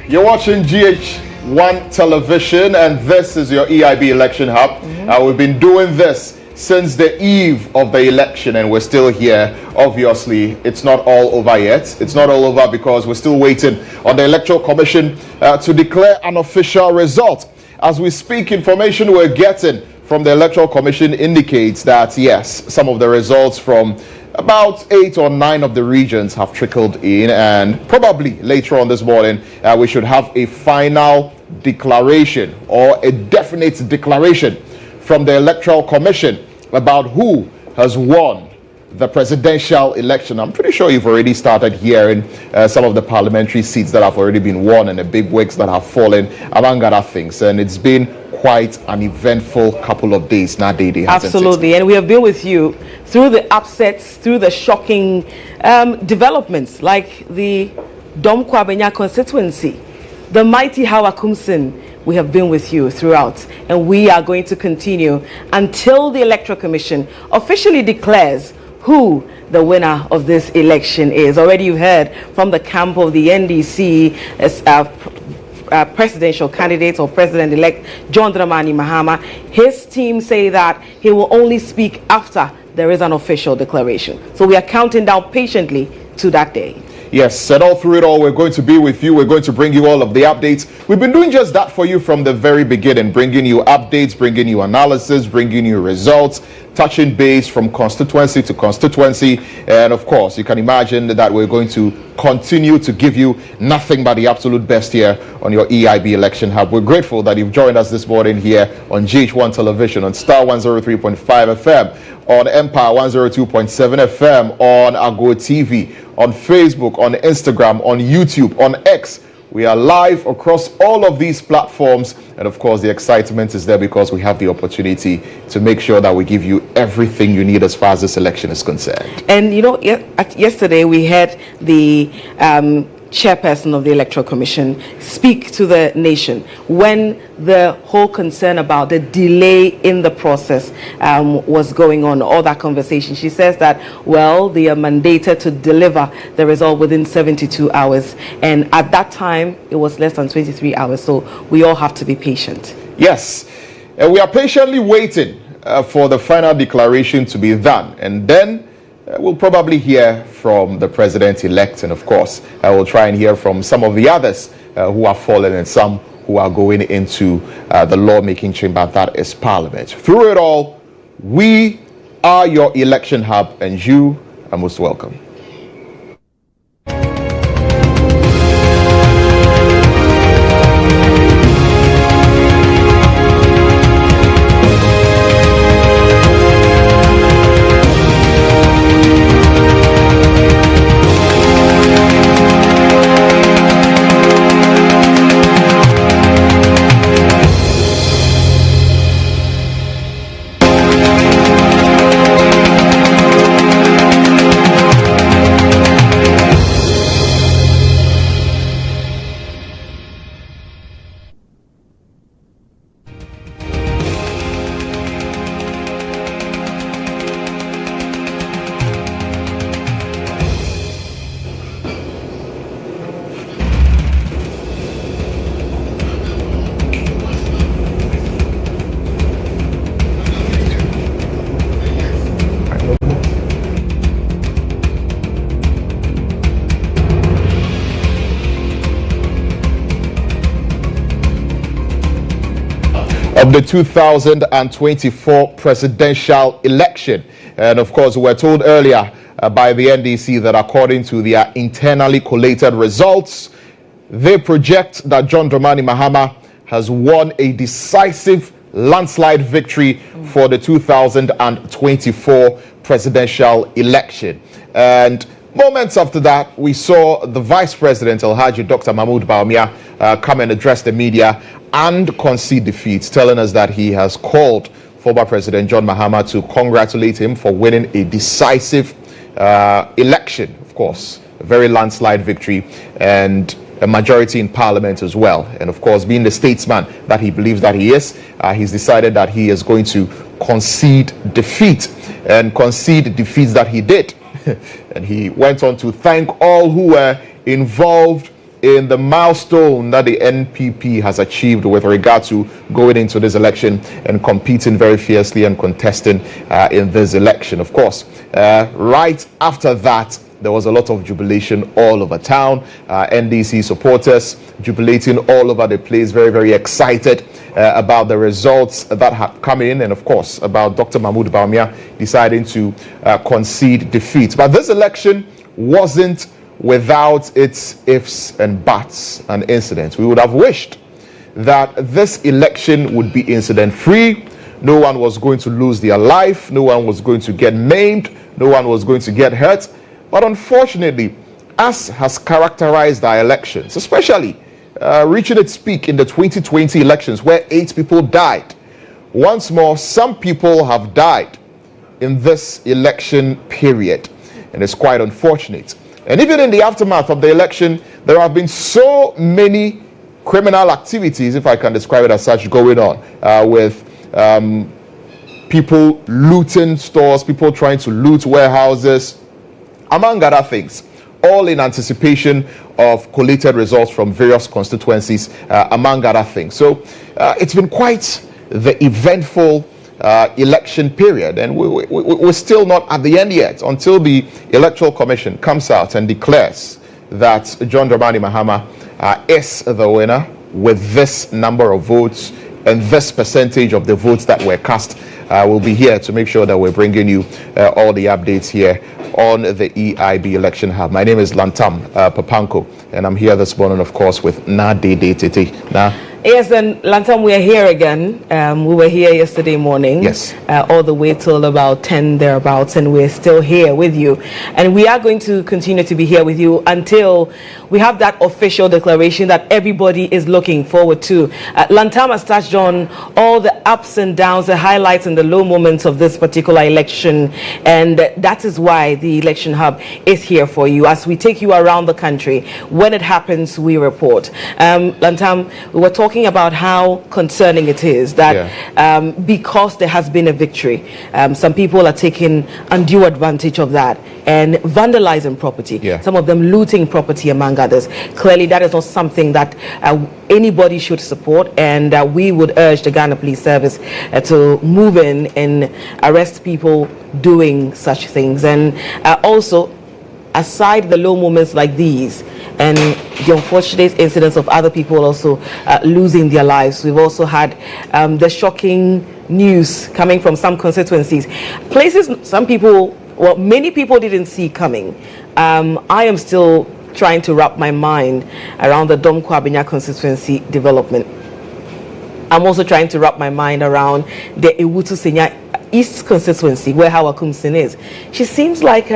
You're watching GHOne television, and this is your EIB election hub. We've been doing this since the eve of the election, and we're still here. Obviously, it's not all over yet. It's not all over because we're still waiting on the Electoral Commission to declare an official result. As we speak, information we're getting from the Electoral Commission indicates that, yes, some of the results from about 8 or 9 of the regions have trickled in, and probably later on this morning we should have a final declaration or a definite declaration from the Electoral Commission about who has won the presidential election. I'm pretty sure you've already started hearing some of the parliamentary seats that have already been won and the big wigs that have fallen, among other things, and it's been quite an eventful couple of days now, Dede, hasn't Absolutely, it? And we have been with you through the upsets, through the shocking developments, like the Dom Kwabenya constituency, the mighty Hawa Kumsin. We have been with you throughout, and we are going to continue until the Electoral Commission officially declares who the winner of this election is. Already you've heard from the camp of the NDC as presidential candidate or president-elect John Dramani Mahama. His team say that he will only speak after there is an official declaration. So we are counting down patiently to that day. Yes, and all through it all, we're going to be with you. We're going to bring you all of the updates. We've been doing just that for you from the very beginning, bringing you updates, bringing you analysis, bringing you results, touching base from constituency to constituency. And of course, you can imagine that we're going to continue to give you nothing but the absolute best here on your EIB Election Hub. We're grateful that you've joined us this morning here on GHOne Television, on Star 103.5 FM, on Empire 102.7 FM, on Ago TV, on Facebook, on Instagram, on YouTube, on X. We are live across all of these platforms, and of course the excitement is there because we have the opportunity to make sure that we give you everything you need as far as this election is concerned. And you know, yesterday we had the chairperson of the Electoral Commission speak to the nation when the whole concern about the delay in the process was going on, all that conversation. She says that, well, they are mandated to deliver the result within 72 hours, and at that time it was less than 23 hours, so we all have to be patient. Yes, and we are patiently waiting for the final declaration to be done, and then we'll probably hear from the president-elect, and of course, I will try and hear from some of the others who are fallen and some who are going into the lawmaking chamber, that is Parliament. Through it all, we are your election hub, and you are most welcome. Of the 2024 presidential election. And of course, we were told earlier by the NDC that according to their internally collated results, they project that John Dramani Mahama has won a decisive landslide victory for the 2024 presidential election. And moments after that, we saw the Vice President, Alhaji Dr. Mahmoud Bawumia, come and address the media and concede defeat, telling us that he has called former President John Mahama to congratulate him for winning a decisive election, of course, a very landslide victory, and a majority in Parliament as well. And of course, being the statesman that he believes that he is, he's decided that he is going to concede defeat, and concede defeats that he did. And he went on to thank all who were involved in the milestone that the NPP has achieved with regard to going into this election and competing very fiercely and contesting in this election. Of course, right after that, there was a lot of jubilation all over town. NDC supporters jubilating all over the place, very, very excited about the results that had come in, and of course about Dr. Mahmoud Bawumia deciding to concede defeat. But this election wasn't without its ifs and buts and incidents. We would have wished that this election would be incident-free. No one was going to lose their life. No one was going to get maimed. No one was going to get hurt. But unfortunately, as has characterized our elections, especially reaching its peak in the 2020 elections where 8 people died, once more, some people have died in this election period. And it's quite unfortunate. And even in the aftermath of the election, there have been so many criminal activities, if I can describe it as such, going on with people looting stores, people trying to loot warehouses, among other things, all in anticipation of collated results from various constituencies, among other things. So it's been quite the eventful election period, and we're still not at the end yet until the Electoral Commission comes out and declares that John Dramani Mahama is the winner with this number of votes and this percentage of the votes that were cast. We'll be here to make sure that we're bringing you all the updates here on the EIB Election Hub. My name is Lantam Papanko, and I'm here this morning, of course, with Na Dede Tete. Na. Yes, and Lantam, we are here again. We were here yesterday morning. Yes. All the way till about 10 thereabouts, and we're still here with you. And we are going to continue to be here with you until we have that official declaration that everybody is looking forward to. Lantam has touched on all the ups and downs, the highlights and the low moments of this particular election, and that is why the Election Hub is here for you. As we take you around the country, when it happens, we report. Lantam, we were talking about how concerning it is that because there has been a victory, some people are taking undue advantage of that and vandalizing property, some of them looting property among others. Clearly that is not something that anybody should support, and we would urge the Ghana Police Service to move in and arrest people doing such things. And also, aside the low moments like these and the unfortunate incidents of other people also losing their lives, we've also had the shocking news coming from some constituencies, places some people, well, many people didn't see coming. I am still trying to wrap my mind around the Dom Kwabenya constituency development. I'm also trying to wrap my mind around the Ewutu Senya East constituency, where Hawa Kumsin is. She seems like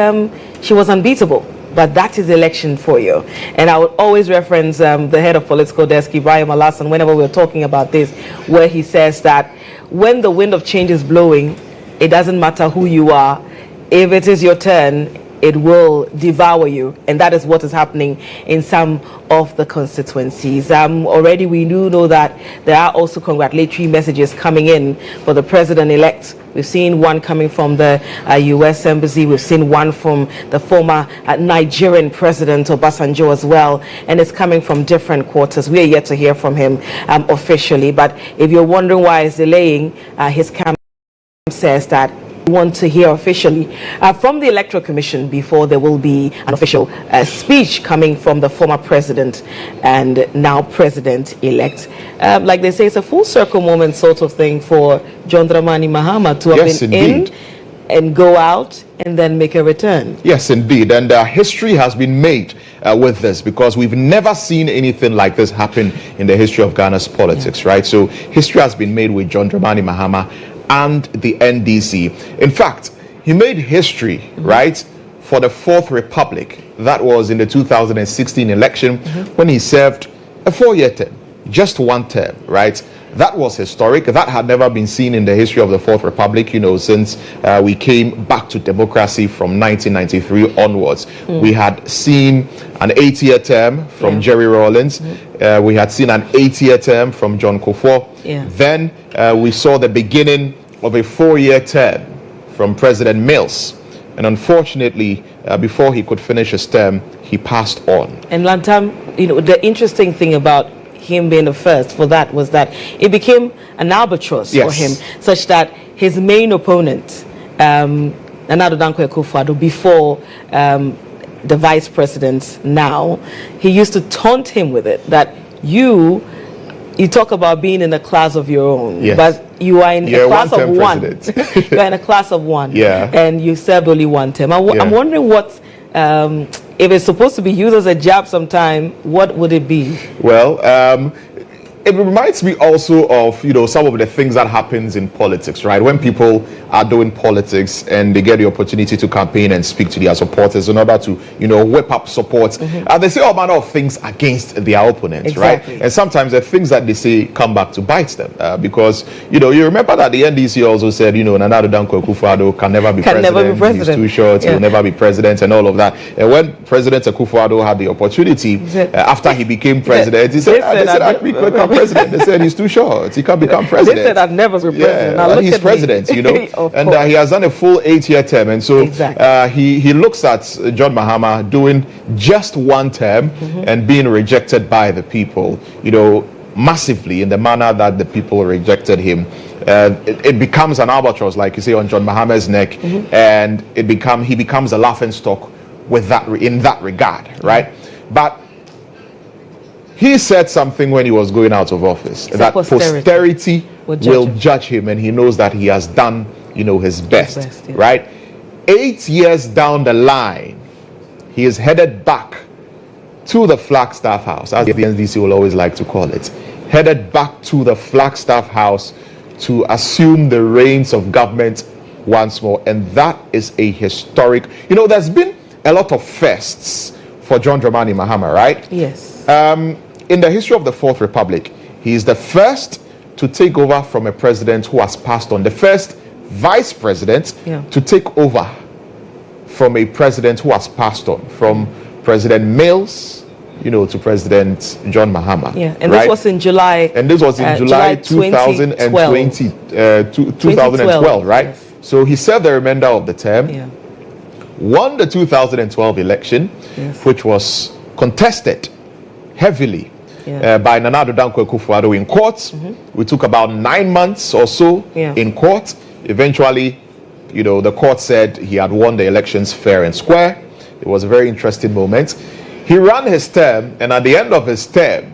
she was unbeatable, but that is election for you. And I would always reference the head of political desk, Ibrahim Alassane, whenever we're talking about this, where he says that when the wind of change is blowing, it doesn't matter who you are. If it is your turn, it will devour you, and that is what is happening in some of the constituencies. Already we do know that there are also congratulatory messages coming in for the president-elect. We've seen one coming from the U.S. Embassy. We've seen one from the former Nigerian president, Obasanjo, as well, and it's coming from different quarters. We are yet to hear from him officially, but if you're wondering why he's delaying, his camp says that want to hear officially from the Electoral Commission before there will be an official speech coming from the former president and now president-elect. Like they say, it's a full circle moment sort of thing for John Dramani Mahama to have been indeed in and go out and then make a return. Yes, indeed. And history has been made with this, because we've never seen anything like this happen in the history of Ghana's politics, right? So history has been made with John Dramani Mahama and the NDC. In fact, he made history, right, for the Fourth Republic. That was in the 2016 election when he served a 4-year term, just one term, right? That was historic. That had never been seen in the history of the Fourth Republic, you know, since we came back to democracy from 1993 onwards. We had seen an 8-year term from Jerry Rawlings. We had seen an 8-year term from John Kufuor. Then we saw the beginning of a 4-year term from President Mills. And unfortunately, before he could finish his term, he passed on. And Lantam, the interesting thing about him being the first for that was that it became an albatross for him, such that his main opponent, Nana Dankwa Akufo-Addo, before the vice president now, he used to taunt him with it, that you talk about being in a class of your own, but you are in a class of one. You are in a class of one, and you served only one term. I'm wondering what, if it's supposed to be used as a jab sometime, what would it be? Well, it reminds me also of, some of the things that happens in politics, right? When people are doing politics and they get the opportunity to campaign and speak to their supporters in order to, whip up support, and they say all manner of things against their opponents, right? And sometimes the things that they say come back to bite them, because, you remember that the NDC also said, Nana Dankwa Akufo-Addo can never be president. He's too short, he'll never be president, and all of that. And when President Akufo-Addo had the opportunity, after he became president, he said, I could become president. They said he's too short, he can't become president. They said I'd never be president. Now he's president, and he has done a full 8-year term, and so he looks at John Mahama doing just one term and being rejected by the people, massively in the manner that the people rejected him. It becomes an albatross, like you say, on John Mahama's neck, and he becomes a laughingstock with that in that regard, right? But he said something when he was going out of office, that posterity will judge him, and he knows that he has done, his best, right? 8 years down the line, he is headed back to the Flagstaff House, as the NDC will always like to call it, headed back to the Flagstaff House to assume the reins of government once more. And that is a historic, there's been a lot of firsts for John Dramani Mahama, right? Yes. In the history of the Fourth Republic, he is the first to take over from a president who has passed on, the first vice president to take over from a president who has passed on, from President Mills, to President John Mahama. Yeah, and this was in July. And this was in July 2012, right? Yes. So he served the remainder of the term, won the 2012 election, which was contested heavily by Nana Dankwa Akufo-Addo in court. We took about 9 months or so in court. Eventually, the court said he had won the elections fair and square. It was a very interesting moment. He ran his term, and at the end of his term,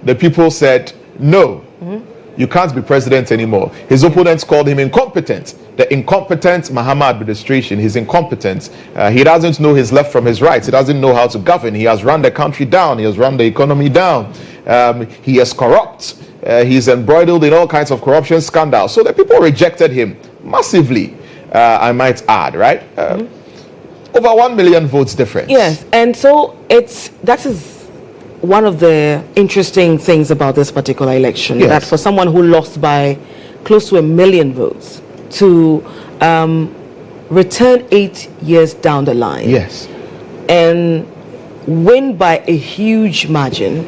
the people said, no, you can't be president anymore. His opponents called him incompetent. The incompetent Mahama administration, he's incompetent. He doesn't know his left from his right. He doesn't know how to govern. He has run the country down. He has run the economy down. He is corrupt. He's embroiled in all kinds of corruption scandals. So the people rejected him massively, I might add, right? Over 1 million votes difference. Yes, and so that is one of the interesting things about this particular election, that for someone who lost by close to 1 million votes to return 8 years down the line, and win by a huge margin,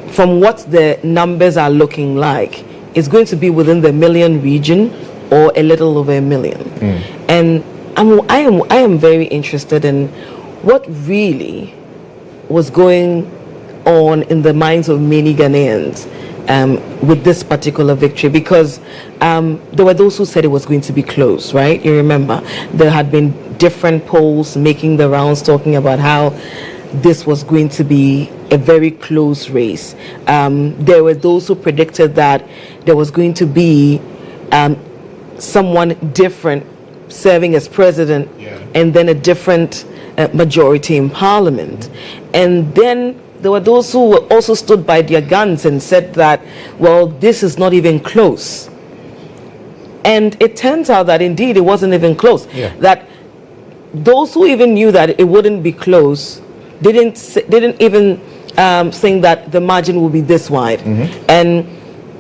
from what the numbers are looking like, is going to be within the million region or a little over 1 million. And I am very interested in what really was going on in the minds of many Ghanaians with this particular victory, because there were those who said it was going to be close, right? You remember there had been different polls making the rounds talking about how this was going to be a very close race. There were those who predicted that there was going to be someone different serving as president, and then a different majority in parliament. And then there were those who also stood by their guns and said that, well, this is not even close. And it turns out that indeed it wasn't even close. That those who even knew that it wouldn't be close didn't even think that the margin would be this wide. And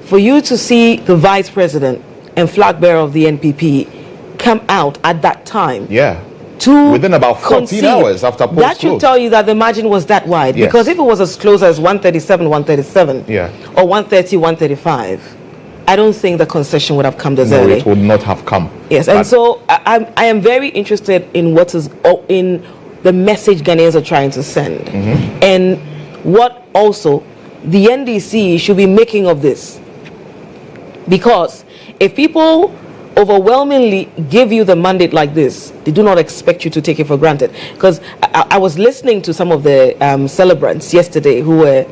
for you to see the vice president and flag bearer of the NPP come out at that time, within about 14 hours after polls that should tell you that the margin was that wide. Because if it was as close as 137, 137, or 130, 135, I don't think the concession would have come this No, early. it would not have come. Yes, and so I am very interested in what is in the message Ghanaians are trying to send, and what also the NDC should be making of this. Because if people overwhelmingly give you the mandate like this, they do not expect you to take it for granted. Because I was listening to some of the celebrants yesterday who were,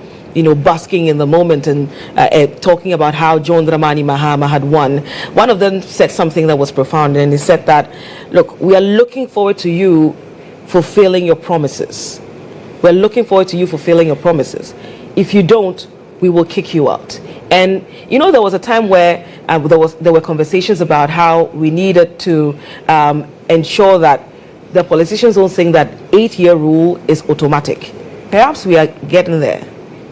basking in the moment and talking about how John Dramani Mahama had won. One of them said something that was profound, and he said that, look, we are looking forward to you fulfilling your promises. We're looking forward to you fulfilling your promises. If you don't, we will kick you out. And there was a time where there were conversations about how we needed to ensure that the politicians don't think that 8-year rule is automatic. Perhaps we are getting there.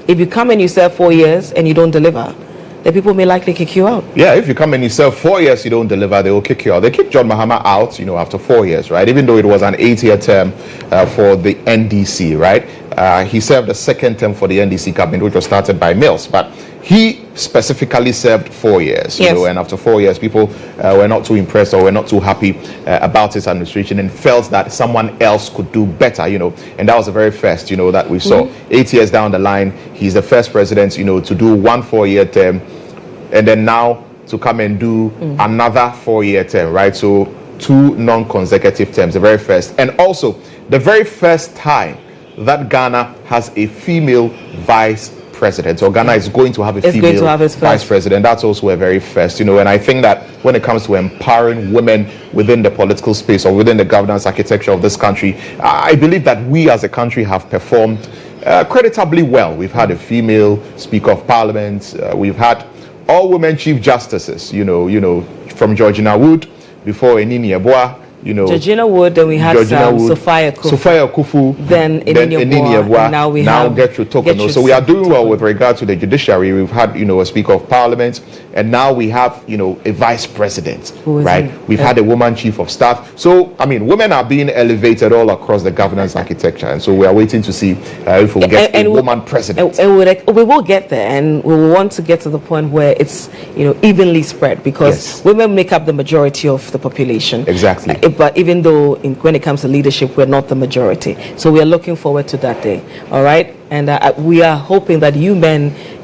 If you come and you serve 4 years and you don't deliver, the people may likely kick you out. Yeah, if you come and you serve 4 years, you don't deliver, they will kick you out. They kicked John Mahama out, after 4 years, right? Even though it was an 8-year term for the NDC, right? He served a second term for the NDC cabinet, which was started by Mills, but he specifically served 4 years, and after 4 years, people were not too impressed or were not too happy about his administration and felt that someone else could do better, and that was the very first, that we saw. 8 years down the line, he's the first president, to do 1 4-year term, and then now to come and do another 4-year term, right? So 2 non-consecutive terms, the very first. And also, the very first time that Ghana has a female vice president, or Ghana is going to have a female vice president. That's also a very first, and I think that when it comes to empowering women within the political space or within the governance architecture of this country, I believe that we as a country have performed creditably well. We've had a female Speaker of Parliament, we've had all women Chief Justices, from Georgina Wood, before Enini Yeboah, Georgina Wood, then we had Sophia Kufu, then Enini Yeboah, now we have Gertrude Tokano. So we are doing well with regard to the judiciary. We've had, a Speaker of Parliament, and now we have, a Vice President, right? We've had a woman Chief of Staff. So, women are being elevated all across the governance architecture, and so we are waiting to see if we'll get a woman president. And we will get there, and we will want to get to the point where it's, evenly spread, because women make up the majority of the population. Exactly. But even though when it comes to leadership, we're not the majority. So we are looking forward to that day. All right? And we are hoping that you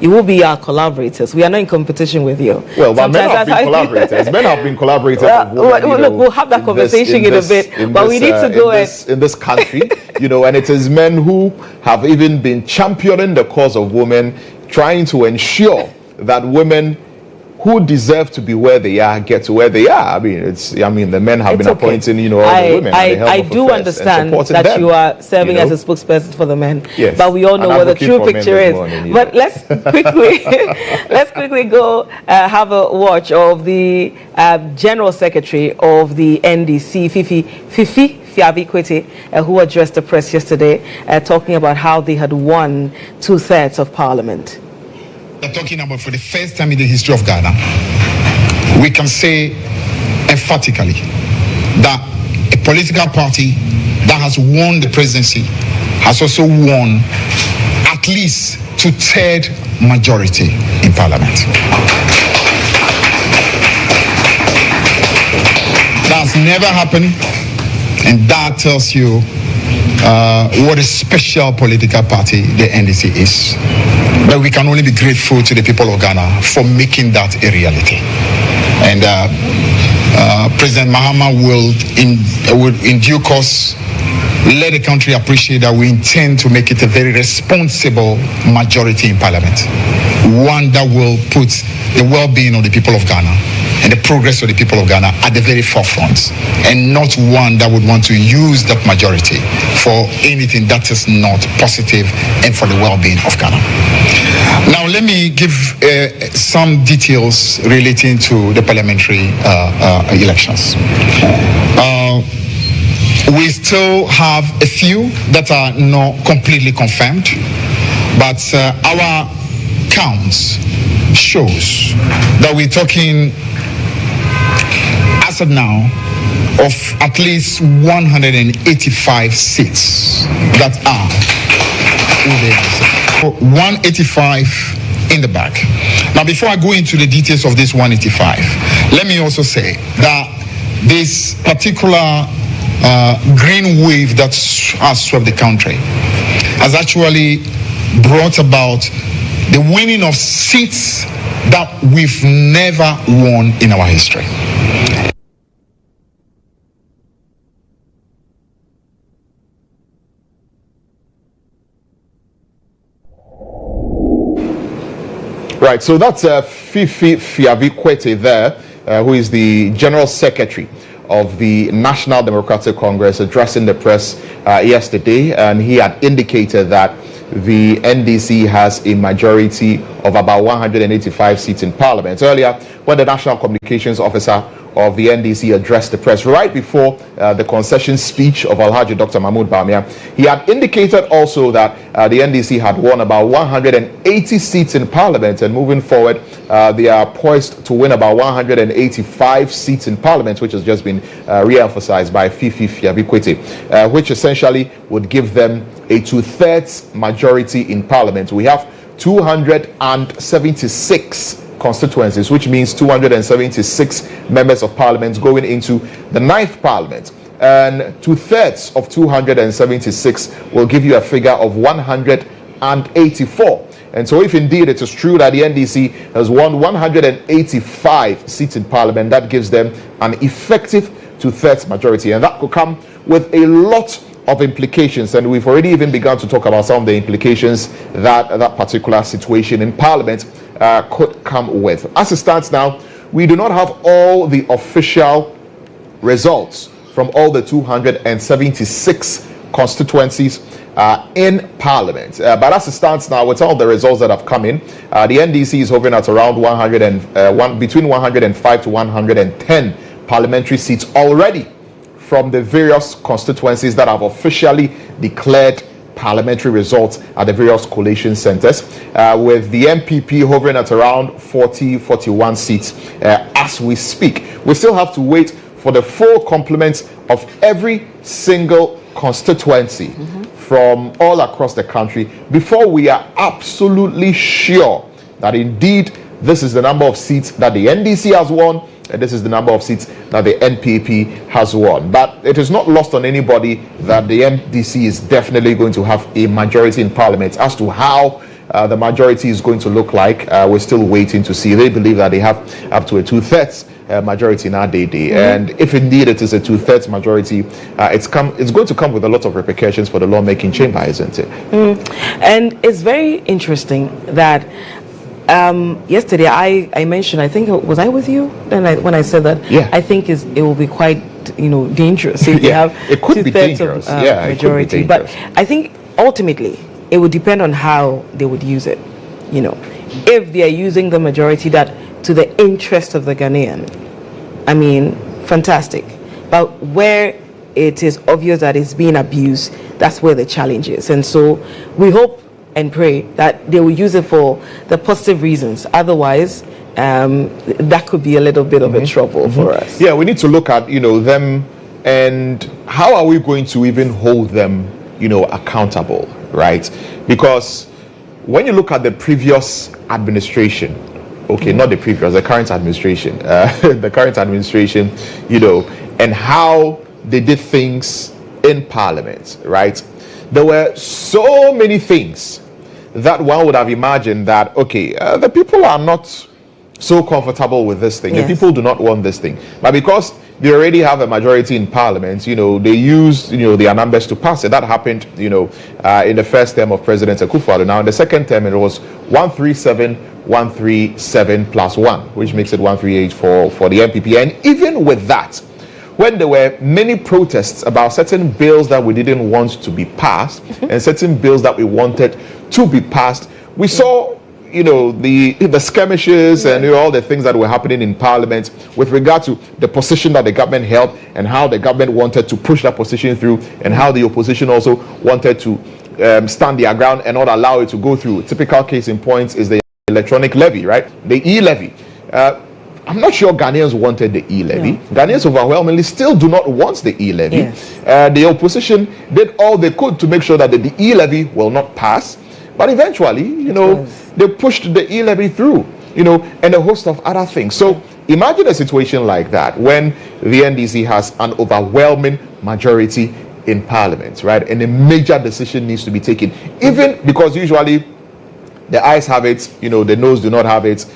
will be our collaborators. We are not in competition with you. Well, but men have been collaborators. Men have been collaborators. Look, we'll have that conversation in a bit. But we need to go in this country, and it is men who have even been championing the cause of women, trying to ensure that women who deserve to be where they are get to where they are. The men have been appointing, all the women. I do understand that you are serving as a spokesperson for the men. Yes. But we all know what the true picture is. But let's quickly go have a watch of the General Secretary of the NDC, Fifi Fiabi Kwete, who addressed the press yesterday, talking about how they had won 2/3 of Parliament. We're talking about, for the first time in the history of Ghana, we can say emphatically that a political party that has won the presidency has also won at least 2/3 majority in Parliament. That's never happened, and that tells you what a special political party the NDC is. But we can only be grateful to the people of Ghana for making that a reality. And President Mahama will in due course let the country appreciate that we intend to make it a very responsible majority in Parliament. One that will put the well-being of the people of Ghana and the progress of the people of Ghana at the very forefront, and not one that would want to use that majority for anything that is not positive and for the well-being of Ghana. Now, let me give some details relating to the parliamentary elections. We still have a few that are not completely confirmed, but our counts shows that we're talking as of now of at least 185 seats that are 185 in the bag. Now, before I go into the details of this 185, let me also say that this particular green wave that has swept the country has actually brought about the winning of seats that we've never won in our history. Right, so that's Fifi Fiabi-Kwete there, who is the General Secretary of the National Democratic Congress, addressing the press yesterday, and he had indicated that the NDC has a majority of about 185 seats in Parliament. Earlier, when the National Communications Officer of the NDC addressed the press right before the concession speech of Alhaji Dr. Mahmoud Bawumia, he had indicated also that the NDC had won about 180 seats in Parliament, and moving forward, they are poised to win about 185 seats in Parliament, which has just been re-emphasized by Fifi Fiabi-Kwete, which essentially would give them a 2/3 majority in Parliament. We have 276 constituencies, which means 276 members of Parliament going into the 9th Parliament, and 2/3 of 276 will give you a figure of 184. And so if indeed it is true that the NDC has won 185 seats in Parliament, that gives them an effective 2/3 majority, and that could come with a lot of implications, and we've already even begun to talk about some of the implications that that particular situation in Parliament could come with. As it stands now, we do not have all the official results from all the 276 constituencies in Parliament, but as it stands now, with all the results that have come in, the NDC is hovering at around between 105 to 110 parliamentary seats already from the various constituencies that have officially declared parliamentary results at the various collation centers, with the MPP hovering at around 41 seats as we speak. We still have to wait for the full complement of every single constituency from all across the country before we are absolutely sure that indeed this is the number of seats that the NDC has won, and this is the number of seats that the NPP has won. But it is not lost on anybody that the NDC is definitely going to have a majority in Parliament. As to how the majority is going to look like, we're still waiting to see. They believe that they have up to a 2/3 majority in our day. And if indeed it is a 2/3 majority, it's going to come with a lot of repercussions for the lawmaking chamber, isn't it? And it's very interesting that yesterday I mentioned, I think, was I with you when I said that? Yeah. I think it will be quite dangerous if you have it could be 2/3 dangerous. of Yeah, it could be majority. But dangerous. I think ultimately it would depend on how they would use it. If they are using the majority that to the interest of the Ghanaian, I mean, fantastic. But where it is obvious that it's being abused, that's where the challenge is. And so we hope and pray that they will use it for the positive reasons. Otherwise, that could be a little bit of a trouble for us. Yeah, we need to look at them, and how are we going to even hold them accountable, right? Because when you look at the previous administration, not the previous, the current administration, and how they did things in Parliament, right? There were so many things that one would have imagined that, the people are not so comfortable with this thing. Yes. The people do not want this thing. But because they already have a majority in Parliament, they used, their numbers to pass it. That happened, in the first term of President Akufo-Addo. Now, in the second term, it was 137 plus 1, which makes it 138 for the MPP. And even with that, when there were many protests about certain bills that we didn't want to be passed and certain bills that we wanted to be passed, we saw the skirmishes and all the things that were happening in Parliament with regard to the position that the government held and how the government wanted to push that position through, and how the opposition also wanted to stand their ground and not allow it to go through. A typical case in point is the electronic levy, right? The e-levy. I'm not sure Ghanaians wanted the e-levy. No. Ghanaians overwhelmingly still do not want the e-levy. Yes. The opposition did all they could to make sure that the e-levy will not pass. But eventually, you know, they pushed the e-levy through, you know, and a host of other things. So imagine a situation like that when the NDC has an overwhelming majority in Parliament, right? And a major decision needs to be taken, even because usually the ayes have it, you know, the noes do not have it,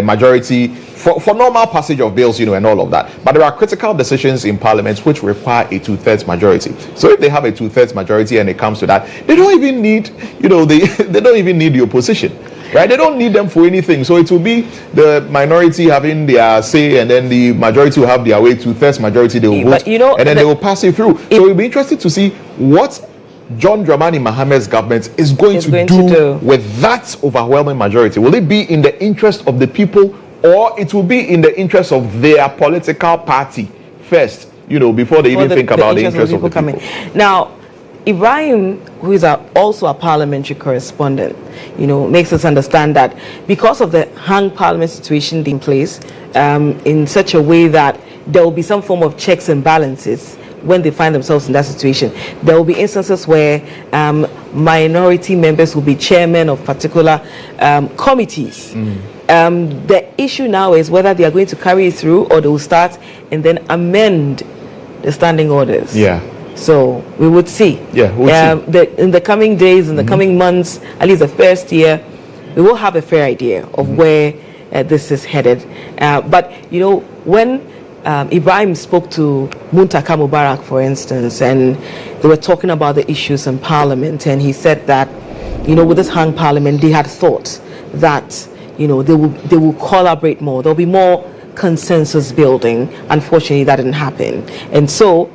majority for normal passage of bills, you know, and all of that. But there are critical decisions in Parliament which require a 2/3 majority. So if they have a 2/3 majority and it comes to that, they don't even need, you know, they don't even need the opposition, right? They don't need them for anything. So it will be the minority having their say, and then the majority will have their way. 2/3 majority, they will vote, but, you know, and then they will pass it through. So it'll be interesting to see what John Dramani Mohammed's government is going to do with that overwhelming majority. Will it be in the interest of the people, or it will be in the interest of their political party first, you know, before they even think about the interest of the people? Now, Ibrahim, who is also a parliamentary correspondent, you know, makes us understand that because of the hung parliament situation in place, in such a way that there will be some form of checks and balances when they find themselves in that situation. There will be instances where minority members will be chairmen of particular committees. The issue now is whether they are going to carry it through, or they will start and then amend the standing orders. Yeah. So we would see. Yeah, we'll see. In the coming days, in the coming months, at least the first year, we will have a fair idea of where this is headed. But you know, when Ibrahim spoke to Muntaka Mubarak, for instance, and they were talking about the issues in Parliament, and he said that, you know, with this hung Parliament, they had thought that, you know, they will collaborate more. There'll be more consensus building. Unfortunately, that didn't happen, and so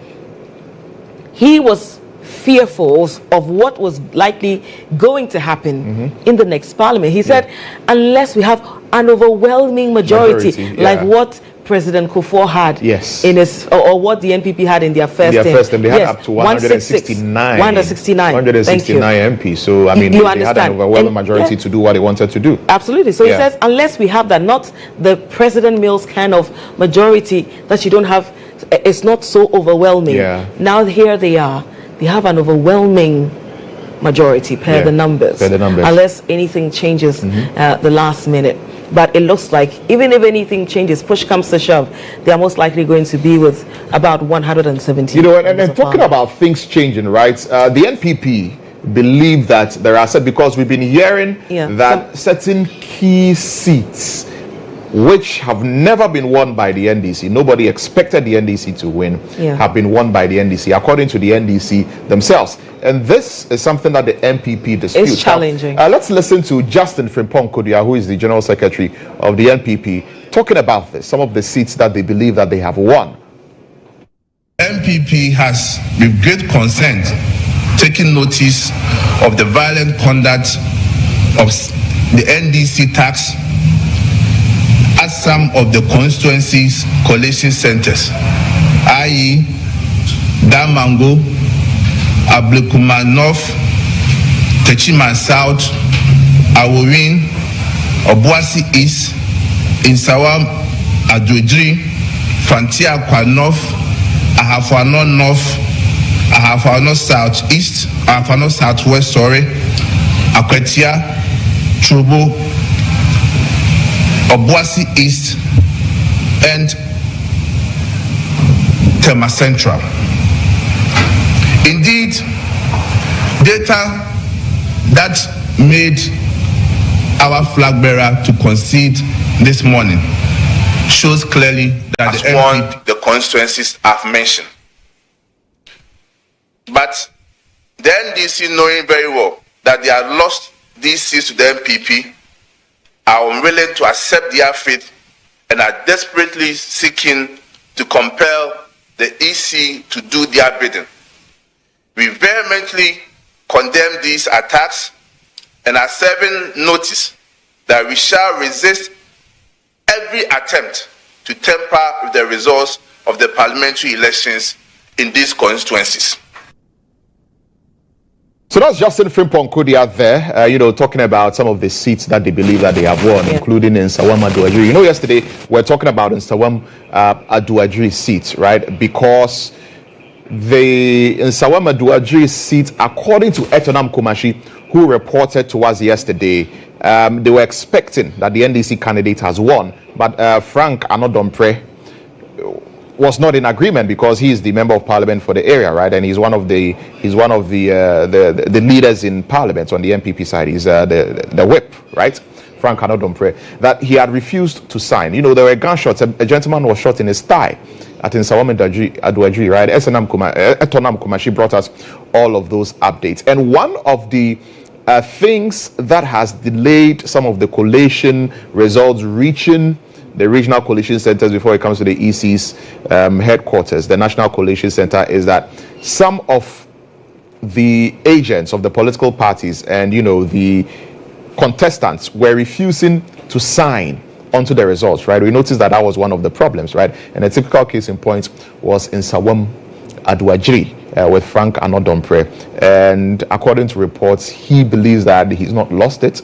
he was fearful of what was likely going to happen in the next Parliament. He said, unless we have an overwhelming majority like what President Kufuor had in his, or what the NPP had in their first term. They had up to 169 MPs. So I mean, they had an overwhelming majority to do what they wanted to do. Absolutely. So he says, unless we have that, not the President Mills kind of majority that you don't have, it's not so overwhelming. Now here they are. They have an overwhelming majority per the numbers. Unless anything changes the last minute. But it looks like even if anything changes, push comes to shove, they are most likely going to be with about 170. You know, and talking about things changing, right? The NPP believe that there are, because we've been hearing that certain key seats which have never been won by the NDC, nobody expected the NDC to win, have been won by the NDC, according to the NDC themselves. And this is something that the NPP disputes. It's challenging. Now, let's listen to Justin Frimpong Kodia, who is the General Secretary of the NPP, talking about this, some of the seats that they believe that they have won. NPP has, with great concern, taken notice of the violent conduct of the NDC tax at some of the constituencies' collation centers, i.e. Damango, Ablekuma North, Techiman South, Awowin, Obuasi East, Insawam Adwedri, Frontier Kwa North, Ahafano North, Ahafano South East, Ahafano Southwest, Akwetia, Trubo, Obuasi East, and Tema Central. Indeed, data that made our flag bearer to concede this morning shows clearly that the NPP, the constituencies I've mentioned. But the NDC, knowing very well that they have lost these seats to the NPP, are unwilling to accept their fate and are desperately seeking to compel the EC to do their bidding. We vehemently condemn these attacks and are serving notice that we shall resist every attempt to tamper with the results of the parliamentary elections in these constituencies. So that's Justin Frimpong Kodia there, you know, talking about some of the seats that they believe that they have won, including in Nsawam Aduajiri. You know, yesterday we were talking about Nsawam Aduajiri seats, right? Because the Nsawam Aduajiri seat, according to Etonam Komashi, who reported to us yesterday. They were expecting that the NDC candidate has won, but Frank Anodompre was not in agreement because he is the member of parliament for the area, right? And he's one of the leaders in parliament on the MPP side. He's the whip, right? Frank Anodompre, that he had refused to sign. You know, there were gunshots. A gentleman was shot in his thigh at Nsawam Aduadri, right? Etonam Kumashi brought us all of those updates. And one of the things that has delayed some of the collation results reaching the regional collation centers before it comes to the EC's headquarters, the National Collation Center, is that some of the agents of the political parties and, you know, the contestants were refusing to sign onto the results, right? We noticed that was one of the problems, right? And a typical case in point was in Nsawam Aduadri with Frank Anodompre. And according to reports, he believes that he's not lost it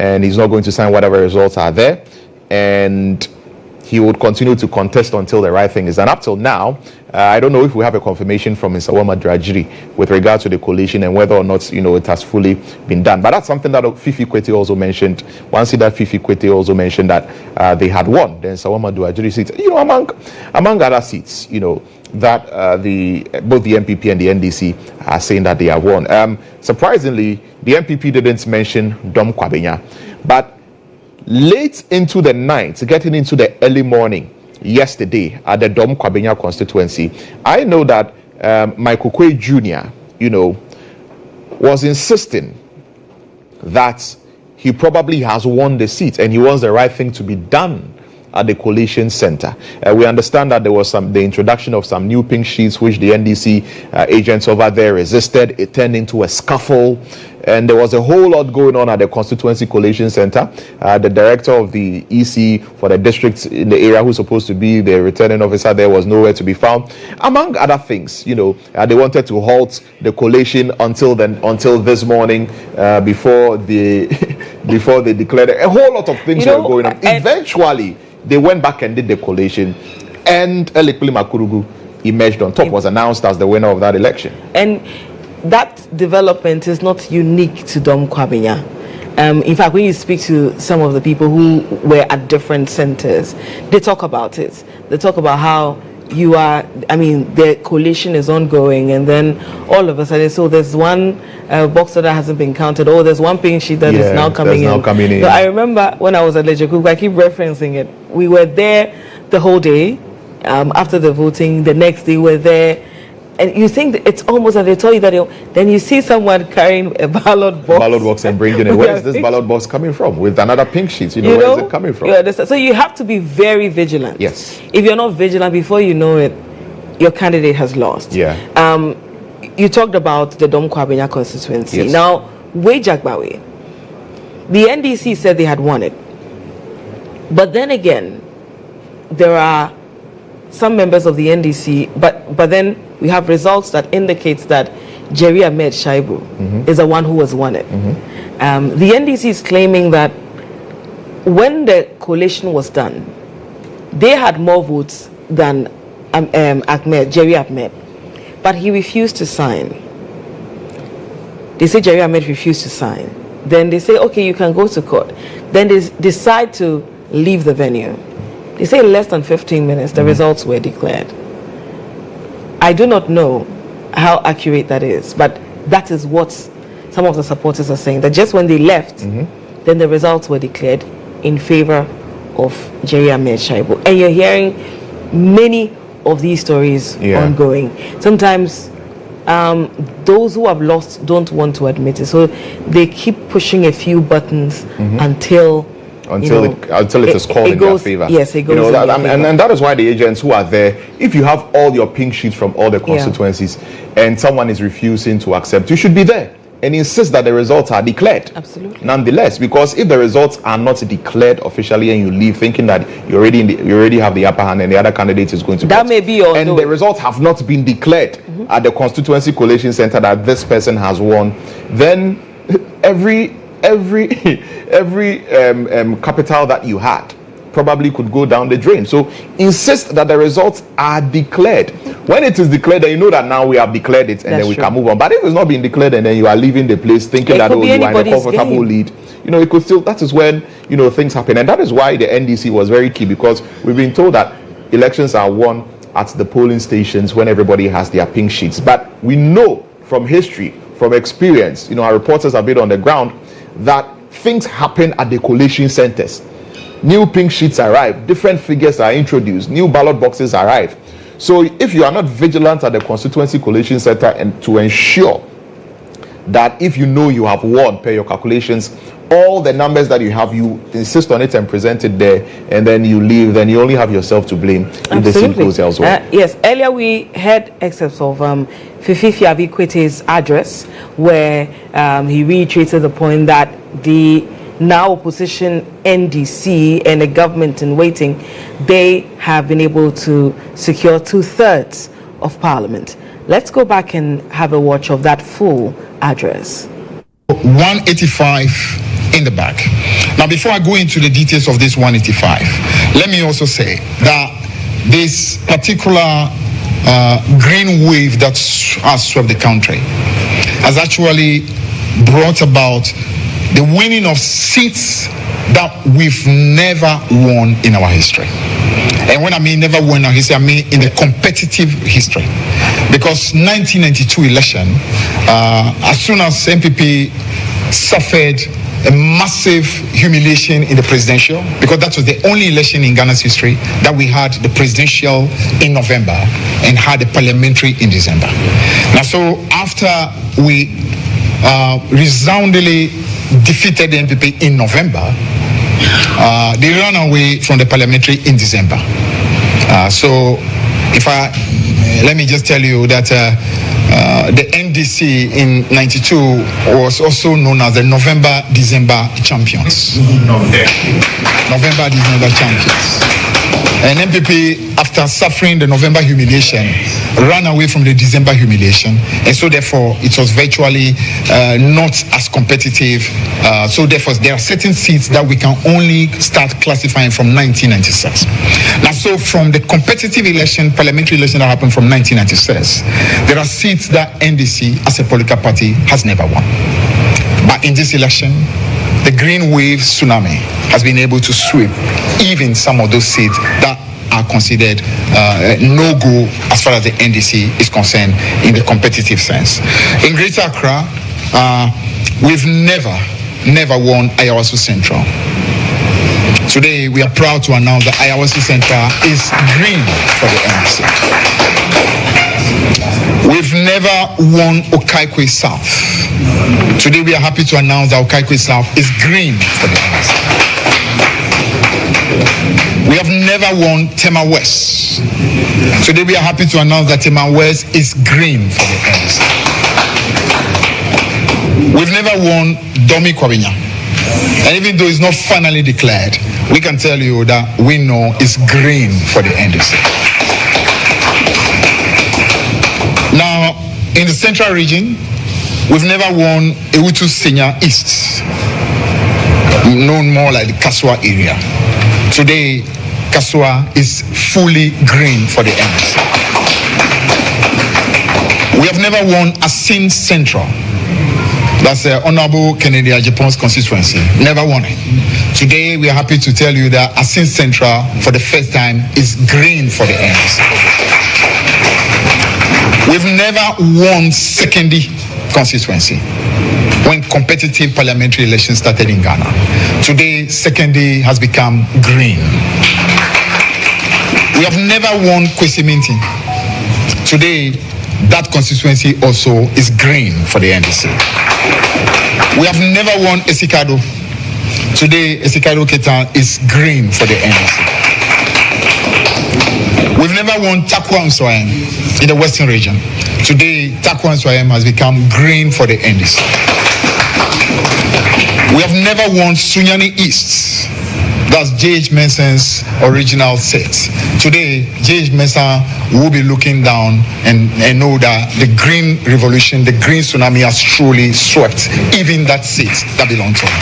and he's not going to sign whatever results are there. And he would continue to contest until the right thing is done. Up till now, I don't know if we have a confirmation from Nsawam Aduadri with regard to the coalition and whether or not, you know, it has fully been done. But that's something that Fifi Kwete also mentioned. Once that Fifi Kwete also mentioned that they had won the Nsawam Aduadri seats. You know, among other seats, you know, that both the MPP and the NDC are saying that they have won. Surprisingly, the MPP didn't mention Dom Kwabenya, but late into the night, getting into the early morning yesterday at the Dom Kwabenya constituency, I know that Michael Kwe Jr., you know, was insisting that he probably has won the seat and he wants the right thing to be done at the collation center. We understand that there was the introduction of some new pink sheets which the NDC agents over there resisted. It turned into a scuffle, and there was a whole lot going on at the constituency collation center. The director of the EC for the district in the area, who's supposed to be the returning officer there, was nowhere to be found. Among other things, you know, they wanted to halt the collation until this morning before they declared it. A whole lot of things were going on. Eventually, they went back and did the collation, and Elekpili Makurugu emerged on top, was announced as the winner of that election. And that development is not unique to Dom Kwabenya. In fact, when you speak to some of the people who were at different centers, they talk about it. They talk about how the collation is ongoing, and then all of a sudden, so there's one box that hasn't been counted, or there's one pink sheet that is now coming in. So I remember when I was at Lejokuku, I keep referencing it. We were there the whole day after the voting. The next day, we were there. And you think it's almost like they told you that then you see someone carrying a ballot box and bringing it. Where is this ballot box coming from? With another pink sheet, where is it coming from? So you have to be very vigilant. Yes. If you're not vigilant, before you know it, your candidate has lost. Yeah. You talked about the Dom Kwabenya constituency. Yes. Now, Wejagbawe, the NDC said they had won it. But then again, there are some members of the NDC, but then we have results that indicates that Jerry Ahmed Shaibu is the one who has won it. The NDC is claiming that when the coalition was done, they had more votes than Jerry Ahmed, but he refused to sign. They say Jerry Ahmed refused to sign. Then they say, okay, you can go to court. Then they decide to leave the venue. They say in less than 15 minutes, the results were declared. I do not know how accurate that is, but that is what some of the supporters are saying, that just when they left, then the results were declared in favor of Jerry Ahmed Shaibu. And you're hearing many of these stories ongoing. Sometimes those who have lost don't want to admit it, so they keep pushing a few buttons until it is called in their favor. Yes, it goes. And that is why the agents who are there, if you have all your pink sheets from all the constituencies and someone is refusing to accept, you should be there and insist that the results are declared. Absolutely. Nonetheless, because if the results are not declared officially and you leave thinking that you already have the upper hand and the other candidate is going to that may be your and the results have not been declared at the constituency collation center that this person has won, then every capital that you had probably could go down the drain. So insist that the results are declared. When it is declared, then you know that now we have declared it, and then we can move on. But if it's not been declared, and then you are leaving the place thinking that you are in a comfortable lead, it could still, that is when, things happen. And that is why the NDC was very key, because we've been told that elections are won at the polling stations when everybody has their pink sheets. But we know from history, from experience, our reporters have been on the ground, that things happen at the collation centers. New pink sheets arrive, different figures are introduced, new ballot boxes arrive. So if you are not vigilant at the constituency collation center and to ensure that if you know you have won per your calculations, all the numbers that you have, you insist on it and present it there, and then you leave, then you only have yourself to blame if the seat goes elsewhere. Yes, earlier we had excerpts of Fifi Fiabiquete's address, where he reiterated the point that the now opposition NDC and the government in waiting, they have been able to secure 2/3 of Parliament. Let's go back and have a watch of that full address. 185 in the back. Now, before I go into the details of this 185, let me also say that this particular green wave that has swept the country has actually brought about the winning of seats that we've never won in our history. And when I mean never won in our history, I mean in the competitive history. Because 1992 election, as soon as MPP suffered a massive humiliation in the presidential, because that was the only election in Ghana's history that we had the presidential in November and had the parliamentary in December. Now, so after we resoundingly defeated the MPP in November, they ran away from the parliamentary in December. So let me just tell you that the NDC in 92 was also known as the November-December champions. November-December champions. And MPP, after suffering the November humiliation, ran away from the December humiliation, and so therefore it was virtually not as competitive. So therefore there are certain seats that we can only start classifying from 1996. Now, so from the competitive election, parliamentary election that happened from 1996, there are seats that NDC as a political party has never won. But in this election, the green wave tsunami has been able to sweep even some of those seats that are considered no-go as far as the NDC is concerned in the competitive sense. In Greater Accra, we've never won Ayawaso Central. Today, we are proud to announce that Ayawaso Central is green for the NDC. We've never won Okaikwe South. Today, we are happy to announce that Okaikwe South is green for the NDC. We have never won Tema West. Today we are happy to announce that Tema West is green for the NDC. We've never won Domi Kwabinya. And even though it's not finally declared, we can tell you that we know it's green for the NDC. Now, in the central region, we've never won Ewutu Senior East, known more like the Kasua area. Today, Kasua is fully green for the NDC. We have never won Asin Central. That's the Honorable Kennedy Japan's constituency. Never won it. Today, we are happy to tell you that Asin Central, for the first time, is green for the NDC. We've never won Sekondi constituency when competitive parliamentary elections started in Ghana. Today, Sekondi has become green. We have never won Kwesi-Minti. Today, that constituency also is green for the NDC. We have never won Esikado. Today, Esikado Ketan is green for the NDC. We've never won Takwa Nswayem in the Western region. Today, Takwa Nswayem has become green for the NDC. We have never won Sunyani East. That's J.H. Mensah's original seat. Today, J.H. Mensah will be looking down and know that the green revolution, the green tsunami has truly swept even that seat that belonged to him.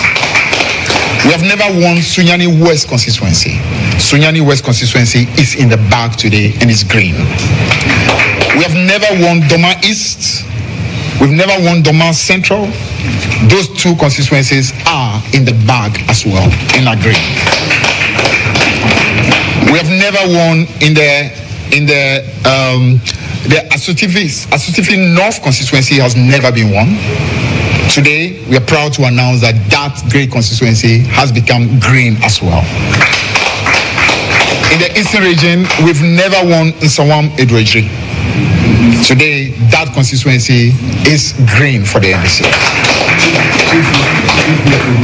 We have never won Sunyani West constituency. Sunyani West constituency is in the bag today and is green. We have never won Doma East. We've never won Doma Central. Those two constituencies are in the bag as well and are green. We have never won in the Asutifi North constituency has never been won. Today, we are proud to announce that that great constituency has become green as well. In the Eastern region, we've never won in Sawam Edwejri. Today, that constituency is green for the NDC.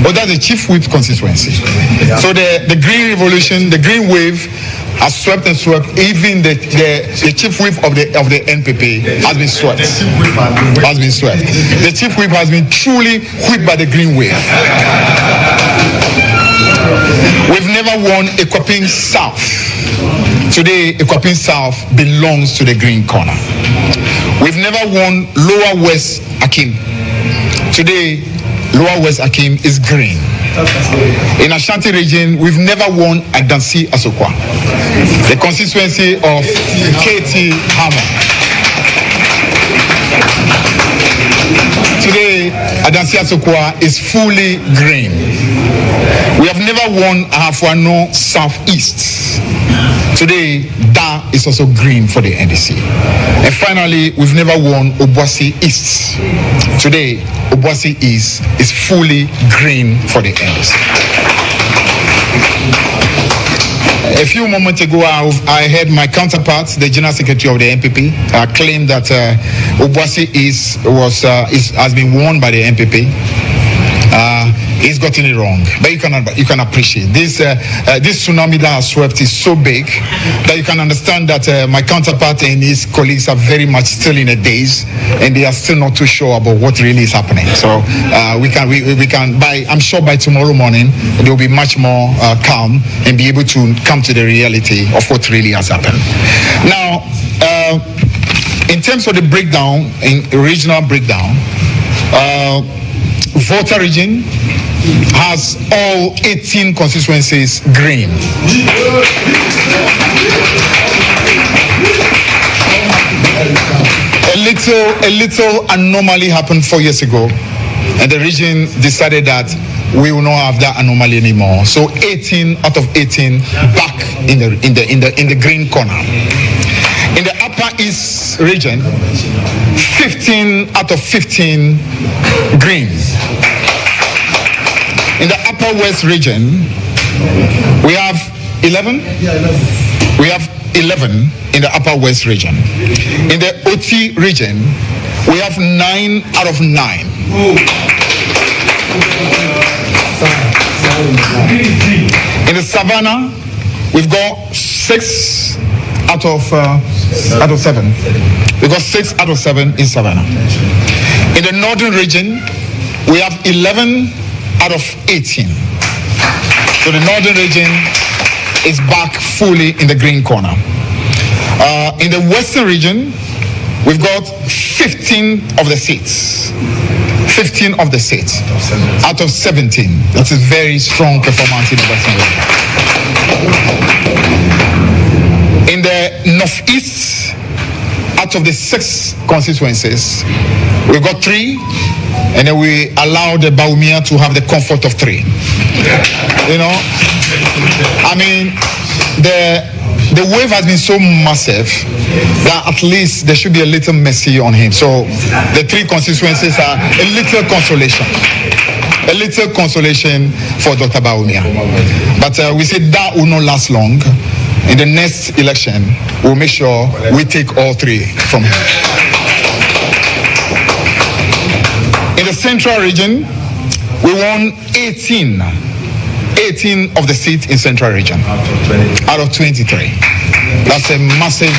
But that's the Chief Whip constituency. So the green revolution, the green wave has swept and swept. Even the Chief Whip of the NPP has been swept. The Chief Whip has been truly whipped by the green wave. We've never won Ekwaping South. Today, Ekwaping South belongs to the green corner. We've never won Lower West Akim. Today, Lower West Akim is green. In Ashanti region, we've never won Adansi Asokwa, the constituency of KT Hammer. Today, Adansi Asokwa is fully green. We have never won Ahafuano Southeast. Today, that is also green for the NDC. And finally, we've never won Obuasi East. Today, Obuasi East is fully green for the NDC. A few moments ago, I heard my counterpart, the General Secretary of the NPP, claim that Obuasi East has been won by the NPP. He's gotten it wrong, but you can appreciate this. This tsunami that has swept is so big that you can understand that my counterpart and his colleagues are very much still in a daze, and they are still not too sure about what really is happening. So we can. I'm sure by tomorrow morning they will be much more calm and be able to come to the reality of what really has happened. Now, in terms of the breakdown, in regional breakdown. Volta region has all 18 constituencies green. A little anomaly happened 4 years ago, and the region decided that we will not have that anomaly anymore. So 18 out of 18 back in the green corner. In the Upper East region, 15 out of 15 green. In the Upper West region, we have 11. We have 11 in the Upper West region. In the OT region, we have 9 out of 9. In the Savannah, we've got 6 out of 7. We got 6 out of 7 in Savannah. In the northern region, we have 11 out of 18. So the northern region is back fully in the green corner. In the western region, we've got 15 of the seats. 15 of the seats out of 17. That's a very strong performance in the western region. In the northeast, out of the 6 constituencies, we've got 3, and then we allow the Baumia to have the comfort of 3. You know, I mean, the wave has been so massive that at least there should be a little mercy on him. So the 3 constituencies are a little consolation. A little consolation for Dr. Baumia. But we said that will not last long. In the next election, we'll make sure we take all 3 from him. In the central region, we won 18 of the seats in central region out of 23. That's a massive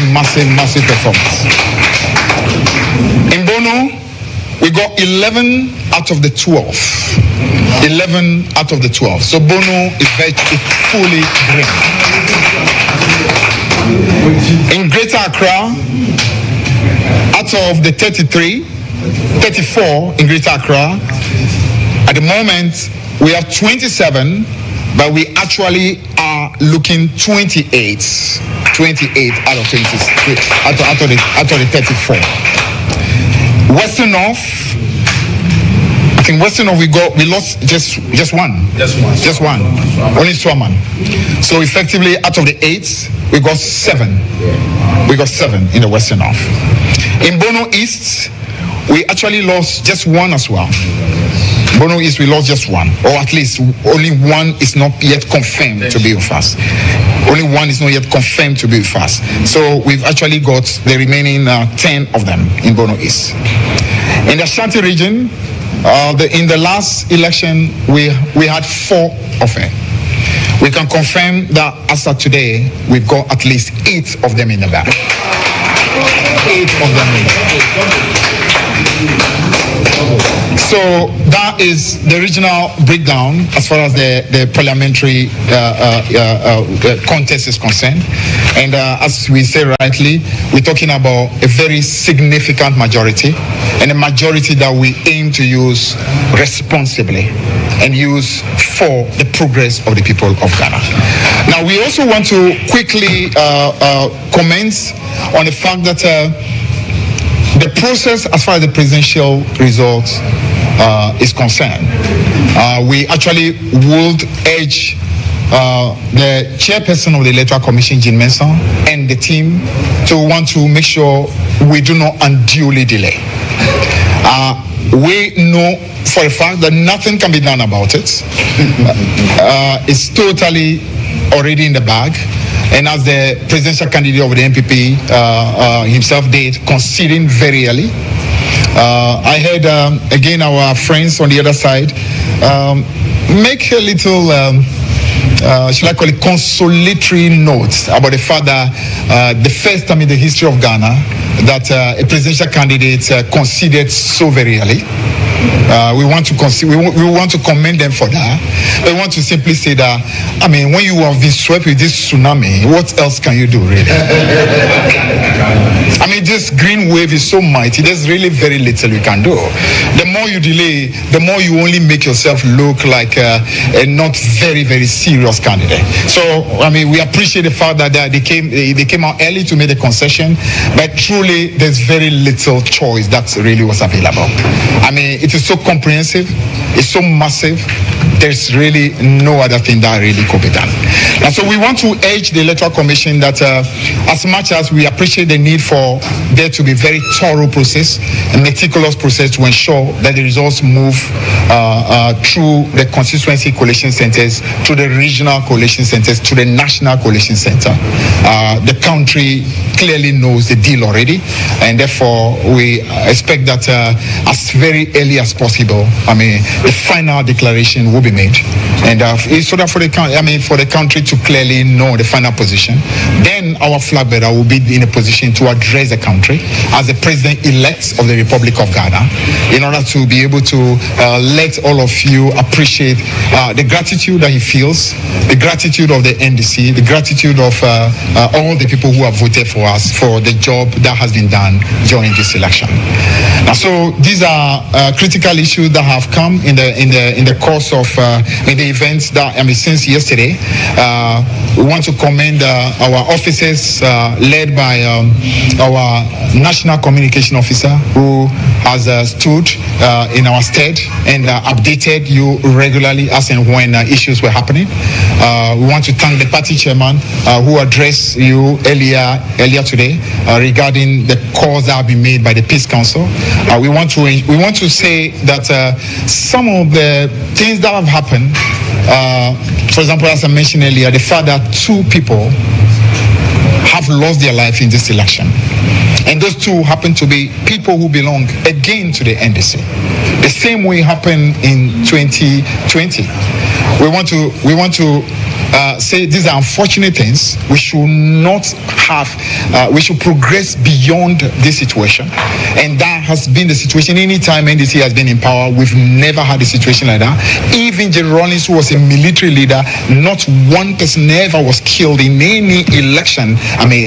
performance. In Bono, we got 11 out of the 12. 11 out of the 12. So Bono is fully green. In Greater Accra, out of the 34 in Greater Accra, at the moment, 34 we have 27, but we actually are looking 28 out of 20, out of the 34. Western North, I think Western North we lost just one. Just one. Only Swaman. So effectively out of the 8, we got 7. We got 7 in the Western North. In Bono East, we actually lost just one as well. Bono East, we lost just one, or at least only one is not yet confirmed to be with us. Only one is not yet confirmed to be with us. So we've actually got the remaining 10 of them in Bono East. In the Ashanti region, in the last election, we had 4 of them. We can confirm that as of today, we've got at least 8 of them in the bag. 8 of them in the bag. So that is the regional breakdown as far as the parliamentary contest is concerned. And as we say rightly, we're talking about a very significant majority, and a majority that we aim to use responsibly and use for the progress of the people of Ghana. Now, we also want to quickly comment on the fact that the process as far as the presidential results is concerned, we actually would urge the chairperson of the Electoral Commission, GHOne, and the team to want to make sure we do not unduly delay. We know for a fact that nothing can be done about it. It's totally already in the bag. And as the presidential candidate of the NPP himself did, conceding very early. I heard, again, our friends on the other side make a little, should I call it, consolatory notes about the fact that the first time in the history of Ghana that a presidential candidate conceded so very early. We want to commend them for that. But we want to simply say that, I mean, when you have been swept with this tsunami, what else can you do, really? I mean, this green wave is so mighty, there's really very little you can do. The more you delay, the more you only make yourself look like a not very, very serious candidate. So, I mean, we appreciate the fact that they came out early to make the concession, but truly, there's very little choice that really was available. I mean, it is so comprehensive, it's so massive, there's really no other thing that really could be done. And so we want to urge the Electoral Commission that as much as we appreciate the need for there to be very thorough process, a meticulous process to ensure that the results move through the constituency coalition centers, to the regional coalition centers, to the national coalition center. The country clearly knows the deal already, and therefore we expect that as very early as possible, I mean, the final declaration will be made, and so that for the country to clearly know the final position, then our flag bearer will be in a position to address the country as the president-elect of the Republic of Ghana, in order to be able to let all of you appreciate the gratitude that he feels, the gratitude of the NDC, the gratitude of all the people who have voted for us for the job that has been done during this election. Now, so these are critical issues that have come in the course of in the events that, I mean, since yesterday. We want to commend our officers led by our National Communication Officer, who has stood in our stead and updated you regularly as and when issues were happening. We want to thank the party chairman who addressed you earlier today regarding the calls that have been made by the Peace Council. We want to say that some of the things that have happened, for example, as I mentioned earlier, the fact that 2 people have lost their life in this election, and those 2 happen to be people who belong again to the NDC. The same way happened in 2020. We want to say these are unfortunate things. We should not we should progress beyond this situation. And that has been the situation. Anytime NDC has been in power, we've never had a situation like that. Even Jerry Rawlings, who was a military leader, not one person ever was killed in any election,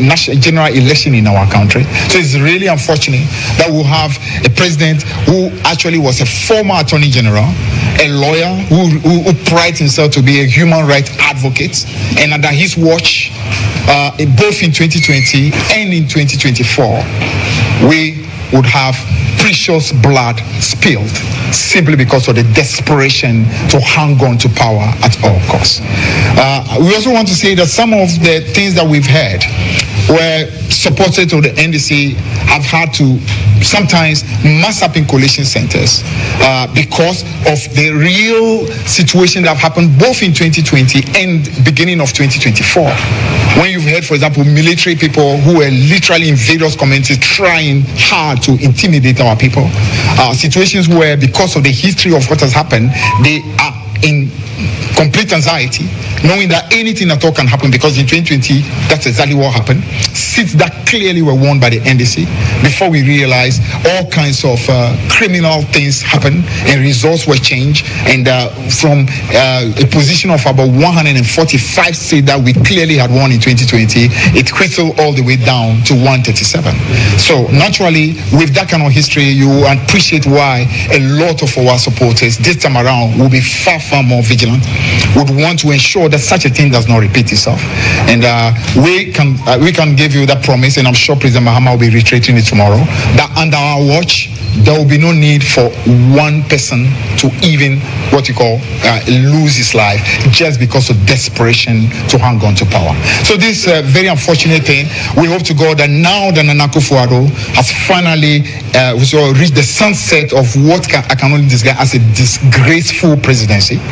national general election in our country. So it's really unfortunate that we'll have a president who actually was a former attorney general, a lawyer who prides himself to be a human rights advocate, and under his watch, both in 2020 and in 2024, we would have precious blood spilled simply because of the desperation to hang on to power at all costs. We also want to say that some of the things that we've heard where supporters of the NDC have had to sometimes mass up in collation centers because of the real situation that happened both in 2020 and beginning of 2024. When you've heard, for example, military people who were literally in various communities trying hard to intimidate our people, situations where because of the history of what has happened, they are in complete anxiety, knowing that anything at all can happen, because in 2020, that's exactly what happened. Seats that clearly were won by the NDC, before we realized all kinds of criminal things happened and results were changed, and from a position of about 145 seats that we clearly had won in 2020, it crystallized all the way down to 137. So naturally, with that kind of history, you appreciate why a lot of our supporters this time around will be far more vigilant, would want to ensure that such a thing does not repeat itself. And we can give you that promise, and I'm sure President Mahama will be reiterating it tomorrow, that under our watch, there will be no need for one person to even lose his life just because of desperation to hang on to power. So this very unfortunate thing, we hope to God that now that Nana Akufo-Addo has finally reached the sunset of what I can only describe as a disgraceful presidency,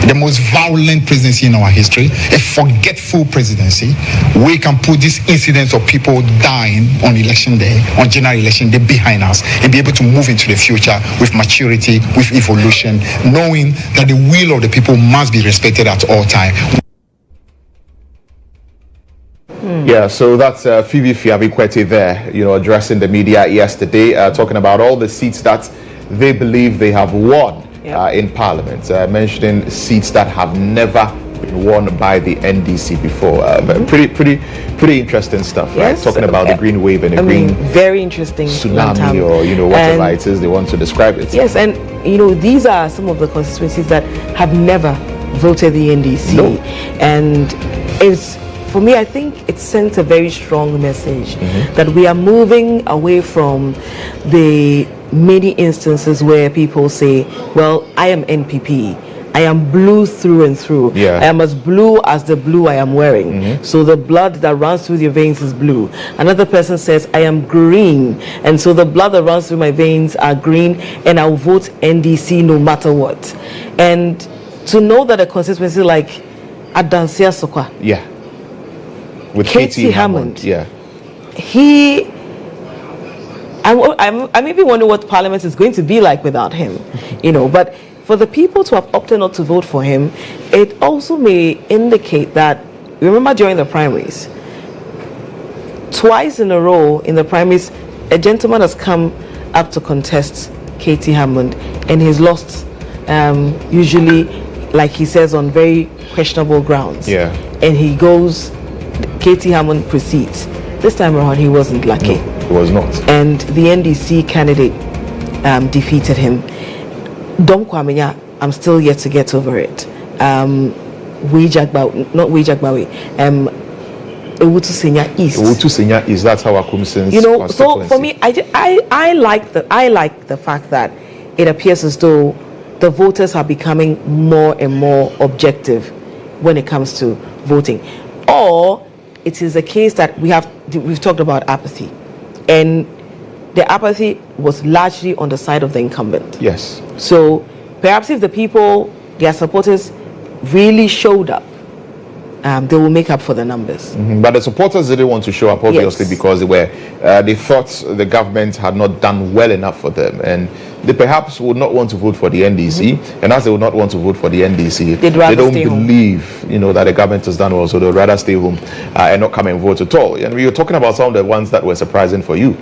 the most violent presidency in our history, a forgetful presidency, we can put this incidence of people dying on election day, on general election day, behind us, and be able to move into the future with maturity, with evolution, knowing that the will of the people must be respected at all times. Yeah, so that's Phoebe Fiabi-Kwete there, addressing the media yesterday, talking about all the seats that they believe they have won in Parliament, mentioning seats that have never been won by the NDC before. Pretty interesting stuff, right? Talking about the green wave and the green very interesting tsunami, or whatever it is they want to describe it. Yes, and these are some of the constituencies that have never voted the NDC, and it's, for me, I think it sends a very strong message that we are moving away from the many instances where people say, well, I am NPP, I am blue through and through. I am as blue as the blue I am wearing. So the blood that runs through your veins is blue. Another person says, I am green, and so the blood that runs through my veins are green, and I'll vote NDC no matter what. And to know that a constituency like Adansia Sokwa, with Katie Hammond, I maybe wonder what Parliament is going to be like without him, but for the people to have opted not to vote for him, it also may indicate that, remember during the primaries, twice in a row in the primaries, a gentleman has come up to contest Katie Hammond, and he's lost, usually, like he says, on very questionable grounds. And he goes, Katie Hammond proceeds. This time around, he wasn't lucky. No, he was not. And the NDC candidate defeated him. Dom Kwamenya, I'm still yet to get over it. Owutu Senya East. Owutu Senya East. That's how Akumsin's so for me, I like the fact that it appears as though the voters are becoming more and more objective when it comes to voting, or it is a case that we've talked about apathy, and the apathy was largely on the side of the incumbent. Yes. So perhaps if the people, their supporters, really showed up, they will make up for the numbers. But the supporters didn't want to show up, obviously, because they thought the government had not done well enough for them, and they perhaps would not want to vote for the NDC, and as they would not want to vote for the NDC, they don't believe, that the government has done well, so they'd rather stay home and not come and vote at all. And we were talking about some of the ones that were surprising for you.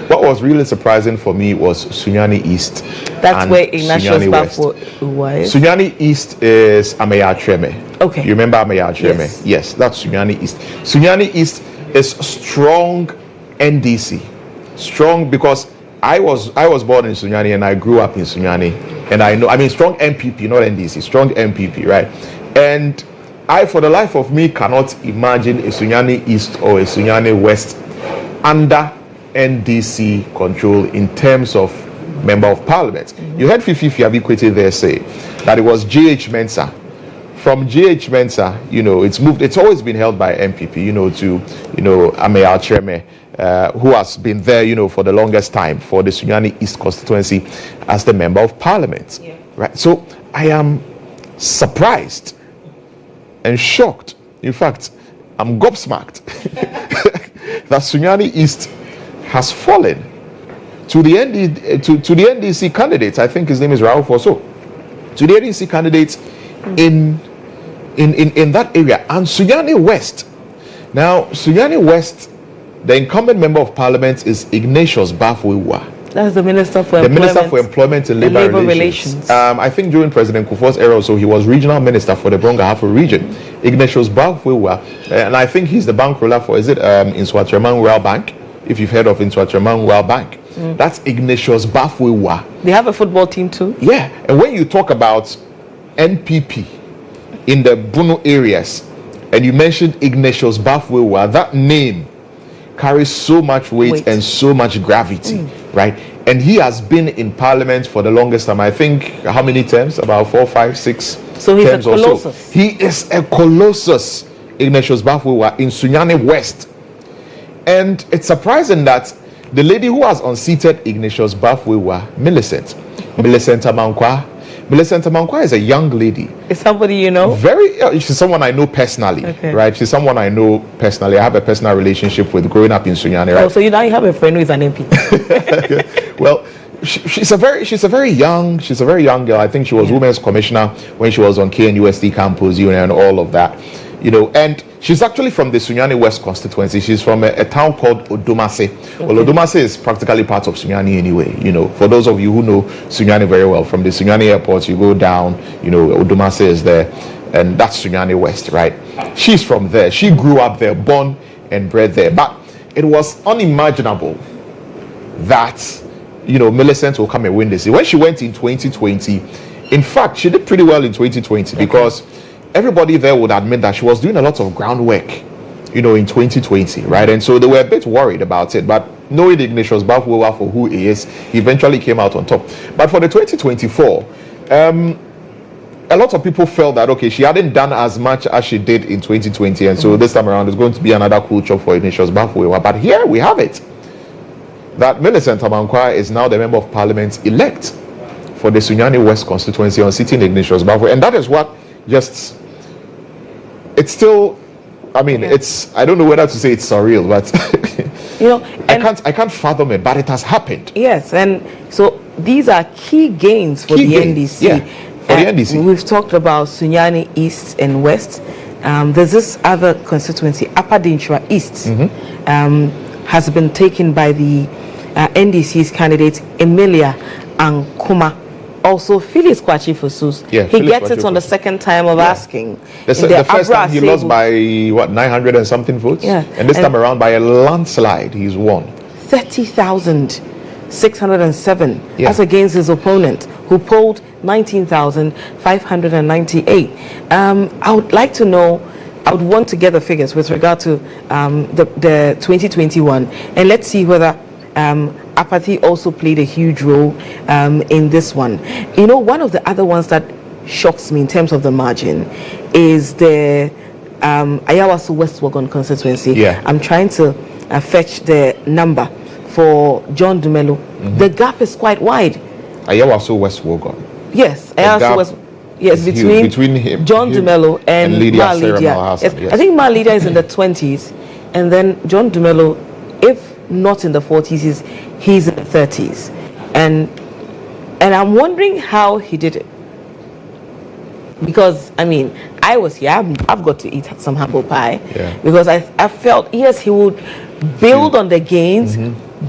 What was really surprising for me was Sunyani East. That's where Ignatius Bafo was. Sunyani East is Ameya Treme. Okay. You remember Ameya Treme? Yes, that's Sunyani East. Sunyani East is strong NDC. Strong because I was born in Sunyani and I grew up in Sunyani, and strong MPP, not NDC, strong MPP, right? And I, for the life of me, cannot imagine a Sunyani East or a Sunyani West under NDC control in terms of member of parliament. You heard Fifi Fiabi there say that it was GH Mensa. From GH Mensa, it's always been held by MPP, to Ameya Treme, who has been there, for the longest time for the Sunyani East constituency as the member of parliament. Yeah. Right. So I am surprised and shocked. In fact, I'm gobsmacked that Sunyani East has fallen to the NDC candidate. I think his name is Raul Fosso. To the NDC candidate in that area. And Sunyani West. Now, Sunyani West, the incumbent member of parliament is Ignatius Bafo. That's the Minister for Employment and Labor Relations. I think during President Kufuor's era also, he was regional minister for the Brong-Ahafo region. Ignatius Bafo, and I think he's the bankroller for, Inswatreman Rural Bank? If you've heard of Inswatreman Rural Bank. That's Ignatius Bafo. They have a football team too? Yeah, and when you talk about NPP in the Bunu areas, and you mentioned Ignatius Bafo, that name carries so much weight and so much gravity, right? And he has been in parliament for the longest time. I think how many terms? About 4, 5, 6 so he's terms a colossus. Or so. He is a colossus, Ignatius Bafo, in Sunyani West. And it's surprising that the lady who has unseated Ignatius Bafo, Millicent Amankwa is a young lady. Is somebody you know? She's someone I know personally, okay. Right? She's someone I know personally. I have a personal relationship with growing up in Sunyani, right? Oh, so you have a friend who is an MP. Well, she's a very young girl. I think she was women's commissioner when she was on KNUST campus, and all of that. And she's actually from the Sunyani West constituency. She's from a town called Odomase. Okay. Well, Odomase is practically part of Sunyani anyway. For those of you who know Sunyani very well, from the Sunyani airport, you go down, Odomase is there, and that's Sunyani West, right? She's from there. She grew up there, born and bred there. But it was unimaginable that, Millicent will come and win this. When she went in 2020, in fact, she did pretty well in 2020 because everybody there would admit that she was doing a lot of groundwork, in 2020, right? And so they were a bit worried about it. But knowing Ignatius Bafo for who he is, he eventually came out on top. But for the 2024, a lot of people felt that, okay, she hadn't done as much as she did in 2020. And so this time around, it's going to be another cool job for Ignatius Bafo. But here we have it. That Millicent Amankwa is now the member of parliament elect for the Sunyani West constituency on sitting Ignatius Bafo. And that is what it's still, I don't know whether to say it's surreal, but I can't fathom it, but it has happened. Yes, and so these are key gains for the NDC. Yeah, for the NDC. We've talked about Sunyani East and West. There's this other constituency, Upper Dinchra East, has been taken by the NDC's candidate Emilia Ankuma. Also, Phyllis Kwachi Fosus. Yeah, he gets it on the second time of asking. The first time he lost by 900 and something votes. Yeah. And this time around by a landslide, he's won 30,607. Yeah. That's against his opponent, who polled 19,598. I would like to know. I would want to get the figures with regard to the 2021, and let's see whether apathy also played a huge role in this one. One of the other ones that shocks me in terms of the margin is the Ayawaso West Wagon constituency. Yeah. I'm trying to fetch the number for John Dumelo. The gap is quite wide. Ayawaso West Wagon. Yes, Ayawaso West. Yes, between him, John Dumelo and Lydia. Yes. I think Lydia is in the 20s, and then John Dumelo, if not in the 40s, he's in the 30s. And And I'm wondering how he did it. Because, I mean, I was here. I've got to eat some humble pie. Yeah. Because I felt, yes, he would build on the gains,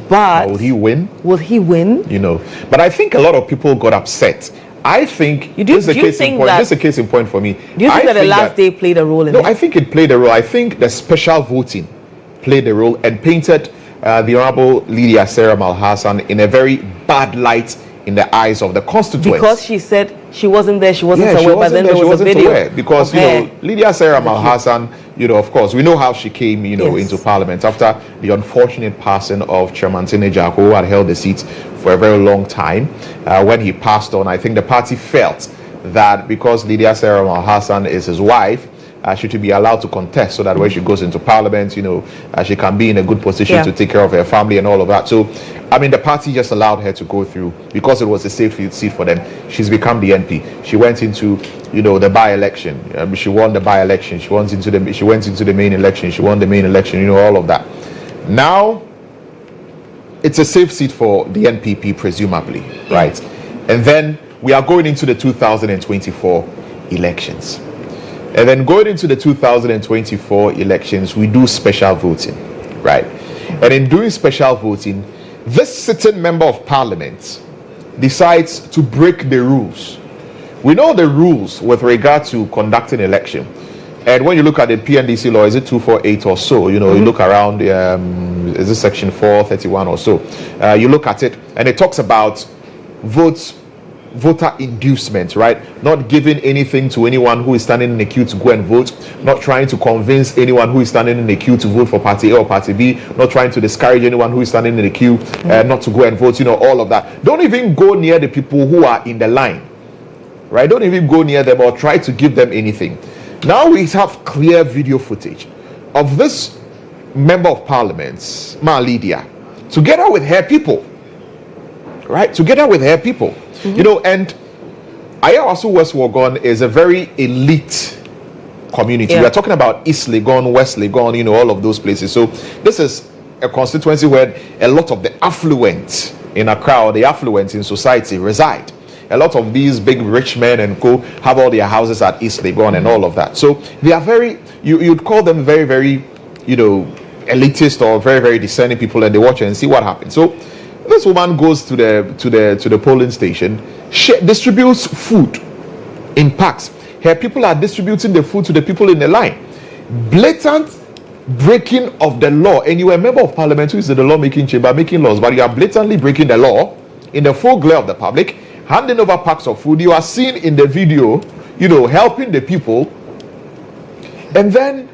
but... Would he win? Will he win? You know. But I think a lot of people got upset. I think this is a case in point for me. Do you think that the last day played a role in it? No, I think it played a role. I think the special voting played a role and painted the Honorable Lydia Sarah Malhassan in a very bad light in the eyes of the constituents. Because she said she wasn't there, she wasn't aware, but then there was a video. Because, you know, Lydia Sarah Malhassan, you know, of course, we know how she came, you know, into Parliament after the unfortunate passing of Chairman Tinejako, who had held the seat for a very long time. When he passed on, I think the party felt that because Lydia Sarah Malhassan is his wife, she should be allowed to contest so that when she goes into Parliament, you know, she can be in a good position to take care of her family and all of that. So, I mean, the party just allowed her to go through because it was a safe seat for them. She's become the MP. She went into, you know, the by-election. She won the by-election. She went into the main election. She won the main election. You know, all of that. Now, it's a safe seat for the NPP, presumably, right? And then we are going into the 2024 elections. And then going into the 2024 elections, we do special voting, right? And in doing special voting, this sitting member of parliament decides to break the rules. We know the rules with regard to conducting election. And when you look at the PNDC law, is it 248 or so? You know, you look around, is it section 431 or so? You look at it, and it talks about voter inducement, right? Not giving anything to anyone who is standing in the queue to go and vote, not trying to convince anyone who is standing in the queue to vote for party A or party B, not trying to discourage anyone who is standing in the queue not to go and vote, you know, all of that. Don't even go near the people who are in the line, right? Don't even go near them or try to give them anything. Now we have clear video footage of this member of parliament, Ma Lydia, together with her people, right? Together with her people. You know, and Ayawaso West Wuogon is a very elite community. We are talking about East Legon, West Legon, you know, all of those places. So this is a constituency where a lot of the affluent in Accra, or the affluent in society, reside. A lot of these big rich men and co have all their houses at East Legon and all of that. So they are very, you'd call them very, very, you know, elitist or very, very discerning people, and they watch and see what happens. So this woman goes to the polling station. She distributes food in packs. Her people are distributing the food to the people in the line. Blatant breaking of the law. And you are a member of parliament who is in the law-making chamber making laws, but you are blatantly breaking the law in the full glare of the public, handing over packs of food. You are seen in the video, you know, helping the people. And then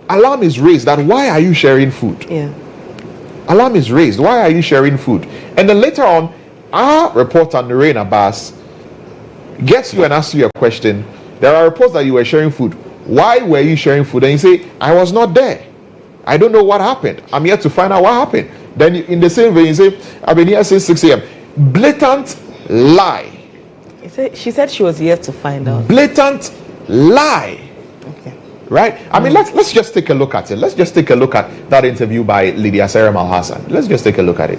alarm is raised that why are you sharing food? Alarm is raised. Why are you sharing food? And then later on, our reporter, Noreen Abbas, gets you and asks you a question. There are reports that you were sharing food. Why were you sharing food? And you say, I was not there. I don't know what happened. I'm here to find out what happened. Then in the same way, you say, I've been here since 6 a.m. Blatant lie. She said she was here to find out. Blatant lie. Right? I mean, let's just take a look at it. Let's just take a look at that interview by Lydia Sarah Malhassan. Let's just take a look at it.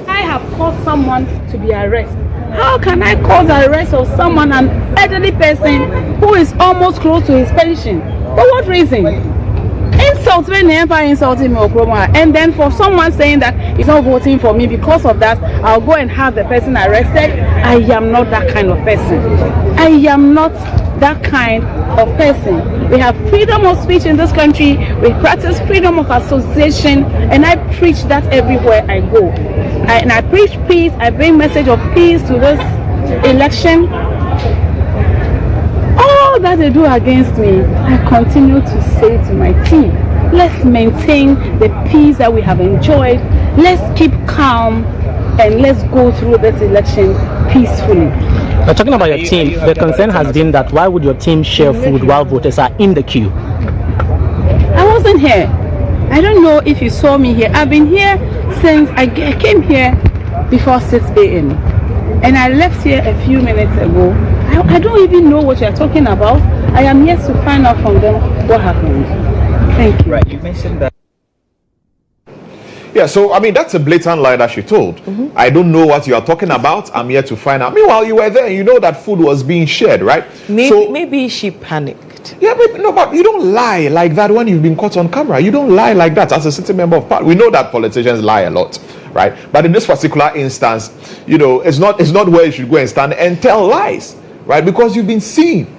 I have caused someone to be arrested. How can I cause arrest of someone, an elderly person who is almost close to his pension? For what reason? Insult when never insulting me, and then for someone saying that he's not voting for me because of that, I'll go and have the person arrested. I am not that kind of person. I am not that kind of person. We have freedom of speech in this country. We practice freedom of association, and I preach that everywhere I go. And I preach peace. I bring message of peace to this election. All that they do against me, I continue to say to my team, let's maintain the peace that we have enjoyed. Let's keep calm, and let's go through this election peacefully. Now, talking about your team, the concern has been that why would your team share food while voters are in the queue? I wasn't here. I don't know if you saw me here. I've been here since I came here before 6 a.m. and I left here a few minutes ago. I don't even know what you're talking about. I am yet to find out from them what happened. Thank you. Right, you mentioned that. Yeah, so I mean that's a blatant lie that she told. I don't know what you are talking about. I'm here to find out. Meanwhile, you were there. You know that food was being shared, right? Maybe she panicked. Yeah, but you don't lie like that when you've been caught on camera. You don't lie like that as a sitting member of parliament. We know that politicians lie a lot, right? But in this particular instance, it's not where you should go and stand and tell lies, right? Because you've been seen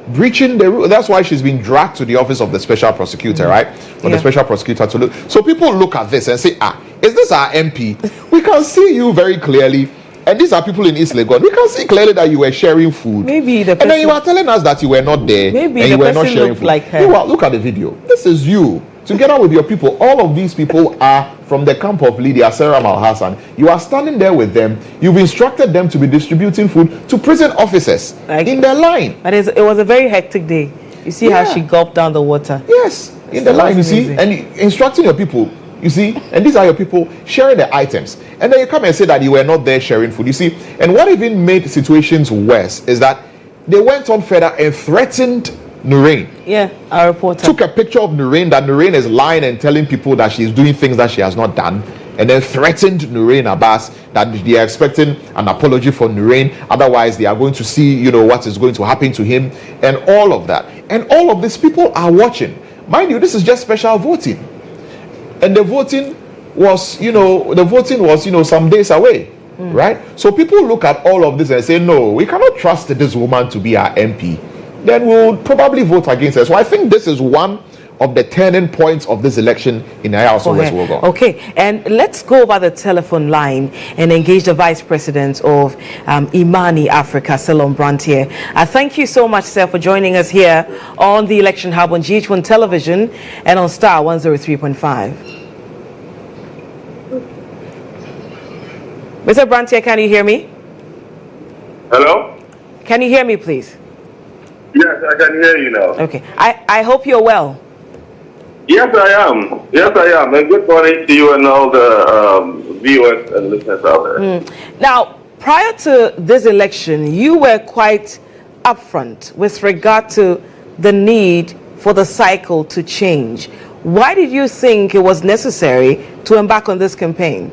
breaching the rule. That's why she's been dragged to the office of the special prosecutor, right? For the special prosecutor to look. So people look at this and say, is this our MP? We can see you very clearly. And these are people in East Lagos. We can see clearly that you were sharing food. Maybe and then you are telling us that you were not there. Maybe and the you were person not sharing looked food. like her. Meanwhile, look at the video. This is you together with your people. All of these people are from the camp of Lydia Sarah Malhassan. You are standing there with them. You've instructed them to be distributing food to prison officers in their line. But it was a very hectic day. You see how she gulped down the water. Yes, in the line, you see, and instructing your people. You see, and these are your people sharing the items. And then you come and say that you were not there sharing food. You see, and what even made situations worse is that they went on further and threatened Nurain. Yeah, our reporter took a picture of Nurain, that Nurain is lying and telling people that she's doing things that she has not done, and then threatened Nurain Abbas that they are expecting an apology for Nurain. Otherwise, they are going to see, what is going to happen to him, and all of that. And all of these people are watching. Mind you, this is just special voting. And the voting was, some days away, right? So people look at all of this and say, no, we cannot trust this woman to be our MP. Then we'll probably vote against her. So I think this is one of the turning points of this election in Ayawaso West Wogon. Okay, and let's go over the telephone line and engage the Vice President of Imani Africa, Selon Brantier. Thank you so much, sir, for joining us here on the Election Hub on GHOne Television and on Star 103.5. Mr. Brantier, can you hear me? Hello? Can you hear me, please? Yes, I can hear you now. Okay. I hope you're well. Yes, I am. Yes, I am. And good morning to you and all the viewers and listeners out there. Now, prior to this election, you were quite upfront with regard to the need for the cycle to change. Why did you think it was necessary to embark on this campaign?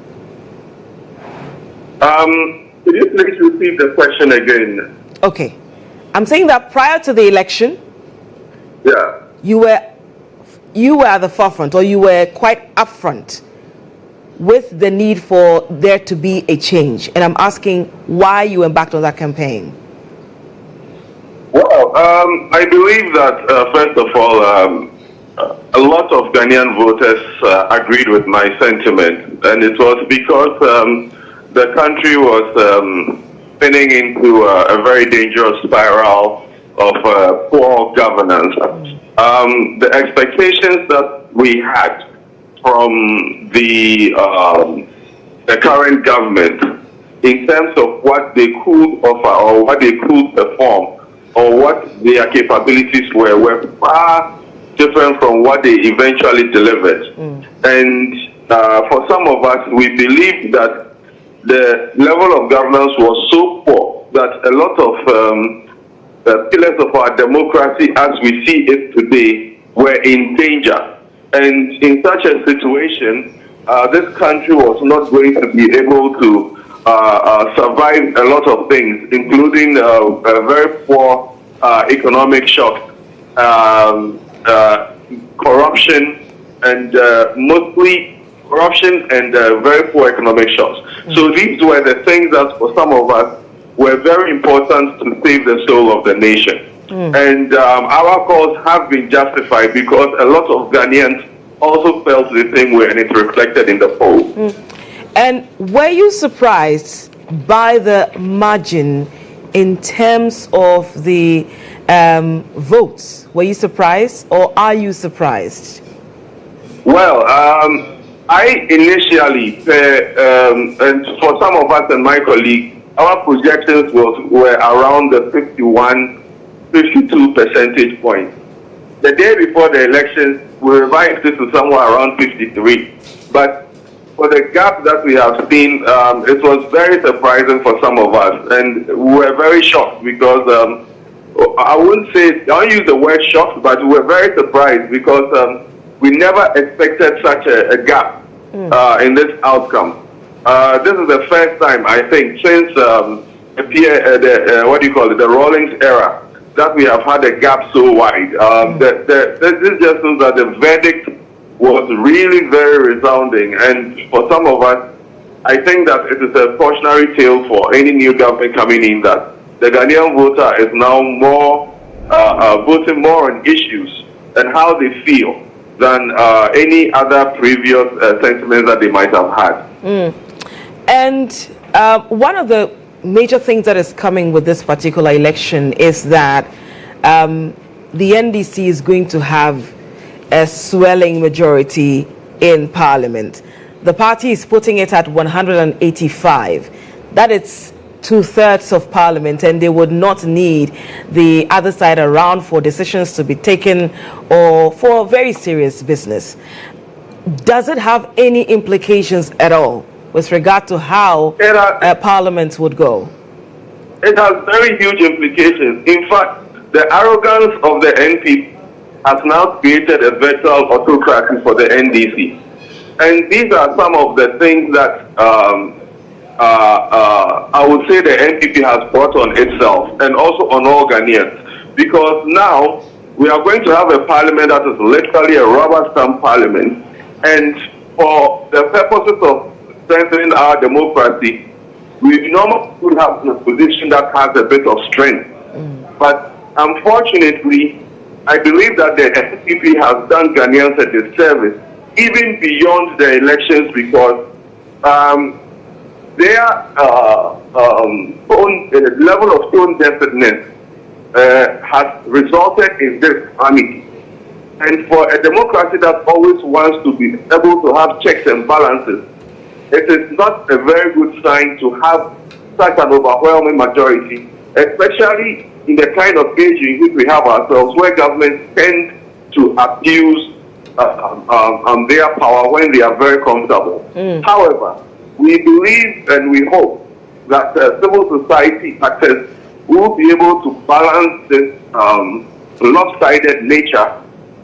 Could you please repeat the question again? Okay. I'm saying that prior to the election, you were at the forefront, or you were quite upfront with the need for there to be a change. And I'm asking why you embarked on that campaign. Well, I believe that, first of all, a lot of Ghanaian voters agreed with my sentiment. And it was because the country was spinning into a very dangerous spiral of poor governance. The expectations that we had from the current government in terms of what they could offer or what they could perform or what their capabilities were far different from what they eventually delivered. And for some of us, we believe that the level of governance was so poor that a lot of the pillars of our democracy as we see it today were in danger. And in such a situation, this country was not going to be able to survive a lot of things, including a very poor economic shock, corruption, and mostly corruption and very poor economic shocks. So these were the things that for some of us were very important to save the soul of the nation. And our cause have been justified because a lot of Ghanaians also felt the same way, and it reflected in the polls. And were you surprised by the margin in terms of the votes? Were you surprised, or are you surprised? Well, I initially, and for some of us and my colleagues, our projections were around the 52 percentage points. The day before the elections, we revised it to somewhere around 53. But for the gap that we have seen, it was very surprising for some of us, and we were very shocked because I don't use the word shocked, but we were very surprised because we never expected such a gap in this outcome. This is the first time, I think, since the Rawlings era, that we have had a gap so wide. This just shows that the verdict was really very resounding, and for some of us, I think that it is a cautionary tale for any new government coming in that the Ghanaian voter is now more voting more on issues and how they feel than any other previous sentiments that they might have had. And one of the major things that is coming with this particular election is that the NDC is going to have a swelling majority in Parliament. The party is putting it at 185. That is 2/3 of Parliament, and they would not need the other side around for decisions to be taken or for very serious business. Does it have any implications at all with regard to how Parliament would go? It has very huge implications. In fact, the arrogance of the NPP has now created a virtual autocracy for the NDC. And these are some of the things that I would say the NPP has brought on itself and also on all Ghanaians. Because now we are going to have a parliament that is literally a rubber stamp parliament. And for the purposes of strengthening our democracy, we normally would have a position that has a bit of strength. But unfortunately, I believe that the NPP has done Ghanaians a disservice, even beyond the elections, because their level of tone-deafness has resulted in this calamity. And for a democracy that always wants to be able to have checks and balances, it is not a very good sign to have such an overwhelming majority, especially in the kind of age in which we have ourselves, where governments tend to abuse their power when they are very comfortable. However, we believe and we hope that civil society actors will be able to balance this lopsided nature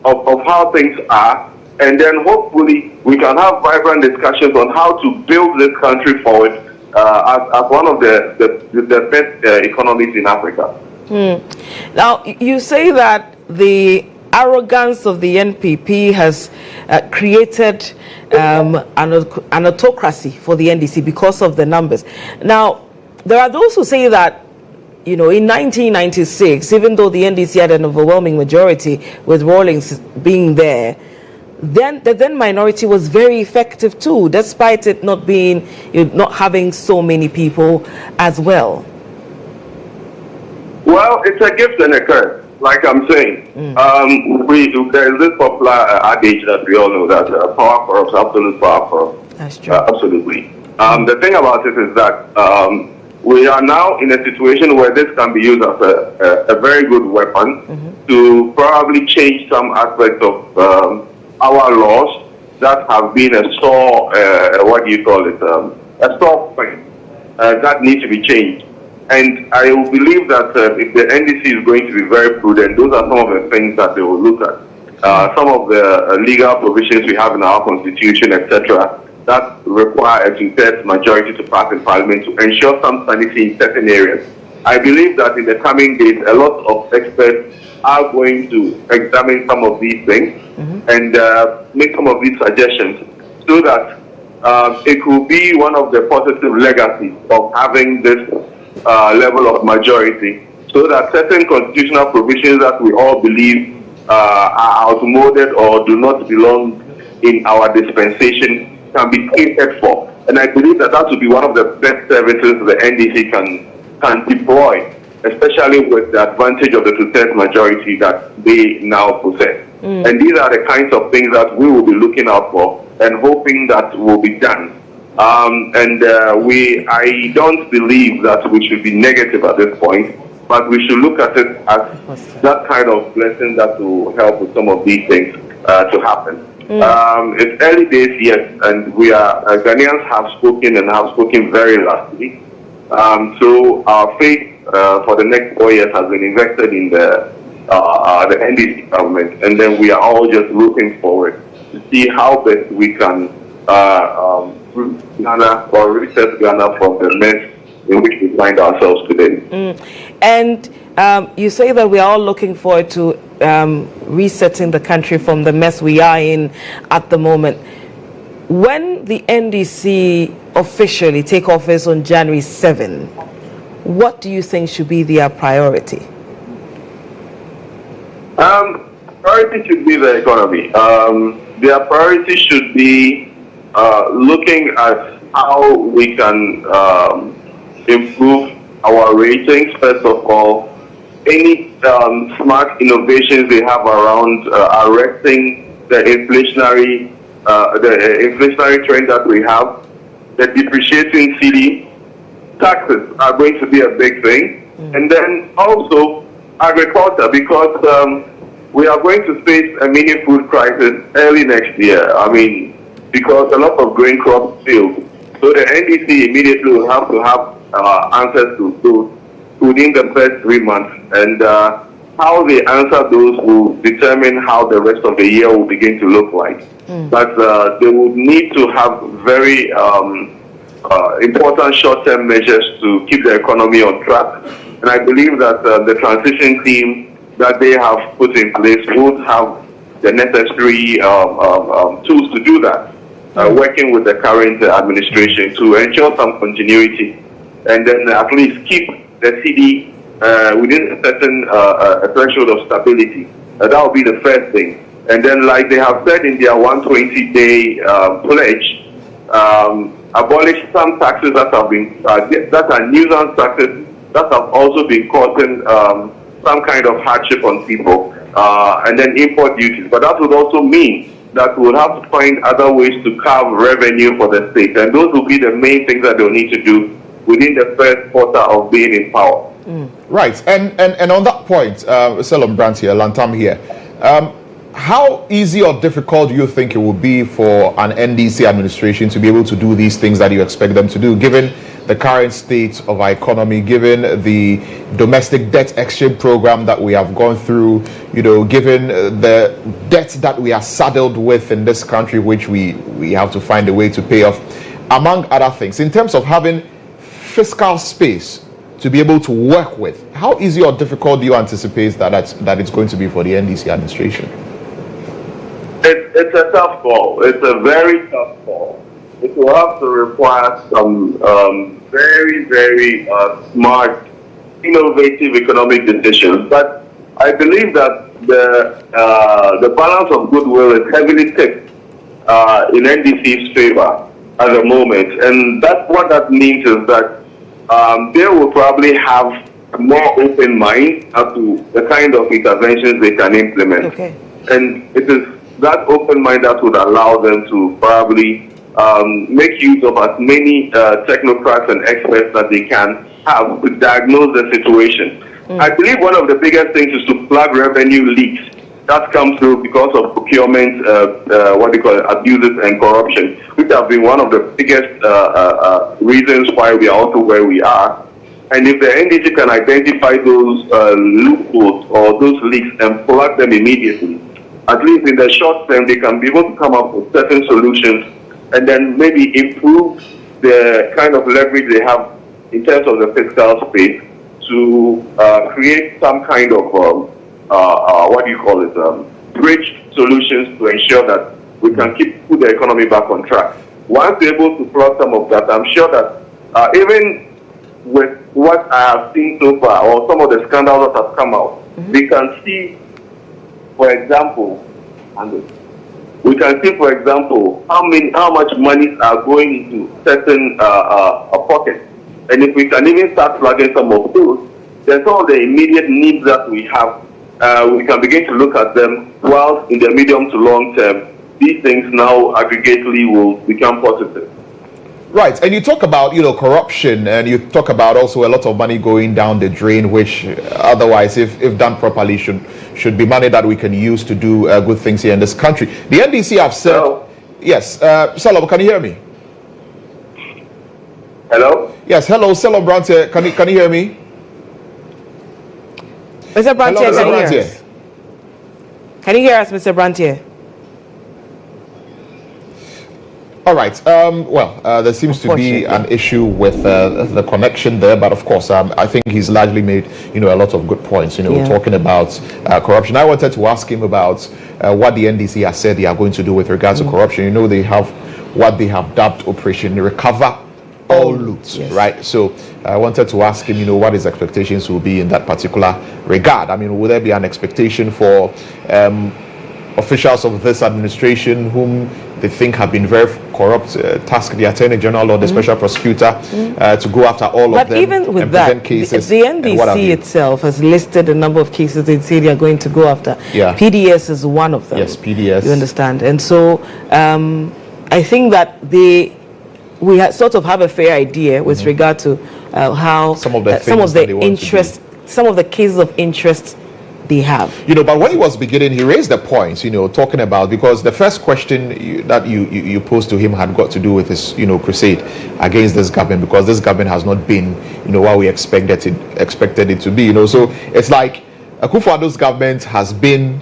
of how things are, and then hopefully we can have vibrant discussions on how to build this country forward as one of the best economies in Africa. Now, you say that the arrogance of the NPP has created an autocracy for the NDC because of the numbers. Now, there are those who say that, you know, in 1996, even though the NDC had an overwhelming majority with Rawlings being there, then the then minority was very effective too, despite it not being, not having so many people as well. Well, it's a gift and a curse, like I'm saying. There is this popular adage that we all know that power corrupts, absolute power corrupts. That's true. Absolutely. The thing about it is that we are now in a situation where this can be used as a very good weapon to probably change some aspects of our laws that have been a sore, a sore point that needs to be changed. And I believe that if the NDC is going to be very prudent, those are some of the things that they will look at. Some of the legal provisions we have in our constitution, etc., that require a 2/3 majority to pass in Parliament to ensure some sanity in certain areas. I believe that in the coming days, a lot of experts are going to examine some of these things and make some of these suggestions so that it could be one of the positive legacies of having this level of majority, so that certain constitutional provisions that we all believe are outmoded or do not belong in our dispensation can be catered for. And I believe that that would be one of the best services the NDC can deploy, especially with the advantage of the 2/3 majority that they now possess. And these are the kinds of things that we will be looking out for and hoping that will be done. I don't believe that we should be negative at this point, but we should look at it as that kind of blessing that will help with some of these things to happen. It's early days yet, and we are Ghanaians have spoken and have spoken very lastly. So our faith for the next 4 years has been invested in the NDC government, and then we are all just looking forward to see how best we can Ghana or reset Ghana from the mess in which we find ourselves today. And you say that we are all looking forward to resetting the country from the mess we are in at the moment. When the NDC officially take office on January 7, what do you think should be their priority? Priority should be the economy. Their priority should be looking at how we can improve our ratings. First of all, any smart innovations they have around arresting the inflationary trend that we have, the depreciating cedi, taxes are going to be a big thing, and then also agriculture, because we are going to face a mini food crisis early next year. I mean, because a lot of grain crops failed. So the NDC immediately will have to have answers to those within the first 3 months. And how they answer those will determine how the rest of the year will begin to look like. But they would need to have very important short-term measures to keep the economy on track. And I believe that the transition team that they have put in place would have the necessary tools to do that, working with the current administration to ensure some continuity, and then at least keep the cedi within a certain threshold of stability. That would be the first thing. And then, like they have said in their 120-day pledge, abolish some taxes that have been that are nuisance taxes that have also been causing some kind of hardship on people, and then import duties. But that would also mean that we'll have to find other ways to carve revenue for the state, and those will be the main things that they'll need to do within the first quarter of being in power. Right, and on that point, Selom Brandt here, Lantam here, how easy or difficult do you think it will be for an NDC administration to be able to do these things that you expect them to do, given the current state of our economy, given the domestic debt exchange program that we have gone through, given the debt that we are saddled with in this country, which we have to find a way to pay off, among other things, in terms of having fiscal space to be able to work with? How easy or difficult do you anticipate that it's going to be for the NDC administration? It's a tough call. It's a very tough call. It will have to require some very, very smart, innovative economic decisions. But I believe that the balance of goodwill is heavily tipped in NDC's favor at the moment. And that's what that means is that they will probably have a more open mind as to the kind of interventions they can implement. Okay. And it is that open mind that would allow them to probably make use of as many technocrats and experts that they can have to diagnose the situation. I believe one of the biggest things is to flag revenue leaks that come through because of procurement, abuses and corruption, which have been one of the biggest reasons why we are also where we are. And if the NDC can identify those loopholes or those leaks and flag them immediately, at least in the short term, they can be able to come up with certain solutions and then maybe improve the kind of leverage they have in terms of the fiscal space to create some kind of bridge solutions to ensure that we can put the economy back on track. Once we're able to plot some of that, I'm sure that even with what I have seen so far, or some of the scandals that have come out, we can see, for example, how much monies are going into certain pockets. And if we can even start flagging some of those, then some of the immediate needs that we have, we can begin to look at them, while in the medium to long term, these things now aggregately will become positive. Right, and you talk about corruption, and you talk about also a lot of money going down the drain, which otherwise, if done properly, should be money that we can use to do good things here in this country. The NDC have said, hello? Yes, Selom, can you hear me? Hello? Yes, hello, Selom Brandt here. Can you hear me? Mr. Brandt, Hello, can you Brandt hear us? Can you hear us, Mr. Brandt? All right. There seems to be an issue with the connection there, but of course, I think he's largely made, a lot of good points. Talking about corruption. I wanted to ask him about what the NDC has said they are going to do with regards to corruption. They have what they have dubbed Operation Recover All Loot, right? So I wanted to ask him, what his expectations will be in that particular regard. I mean, will there be an expectation for officials of this administration whom they think have been very corrupt, task the Attorney General or the Special Prosecutor to go after all of them? But even with that, cases, the NDC itself has listed a number of cases they say they are going to go after. Yeah. PDS is one of them. Yes, PDS. You understand? And so I think that we sort of have a fair idea with regard to how some of the cases of interest they have. But when he was beginning, he raised the points, talking about, because the first question that you posed to him had got to do with his, crusade against this government, because this government has not been, what we expected it to be, So it's like Akufo-Addo's government has been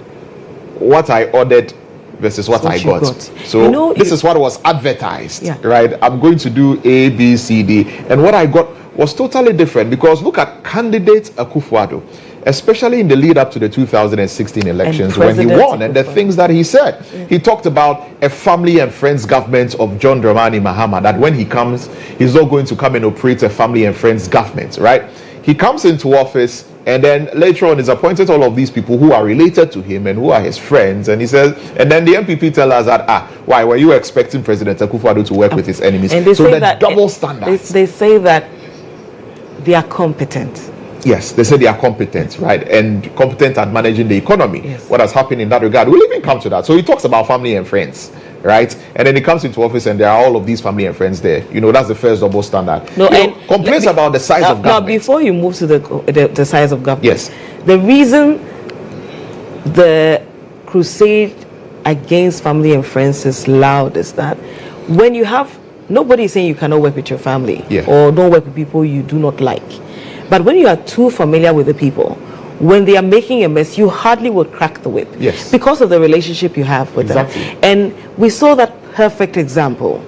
what I ordered versus what I got. So this is what was advertised, right? I'm going to do A, B, C, D, and what I got was totally different, because look at candidate Akufo-Addo, especially in the lead up to the 2016 elections when he won, and the things that he said. He talked about a family and friends government of John Dramani Mahama, that when he comes, he's not going to come and operate a family and friends government, right? He comes into office, and then later on is appointed all of these people who are related to him and who are his friends, and he says, and then the MPP tell us that, why were you expecting President Akufo-Addo to work with his enemies? And they so say the that double standards. They say that they are competent. Yes, they say they are competent, right? And competent at managing the economy. Yes. What has happened in that regard? We'll even come to that. So he talks about family and friends, right? And then he comes into office and there are all of these family and friends there. That's the first double standard. Complaints about the size of government. Now, before you move to the size of government, yes, the reason the crusade against family and friends is loud is that when you have, nobody is saying you cannot work with your family or don't work with people you do not like. But when you are too familiar with the people, when they are making a mess, you hardly would crack the whip. Yes. Because of the relationship you have with them. And we saw that perfect example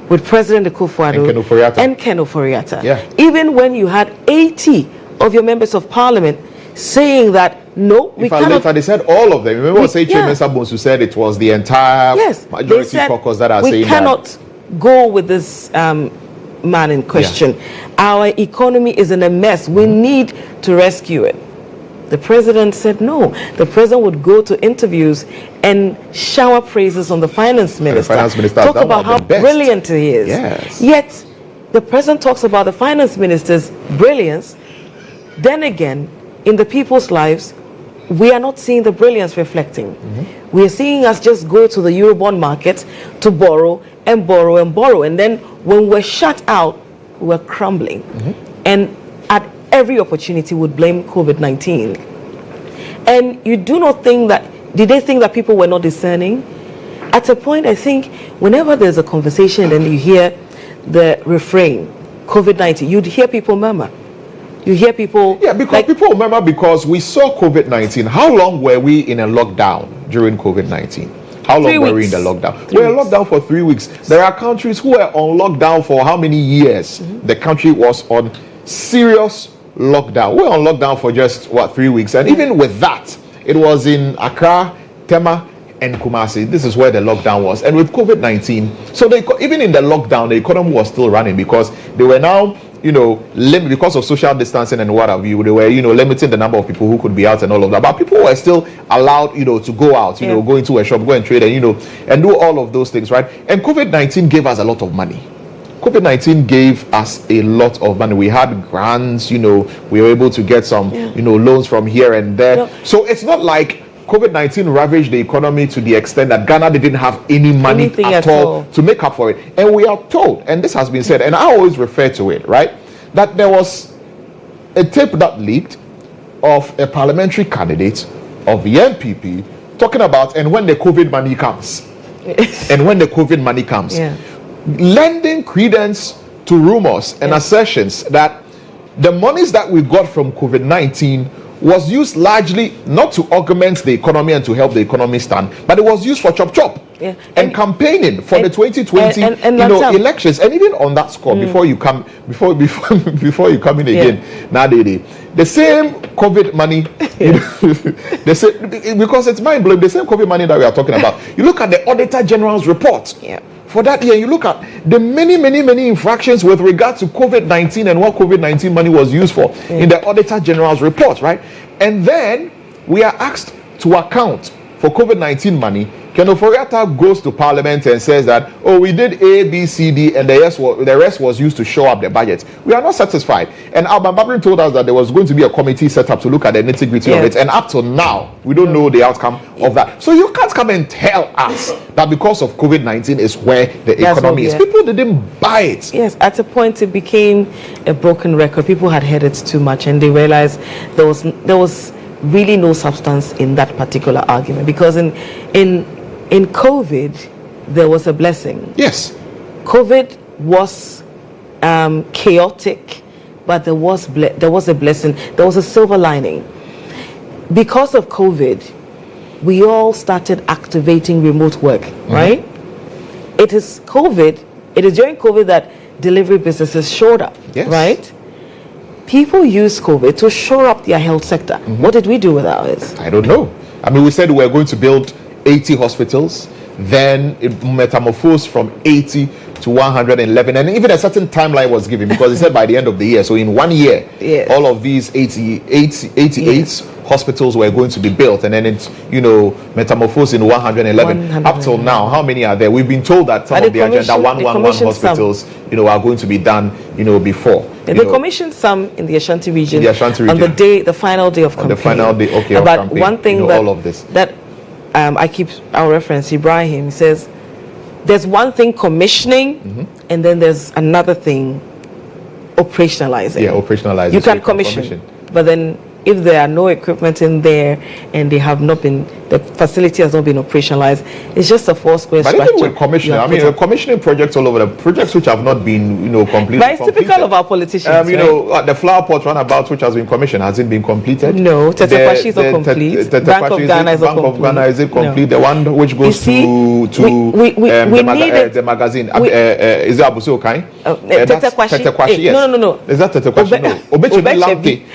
with President Akufo-Addo and Ken Ofori-Atta. Yeah. Even when you had 80 of your members of parliament saying that, no, we cannot. Later they said all of them. Remember what Chairman Sabonsu said it was the entire majority caucus that are saying that. We cannot go with this man in question. Our economy is in a mess. We need to rescue it. The president said no. The president would go to interviews and shower praises on the finance minister. Talk about how brilliant he is. Yes. Yet the president talks about the finance minister's brilliance. Then again, in the people's lives, we are not seeing the brilliance reflecting. We are seeing us just go to the Eurobond market to borrow and borrow and borrow. And then when we're shut out, we're crumbling. And at every opportunity would blame COVID-19. And you do not think that, did they think that people were not discerning? At a point, I think, whenever there's a conversation and you hear the refrain, COVID-19, you'd hear people murmur. You hear people... Yeah, because people remember, because we saw COVID-19. How long were we in a lockdown during COVID-19? How long were we in the lockdown? We were in lockdown for 3 weeks. There are countries who were on lockdown for how many years? The country was on serious lockdown. We were on lockdown for just, 3 weeks? And even with that, it was in Accra, Tema, and Kumasi. This is where the lockdown was. And with COVID-19, so even in the lockdown, the economy was still running, because they were now, because of social distancing and what have you, they were, limiting the number of people who could be out and all of that. But people were still allowed, to go out, go into a shop, go and trade, and, and do all of those things, right? And COVID-19 gave us a lot of money. COVID-19 gave us a lot of money. We had grants, we were able to get some, loans from here and there. So it's not like COVID-19 ravaged the economy to the extent that Ghana didn't have any money at all to make up for it. And we are told, and this has been said, and I always refer to it, right, that there was a tape that leaked of a parliamentary candidate of the NPP talking about, and when the COVID money comes, lending credence to rumors and assertions that the monies that we got from COVID-19 was used largely not to augment the economy and to help the economy stand, but it was used for chop. and campaigning for the 2020 elections. And even on that score, before you come in again, the same COVID money, because it's mind blowing. The same COVID money that we are talking about. You look at the Auditor General's report. For that year, you look at the many infractions with regard to COVID-19 and what COVID-19 money was used for in the Auditor General's report, right? And then we are asked to account for COVID-19 money. Ken Ofori-Atta goes to Parliament and says that, we did A, B, C, D, and the rest was used to show up the budget. We are not satisfied. And Alban Babrin told us that there was going to be a committee set up to look at the nitty-gritty of it. And up to now, we don't know the outcome of that. So you can't come and tell us that because of COVID-19 is where the economy is. People didn't buy it. Yes, at a point it became a broken record. People had heard it too much, and they realized there was really no substance in that particular argument, because in COVID there was a blessing. Yes, COVID was chaotic, but there was a blessing. There was a silver lining. Because of COVID, we all started activating remote work, right? It is during COVID that delivery businesses showed up, right? People used COVID to shore up their health sector. What did we do with ours? I don't know. I mean, we said we were going to build 80 hospitals, then it metamorphosed from 80 to 111, and even a certain timeline was given, because it said by the end of the year. So in 1 year, all of these 88 hospitals were going to be built, and then it's metamorphosed in 111. Up till now, how many are there? We've been told that some of the agenda 111 hospitals are going to be done before. They commissioned some in the Ashanti region. On the final day of campaign. The final day, of but campaign. One thing all of this that I keep our reference, Ibrahim says, there's one thing commissioning, and then there's another thing operationalizing. Operationalizing. You can commission, but then if there are no equipment in there and the facility has not been operationalized, it's just a four-square structure. But even with commissioning, we're commissioning projects all over, the projects which have not been, completed. But it's typical of our politicians, the flower pot runabout which has been commissioned, has it been completed? No, Tetekwashi is not complete. Bank of Ghana is not complete. The one which goes to the magazine. Is it Abuso Okai? Tetekwashi, yes. No. Is that Tetekwashi? No. Obechebi Lamte.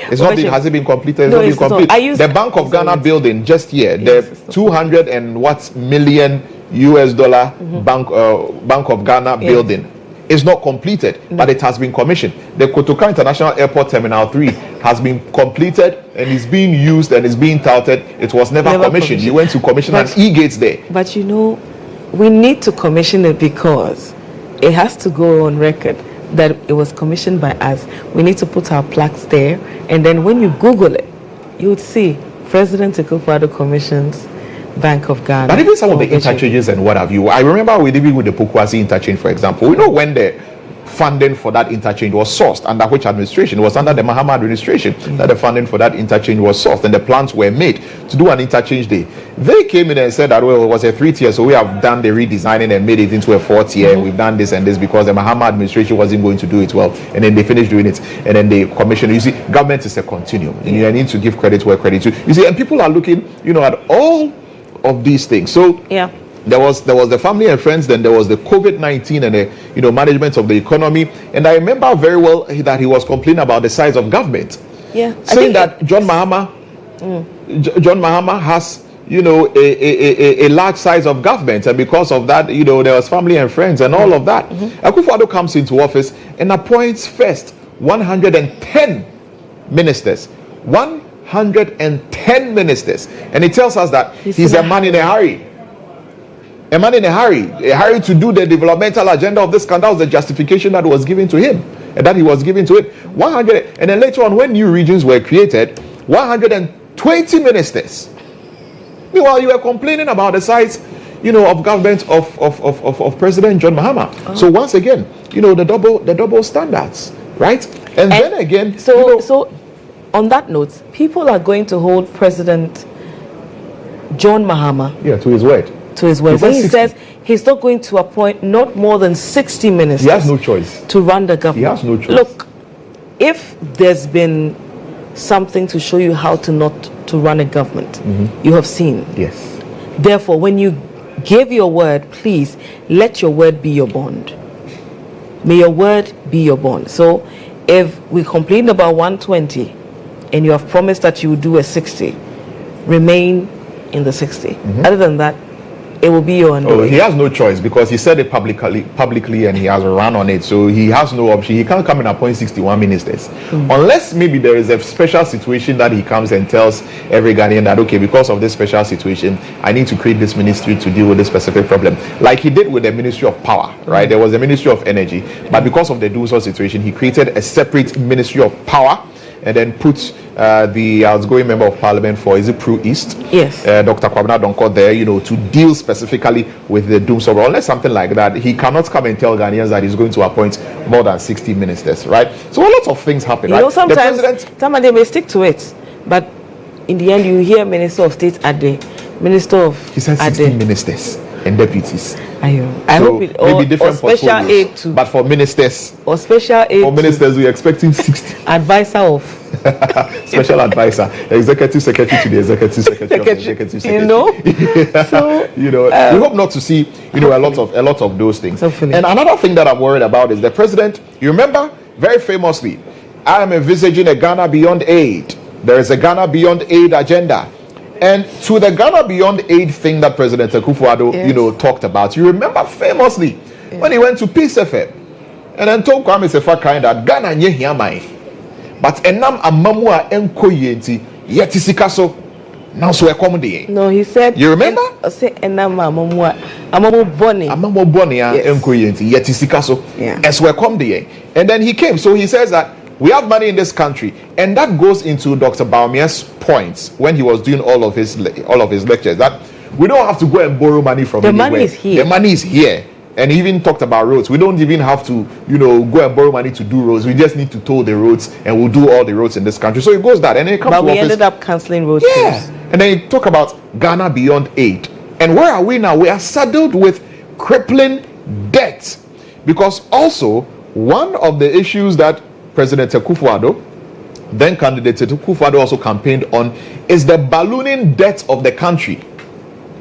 Has it been completed? It's not been complete. The Bank of Ghana building just here, the 200 and what million US dollar Bank of Ghana building is not completed, but it has been commissioned. The Kotoka International Airport Terminal 3 has been completed and is being used and is being touted. It was never commissioned. You went to commission an e-gates there. But we need to commission it because it has to go on record that it was commissioned by us. We need to put our plaques there, and then when you Google it, you would see President Akufo-Addo commissions Bank of Ghana. But even some of the interchanges and what have you, I remember with the Pokwasi interchange, for example, we know when the funding for that interchange was sourced, under which administration? It was under the Mahama administration that the funding for that interchange was sourced, and the plans were made to do an interchange day. They came in and said that, well, it was a 3-tier, so we have done the redesigning and made it into a 4-tier, and we've done this and this because the Mahama administration wasn't going to do it well, and then they finished doing it, and then they commissioned. You see, government is a continuum, and you need to give credit where credit is. You see, and people are looking, at all of these things. So there was the family and friends, then there was the COVID-19 and the management of the economy. And I remember very well that he was complaining about the size of government, saying that John Mahama has a large size of government, and because of that there was family and friends and all of that. Akufo-Addo comes into office and appoints first 110 ministers. 110 ministers, and he tells us that he's a man in a hurry. A man in a hurry to do the developmental agenda of this country. That was the justification that was given to him, and that he was given to it. 100, and then later on, when new regions were created, 120 ministers. Meanwhile, you were complaining about the size, of government of President John Mahama. So once again, the double standards, right? And then again, so on that note, people are going to hold President John Mahama to his word. When he says he's not going to appoint not more than 60 ministers. He has no choice to run the government. He has no choice. Look, if there's been something to show you how to not to run a government, you have seen. Yes. Therefore, when you gave your word, please let your word be your bond. May your word be your bond. So if we complain about 120 and you have promised that you will do a 60, remain in the 60. Other than that, it will be your undoing. Oh, he has no choice because he said it publicly and he has run on it. So he has no option. He can't come and appoint 61 ministers. Unless maybe there is a special situation that he comes and tells every Ghanaian that, okay, because of this special situation, I need to create this ministry to deal with this specific problem. Like he did with the Ministry of Power, right? There was a Ministry of Energy. But because of the Duso situation, he created a separate Ministry of Power and then put the outgoing member of Parliament for, is it Pro East? Yes. Dr. Kwabena Donko there, to deal specifically with the doom survey. Unless something like that, he cannot come and tell Ghanaians that he's going to appoint more than 60 ministers, right? So a lot of things happen, right? Sometimes they may stick to it, but in the end, you hear Minister of State at the Minister of... He said 16 ministers and deputies. I hope it maybe different or special aid too. But for ministers or special aid for ministers, we're expecting 60. Advisor of special advisor, executive secretary to the executive secretary of the executive secretary. So we hope not to see a lot of those things. Hopefully. And another thing that I'm worried about is the president. You remember very famously, I am envisaging a Ghana beyond aid. There is a Ghana beyond aid agenda. And to the Ghana Beyond Aid thing that President Akufo-Addo, talked about, you remember famously when he went to Peace FM and then told Kwame Sefa that Ghana nye hiamai, but enam amamua enko yenti yeti sikaso now so accommodate. No, he said. You remember? Say enam amamua amamu boni enko yenti yeti sikaso. Yeah. As we accommodate, and then he came. So he says that we have money in this country, and that goes into Dr. Baumia's points when he was doing all of his lectures, that we don't have to go and borrow money from anywhere. Money is here. The money is here. And he even talked about roads. We don't even have to, go and borrow money to do roads. We just need to toll the roads, and we'll do all the roads in this country. So it goes that, and then it comes. But we ended up cancelling roads. Yeah. And then he talk about Ghana Beyond Aid. And where are we now? We are saddled with crippling debt, because also one of the issues that President Akufo-Addo, then candidate Akufo-Addo, also campaigned on is the ballooning debt of the country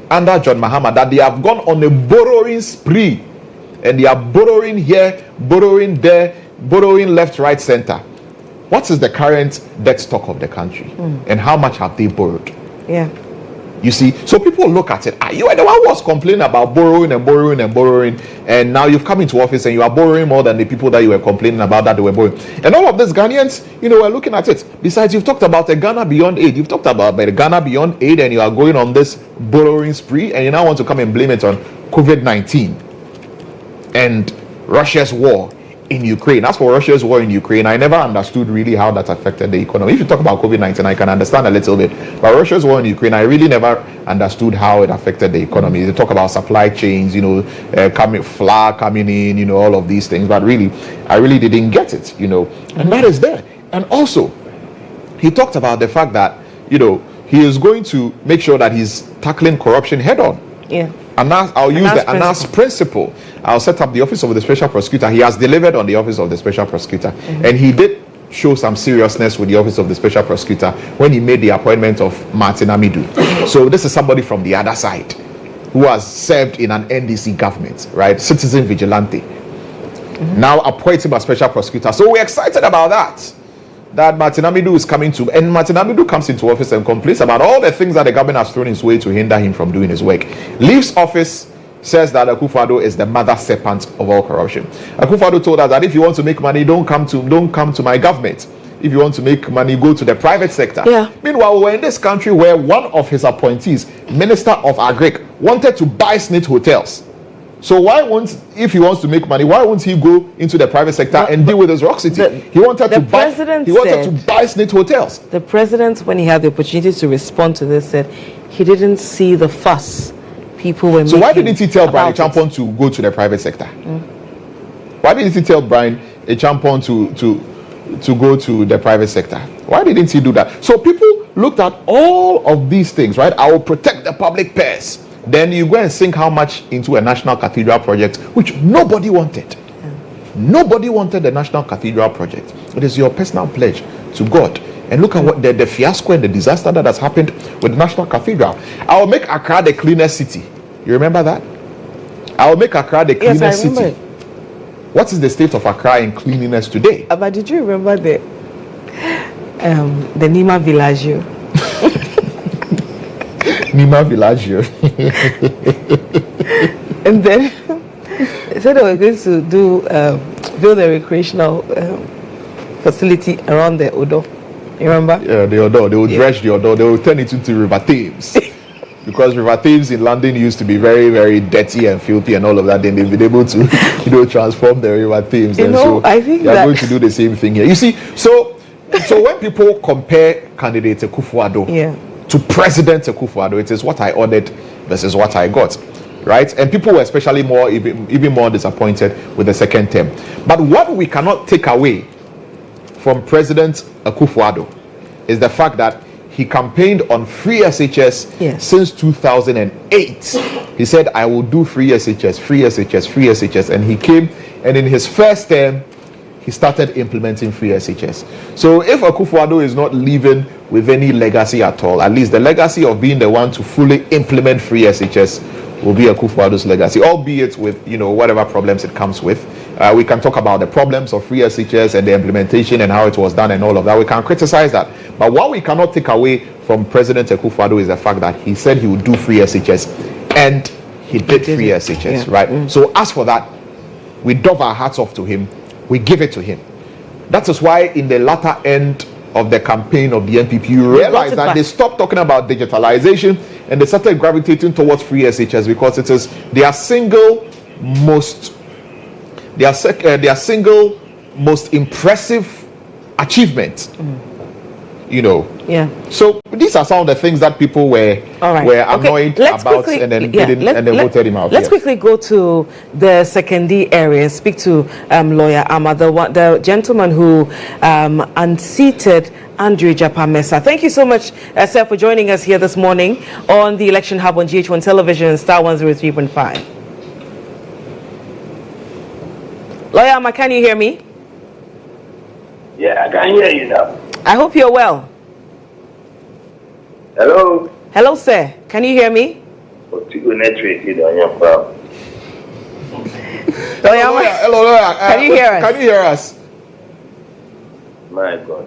under John Mahama, that they have gone on a borrowing spree, and they are borrowing here, borrowing there, borrowing left, right, center. What is the current debt stock of the country, and how much have they borrowed? Yeah. You see, so people look at it. You are the one who was complaining about borrowing and borrowing and borrowing, and now you've come into office and you are borrowing more than the people that you were complaining about that they were borrowing. And all of these Ghanaians, are looking at it. Besides, you've talked about the Ghana Beyond Aid. You've talked about the Ghana Beyond Aid, and you are going on this borrowing spree, and you now want to come and blame it on COVID-19 and Russia's war in Ukraine. As for Russia's war in Ukraine, I never understood really how that affected the economy. If you talk about COVID-19, I can understand a little bit. But Russia's war in Ukraine, I really never understood how it affected the economy. They talk about supply chains, flour coming in, all of these things. But really, I really didn't get it, And that is there. And also, he talked about the fact that, he is going to make sure that he's tackling corruption head on. Yeah. I'll use the ANAS principle. I'll set up the office of the special prosecutor. He has delivered on the office of the special prosecutor, and he did show some seriousness with the office of the special prosecutor when he made the appointment of Martin Amidu. So this is somebody from the other side who has served in an NDC government, right? Citizen vigilante. Now appointed as special prosecutor. So we're excited about that Martin Amidu is coming to, and Martin Amidu comes into office and complains about all the things that the government has thrown his way to hinder him from doing his work. Leaves office, says that Akufo-Addo is the mother serpent of all corruption. Akufo-Addo told us that if you want to make money, don't come to my government. If you want to make money, go to the private sector. Yeah. Meanwhile, we're in this country where one of his appointees, Minister of Agric, wanted to buy SNIT hotels. So if he wants to make money, why won't he go into the private sector and deal with his rockcity? He wanted to buy SNIT hotels. The president, when he had the opportunity to respond to this, said he didn't see the fuss people were making. So why didn't he tell Brian Champon to go to the private sector? Why didn't he tell Brian Champon to go to the private sector? Why didn't he do that? So people looked at all of these things, right? I will protect the public purse. Then you go and sink how much into a national cathedral project, which nobody wanted. Nobody wanted the national cathedral project. It is your personal pledge to God. And look at what the fiasco and the disaster that has happened with the national cathedral. I will make Accra the cleanest city. You You remember that? I'll make Accra the cleanest city. What is the state of Accra in cleanliness today? But did you remember the Nima Villaggio? Nima Villaggio. And then they said they were going to build a recreational facility around the Odo. You remember? Yeah, the Odo. They would dredge the Odo. They would turn it into River Thames. Because River Thames in London used to be very, very dirty and filthy and all of that. Then they've been able to, transform the River Thames. So I think they're going to do the same thing here. You see, so when people compare candidate Akufo-Addo to President Akufo-Addo, it is what I ordered versus what I got, right? And people were especially even more disappointed with the second term. But what we cannot take away from President Akufo-Addo is the fact that he campaigned on free SHS since 2008. He said, I will do free SHS, free SHS, free SHS. And he came, and in his first term, he started implementing free SHS. So if Akufo-Addo is not leaving with any legacy at all, at least the legacy of being the one to fully implement free SHS will be Akufo-Addo's legacy, albeit with, whatever problems it comes with. We can talk about the problems of free SHS and the implementation and how it was done and all of that. We can criticize that. But what we cannot take away from President Akufo-Addo is the fact that he said he would do free SHS, and he did free SHS, right? So as for that, we doff our hats off to him. We give it to him. That is why in the latter end of the campaign of the NPP, you realize that they stopped talking about digitalization and they started gravitating towards free SHS because it is their single most impressive achievement. So these are some of the things that people were annoyed about and then voted him out. Let's quickly go to the Sekondi area and speak to lawyer Amma, the gentleman who unseated Andrew Japamesa. Thank you so much, sir, for joining us here this morning on the Election Hub on GHOne Television and Star 103.5. Lawyer Amma, can you hear me? Yeah, I can hear you now. I hope you're well. Hello? Hello, sir. Can you hear me? Hello, lawyer. Can you hear us? Can you hear us? My God.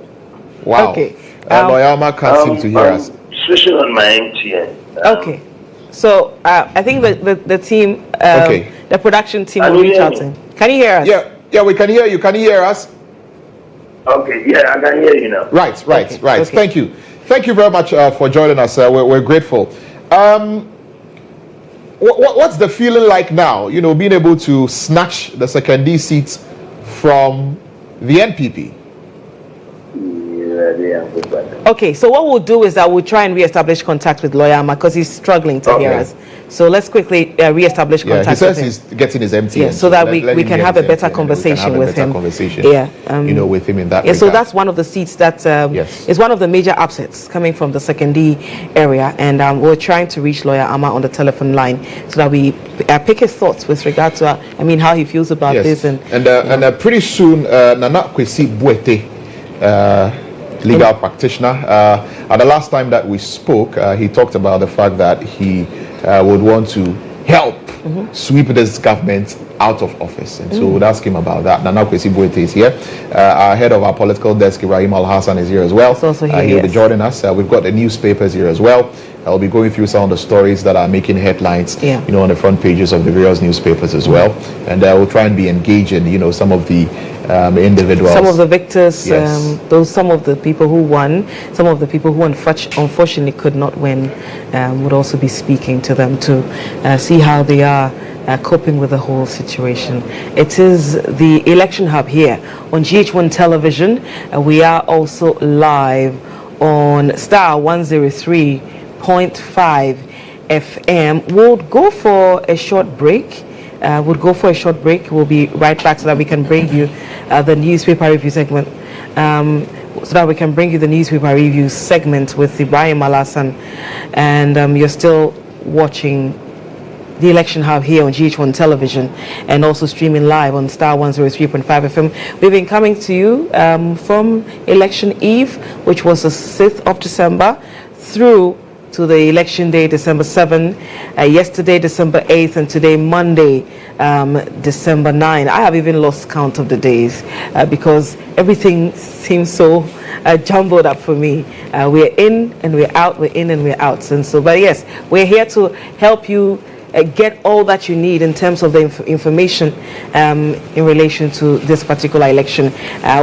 Wow. Okay. Lawyer Amma can't seem to hear us. Switching on my MTN. Okay. So I think the team, the production team will reach out to him. Can you hear us? Yeah, we can hear you. Can you hear us? Okay, yeah, I can hear you now. Right. Okay. Thank you very much for joining us. We're grateful. What's the feeling like now? Being able to snatch the Sekondi seats from the NPP. Okay, so what we'll do is that we'll try and re-establish contact with Lawyer Amma because he's struggling to hear us. So let's quickly re-establish contact with him. He says he's getting his MTN. So that we can have a better conversation with him. With him in that regard. So that's one of the seats that is one of the major upsets coming from the Sekondi area. And we're trying to reach Lawyer Amma on the telephone line so that we pick his thoughts with regard to, how he feels about this. And pretty soon, Nana Kwesi Buete, legal practitioner. The last time that we spoke, he talked about the fact that he would want to help sweep this government out of office. And so we'll ask him about that. Nana Kwesi Buete is here. Our head of our political desk, Ibrahim Al-Hassan, is here as well. He'll be joining us. We've got the newspapers here as well. I'll be going through some of the stories that are making headlines, on the front pages of the various newspapers as well. And we'll try and be engaging, some of the individuals. Some of the victors, some of the people who won, some of the people who unfortunately could not win, would also be speaking to them to see how they are coping with the whole situation. It is the Election Hub here on GHOne Television. We are also live on Star 103.5 FM. We'll go for a short break. We'll be right back so that we can bring you the newspaper review segment. With Ibrahim Al-Hassan. And you're still watching the Election Hub here on GHOne Television and also streaming live on Star 103.5 FM. We've been coming to you from Election Eve, which was the 6th of December, through to the election day, December 7, yesterday, December 8th, and today, Monday, December 9. I have even lost count of the days because everything seems so jumbled up for me. We're in and we're out, we're in and we're out. And so, but yes, we're here to help you get all that you need in terms of the information in relation to this particular election.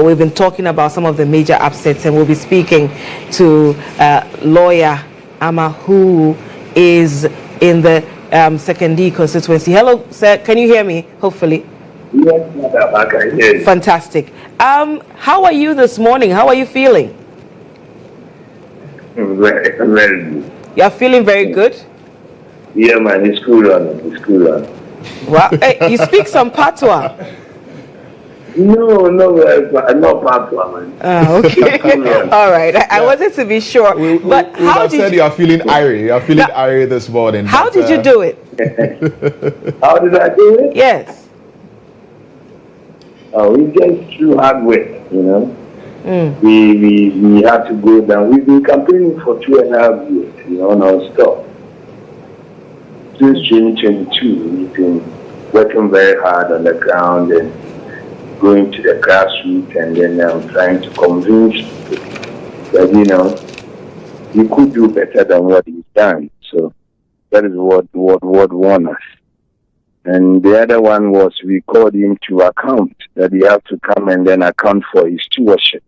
We've been talking about some of the major upsets, and we'll be speaking to lawyer Ama, who is in the Sekondi constituency. Hello, sir. Can you hear me? Hopefully. Yes, madam, I can hear you. Fantastic. How are you this morning? How are you feeling? Very, very good. You're feeling very good? Yeah, man, it's cool on. It's cool on. Well, hey, you speak some patois. No, not patois, man. Okay. All right. I wanted to be sure. But how did said you are feeling airy. You are feeling airy this morning. How did you do it? How did I do it? Yes. Oh, we just through hard work, you know. We had to go down. We've been campaigning for 2.5 years, you know, non-stop. Since 2022, we've been working very hard on the ground and going to the grassroots, and then trying to convince people that, you know, he could do better than what he's done. So that is what won us. And the other one was we called him to account, that he had to come and then account for his stewardship.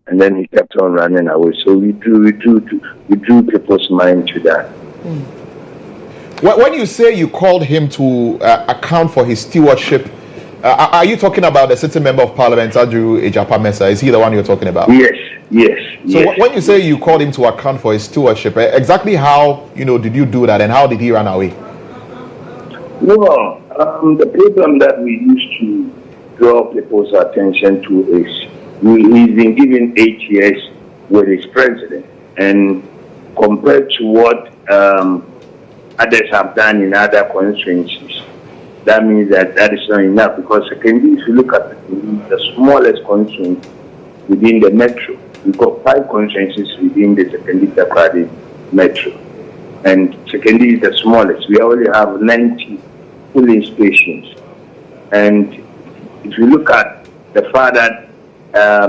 And then he kept on running away. So we drew people's mind to that. When you say you called him to account for his stewardship, are you talking about the sitting member of Parliament, Andrew Ejapa-Mensah? Is he the one you're talking about? Yes. So when you say you called him to account for his stewardship, exactly how did you do that, and how did he run away? Well, the problem that we used to draw people's attention to is he's been given 8 years with his president, and compared to what others have done in other constituencies, that means that is not enough, because Sekondi, if you look at the smallest constituency within the metro, we've got 5 constituencies within the Sekondi metro, and Sekondi is the smallest. We only have 90 polling stations, and if you look at the fact that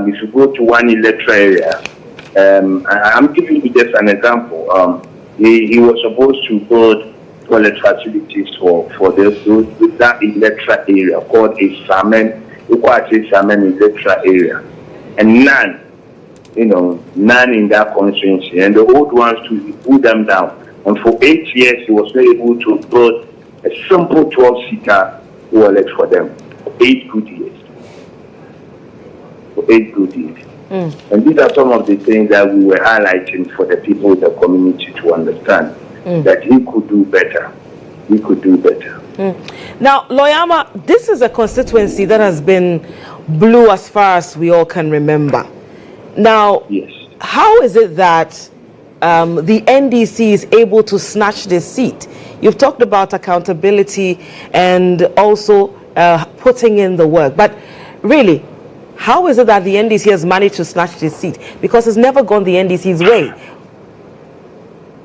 if you go to one electoral area, I'm giving you just an example. He was supposed to build toilet facilities for that electoral area called a Samen electoral area, and none in that constituency, and the old ones to put them down. And for 8 years, he was not able to build a simple 12-seater toilet for them for 8 good years. And these are some of the things that we were highlighting for the people in the community to understand that he could do better. Now, Loyama, this is a constituency that has been blue as far as we all can remember. Now, yes. How is it that the NDC is able to snatch this seat? You've talked about accountability and also putting in the work, but really, how is it that the NDC has managed to snatch this seat? Because it's never gone the NDC's way.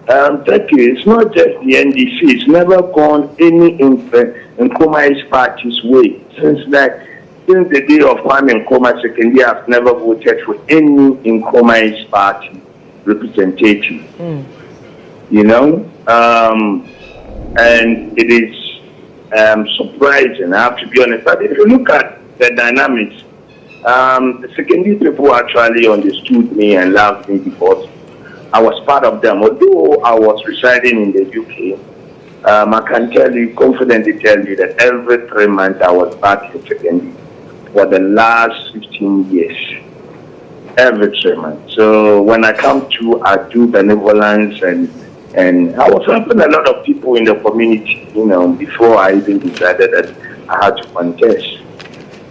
Thank you. It's not just the NDC. It's never gone any Nkrumah's party's way. Since the day of Kwame Nkrumah, Sekondi has never voted for any Nkrumah's party representative. You know? And it is surprising, I have to be honest. But if you look at the dynamics, the Sekondi people actually understood me and loved me because I was part of them. Although I was residing in the UK, I can confidently tell you that every 3 months I was back in Sekondi for the last 15 years. Every 3 months. So when I come to, I do benevolence, and I was helping a lot of people in the community, before I even decided that I had to contest.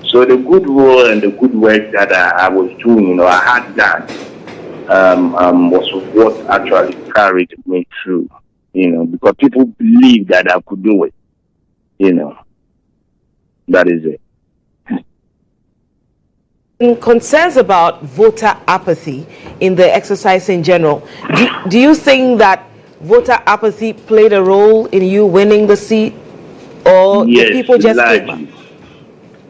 So the good role and the good work that I was doing, I had done, was what actually carried me through, because people believed that I could do it, That is it. Concerns about voter apathy in the exercise in general, do you think that voter apathy played a role in you winning the seat, or Yes, the people just largely. gave up?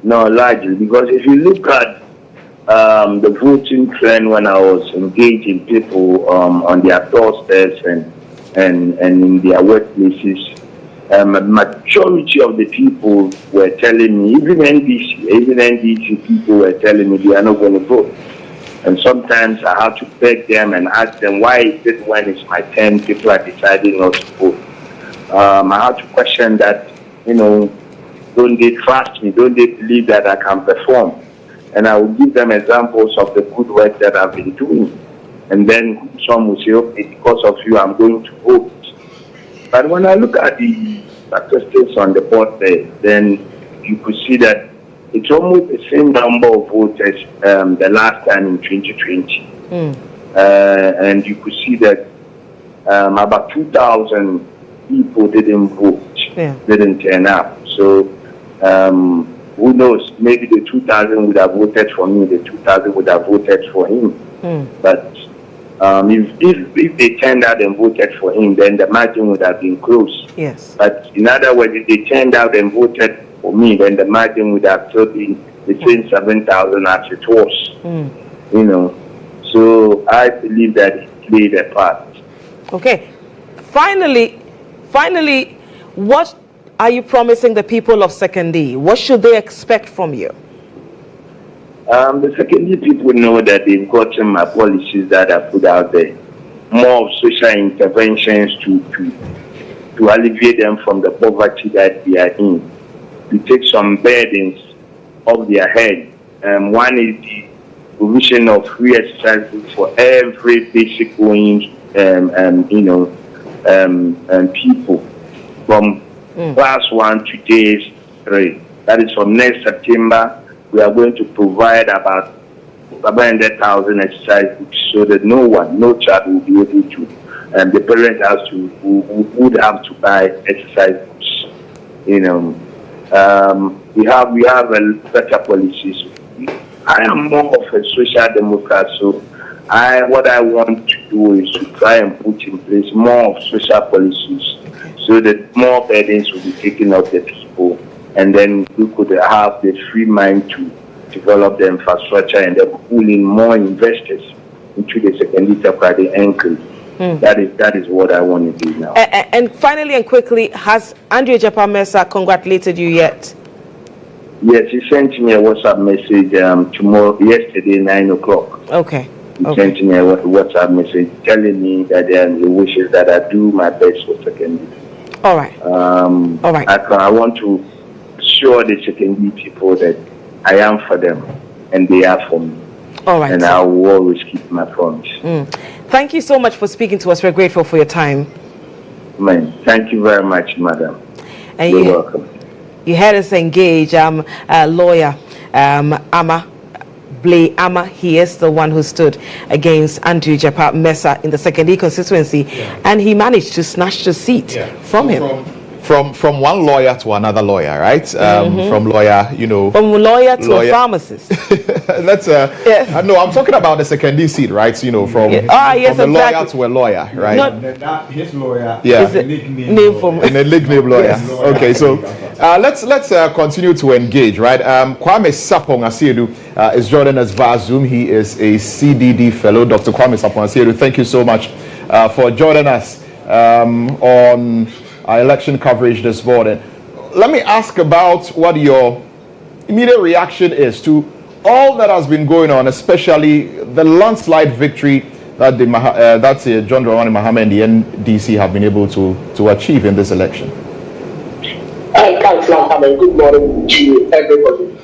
No, largely, because if you look at the voting trend when I was engaging people on their doorsteps and in their workplaces, a majority of the people were telling me, even NDC people were telling me they are not going to vote. And sometimes I have to beg them and ask them, why is it when it's my turn, people are deciding not to vote? I have to question that, don't they trust me? Don't they believe that I can perform? And I will give them examples of the good work that I've been doing. And then some will say, okay, because of you, I'm going to vote. But when I look at the statistics on the board there, then you could see that it's almost the same number of voters the last time in 2020. And you could see that about 2,000 people didn't vote, didn't turn up. So who knows, maybe the 2,000 would have voted for me, the 2,000 would have voted for him. But if they turned out and voted for him, then the margin would have been close. Yes. But in other words, if they turned out and voted for me, then the margin would have still been between 7,000 as it was. So I believe that it played a part. Okay. Finally, what are you promising the people of Sekondi? What should they expect from you? The Sekondi people know that they've gotten my policies that I put out there. More of social interventions to alleviate them from the poverty that they are in. To take some burdens off their head. One is the provision of free exercise books for every basic going people from class 1 to JS3. That is from next September. We are going to provide about 100,000 exercise books so that no child will be able to, the parent would have to buy exercise books. We have a better policies. I am more of a social democrat, so what I want to do is to try and put in place more of social policies so that more burdens will be taken off the people, and then we could have the free mind to develop the infrastructure and then pull in more investors into the Sekondi Takoradi enclave. That is what I want to do now. And finally and quickly, has Andrew Ejapa-Mensah congratulated you yet? Yes, he sent me a WhatsApp message yesterday, 9 o'clock. Okay. He sent me a WhatsApp message telling me that he wishes that I do my best for Sekondi. All right. All right. I want to assure the Sekondi people that I am for them and they are for me. All right. And I will always keep my promise. Thank you so much for speaking to us. We're grateful for your time. Thank you very much, madam. And you're welcome. You had us engage lawyer Ama Ama. He is the one who stood against Andrew Ejapa-Mensah in the Sekondi constituency, and he managed to snatch the seat from him. From one lawyer to another lawyer, right? From lawyer, from lawyer to a pharmacist. That's no, I'm talking about the Sekondi seat, right? From a lawyer to a lawyer, right? His lawyer, is a nickname lawyer. Yes. Okay, so let's continue to engage, right? Kwame Sapong Asiedu is joining us via Zoom. He is a CDD fellow. Dr. Kwame Sapong Asiedu, thank you so much for joining us on our election coverage this morning. Let me ask about what your immediate reaction is to all that has been going on, especially the landslide victory that John Dramani Mahama and the NDC have been able to achieve in this election. Thanks, Mohammed. Good morning to everybody.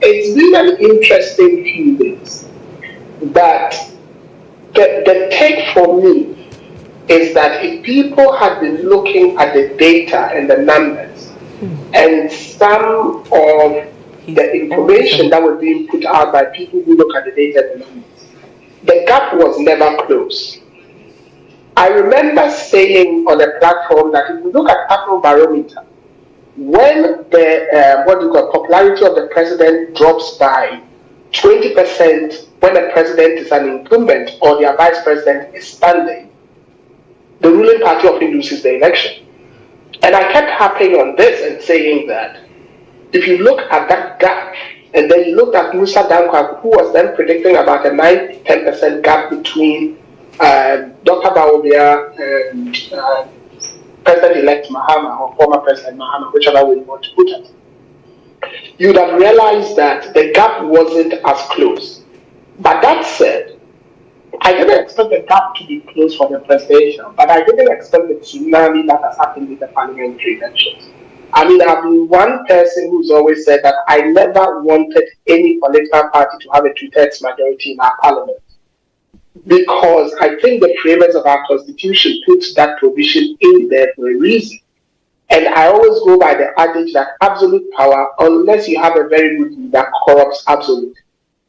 It's been an interesting few days. That the take for me is that if people had been looking at the data and the numbers and some of the information that was being put out by people who look at the data and the numbers, the gap was never closed. I remember saying on a platform that if you look at Afrobarometer, when the popularity of the president drops by 20% when the president is an incumbent or their vice president is standing, the ruling party often loses the election. And I kept harping on this and saying that if you look at that gap, and then you looked at Musa Dankwa, who was then predicting about a 9-10% gap between Dr. Bawumia and President-elect Mahama, or former President Mahama, whichever way you want to put it, you would have realized that the gap wasn't as close. But that said, I didn't expect the gap to be close for the presidential, but I didn't expect the tsunami that has happened with the parliamentary elections. I mean, I've been one person who's always said that I never wanted any political party to have a 2/3 majority in our parliament, because I think the framers of our constitution put that provision in there for a reason. And I always go by the adage that absolute power, unless you have a very good leader, corrupts absolute.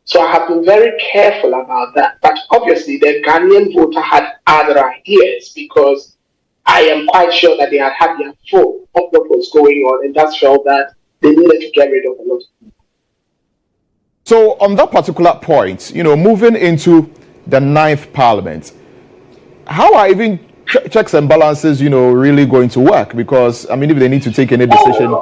So I have been very careful about that. But obviously, the Ghanaian voter had other ideas, because I am quite sure that they had had their full of what was going on, and just felt that they needed to get rid of a lot of people. So on that particular point, moving into the 9th Parliament, how are even checks and balances, really going to work? Because, I mean, if they need to take any decision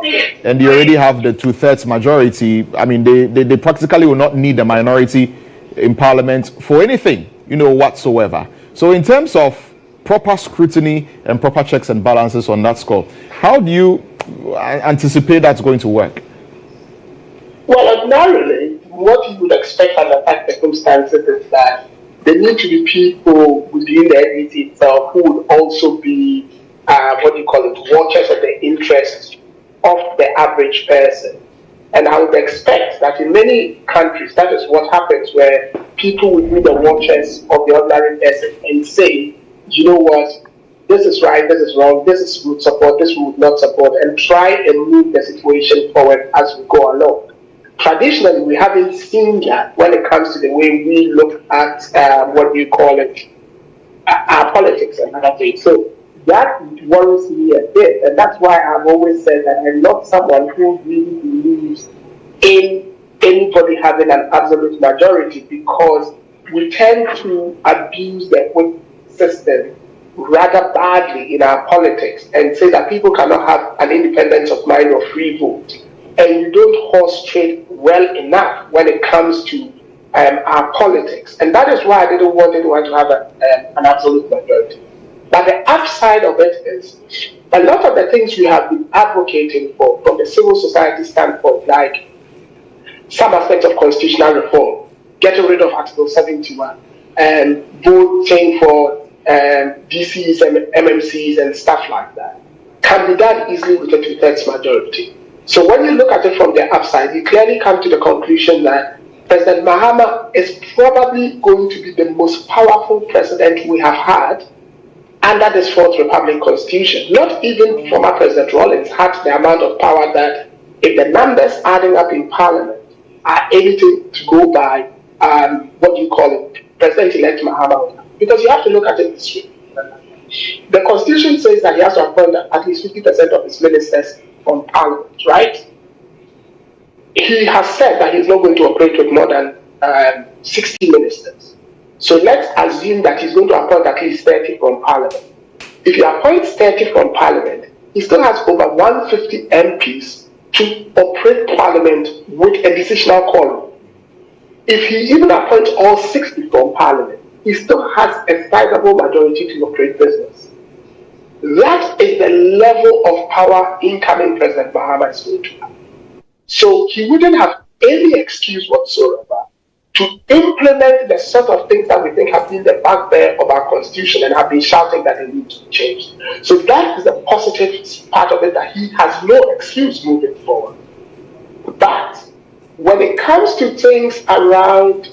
and they already have the 2/3 majority, I mean, they practically will not need a minority in Parliament for anything, whatsoever. So in terms of proper scrutiny and proper checks and balances on that score, how do you anticipate that's going to work? Well, ordinarily, what you would expect under that circumstances is that there need to be people within the NDC itself who would also be, watchers of the interests of the average person. And I would expect that in many countries, that is what happens, where people would be the watchers of the ordinary person and say, you know what, this is right, this is wrong, this is would support, this would not support, and try and move the situation forward as we go along. Traditionally, we haven't seen that when it comes to the way we look at our politics and other things. So that worries me a bit, and that's why I've always said that I'm not someone who really believes in anybody having an absolute majority, because we tend to abuse the whole system rather badly in our politics and say that people cannot have an independence of mind or free vote. And you don't horse trade well enough when it comes to our politics. And that is why I didn't want anyone to have an absolute majority. But the upside of it is a lot of the things we have been advocating for from the civil society standpoint, like some aspects of constitutional reform, getting rid of Article 71, and voting for DCs and MMCs and stuff like that, can be done easily with a 2/3 majority. So when you look at it from the upside, you clearly come to the conclusion that President Mahama is probably going to be the most powerful president we have had under this 4th Republic Constitution. Not even former President Rawlings had the amount of power that, if the numbers adding up in Parliament are anything to go by, President-elect Mahama. Because you have to look at it this way. The Constitution says that he has to appoint at least 50% of his ministers on Parliament, right? He has said that he's not going to operate with more than 60 ministers. So let's assume that he's going to appoint at least 30 from Parliament. If he appoints 30 from Parliament, he still has over 150 MPs to operate Parliament with a decisional quorum. If he even appoints all 60 from Parliament, he still has a sizable majority to operate business. That is the level of power incoming President Mahama is going to have. So he wouldn't have any excuse whatsoever to implement the sort of things that we think have been the bugbear of our constitution and have been shouting that they need to be changed. So that is the positive part of it, that he has no excuse moving forward. But when it comes to things around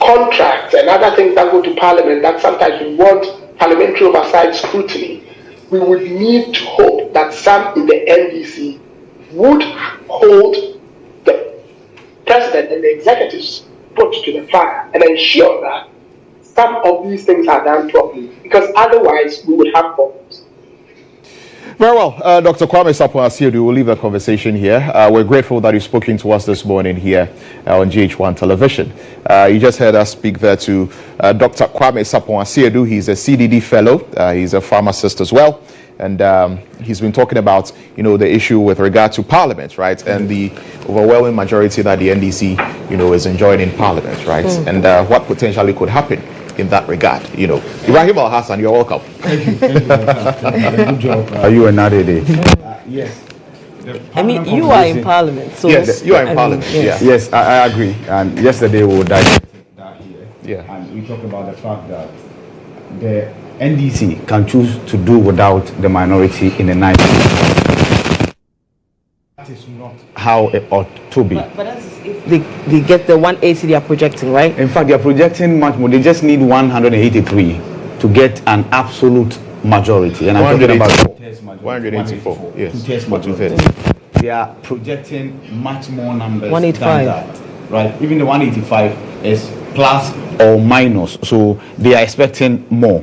contracts and other things that go to Parliament, that sometimes we want parliamentary oversight scrutiny, we would need to hope that some in the NDC would hold the president and the executive's foot to the fire and ensure that some of these things are done properly, because otherwise we would have problems. Very well, Dr. Kwame Sapon-Asiedu, we'll leave the conversation here. We're grateful that you've spoken to us this morning here on GHOne television. You just heard us speak there to Dr. Kwame Sapon-Asiedu. He's a CDD fellow. He's a pharmacist as well. And he's been talking about, the issue with regard to Parliament, right? And the overwhelming majority that the NDC, is enjoying in Parliament, right? And what potentially could happen in that regard, Ibrahim Al-Hassan, you're welcome. Thank you. Good job. Are you another day? Yes. I mean, you are in Parliament, so yes, you are in Parliament. Yes, yes, I agree. And yesterday we dissected that here. Yeah. And we talked about the fact that the NDC can choose to do without the minority in the 90s. That is not how it ought to be. But that's if they get the 180 they are projecting, right? In fact, they are projecting much more. They just need 183 to get an absolute majority. And I'm talking about 184. Yes. Two-thirds majority. They are projecting much more numbers 185. than that. Right? Even the 185 is plus or minus. So they are expecting more.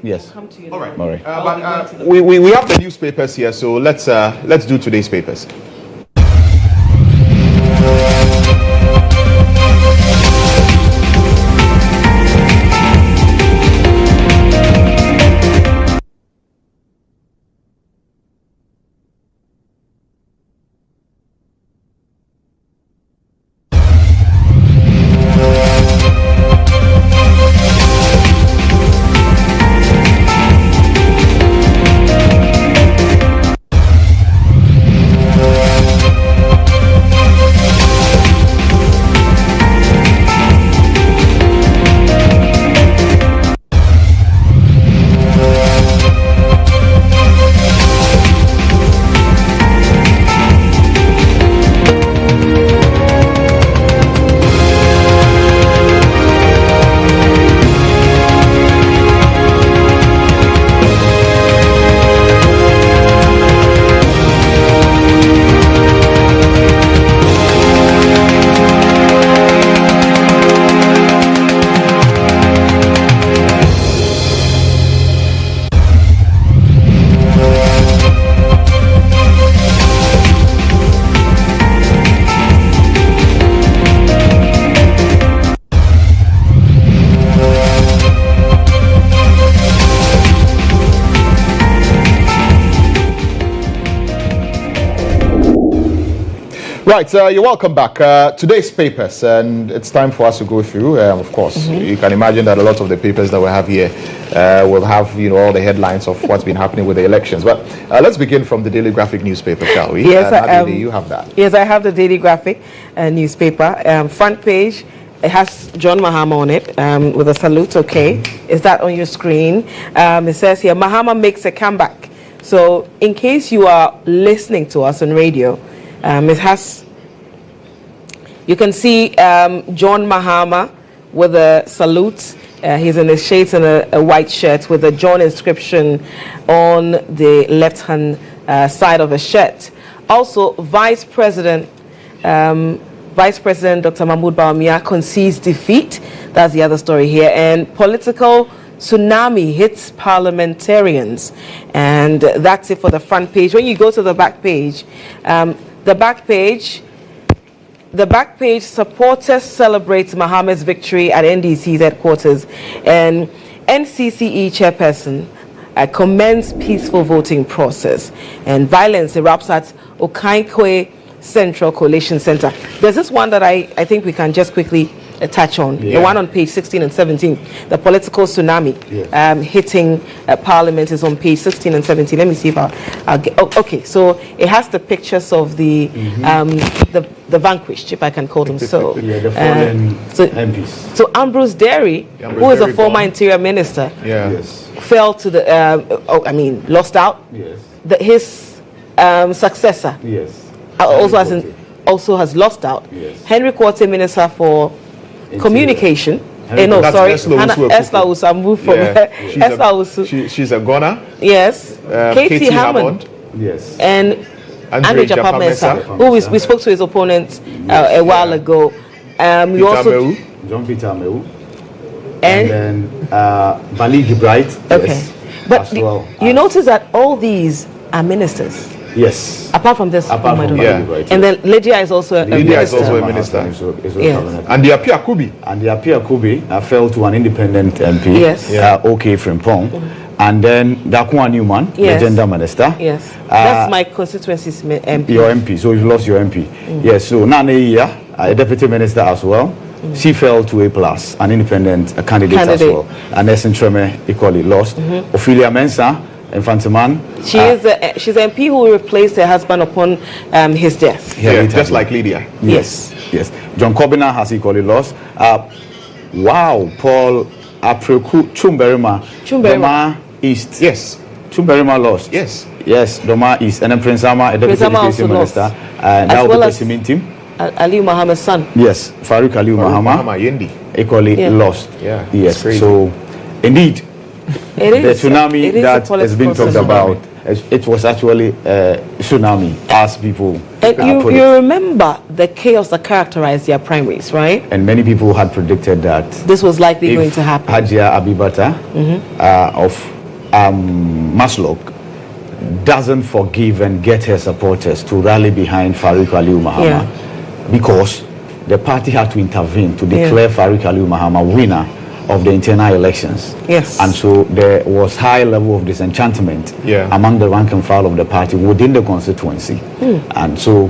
Yes. All right. But we have the newspapers here, so let's do today's papers. Right, you're welcome back. Today's papers, and it's time for us to go through. Of course, you can imagine that a lot of the papers that we have here will have, all the headlines of what's been happening with the elections. But let's begin from the Daily Graphic newspaper, shall we? Yes, you have that. Yes, I have the Daily Graphic newspaper. Front page, it has GHOne Mahama on it with a salute. Okay, is that on your screen? It says here, Mahama makes a comeback. So, in case you are listening to us on radio, it has, you can see GHOne Mahama with a salute. He's in his shades and a white shirt with a GHOne inscription on the left-hand side of the shirt. Also, Vice President Dr. Mahmoud Bawumia concedes defeat. That's the other story here. And political tsunami hits parliamentarians. And that's it for the front page. When you go to the back page, the back page, supporters celebrate Mahama's victory at NDC's headquarters, and NCCE chairperson commends peaceful voting process, and violence erupts at Okaikwe Central Coalition Center. There's this one that I think we can just quickly touch on. The one on page 16 and 17, the political tsunami hitting Parliament is on page 16 and 17. Let me see if I'll get. Okay, so it has the pictures of the vanquished, if I can call them so. The fallen MPs. So Ambrose Derry, who is a former interior minister, fell to the. Lost out. Yes. His successor. Yes. Also has lost out. Yes. Henry Quarter, Minister for Communication. Esla Usambu from She's a Ghana. Yes. Katie Hammond. Yes. And Andre Japamesa, who we spoke to his opponent a while ago. We also John Peter Meu. And then Bali Gibright. Okay. Yes. But as well. You notice that all these are ministers. Yes. Apart from this, Apart from yeah. right, and then Lydia is also a Lydia is minister. also a minister. Yes. And the Apia Kubi. And the Apia Kubi fell to an independent MP. Yes. OK Frimpong. And then Dakwa Newman, Yes. the gender minister. Yes. That's my constituency's MP. Your MP. So you've lost your MP. Yes. So Nane Iya, a deputy minister as well. She fell to A+, an independent candidate as well. And Essen Treme equally lost. Ophelia Mensah, Infantiman. She's an MP who replaced her husband upon his death. Yeah, just like Lydia. Yes. Yes. John Corbiner has equally lost. Wow, Paul Apreku Chumberima. Doma East. Yes. Chumberima lost. Yes. Yes, Doma East. And then Prince Ama, a deputy education minister. That will be the cement team. Ali Muhammad's son. Yes, Farouk Ali Muhammad equally lost. Yeah. Yes. So, indeed, the tsunami that has been talked about, it was actually a tsunami, as people. And you remember the chaos that characterized their primaries, right? And many people had predicted that this was likely going to happen. Hajia Abibata of Maslok doesn't forgive and get her supporters to rally behind Farouk Aliu Muhammad because the party had to intervene to declare Farouk Aliu Muhammad winner of the internal elections. Yes. And so there was high level of disenchantment among the rank and file of the party within the constituency. And so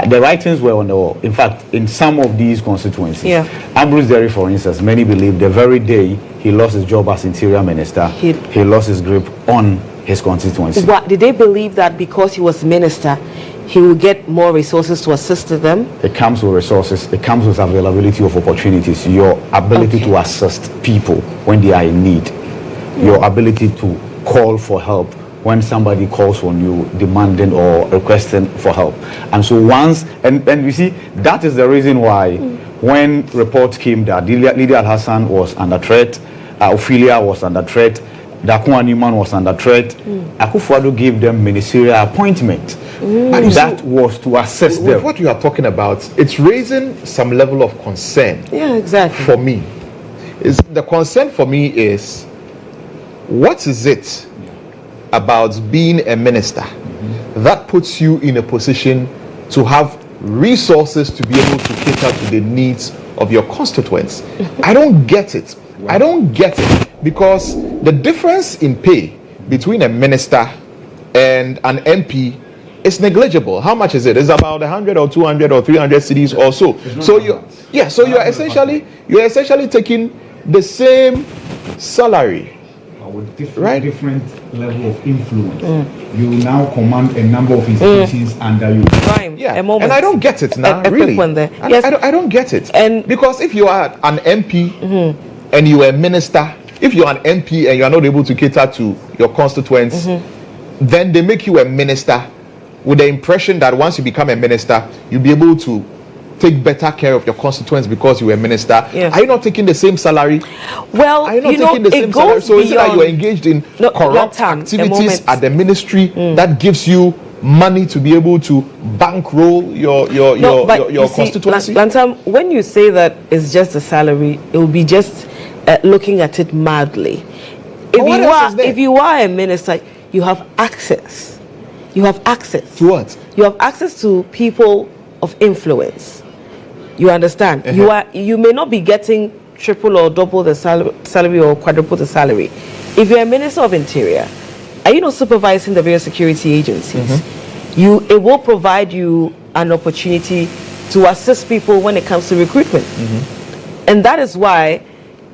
the writings were on the wall. In fact, in some of these constituencies, Ambrose Derry, for instance, many believe the very day he lost his job as interior minister, he lost his grip on his constituency. What, did they believe that because he was minister, he will get more resources to assist them? It comes with resources. It comes with availability of opportunities. Your ability to assist people when they are in need. Your ability to call for help when somebody calls on you demanding or requesting for help. And so once, and you see, that is the reason why when reports came that Lydia Al-Hassan was under threat, Ophelia was under threat, Dakwa Newman was under threat, Akufo-Addo gave them ministerial appointment. And that was to assess them. What you are talking about, it's raising some level of concern. Yeah, exactly. For me, the concern for me is, what is it about being a minister that puts you in a position to have resources to be able to cater to the needs of your constituents? I don't get it. I don't get it, because the difference in pay between a minister and an MP is negligible. How much is it? It's about 100 or 200 or 300 cedis or so. So you're essentially taking the same salary, with different level of influence. You now command a number of institutions under you. And I don't get it now, really. I don't get it. And because if you are an MP and you are a minister, if you are an MP and you are not able to cater to your constituents, then they make you a minister with the impression that once you become a minister, you'll be able to take better care of your constituents because you were a minister. Are you not taking the same salary? Well, are you not taking the same salary? So is it that you are engaged in corrupt activities at the ministry that gives you money to be able to bankroll your constituency? Bantama, when you say that it's just a salary, it will be just looking at it mildly. If you are a minister, you have access. You have access to what? You have access to people of influence. You understand? You may not be getting triple or double the salary or quadruple the salary. If you're a minister of interior, are you not supervising the various security agencies? It will provide you an opportunity to assist people when it comes to recruitment. And that is why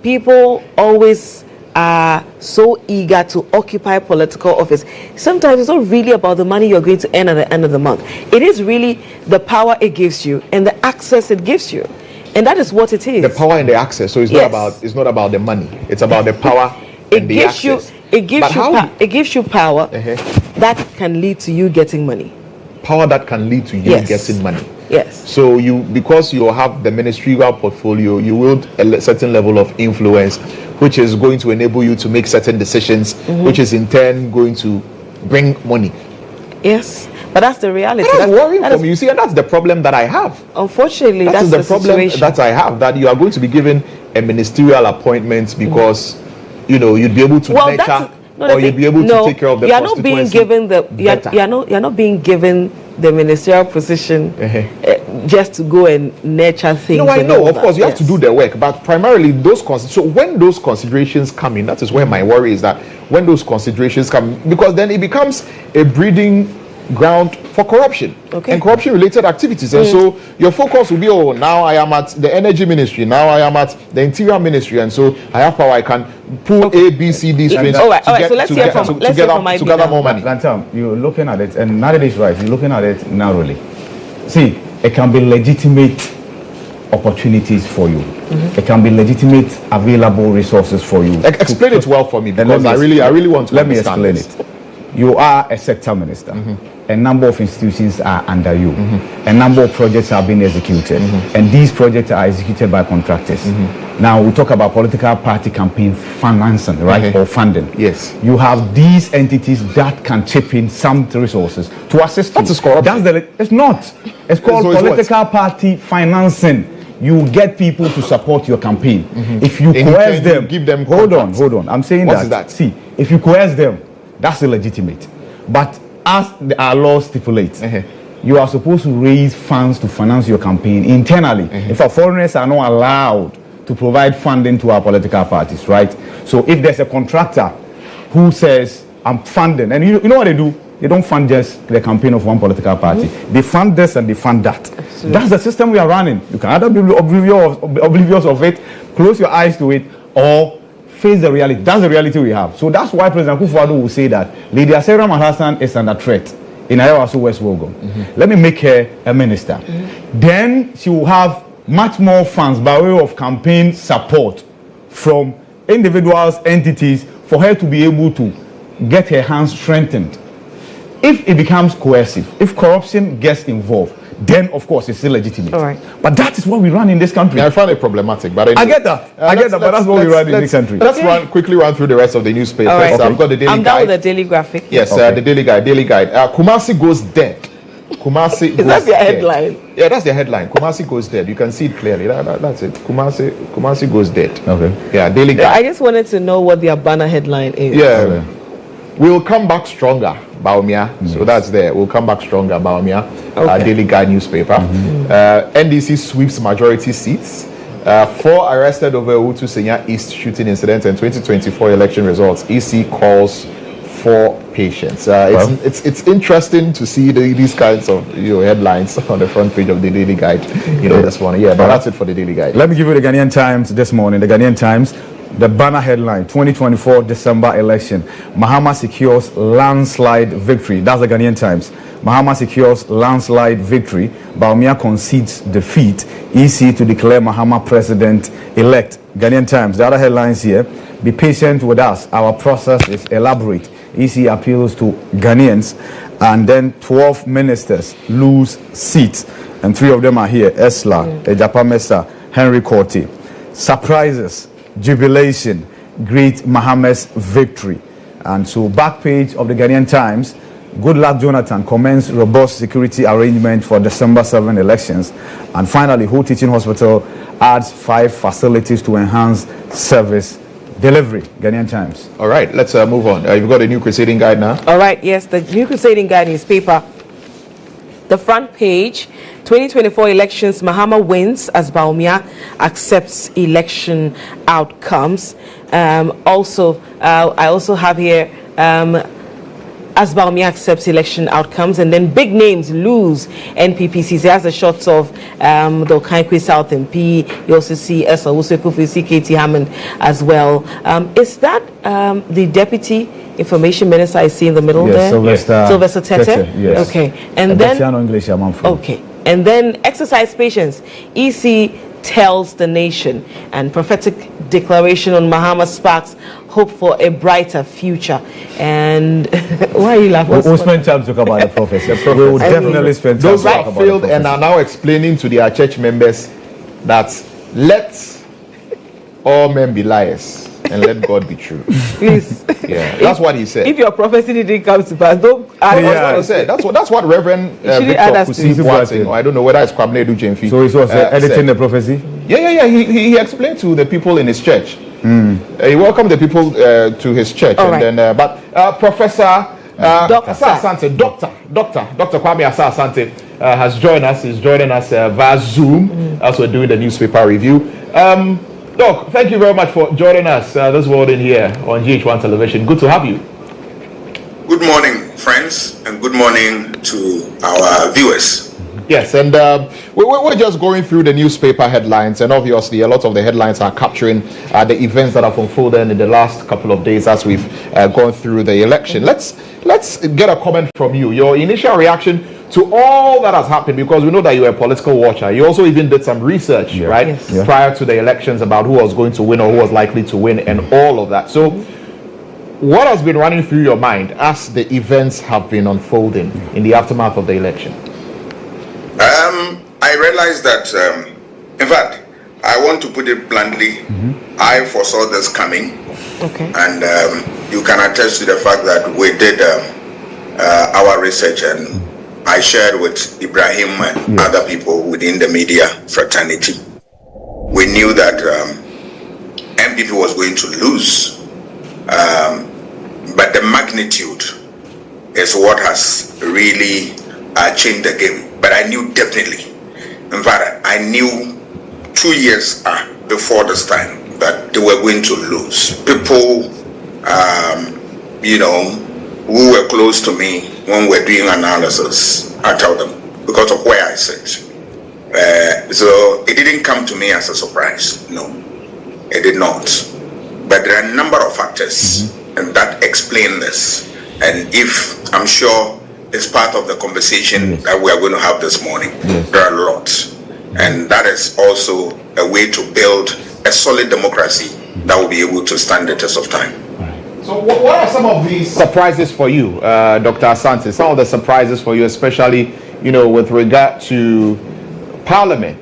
people always are so eager to occupy political office. Sometimes it's not really about the money you're going to earn at the end of the month. It is really the power it gives you and the access it gives you. And that is what it is. The power and the access. So it's not about the money. It's about the power and the access. It gives you power that can lead to you getting money. Power that can lead to you getting money. Yes. So because you have the ministerial portfolio, you wield a certain level of influence, which is going to enable you to make certain decisions, which is in turn going to bring money. Yes, but that's the reality. That's worrying for me. You see, and that's the problem that I have. Unfortunately, that's the problem situation that I have, that you are going to be given a ministerial appointment because you'd be able to nurture or you'll be able to take care of the you're not being given you're not being given the ministerial position just to go and nurture things. No, I know. Of course, you have yes. to do the work, but primarily those so when those considerations come in, that is where my worry is, that when those considerations come, because then it becomes a breeding ground for corruption and corruption-related activities, and so your focus will be, oh, now I am at the energy ministry, now I am at the interior ministry, and so I have power, I can pull A, B, C, D strings so let's hear from gather more money. Bantama, you're looking at it, and Nadi is right, you're looking at it narrowly. See, it can be legitimate opportunities for you. It can be legitimate available resources for you. Explain it well for me, because I really want to understand. Let me explain it. You are a sector minister. A number of institutions are under you. A number of projects are being executed, and these projects are executed by contractors. Now we talk about political party campaign financing, right, or funding. Yes. You have these entities that can chip in some resources to assist you. That is corruption. It's not. It's called political party financing. You get people to support your campaign. If you coerce them, give them. Hold on. I'm saying what is that? See, if you coerce them, that's illegitimate. But as our law stipulates, you are supposed to raise funds to finance your campaign internally. In fact, foreigners are not allowed to provide funding to our political parties, right? So if there's a contractor who says, I'm funding, and you know what they do? They don't fund just the campaign of one political party. They fund this and they fund that. Absolutely. That's the system we are running. You can either be oblivious of it, close your eyes to it, or face the reality. That's the reality we have. So that's why President Akufo-Addo will say that Lady Asera Mahassan is under threat in Ayawaso West Wogon. Let me make her a minister. Then she will have much more funds by way of campaign support from individuals, entities, for her to be able to get her hands strengthened. If it becomes coercive, if corruption gets involved, then of course it's illegitimate. All right. But that is what we run in this country. Yeah, I find it problematic, but I get that. But that's what we run in this country. Let's quickly run through the rest of the newspapers. Right. I've got the Daily Guide. I'm down with the Daily Graphic. Yes, the Daily Guide. Kumasi goes dead. Kumasi is that their headline? Yeah, that's their headline. Kumasi goes dead. You can see it clearly. That's it. Kumasi goes dead. Okay. Yeah, Daily Guide. I just wanted to know what their banner headline is. Yeah. Okay. We'll come back stronger, Baumia. So that's there. We'll come back stronger, Baumia. Daily Guide newspaper. NDC sweeps majority seats. 4 arrested over Utu Senya East shooting incident and 2024 election results. EC calls for patience. It's interesting to see these kinds of headlines on the front page of the Daily Guide. This morning. Yeah, but that's it for the Daily Guide. Let me give you the Ghanaian Times this morning. The Ghanaian Times. The banner headline, 2024 December election. Mahama secures landslide victory. That's the Ghanaian Times. Mahama secures landslide victory. Baumia concedes defeat. EC to declare Mahama president-elect. Ghanaian Times. The other headlines here. Be patient with us. Our process is elaborate. EC appeals to Ghanaians. And then 12 ministers lose seats. And 3 of them are here. Esla, Ejapa Mesa, Henry Korte. Surprises. Jubilation, great Mahama's victory. And so back page of the Ghanaian Times, Goodluck Jonathan commends robust security arrangement for December 7 elections. And finally, Ho Teaching Hospital adds 5 facilities to enhance service delivery. Ghanaian Times. All right, let's move on. You've got a new Crusading Guide now? All right, yes, the new Crusading Guide newspaper. The front page, 2024 elections, Mahama wins as Baumia accepts election outcomes. I also have here, as Baumia accepts election outcomes, and then big names lose NPPCs. There's the shots of the Okankwe South MP. You also see Esa Usuekufu, see Katie Hammond as well. Is that the deputy information minister I see in the middle there? Sylvester Tete. Yes. Okay. And then okay. And then exercise patience. EC tells the nation, and prophetic declaration on Mahama sparks hope for a brighter future. And why are you laughing? We'll spend time to talk about the prophecy. We will definitely spend time to talk about failed and are now explaining to their church members that let all men be liars and let God be true. Please. Yeah, that's what he said. If your prophecy didn't come to pass, don't. That's what he said. That's what Reverend Victor Kusi, I don't know whether it's Kwabena Edu Jemfi. So he was editing the prophecy. Yeah. He explained to the people in his church He welcomed the people to his church, and then Professor Dr. Kwame Asante has joined us. He's joining us via Zoom as we're doing the newspaper review. Doc, thank you very much for joining us this morning here on GHOne Television. Good to have you. Good morning, friends, and good morning to our viewers. Yes, and we're just going through the newspaper headlines, and obviously a lot of the headlines are capturing the events that have unfolded in the last couple of days as we've gone through the election. Let's get a comment from you, your initial reaction to all that has happened, because we know that you're a political watcher. You also even did some research, right, prior to the elections about who was going to win or who was likely to win and all of that. So what has been running through your mind as the events have been unfolding in the aftermath of the election? I realized that, in fact, I want to put it bluntly, I foresaw this coming. And you can attest to the fact that we did our research, and I shared with Ibrahim and other people within the media fraternity. We knew that MPP was going to lose, but the magnitude is what has really changed the game. But I knew definitely, in fact, I knew 2 years before this time that they were going to lose. People, who were close to me when we're doing analysis, I tell them, because of where I sit. So it didn't come to me as a surprise. No, it did not. But there are a number of factors and that explain this. And if I'm sure it's part of the conversation that we are going to have this morning, there are a lot. And that is also a way to build a solid democracy that will be able to stand the test of time. So what are some of these surprises for you, Dr. Asante? Some of the surprises for you, especially, with regard to Parliament,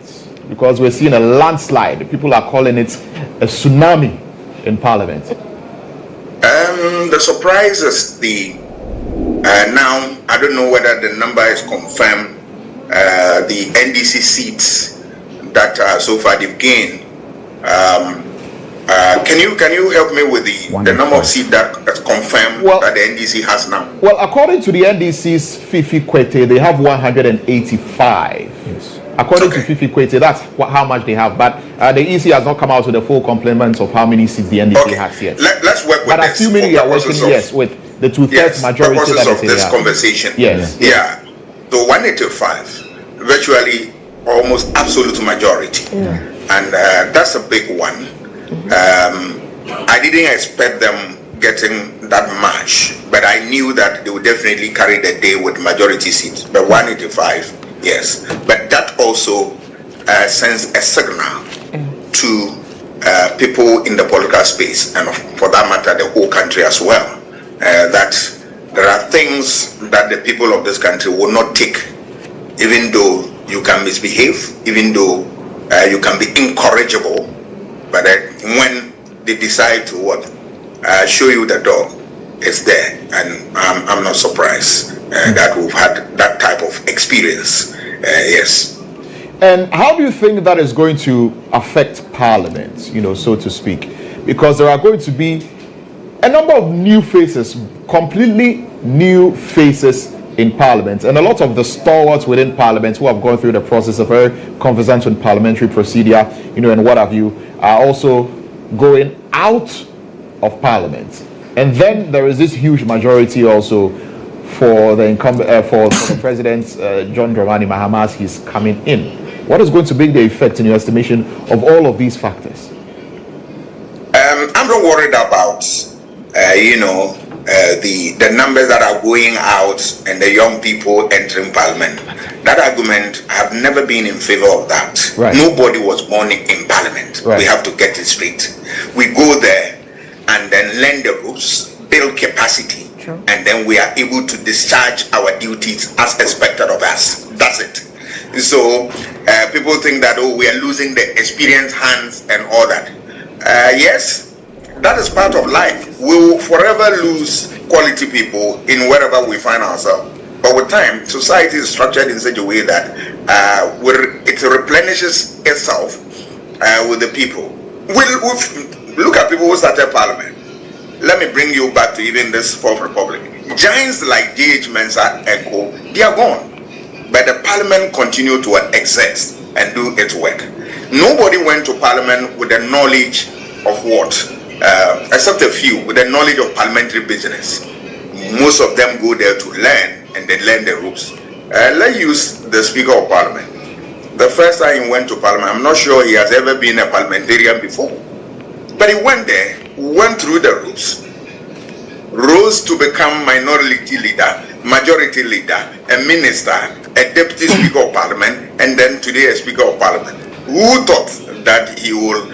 because we're seeing a landslide. People are calling it a tsunami in Parliament. The surprise is now, I don't know whether the number is confirmed, the NDC seats that so far they've gained. Can you help me with the number of seats that is confirmed that the NDC has now? Well, according to the NDC's Fifi Kwete, they have 185. Yes. According to Fifi Kwete, that's how much they have. But the EC has not come out with the full complement of how many seats the NDC has yet. Let's work with this. But assuming you are working, with the two-thirds majority that of this conversation. Yeah. So 185, virtually almost absolute majority. And that's a big one. I didn't expect them getting that much, but I knew that they would definitely carry the day with majority seats. But 185, yes. But that also sends a signal to people in the political space, and for that matter, the whole country as well. That there are things that the people of this country will not take, even though you can misbehave, even though you can be incorrigible, but when they decide to show you the door, it's there, and I'm not surprised that we've had that type of experience. Yes. And how do you think that is going to affect Parliament, so to speak? Because there are going to be a number of new faces, completely new faces in Parliament, and a lot of the stalwarts within Parliament who have gone through the process of very conversant with parliamentary procedure, and what have you, are also going out of Parliament. And then there is this huge majority also for the for the president, John Dramani Mahama, as he's coming in. What is going to be the effect in your estimation of all of these factors? I'm not worried about the numbers that are going out and the young people entering Parliament. That argument, I have never been in favor of that. Right. Nobody was born in Parliament. Right. We have to get it straight. We go there and then learn the rules, build capacity, and then we are able to discharge our duties as expected of us. That's it. So people think that, we are losing the experienced hands and all that. Yes, that is part of life. We will forever lose quality people in wherever we find ourselves. But with time, society is structured in such a way that it replenishes itself with the people. look at people who started Parliament. Let me bring you back to even this Fourth Republic. Giants like GHOne, Echo, they are gone. But the Parliament continued to exist and do its work. Nobody went to Parliament with the knowledge of what? Except a few, with the knowledge of parliamentary business. Most of them go there to learn, and they learn the rules. Let's use the Speaker of Parliament. The first time he went to Parliament, I'm not sure he has ever been a parliamentarian before. But he went there, went through the rules, rose to become minority leader, majority leader, a minister, a deputy Speaker of Parliament, and then today a Speaker of Parliament. Who thought that he will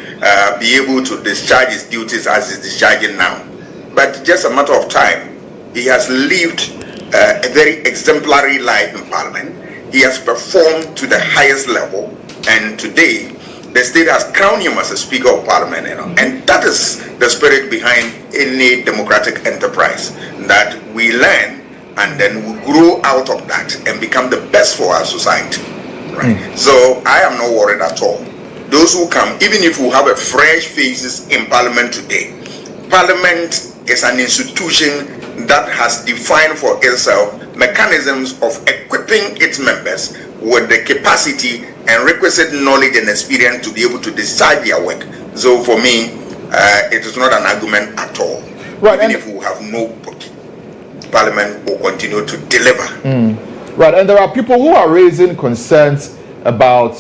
be able to discharge his duties as he's discharging now? But just a matter of time, he has lived a very exemplary life in Parliament. He has performed to the highest level, and today the state has crowned him as a Speaker of Parliament, and that is the spirit behind any democratic enterprise, that we learn and then we grow out of that and become the best for our society. Right? So I am not worried at all. Those who come, even if we have a fresh faces in Parliament today, Parliament is an institution that has defined for itself mechanisms of equipping its members with the capacity and requisite knowledge and experience to be able to decide their work. So for me, it is not an argument at all. Right, even if we have nobody, Parliament will continue to deliver. Right, and there are people who are raising concerns about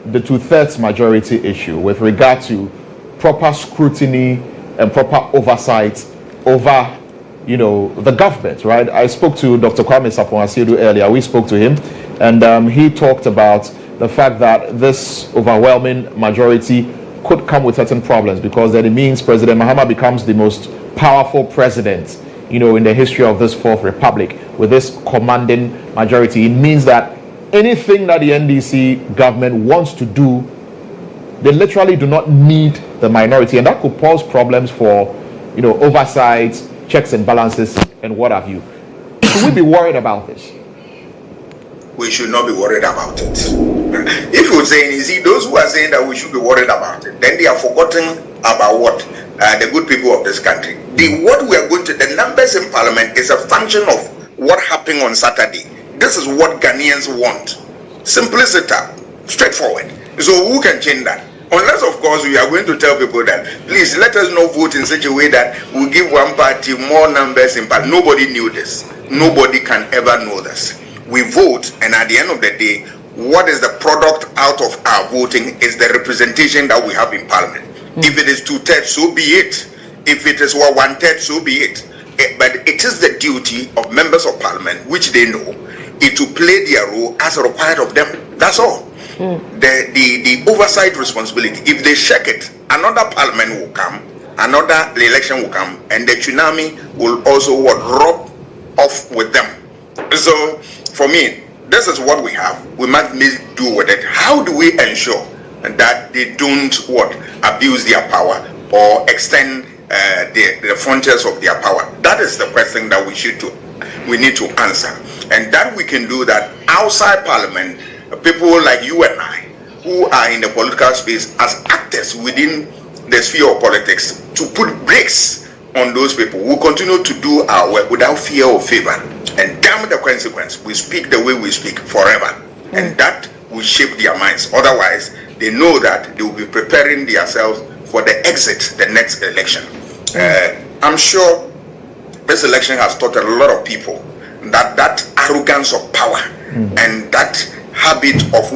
the 2/3 majority issue with regard to proper scrutiny and proper oversight over, the government, right? I spoke to Dr. Kwame Sapon-Asiedu earlier. We spoke to him, and he talked about the fact that this overwhelming majority could come with certain problems, because then it means President Mahama becomes the most powerful president, in the history of this Fourth Republic, with this commanding majority. It means that anything that the NDC government wants to do, they literally do not need the minority, and that could pose problems for, oversight, checks and balances, and what have you. Should we be worried about this? We should not be worried about it. If you're saying, those who are saying that we should be worried about it, then they are forgotten about what? The good people of this country. The numbers in Parliament is a function of what happened on Saturday. This is what Ghanaians want. Simplicity, straightforward. So who can change that? Unless, of course, we are going to tell people that, please, let us not vote in such a way that we give one party more numbers in Parliament. Nobody knew this. Nobody can ever know this. We vote, and at the end of the day, what is the product out of our voting is the representation that we have in Parliament. If it is 2/3, so be it. If it is 1/3, so be it. But it is the duty of members of Parliament, which they know, to play their role as required of them. That's all. The oversight responsibility. If they check it, another Parliament will come, another election will come, and the tsunami will also rub off with them. So for me, this is what we have. We must do with it. How do we ensure that they don't abuse their power or extend the frontiers of their power? That is the question that we need to answer, and that we can do that outside Parliament. People like you and I, who are in the political space as actors within the sphere of politics, to put brakes on those people. We'll continue to do our work without fear or favor, and damn the consequence, we speak the way we speak forever, and that will shape their minds. Otherwise, they know that they will be preparing themselves for the exit, the next election. I'm sure this election has taught a lot of people that arrogance of power and that habit of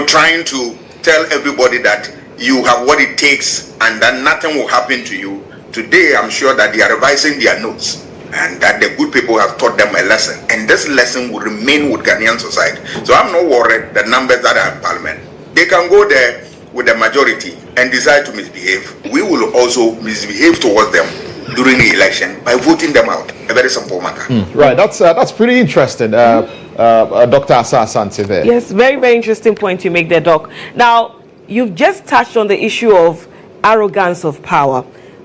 trying to tell everybody that you have what it takes and that nothing will happen to you. Today, I'm sure that they are revising their notes, and that the good people have taught them a lesson, and this lesson will remain with Ghanaian society. So I'm not worried the numbers that are in Parliament. They can go there with the majority and decide to misbehave. We will also misbehave towards them during the election by voting them out. A very simple matter. Right, that's pretty interesting, Dr. Asante there. Yes, very, very interesting point you make there, Doc. Now, you've just touched on the issue of arrogance of power.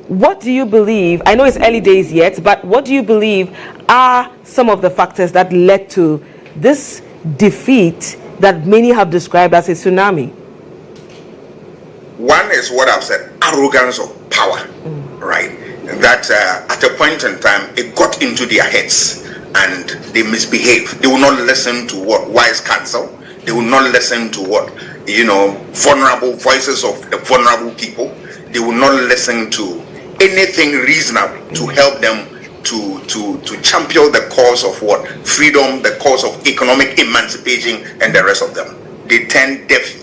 What do you believe, I know it's early days yet, but what do you believe are some of the factors that led to this defeat that many have described as a tsunami? One is what I've said, arrogance of power, right? That at a point in time, it got into their heads and they misbehaved. They will not listen to what wise counsel. They will not listen to what, vulnerable voices of the vulnerable people. They will not listen to anything reasonable to help them to champion the cause of what? Freedom, the cause of economic emancipation, and the rest of them. They turned deaf,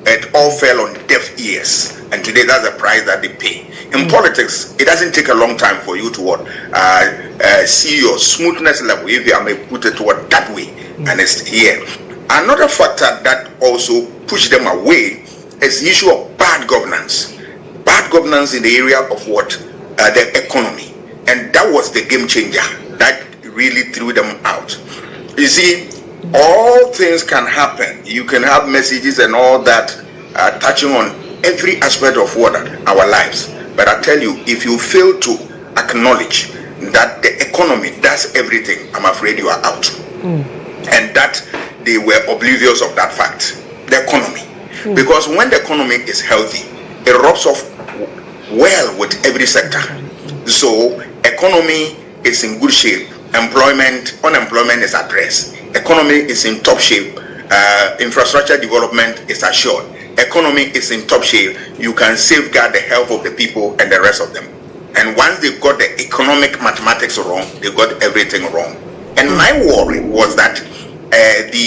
it all fell on deaf ears, and today that's the price that they pay. In politics, it doesn't take a long time for you to see your smoothness level, if I may put it that way, and it's here. Another factor that also pushed them away is the issue of bad governance. Bad governance in the area of the economy, and that was the game changer that really threw them out. You see, all things can happen. You can have messages and all that touching on every aspect of our lives. But I tell you, if you fail to acknowledge that the economy does everything, I'm afraid you are out. And that they were oblivious of that fact. The economy. Because when the economy is healthy, it rubs off well with every sector. So economy is in good shape. Unemployment is addressed. Economy is in top shape. Infrastructure development is assured. Economy is in top shape. You can safeguard the health of the people and the rest of them. And once they've got the economic mathematics wrong, they got everything wrong. And my worry was that the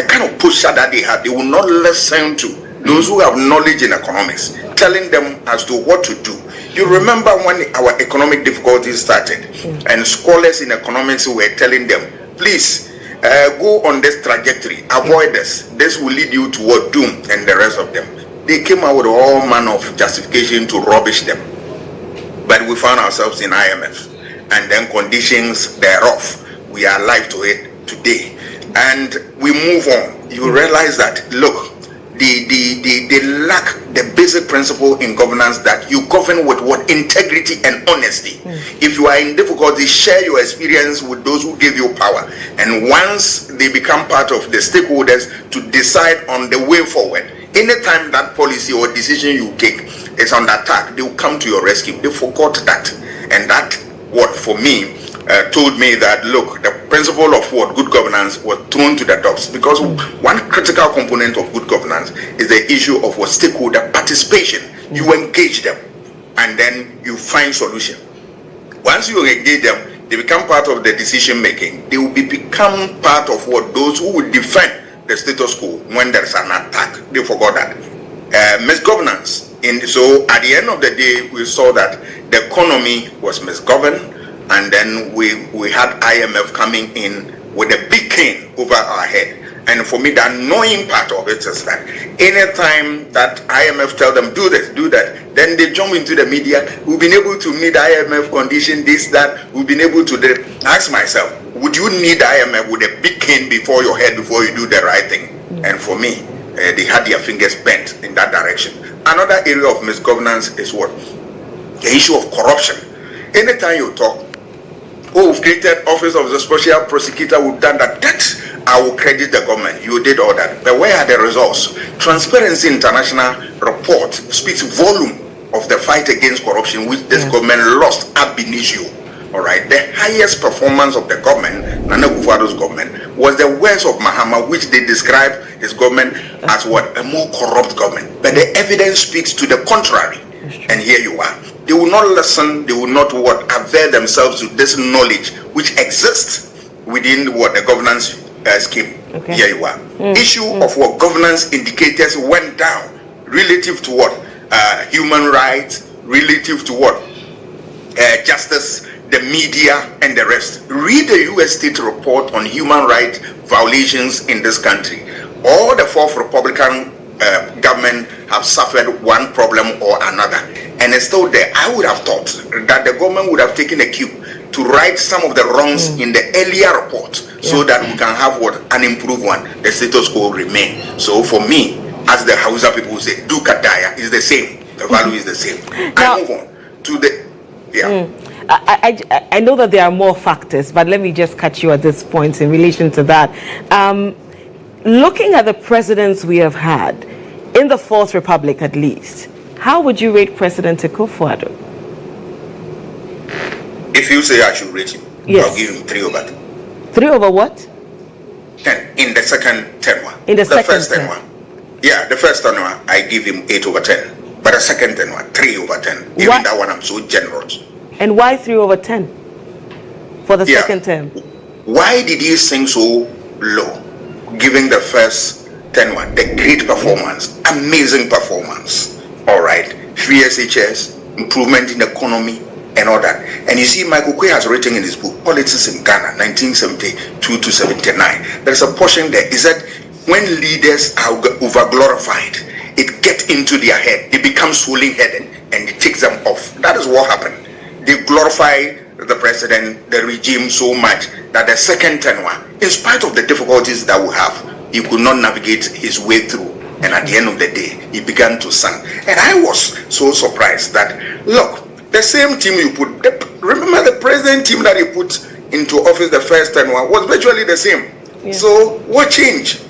kind of pusher that they have, they will not listen to those who have knowledge in economics, telling them as to what to do. You remember when our economic difficulties started, and scholars in economics were telling them, please go on this trajectory, avoid this. This will lead you toward doom, and the rest of them. They came out with all manner of justification to rubbish them. But we found ourselves in IMF, and then conditions thereof. We are alive to it today, and we move on. You realize that, look, they lack the basic principle in governance that you govern with integrity and honesty. If you are in difficulty, share your experience with those who give you power, and once they become part of the stakeholders to decide on the way forward, anytime that policy or decision you take is under attack, they will come to your rescue. They forgot that, and that for me told me that, look, the principle of good governance was thrown to the dogs, because one critical component of good governance is the issue of stakeholder participation. You engage them, and then you find solution. Once you engage them, they become part of the decision making. They will become part of those who will defend the status quo when there is an attack. They forgot that. Misgovernance. So at the end of the day, we saw that the economy was misgoverned. And then we had IMF coming in with a big cane over our head. And for me, the annoying part of it is that anytime that IMF tell them, do this, do that, then they jump into the media. We've been able to meet IMF condition, this, that. We've been able to ask myself, would you need IMF with a big cane before your head before you do the right thing? And for me, they had their fingers bent in that direction. Another area of misgovernance is the issue of corruption. Anytime you talk, we've created Office of the Special Prosecutor, we've done that. I will credit the government. You did all that. But where are the results? Transparency International report speaks volume of the fight against corruption, which this government lost ab initio. All right. The highest performance of the government, Nana Akufo-Addo's government, was the worst of Mahama, which they describe his government as a more corrupt government. But the evidence speaks to the contrary. And here you are. They will not listen. They will not avail themselves to this knowledge which exists within the governance scheme. Okay. Here you are. Issue of governance indicators went down relative to human rights, relative to justice, the media, and the rest. Read the U.S. State report on human rights violations in this country. All the fourth Republican government have suffered one problem or another, and it's still there. I would have thought that the government would have taken a cue to right some of the wrongs in the earlier report, so that we can have an improved one. The status quo remain. So for me, as the Hausa people say, duka daya is the same. The value is the same. I move on to the I know that there are more factors, but let me just catch you at this point in relation to that. Looking at the presidents we have had, in the Fourth Republic at least, how would you rate President Akufo-Addo? If you say I should rate him, yes. I'll give him 3 over 10. 3 over what? 10 in the second tenure. In the second first tenure. Yeah, the first tenure I give him 8 over 10. But the second tenure, 3 over 10. Even that one I'm so generous. And why 3 over 10 for the second term? Why did he sink so low, given the first tenure, the great performance, amazing performance, all right, free SHS, improvement in the economy, and all that. And you see, Michael Quay has written in his book, Politics in Ghana, 1972 to 79. There's a portion there. Is that when leaders are over-glorified, it gets into their head. They become swollen-headed, and it takes them off. That is what happened. They glorify the president, the regime so much that the second tenure, in spite of the difficulties that we have, he could not navigate his way through. And at the end of the day, he began to sink. And I was so surprised that, look, the same team you put, remember the president team that he put into office the first tenure was virtually the same. Yeah. So what changed?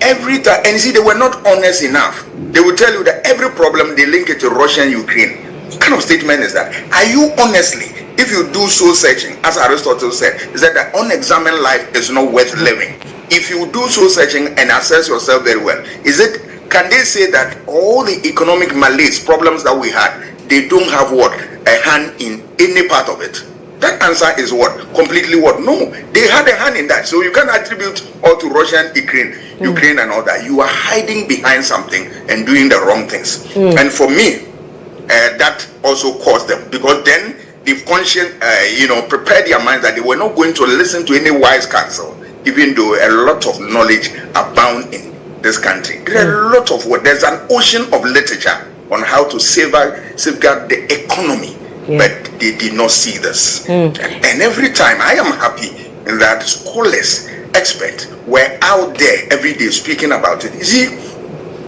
Every time, and you see, they were not honest enough. They will tell you that every problem they link it to Russia and Ukraine. What kind of statement is that? Are you honestly, if you do soul searching, as Aristotle said, is that the unexamined life is not worth living. If you do soul searching and assess yourself very well, can they say that all the economic malaise problems that we had, they don't have what? A hand in any part of it? That answer is what? Completely what? No, they had a hand in that. So you can't attribute all to Russia and Ukraine and all that. You are hiding behind something and doing the wrong things. And for me, that also caused them, because then they've prepared their minds that they were not going to listen to any wise counsel, even though a lot of knowledge abound in this country. There's a lot of what? There's an ocean of literature on how to safeguard the economy. But they did not see this. And every time I am happy that scholars, experts were out there every day speaking about it. You see,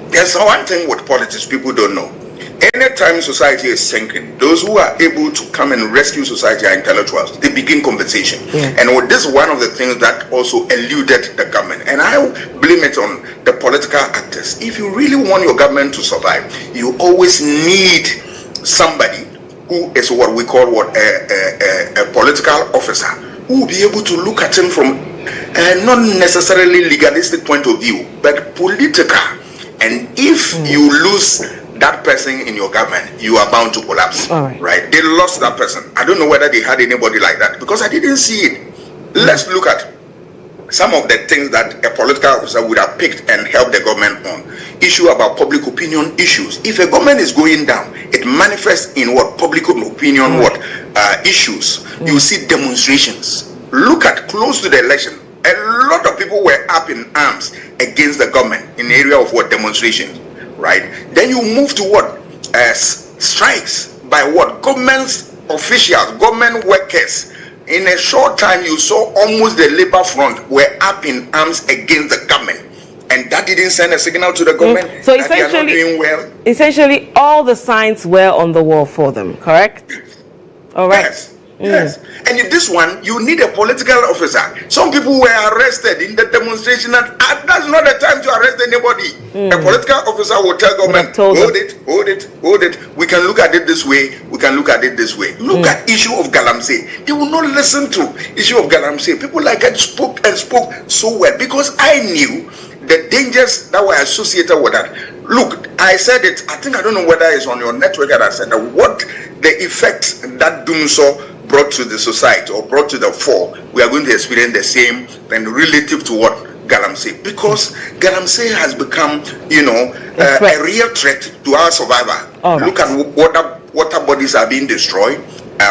there's one thing with politics people don't know. Anytime society is sinking, those who are able to come and rescue society are intellectuals. They begin conversation. And this is one of the things that also eluded the government. And I blame it on the political actors. If you really want your government to survive, you always need somebody who is what we call a political officer, who will be able to look at him from not necessarily legalistic point of view, but political. And if you lose that person in your government, you are bound to collapse. Right? They lost that person. I don't know whether they had anybody like that, because I didn't see it. Let's look at some of the things that a political officer would have picked and helped the government on. Issue about public opinion issues. If a government is going down, it manifests in what? Public opinion issues. You see demonstrations. Look at close to the election. A lot of people were up in arms against the government in the area of what? Demonstrations. Right? Then you move to what? Strikes by what? Government officials, government workers. In a short time, you saw almost the labor front were up in arms against the government. And that didn't send a signal to the government so that they are not doing well. Essentially, all the signs were on the wall for them, correct? All right. Yes. And in this one, you need a political officer. Some people were arrested in the demonstration, and that's not the time to arrest anybody. A political officer will tell government, hold it. We can look at it this way. We can look at it this way. Look at issue of Galamsey. They will not listen to issue of Galamsey. People like that spoke so well, because I knew the dangers that were associated with that. Look, I said it. I don't know whether it's on your network that I said that what the effect that Dumso brought to the society or brought to the fore, we are going to experience the same thing relative to what Galamsey, because Galamsey has become, a real threat to our survival. Look at water bodies are being destroyed,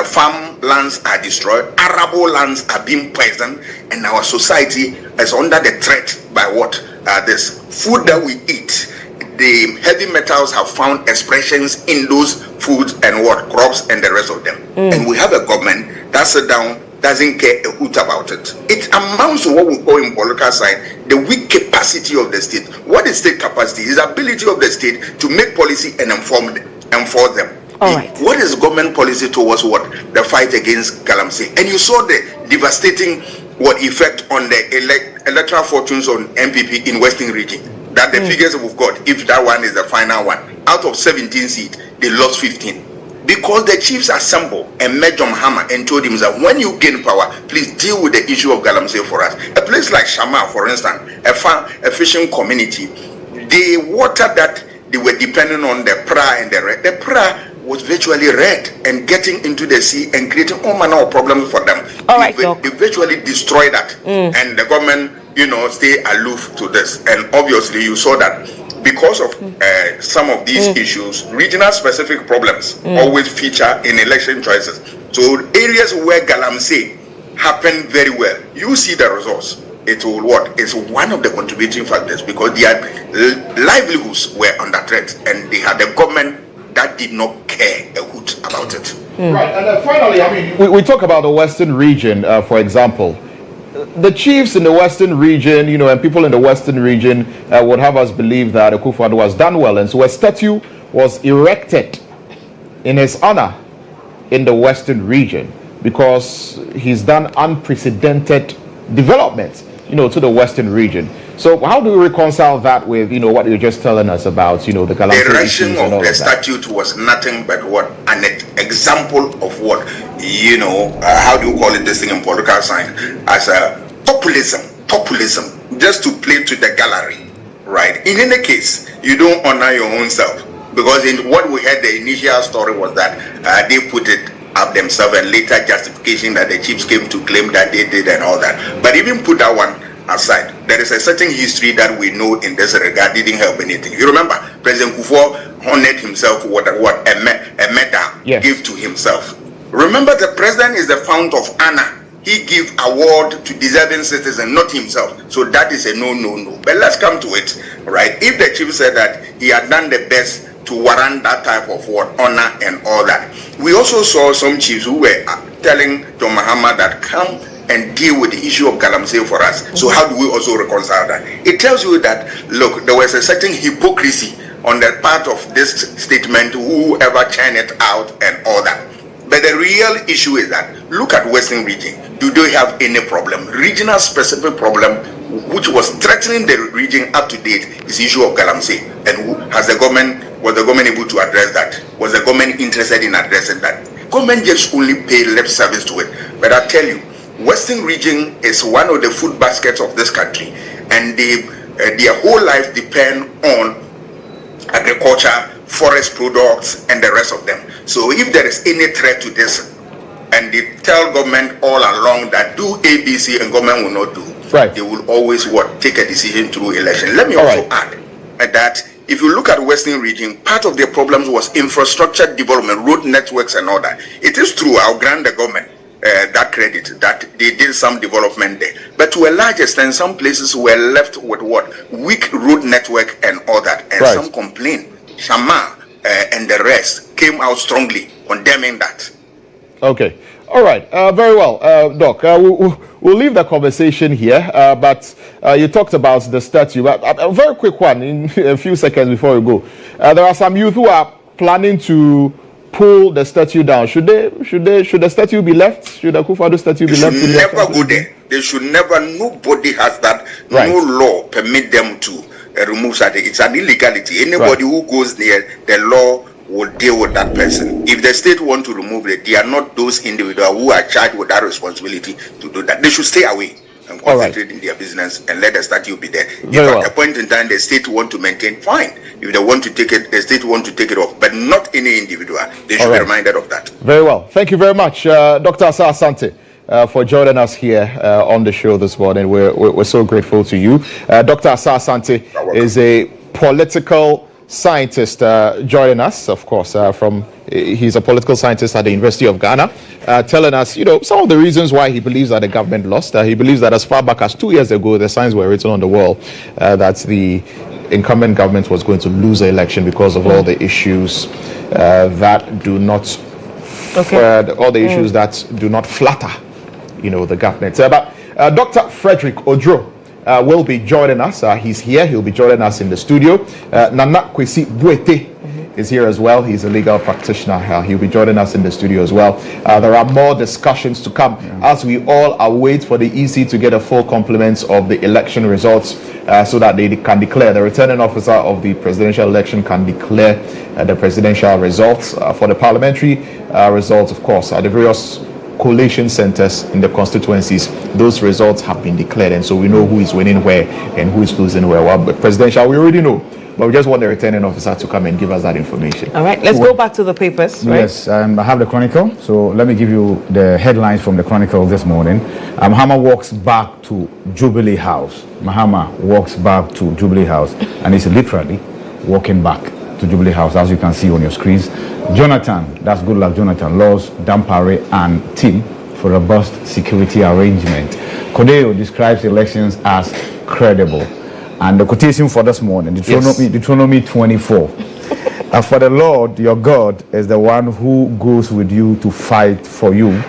farm lands are destroyed, arable lands are being poisoned, and our society is under the threat by what? This food that we eat. The heavy metals have found expressions in those foods and what? Crops and the rest of them. And we have a government that sits down, doesn't care a hoot about it. It amounts to what we call in political science the weak capacity of the state. What is state capacity? Is the ability of the state to make policy and enforce them. What is government policy towards what? The fight against Galamsey. And you saw the devastating effect on the electoral fortunes on MPP in Western region. that the figures we've got, if that one is the final one, out of 17 seats, they lost 15. Because the chiefs assembled and met John Mahama and told him that when you gain power, please deal with the issue of galamsey for us. A place like Shama, for instance, a fishing community, the water that they were depending on, the pra and the pra was virtually red and getting into the sea and creating all manner of problems for them. They virtually destroyed that. And the government, stay aloof to this. And obviously you saw that because of some of these issues, regional specific problems always feature in election choices. So areas where galamsey happen very well, you see the results. It will what? It's one of the contributing factors because their livelihoods were under threat and they had a government that did not care a hoot about it. Right, and finally, we talk about the Western region, for example. The chiefs in the Western region, and people in the Western region would have us believe that Akufo-Addo has done well, and so a statue was erected in his honor in the Western region because he's done unprecedented development, to the Western region. So how do we reconcile that with, what you're just telling us about, the galamsey issues and all of that? The statute was nothing but what? An example of what? How do you call it this thing in political science? As a populism, just to play to the gallery, right? In any case, you don't honor your own self. Because in what we heard, the initial story was that they put it up themselves and later justification that the chiefs came to claim that they did and all that. But even put that one aside, there is a certain history that we know in this regard didn't help anything. You remember, President Kufuor honored himself what a medal gave to himself. Remember, the president is the fount of honor. He give award to deserving citizens, not himself. So that is a no. But let's come to it, right? If the chief said that he had done the best to warrant that type of honor and all that. We also saw some chiefs who were telling John Mahama that come and deal with the issue of galamsey for us. So how do we also reconcile that? It tells you that, look, there was a certain hypocrisy on the part of this statement, whoever churned it out and all that. But the real issue is that, look at Western region. Do they have any problem? Regional specific problem, which was threatening the region up to date, is the issue of galamsey. And was the government able to address that? Was the government interested in addressing that? Government just only paid lip service to it. But I tell you, Western region is one of the food baskets of this country, and their whole life depend on agriculture, forest products, and the rest of them. So if there is any threat to this, and they tell government all along that do ABC and government will not do, they will always take a decision through election. Let me also add that if you look at Western region, part of their problems was infrastructure development, road networks and all that. It is true, I'll grant the government that credit, that they did some development there. But to a large extent, some places were left with weak road network and all that. And some complained. Shama and the rest came out strongly condemning that. Okay. All right. Very well. Doc, we'll leave the conversation here, but you talked about the statue. A very quick one in a few seconds before we go. There are some youth who are planning to pull the statue down. Should the statue be left? Should the Akufo-Addo statue be left? They should never go there. They should never. Nobody has that. No law permit them to remove something. It's an illegality. Anybody who goes there, the law will deal with that person. If the state want to remove it, they are not those individuals who are charged with that responsibility to do that. They should stay away and concentrate in their business and let the statue be there. If at a point in time the state want to maintain, fine. If they want to take it, the state want to take it off, but not any individual. They should be reminded of that. Very well. Thank you very much, Dr. Asante, for joining us here on the show this morning. We're so grateful to you. Dr. Asante is a political scientist joining us, of course, he's a political scientist at the University of Ghana, telling us, some of the reasons why he believes that the government lost. He believes that as far back as 2 years ago, the signs were written on the wall that the incumbent government was going to lose the election because of all the issues that do not issues that do not flatter, the government. But Dr. Frederick Odro will be joining us. He's here. He'll be joining us in the studio. Nana Kwesi Buete is here as well. He's a legal practitioner. He'll be joining us in the studio as well. There are more discussions to come as we all await for the EC to get a full complement of the election results so that they can declare, the returning officer of the presidential election can declare the presidential results. For the parliamentary results, of course, at the various collation centers in the constituencies, those results have been declared, and so we know who is winning where and who is losing where. Well, but presidential, we already know, but we just want the returning officer to come and give us that information. All right, let's go back to the papers. Right? Yes, I have the Chronicle, so let me give you the headlines from the Chronicle this morning. Mahama walks back to Jubilee House. Mahama walks back to Jubilee House, and he's literally walking back to Jubilee House, as you can see on your screens. Jonathan, that's good luck, Jonathan, laws Dampare and team for robust security arrangement. Kodeo describes elections as credible. And the quotation for this morning, Deuteronomy 24. For the Lord your God is the one who goes with you to fight for you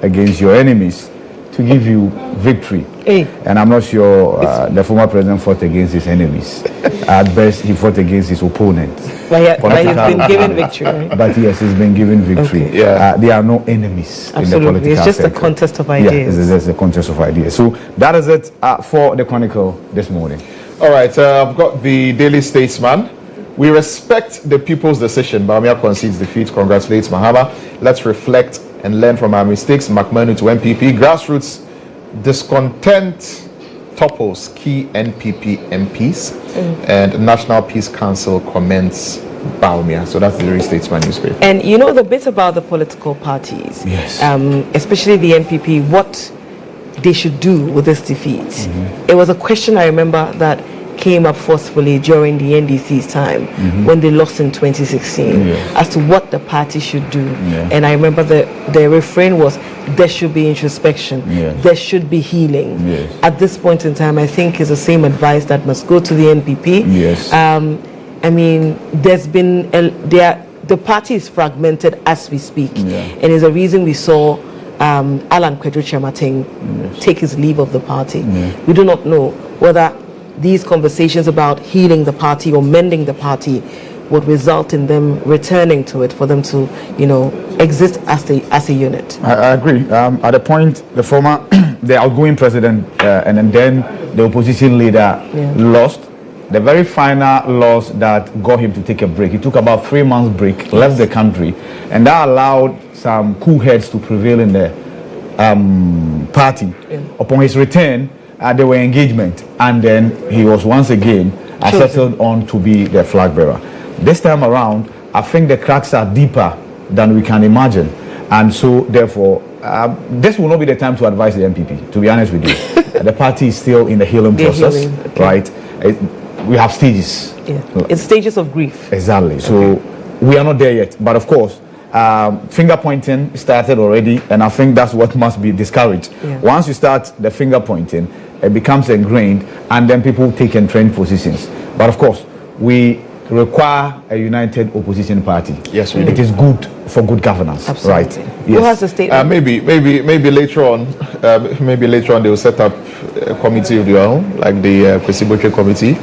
against your enemies, to give you victory. And I'm not sure the former president fought against his enemies. At best, he fought against his opponents. But he's been given victory. Right? But yes, he's been given victory. Okay. There are no enemies in the political It's just sector. a contest of ideas. Yeah, it's just a contest of ideas. So that is it for the Chronicle this morning. All right, I've got the Daily Statesman. We respect the people's decision. Bawumia concedes defeat. Congratulates Mahama. Let's reflect and learn from our mistakes. McMahon to MPP. Grassroots discontent topples key NPP MPs. And National Peace Council comments Bawumia. So that's the Daily Statesman newspaper. And you know the bit about the political parties, yes, especially the NPP, what they should do with this defeat. It was a question I remember that came up forcefully during the NDC's time when they lost in 2016 as to what the party should do. And I remember the refrain was, there should be introspection, there should be healing. At this point in time, I think is the same advice that must go to the NPP. I mean, there's been the party is fragmented as we speak, and is a reason we saw Alan Kwejo Chemating take his leave of the party. We do not know whether these conversations about healing the party or mending the party would result in them returning to it, for them to, exist as a unit. I agree. At the point, the outgoing president and then the opposition leader lost. The very final loss that got him to take a break. He took about 3 months break, left the country, and that allowed some cool heads to prevail in the party. Upon his return, there were engagement, and then he was once again settled on to be the flag bearer. This time around, I think the cracks are deeper than we can imagine, and so therefore this will not be the time to advise the NPP, to be honest with you. The party is still in the healing process, right? We have stages. It's stages of grief. Exactly. So we are not there yet, but of course finger pointing started already, and I think that's what must be discouraged. Once you start the finger pointing, it becomes ingrained, and then people take entrenched positions. But of course, we require a united opposition party. Yes, we do. It is good for good governance. Absolutely. Right? Who has a statement? Maybe later on, they will set up a committee of their own, like the Presidency Committee,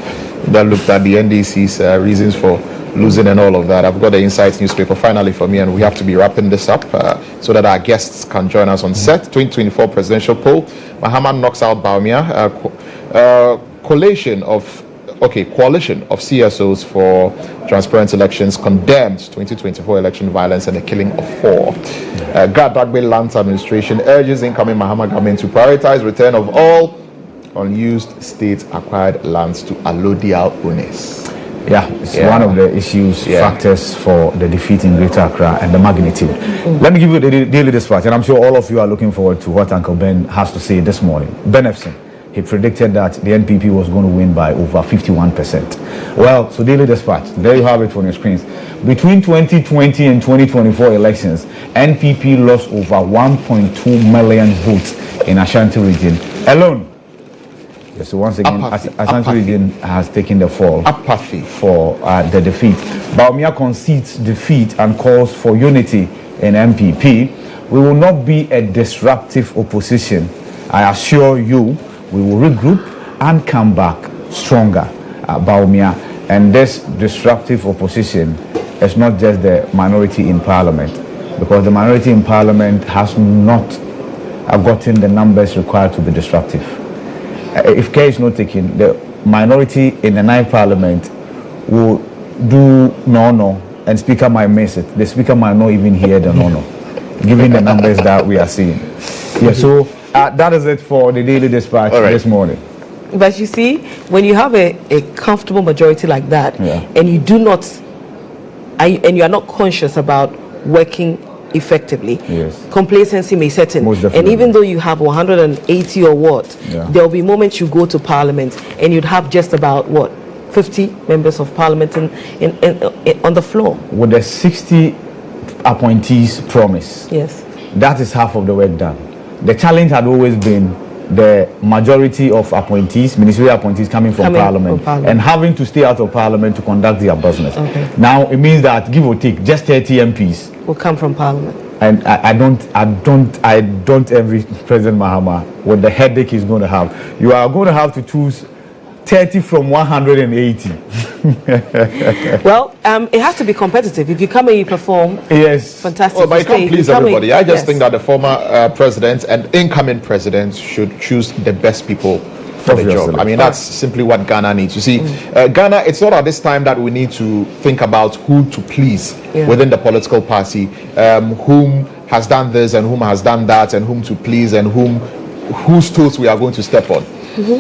that looked at the NDC's reasons for losing and all of that. I've got the Insights newspaper finally for me, and we have to be wrapping this up so that our guests can join us on set. 2024 presidential poll. Mahama knocks out Bawumia. Coalition of CSOs for transparent elections condemns 2024 election violence and the killing of 4. Gadagbe Lands Administration urges incoming Mahama government to prioritize return of all unused state-acquired lands to allodial owners. It's one of the factors for the defeat in Greater Accra and the magnitude. Let me give you the Daily Dispatch, and I'm sure all of you are looking forward to what Uncle Ben has to say this morning. Ben Efson, he predicted that the NPP was going to win by over 51%. Well, so Daily Dispatch, there you have it on your screens. Between 2020 and 2024 elections, NPP lost over 1.2 million votes in Ashanti region alone. So once again, Ashanti region has taken the fall for the defeat. Bawumia concedes defeat and calls for unity in MPP. We will not be a disruptive opposition. I assure you, we will regroup and come back stronger, Bawumia. And this disruptive opposition it's not just the minority in parliament, because the minority in parliament has not gotten the numbers required to be disruptive. If care is not taken, the minority in the 9th parliament will do no, and speaker might miss it. The speaker might not even hear the no, given the numbers that we are seeing. Yeah, so that is it for the Daily Dispatch this morning. But you see, when you have a comfortable majority like that, and you do not, and you are not conscious about working effectively, complacency may set in. And even though you have 180 or what, there will be moments you go to Parliament and you'd have just about 50 members of Parliament on the floor. With the 60 appointees promise, that is half of the work done. The challenge had always been the majority of appointees, ministerial appointees coming from Parliament, and having to stay out of Parliament to conduct their business. Now it means that, give or take, just 30 MPs will come from Parliament. And I don't envy President Mahama with the headache he's going to have. You are going to have to choose 30 from 180. Well, it has to be competitive. If you come and you perform, fantastic. Well, but you can't please everybody. I just think that the former president and incoming presidents should choose the best people for the job. I mean, that's simply what Ghana needs. You see, Ghana, it's not at this time that we need to think about who to please within the political party, whom has done this and whom has done that, and whom to please and whose toes we are going to step on.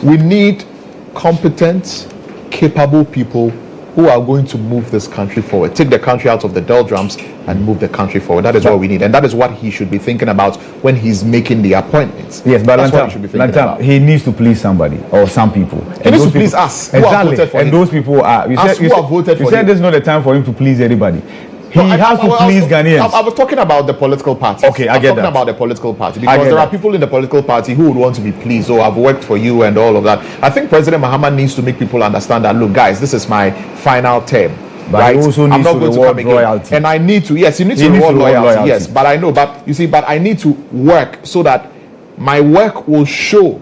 We need competent, capable people who are going to move this country forward, take the country out of the doldrums and move the country forward. That is what we need, and that is what he should be thinking about when he's making the appointments. Yes, but that's what he should be thinking about. He needs to please somebody or some people. He needs to please us. Exactly, and those people are. You said this is not the time for him to please anybody. He has to please Ghanaians. I was talking about the political party. Okay, I get that. I'm talking about the political party, because there are people in the political party who would want to be pleased, or I've worked for you and all of that. I think President Mahama needs to make people understand that, look, guys, this is my final term. But he also needs to reward loyalty. And I need to, yes, you need to reward loyalty. Yes, but I know, but you see, but I need to work so that my work will show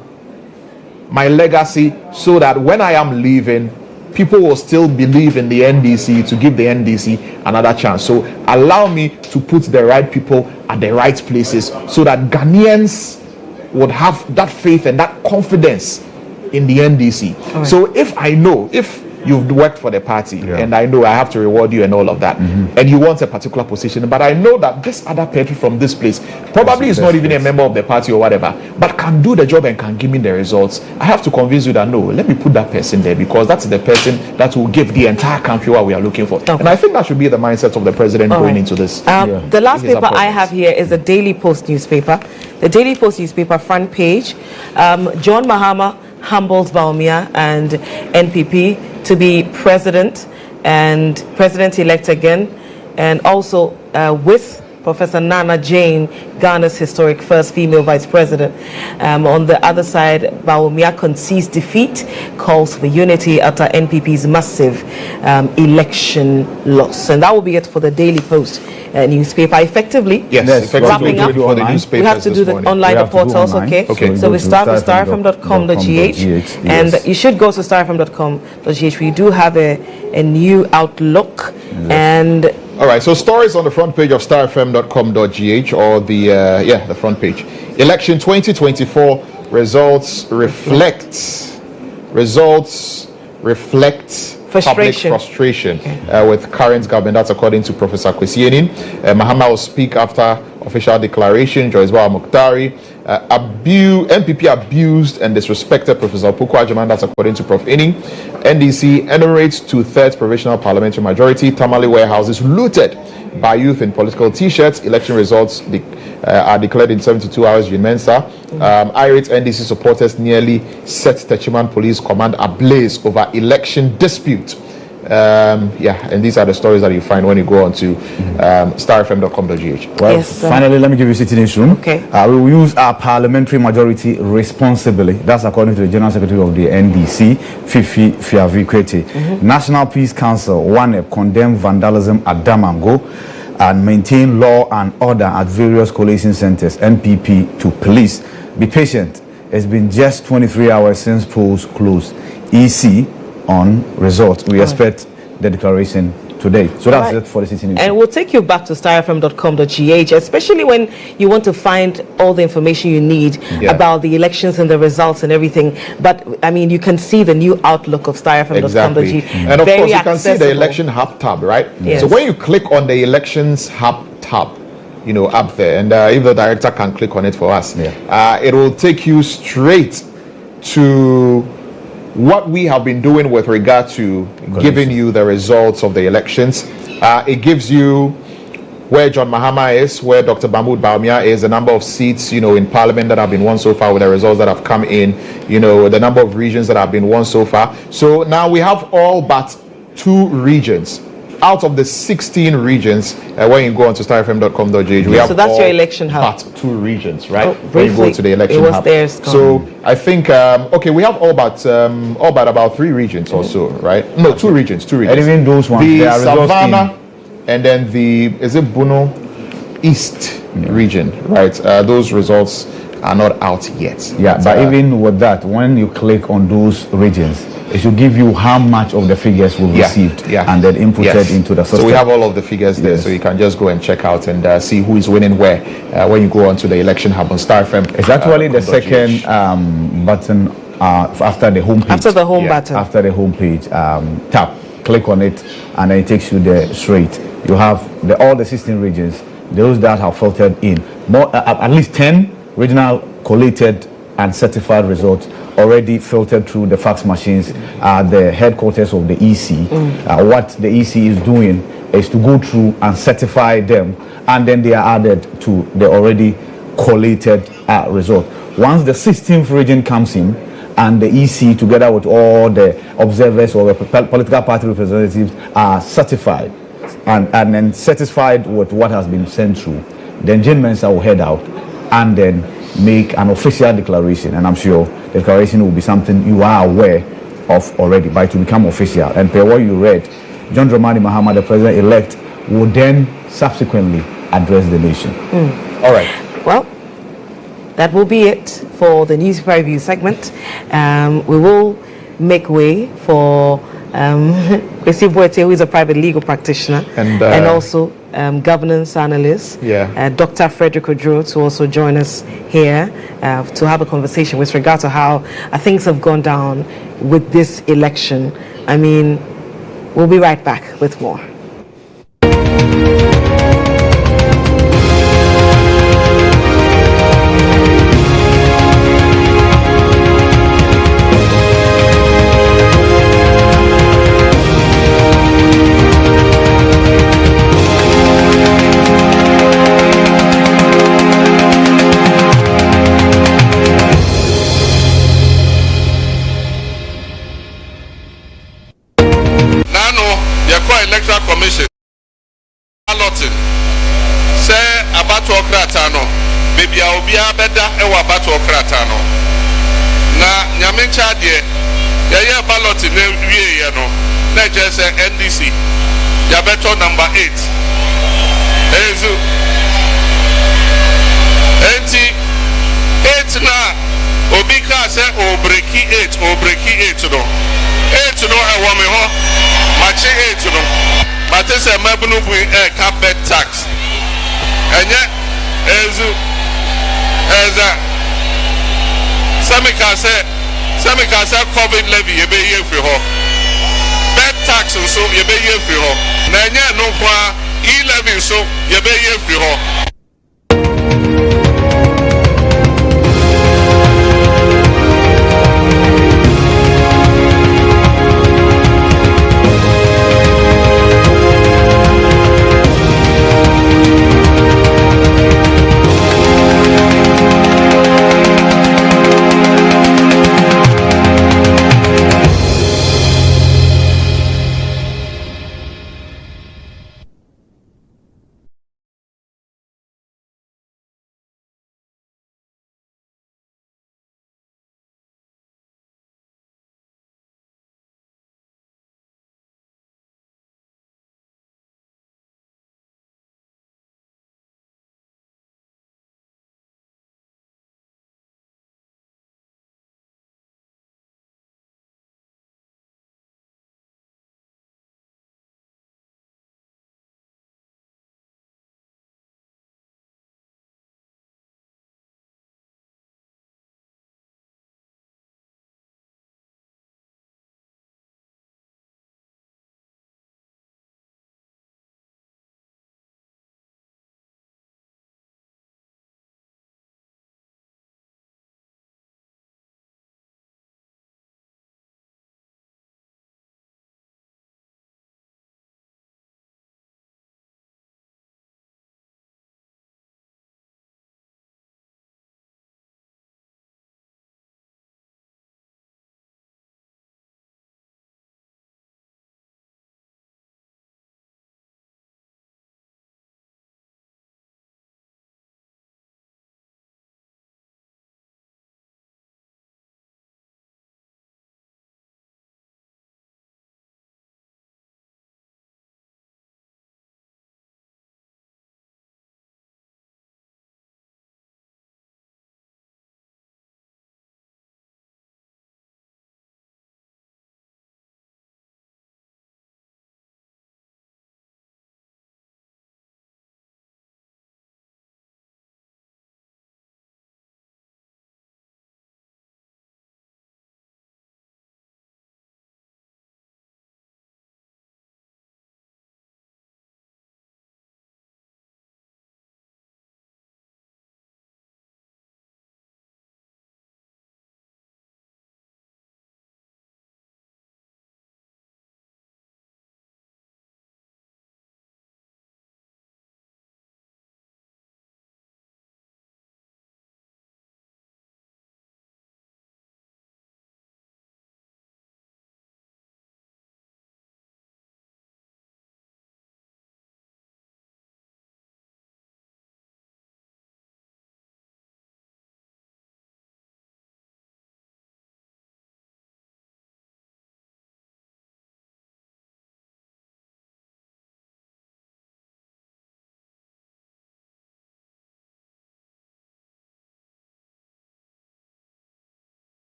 my legacy, so that when I am leaving, people will still believe in the NDC, to give the NDC another chance. So allow me to put the right people at the right places, so that Ghanaians would have that faith and that confidence in the NDC. So if you've worked for the party, and I know I have to reward you and all of that, and you want a particular position, but I know that this other person from this place probably is not even a member of the party or whatever, but can do the job and can give me the results, I have to convince you that no, let me put that person there, because that's the person that will give the entire country what we are looking for. And I think that should be the mindset of the president going into this. The last paper I have here is the Daily Post newspaper. The Daily Post newspaper front page, GHOne Mahama humbles Bawumia and NPP to be president and president-elect again, and also with Professor Nana Jane, Ghana's historic first female vice president. On the other side, Bawumia concedes defeat, calls for unity after NPP's massive election loss. And that will be it for the Daily Post newspaper. Effectively, wrapping up, for the newspapers, we have to do the online portals, okay? So we start with starfm.com.gh, and you should go to starfm.com.gh. We do have a new outlook, and all right, so stories on the front page of starfm.com.gh, or the front page. Election 2024 results reflect public frustration with current government. That's according to Professor Kwesi. Mahama will speak after official declaration. Joyce Bawa Muktari. NPP abused and disrespected Professor Puku Ajaman. That's according to Prof. Inning. NDC enumerates 2/3 provisional parliamentary majority. Tamale warehouses looted by youth in political t-shirts. Election results are declared in 72 hours. Mensa. Irate NDC supporters nearly set Techiman Police Command ablaze over election dispute. And these are the stories that you find when you go on to starfm.com.gh. Well, finally, let me give you city newsroom. Okay. We will use our parliamentary majority responsibly. That's according to the General Secretary of the NDC, Fifi Fiavi Kwete. National Peace Council, one, condemn vandalism at Damango and maintain law and order at various coalition centers. NPP to police. Be patient. It's been just 23 hours since polls closed. EC on results. We expect the declaration today. So that's it for the city news. And we'll take you back to starfm.com.gh, especially when you want to find all the information you need about the elections and the results and everything. But I mean, you can see the new outlook of starfm.com.gh. Exactly. And of course, you can see the election hub tab, right? Yes. So when you click on the elections hub tab, you know, up there, and if the director can click on it for us, it will take you straight to what we have been doing with regard to giving you the results of the elections. It gives you where John Mahama is, where Dr. Mahmoud Bawumia is, the number of seats, you know, in Parliament that have been won so far with the results that have come in, you know, the number of regions that have been won so far. So now we have all but 2 regions out of the 16 regions. When you go on to starfm.com.gh, we have so that's your election hub. But 2 regions, right? When you go to the election hub. So I think okay, we have all but about 3 regions or so, right? No, 2 regions. And even those ones, the Savannah, and then is it Bono East region, right? Those results are not out yet. But even with that, when you click on those regions, it should give you how much of the figures we received and then inputted into the system. So we have all of the figures there, so you can just go and check out and see who is winning where when you go onto the election hub on Star FM. It's actually the second button after the home page. After the home button. After the home page, tap, click on it, and then it takes you there straight. You have all the 16 regions, those that have filtered in. At least 10 regional collated and certified results already filtered through the fax machines, the headquarters of the EC. What the EC is doing is to go through and certify them, and then they are added to the already collated result. Once the 16th region comes in, and the EC, together with all the observers or the political party representatives, are certified and then satisfied with what has been sent through, then Jane Mensah will head out and then make an official declaration, and I'm sure the declaration will be something you are aware of already, but it will become official. And per what you read, John Dramani Mahama, the president-elect, will then subsequently address the nation. All right. Well, that will be it for the newspaper review segment. We will make way for Kwesi Boete, who is a private legal practitioner, and also governance analyst, Dr. Frederick Odro, to also join us here to have a conversation with regard to how things have gone down with this election. I mean, we'll be right back with more. Electoral Commission balloting say abato okrata no baby a obi abeda e wa abato okrata no na nyamencha de ye balloting na wie ye no na je say NDC ya beto number 8 ezu enti 8 na obi ka say o breaki 8 no 8 no e wo me ho machi 8 no but this is a mabunu bu carpet tax enye ezu eza semika say COVID levy ye be ye free ho bed tax so ye be ye free ho na enye no kwa e-levy so ye be ye free ho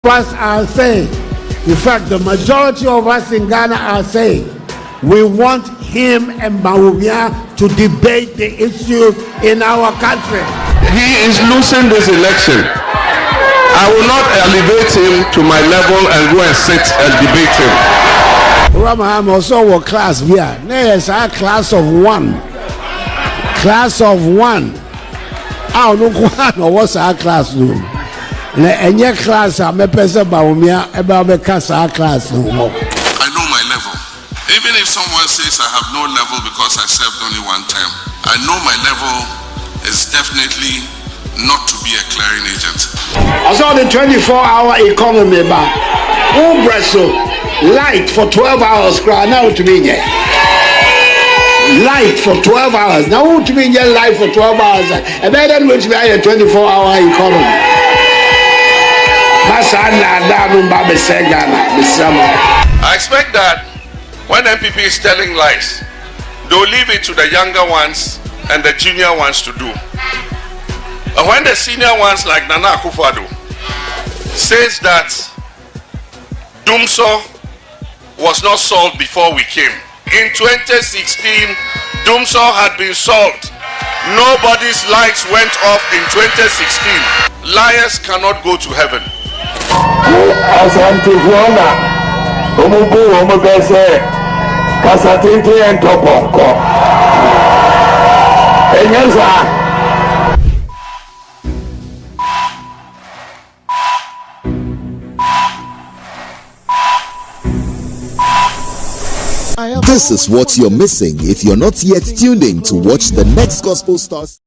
Us are saying, in fact, the majority of us in Ghana are saying, we want him and Bawumia to debate the issue in our country. He is losing this election. I will not elevate him to my level and go and sit and debate him. Ramaham also was class here. Yes, our class of one. Class of one. I don't know what's our class room. And your class, I'm a person Bawumia about the class no more. I know my level. Even if someone says I have no level because I served only one term, I know my level is definitely not to be a clearing agent. I saw the 24-hour economy back. Light for 12 hours, now to me. Light for 12 hours. Now to me, light for 12 hours. And then which be a 24-hour economy. I expect that when MPP is telling lies, they'll leave it to the younger ones and the junior ones to do. And when the senior ones like Nana Akufo-Addo says that Dumso was not solved before we came. In 2016, Dumso had been solved. Nobody's lights went off in 2016. Liars cannot go to heaven. Ashanti Omubese Kasatinte and Topoko. This is what you're missing if you're not yet tuned in to watch the next Gospel Stars.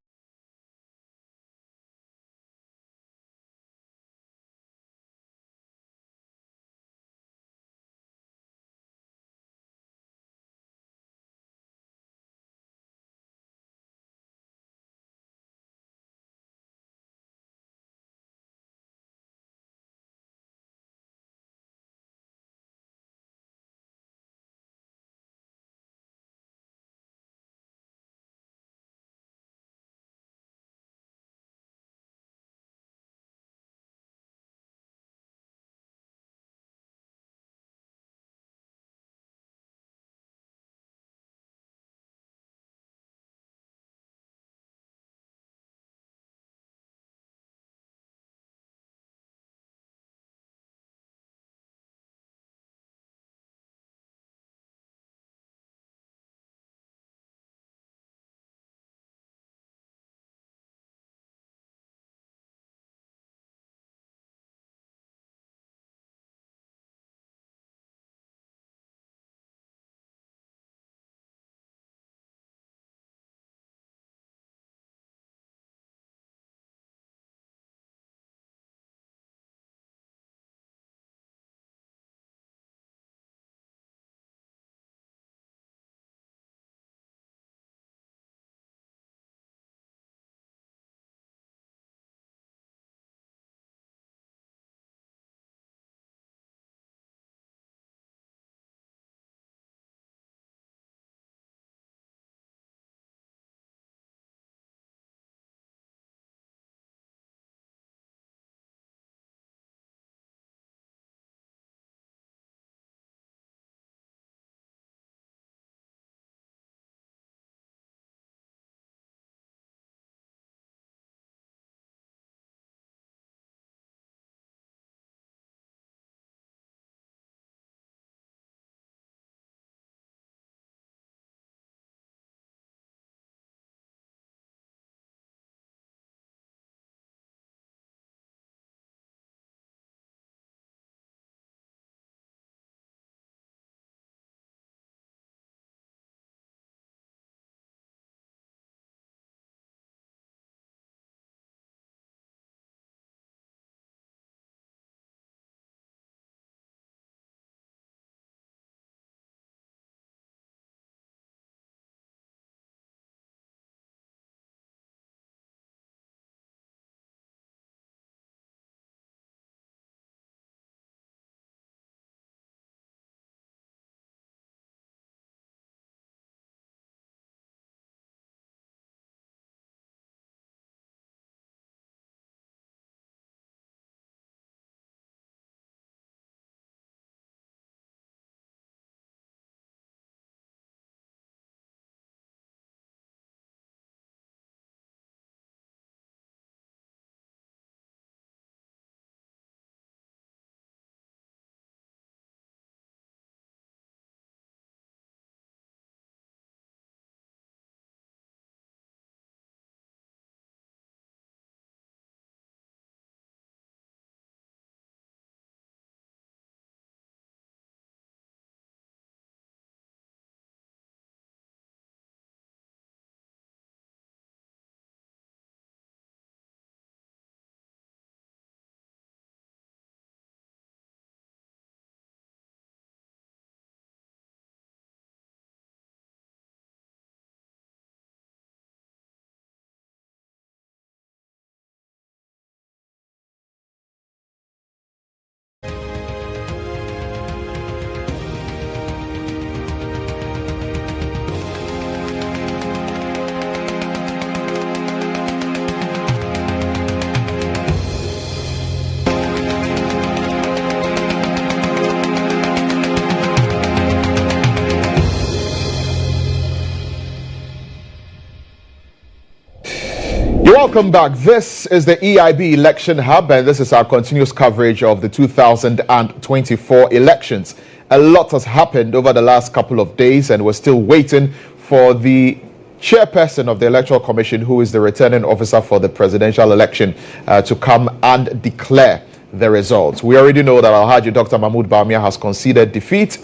Welcome back. This is the EIB Election Hub, and this is our continuous coverage of the 2024 elections. A lot has happened over the last couple of days, and we're still waiting for the chairperson of the Electoral Commission, who is the returning officer for the presidential election, to come and declare the results. We already know that Alhaji Dr. Mahmoud Bawumia has conceded defeat.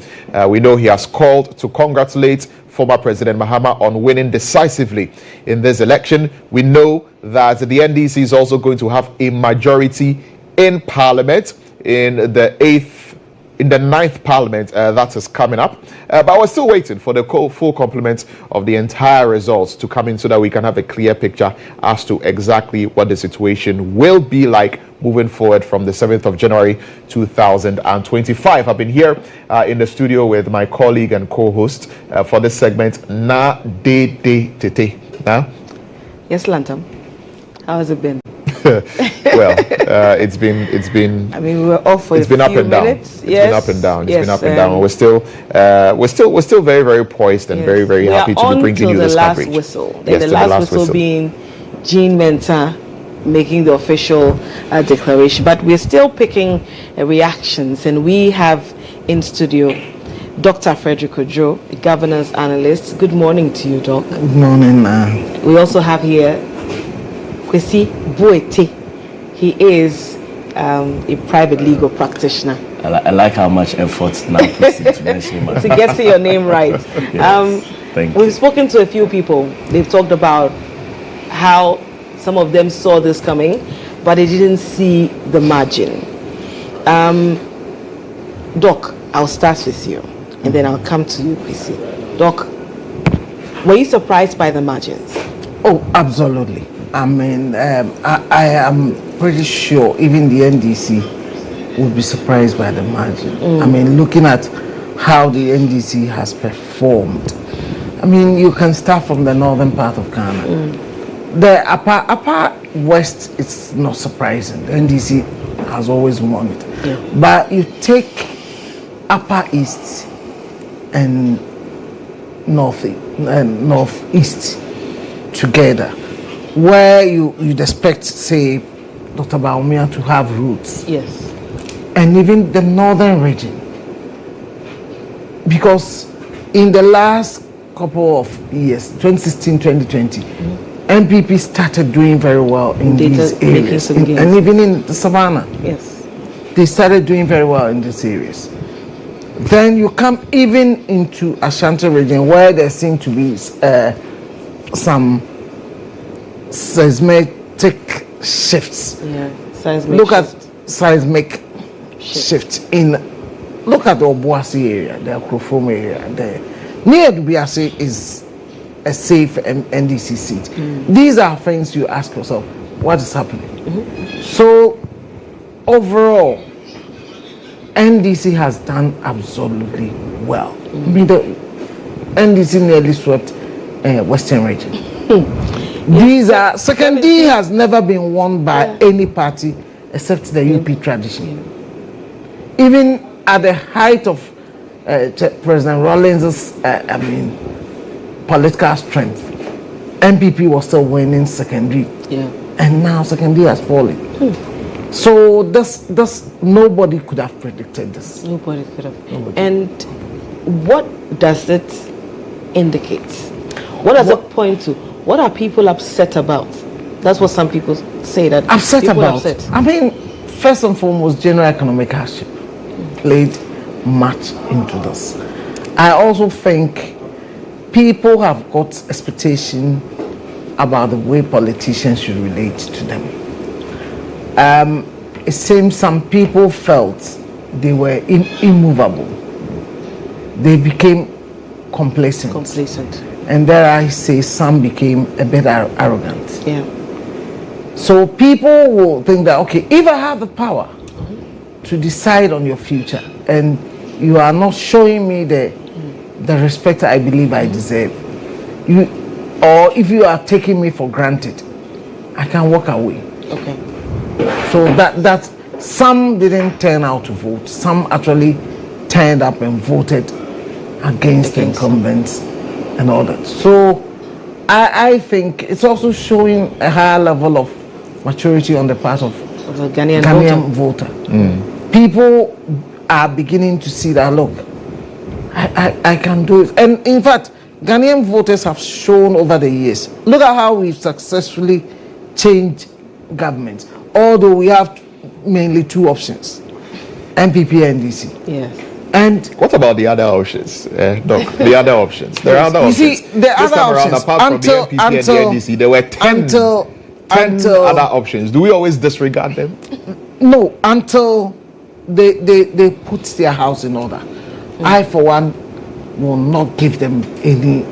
We know he has called to congratulate former President Mahama on winning decisively in this election. We know that the NDC is also going to have a majority in Parliament in the 9th Parliament that is coming up. But we're still waiting for the full complement of the entire results to come in so that we can have a clear picture as to exactly what the situation will be like moving forward from the 7th of January 2025. I've been here in the studio with my colleague and co-host for this segment, Na De De Tete. Na? Yes, Lantam. How has it been? Well, it's been. I mean, we were off for it's been up and down. Minutes. It's been up and down. It's been up and down. We're still very, very poised and very, very happy to be bringing you this coverage. The last whistle being GHOne Mentor making the official declaration, but we're still picking reactions, and we have in studio Dr. Frederick Ojo, a governance analyst. Good morning to you, Doc. Good morning, ma'am. We also have here Kwesi Boete. He is a private legal practitioner. I like how much effort now puts into mentioning my to get to your name right. Yes, thank you. We've spoken to a few people. They've talked about how some of them saw this coming, but they didn't see the margin. Doc, I'll start with you, and then I'll come to you, Kwesi. Doc, were you surprised by the margins? Oh, absolutely. I mean, I am pretty sure even the NDC would be surprised by the margin. I mean, looking at how the NDC has performed, I mean, you can start from the northern part of Ghana. The upper west, it's not surprising. The NDC has always won it. Yeah. But you take upper east and northeast together, where you'd expect, say, Dr. Bawumia to have roots. Yes. And even the northern region. Because in the last couple of years, 2016, 2020, MPP started doing very well in these areas. And even in the savannah. Yes. They started doing very well in these areas. Then you come even into Ashanti region, where there seem to be some seismic shifts. Yeah, look at seismic shift in. Look at the Obuasi area, the Akrofom area. The near Dubiase is a safe NDC seat. These are things you ask yourself, what is happening? So overall, NDC has done absolutely well. I mean, the NDC nearly swept Western region. These are Sekondi has never been won by any party except the UP tradition. Even at the height of President Rawlings's, political strength, MPP was still winning Sekondi, and now Sekondi has fallen. So this nobody could have predicted this. Nobody could have. And what does it indicate? What does it point to? What are people upset about? That's what some people say, that upset people about. Are upset. I mean, first and foremost, general economic hardship played much into this. I also think people have got expectation about the way politicians should relate to them. It seems some people felt they were immovable. They became complacent. And there I say some became a bit arrogant. Yeah. So people will think that, okay, if I have the power to decide on your future and you are not showing me the respect I believe I deserve, or if you are taking me for granted, I can walk away. Okay. So that some didn't turn out to vote. Some actually turned up and voted against the incumbents and all that. So I think it's also showing a higher level of maturity on the part of the Ghanaian voter. People are beginning to see that, look, I can do it. And in fact, Ghanaian voters have shown over the years. Look at how we've successfully changed government. Although we have mainly two options, MPP and NDC. Yes. And what about the other options, Doc? The other options. There are other options. You see, the this other time around, options, apart from the MPP and the NDC, there were 10 other options. Do we always disregard them? No, until they put their house in order. I, for one, will not give them any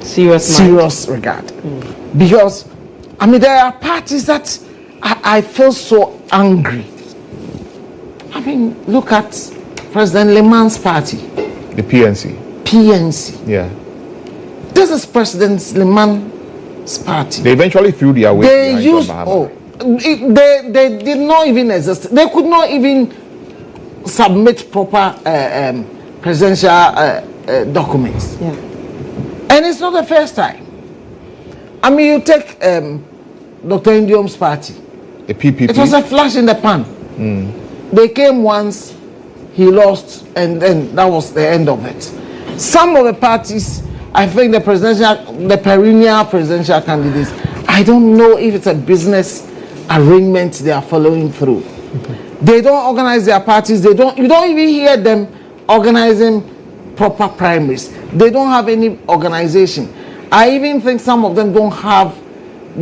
serious regard. Because, I mean, there are parties that I feel so angry. I mean, look at President Leman's party. The PNC. PNC. Yeah. This is President Leman's party. They eventually threw their weight behind used, John Mahama. they did not even exist. They could not even submit proper presidential documents. Yeah. And it's not the first time. I mean, you take Dr. Ndiom's party. The PPP. It was a flash in the pan. They came once, he lost, and then that was the end of it. Some of the parties, I think the perennial presidential candidates, I don't know if it's a business arrangement they are following through. They don't organize their parties. You don't even hear them organizing proper primaries. They don't have any organization. I even think some of them don't have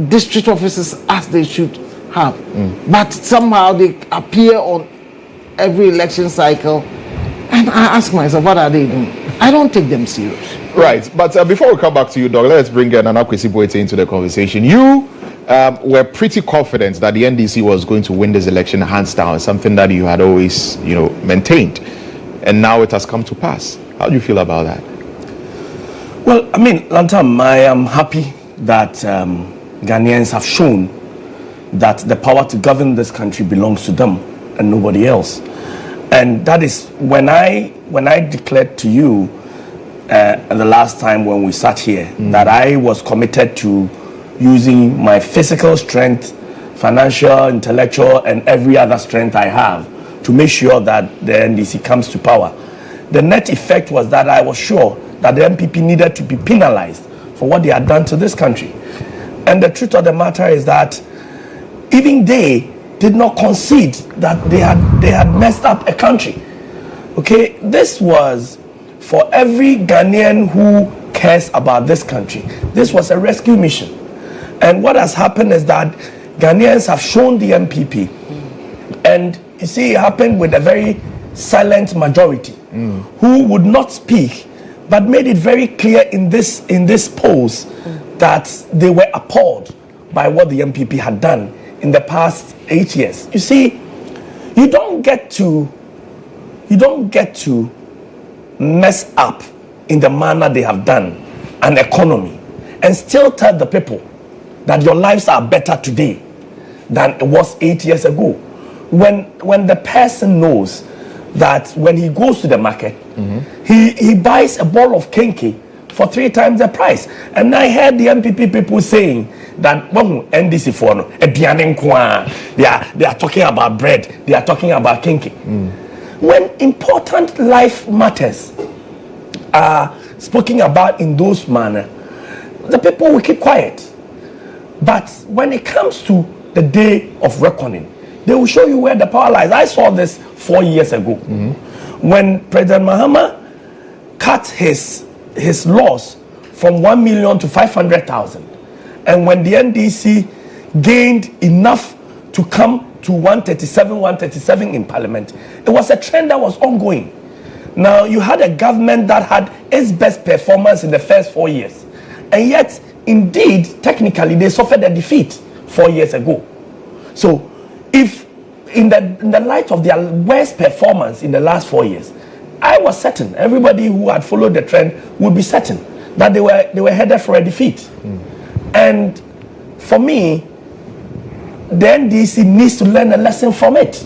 district offices as they should have. But somehow they appear on every election cycle. And I ask myself, what are they doing? I don't take them serious. Right. But before we come back to you, Doc, let's bring Nana Kwesi Boateng into the conversation. You were pretty confident that the NDC was going to win this election hands down, something that you had always, maintained. And now it has come to pass. How do you feel about that? Well, I mean, Lantam, I am happy that Ghanaians have shown that the power to govern this country belongs to them and nobody else. And that is when I declared to you the last time when we sat here that I was committed to using my physical strength, financial, intellectual, and every other strength I have to make sure that the NDC comes to power. The net effect was that I was sure that the MPP needed to be penalized for what they had done to this country. And the truth of the matter is that even they did not concede that they had messed up a country. Okay, this was for every Ghanaian who cares about this country. This was a rescue mission. And what has happened is that Ghanaians have shown the MPP, and you see, it happened with a very silent majority who would not speak, but made it very clear in this polls that they were appalled by what the MPP had done in the past 8 years. You see, you don't get to mess up in the manner they have done an economy and still tell the people that your lives are better today than it was 8 years ago. When the person knows that when he goes to the market, he buys a ball of kenke for 3 times the price. And I heard the MPP people saying that NDC for no, they are talking about bread, they are talking about kenke. When important life matters are spoken about in those manner, the people will keep quiet. But when it comes to the day of reckoning, they will show you where the power lies. I saw this 4 years ago when President Mahama cut his loss from 1 million to 500,000, and when the NDC gained enough to come to 137 in Parliament, it was a trend that was ongoing. Now you had a government that had its best performance in the first 4 years, and yet indeed technically they suffered a defeat 4 years ago. So if in the light of their worst performance in the last 4 years, I was certain, everybody who had followed the trend would be certain that they were headed for a defeat. And for me, the NDC needs to learn a lesson from it.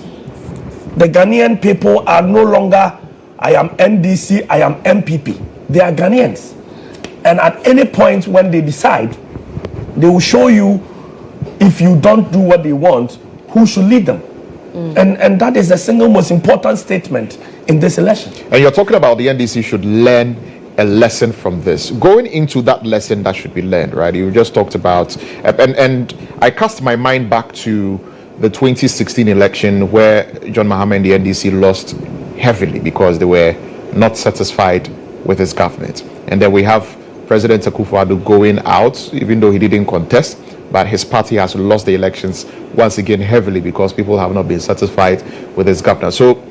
The Ghanaian people are no longer, I am NDC, I am MPP. They are Ghanaians. And at any point when they decide, they will show you, if you don't do what they want, who should lead them. And that is the single most important statement in this election. And you're talking about the NDC should learn a lesson from this. Going into that lesson that should be learned, right? You just talked about, and I cast my mind back to the 2016 election where John Mahama and the NDC lost heavily because they were not satisfied with his government. And then we have President Akufo-Addo going out, even though he didn't contest, but his party has lost the elections once again heavily because people have not been satisfied with his government. So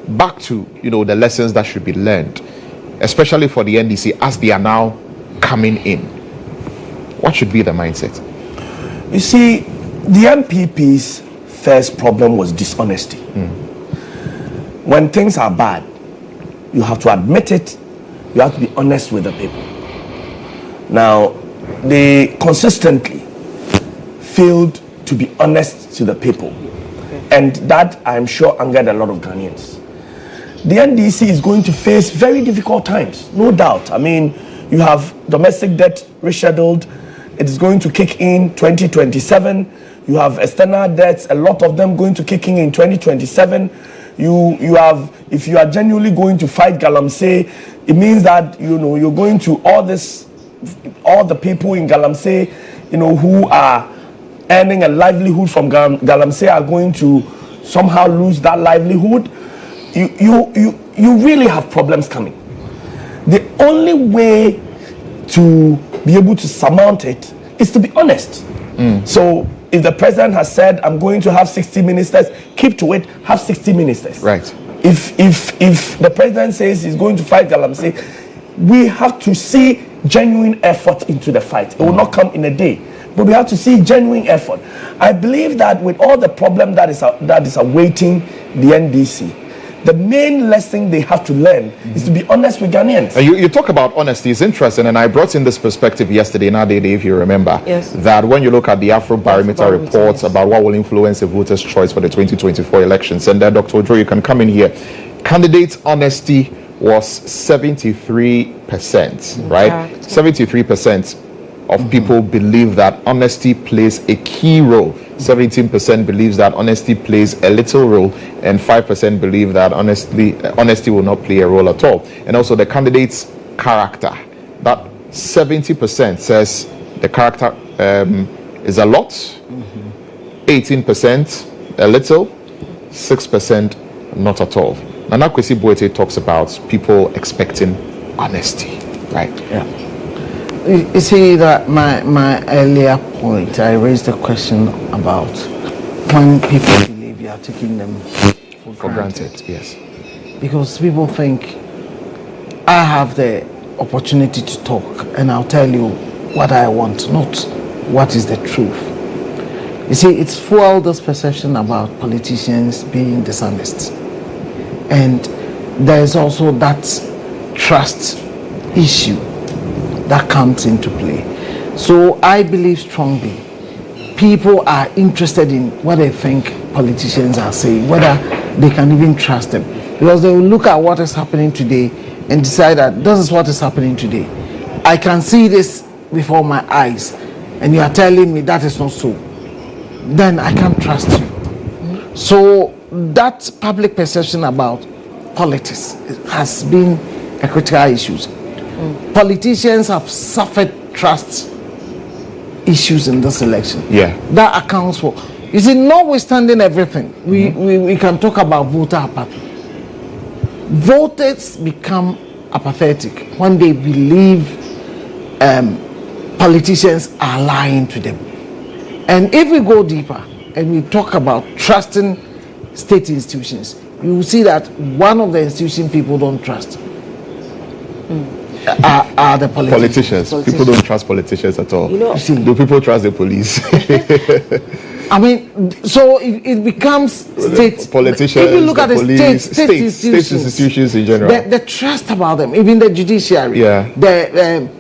back to, the lessons that should be learned, especially for the NDC as they are now coming in. What should be the mindset? You see, the MPP's first problem was dishonesty. When things are bad, you have to admit it. You have to be honest with the people. Now, they consistently failed to be honest to the people. And that, I'm sure, angered a lot of Ghanaians. The NDC is going to face very difficult times, no doubt. I mean, you have domestic debt rescheduled. It is going to kick in 2027. You have external debts, a lot of them going to kick in 2027. You have, if you are genuinely going to fight Galamsey, it means that, you're going to all the people in Galamsey, who are earning a livelihood from Galamsey are going to somehow lose that livelihood. You really have problems coming. The only way to be able to surmount it is to be honest. So if the president has said, I'm going to have 60 ministers, keep to it, have 60 ministers. Right. If the president says he's going to fight Galamsey, we have to see genuine effort into the fight. It will not come in a day, but we have to see genuine effort. I believe that with all the problem that is awaiting the NDC, the main lesson they have to learn is to be honest with Ghanaians. You talk about honesty. It's interesting, and I brought in this perspective yesterday, if you remember, yes, that when you look at the Afro-Barometer reports about what will influence a voter's choice for the 2024 elections, and Dr. Ojo, you can come in here. Candidates' honesty was 73%, right? 73% of people believe that honesty plays a key role. 17% believes that honesty plays a little role, and 5% believe that honesty will not play a role at all. And also the candidate's character, that 70% says the character is a lot, 18% a little, 6% not at all. Nana Kwesi Boateng talks about people expecting honesty, right? Yeah. You see that my earlier point, I raised a question about when people believe you are taking them for granted. Yes. Because people think I have the opportunity to talk and I'll tell you what I want, not what is the truth. You see, it's fueled this perception about politicians being dishonest. And there's also that trust issue that comes into play. So I believe strongly people are interested in what they think politicians are saying, whether they can even trust them, because they will look at what is happening today and decide that this is what is happening today. I can see this before my eyes and you are telling me that is not so, then I can't trust you. So that public perception about politics has been a critical issue. Politicians have suffered trust issues in this election. Yeah. That accounts for, you see, notwithstanding everything, we can talk about voter apathy. Voters become apathetic when they believe politicians are lying to them. And if we go deeper and we talk about trusting state institutions, you will see that one of the institutions people don't trust are the politicians. People don't trust politicians at all. Do people trust the police? I mean, so it becomes state politicians. If you look at the police, state institutions in general, the trust about them, even the judiciary,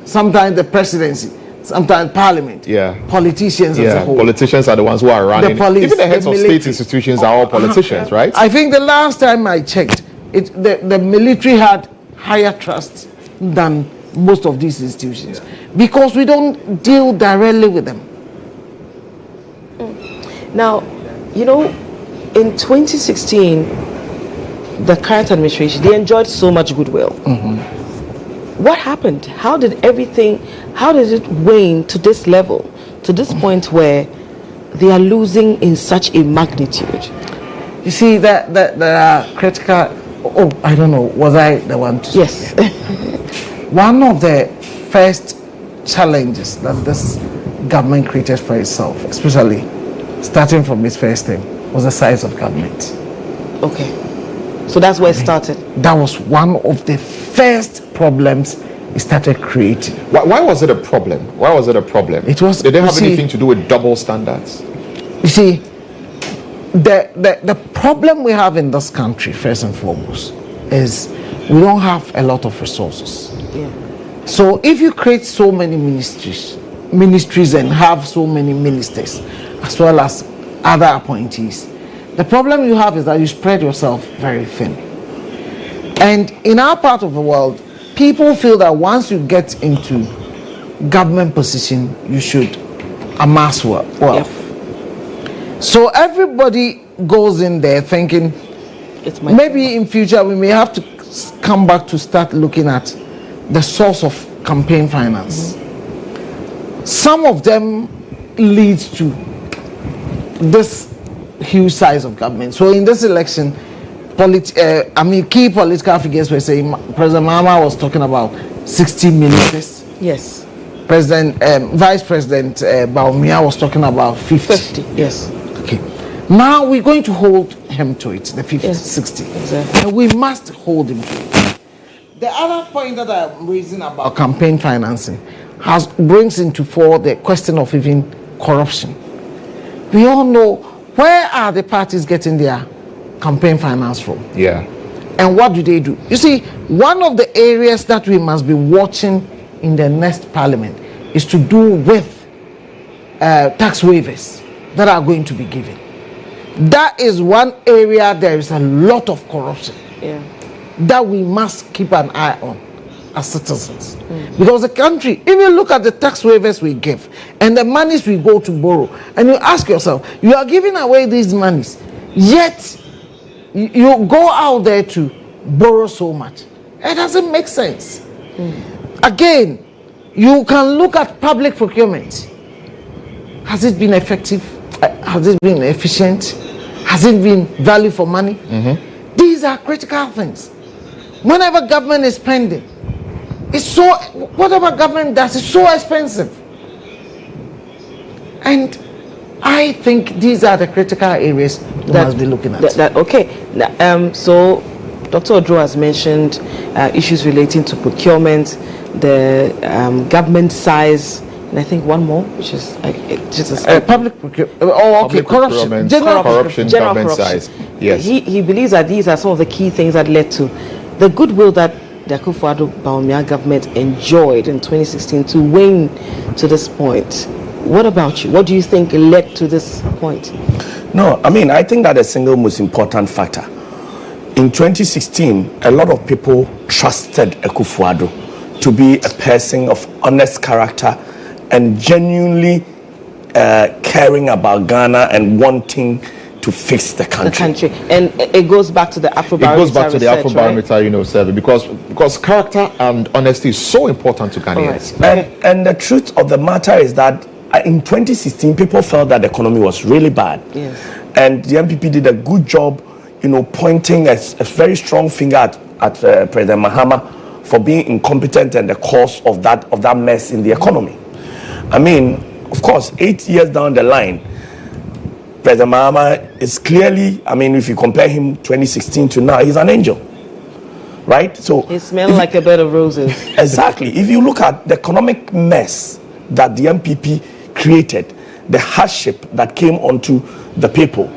sometimes the presidency, sometimes parliament, politicians as a whole. Politicians are the ones who are running. The police, even the heads the of state institutions are all politicians, right? I think the last time I checked, the military had higher trust than most of these institutions because we don't deal directly with them. Now, you know, in 2016, the current administration, they enjoyed so much goodwill. What happened? How did it wane to this level, to this point where they are losing in such a magnitude? You see, there are critical. Oh, I don't know. Was I the one to? Yes. One of the first challenges that this government created for itself, especially starting from its first term, was the size of government. Okay. So that's where it started. That was one of the first problems it started creating. Why was it a problem? Why was it a problem? It was. Did it have anything to do with double standards? You see, the problem we have in this country, first and foremost, is we don't have a lot of resources. Yeah. So if you create so many ministries and have so many ministers, as well as other appointees, the problem you have is that you spread yourself very thin. And in our part of the world, people feel that once you get into government position, you should amass wealth. Yep. So everybody goes in there thinking, maybe in future we may have to come back to start looking at the source of campaign finance. Some of them leads to this huge size of government. So in this election, key political figures were saying President Mahama was talking about 60 ministers. Yes. Vice President Bawumia was talking about 50. Yes. Okay. Now we're going to hold him to it, the 50, 60. Exactly. And we must hold him to it. The other point that I'm raising about campaign financing brings into fore the question of even corruption. We all know, where are the parties getting their campaign finance from? Yeah. And what do? You see, one of the areas that we must be watching in the next parliament is to do with tax waivers that are going to be given. That is one area there is a lot of corruption that we must keep an eye on as citizens. Because the country, if you look at the tax waivers we give and the monies we go to borrow, and you ask yourself, you are giving away these monies, yet you go out there to borrow so much. It doesn't make sense. Again, you can look at public procurement. Has it been effective? Has it been efficient? Has it been value for money? These are critical things. Whenever government is spending, whatever government does is so expensive. And I think these are the critical areas we must be looking at. So Dr. Odro has mentioned issues relating to procurement, the government size, and I think one more, which is public procurement. Corruption. General government size. Yes. He believes that these are some of the key things that led to the goodwill that the Akufo-Addo government enjoyed in 2016 to wane to this point. What about you? What do you think led to this point? No, I think that the single most important factor in 2016, a lot of people trusted Akufo-Addo to be a person of honest character and genuinely caring about Ghana and wanting to fix the country. And it goes back to the Afrobarometer. It goes back to the Afrobarometer, survey because character and honesty is so important to Ghanaians. Right. And the truth of the matter is that in 2016, people felt that the economy was really bad. Yes. And the MPP did a good job, pointing a very strong finger at President Mahama for being incompetent and the cause of that mess in the economy. Of course, 8 years down the line, President Mahama is clearly, if you compare him 2016 to now, he's an angel. Right? So he smells like a bed of roses. Exactly. If you look at the economic mess that the MPP created, the hardship that came onto the people,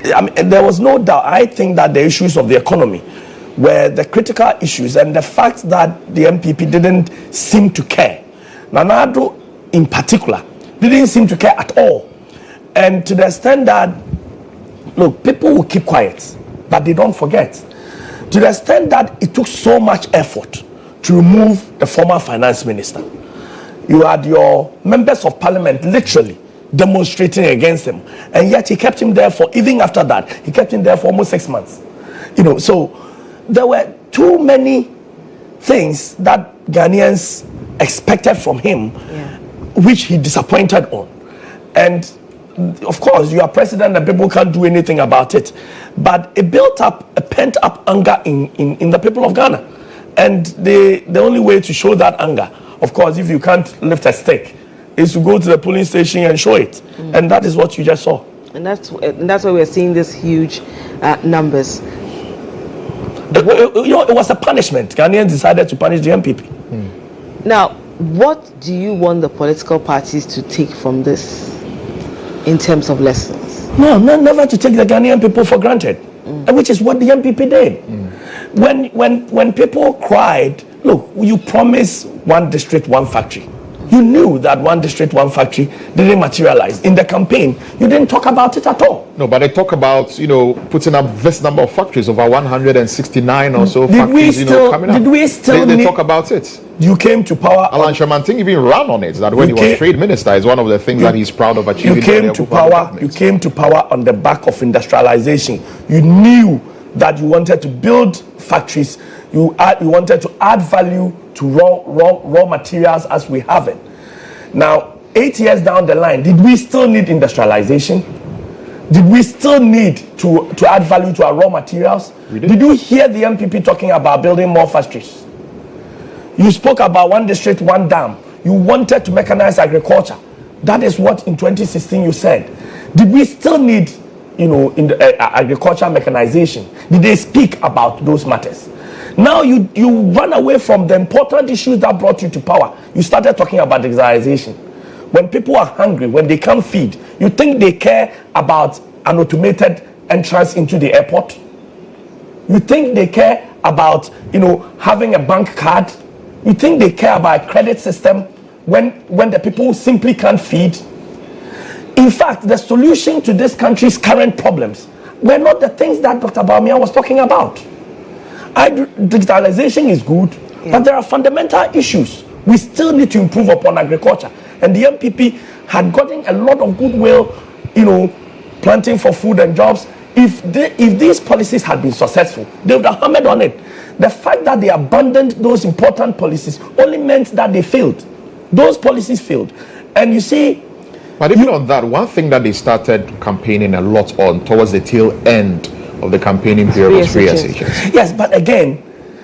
there was no doubt. I think that the issues of the economy were the critical issues, and the fact that the MPP didn't seem to care. Nana Addo in particular didn't seem to care at all. And to the extent that, look, people will keep quiet, but they don't forget. To the extent that it took so much effort to remove the former finance minister. You had your members of parliament literally demonstrating against him, and yet he kept him there for, even after that, he kept him there for almost 6 months. So there were too many things that Ghanaians expected from him, which he disappointed on. And of course, you are president and people can't do anything about it. But it built up a pent-up anger in the people of Ghana. And the only way to show that anger, of course, if you can't lift a stick, is to go to the polling station and show it. And that is what you just saw. And that's why we're seeing these huge numbers. It was a punishment. Ghanaians decided to punish the MPP. Now, what do you want the political parties to take from this in terms of lessons? No, never to take the Ghanaian people for granted, which is what the MPP did. When people cried, look, you promised 1 district, 1 factory. You knew that 1 district, 1 factory didn't materialize. In the campaign, you didn't talk about it at all. No, but they talk about, putting up this number of factories, over 169 or so factories, coming up. Did we still They talk about it. You came to power. Alan Shamanting even ran on it, that when he was trade minister, is one of the things that he's proud of achieving. You came to power on the back of industrialization. You knew that you wanted to build factories. You wanted to add value to raw materials as we have it. Now, 8 years down the line, did we still need industrialization? Did we still need to add value to our raw materials? Did you hear the MPP talking about building more factories? You spoke about 1 district, 1 dam. You wanted to mechanize agriculture. That is what in 2016 you said. Did we still need, in the, agriculture mechanization? Did they speak about those matters? Now you run away from the important issues that brought you to power. You started talking about digitalization. When people are hungry, when they can't feed, you think they care about an automated entrance into the airport? You think they care about, having a bank card? You think they care about a credit system when the people simply can't feed? In fact, the solution to this country's current problems were not the things that Dr. Bawumia was talking about. Digitalization is good, but there are fundamental issues. We still need to improve upon agriculture. And the MPP had gotten a lot of goodwill, planting for food and jobs. If these policies had been successful, they would have hammered on it. The fact that they abandoned those important policies only meant that they failed. Those policies failed. And you see... But even on that, one thing that they started campaigning a lot on towards the tail end of the campaigning period was free SHS. Yes, but again,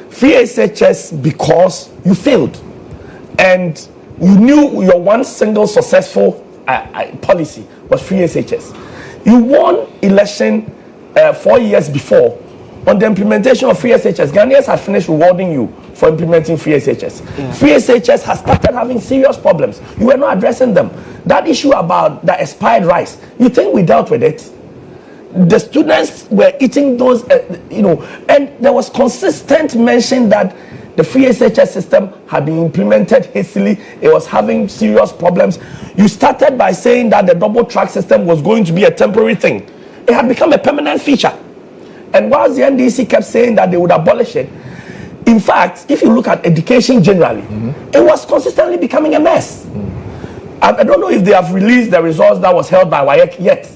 free SHS because you failed. And you knew your one single successful policy was free SHS. You won election 4 years before on the implementation of free SHS. Ghanaians had finished rewarding you for implementing free SHS. Yeah. Free SHS has started having serious problems. You were not addressing them. That issue about the expired rice, you think we dealt with it? The students were eating those, and there was consistent mention that the free SHS system had been implemented hastily. It was having serious problems. You started by saying that the double track system was going to be a temporary thing. It had become a permanent feature. And whilst the NDC kept saying that they would abolish it, in fact, if you look at education generally, it was consistently becoming a mess. I don't know if they have released the results that was held by WAEC yet,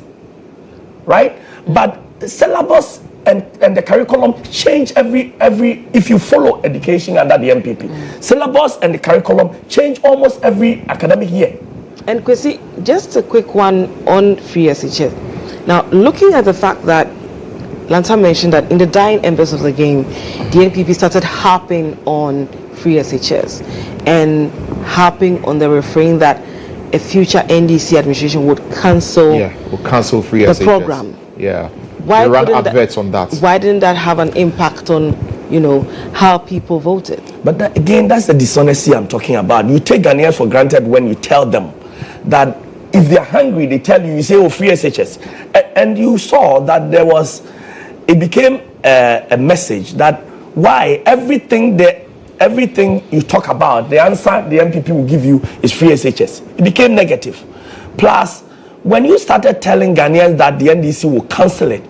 right? But the syllabus and the curriculum change every if you follow education under the MPP. Syllabus and the curriculum change almost every academic year. And Kwesi, just a quick one on free SHS. Now, looking at the fact that Lanta mentioned that in the dying embers of the game, the NPP started harping on free SHS and harping on the refrain that a future NDC administration would cancel free the SHS program. Yeah. Why ran adverts on that? Why didn't that have an impact on, how people voted? But again, that's the dishonesty I'm talking about. You take Ghanaians for granted when you tell them that if they're hungry, they tell you, you say, free SHS. And you saw that it became a message that why everything you talk about, the answer the MPP will give you is free SHS. It became negative. Plus, when you started telling Ghanaians that the NDC will cancel it,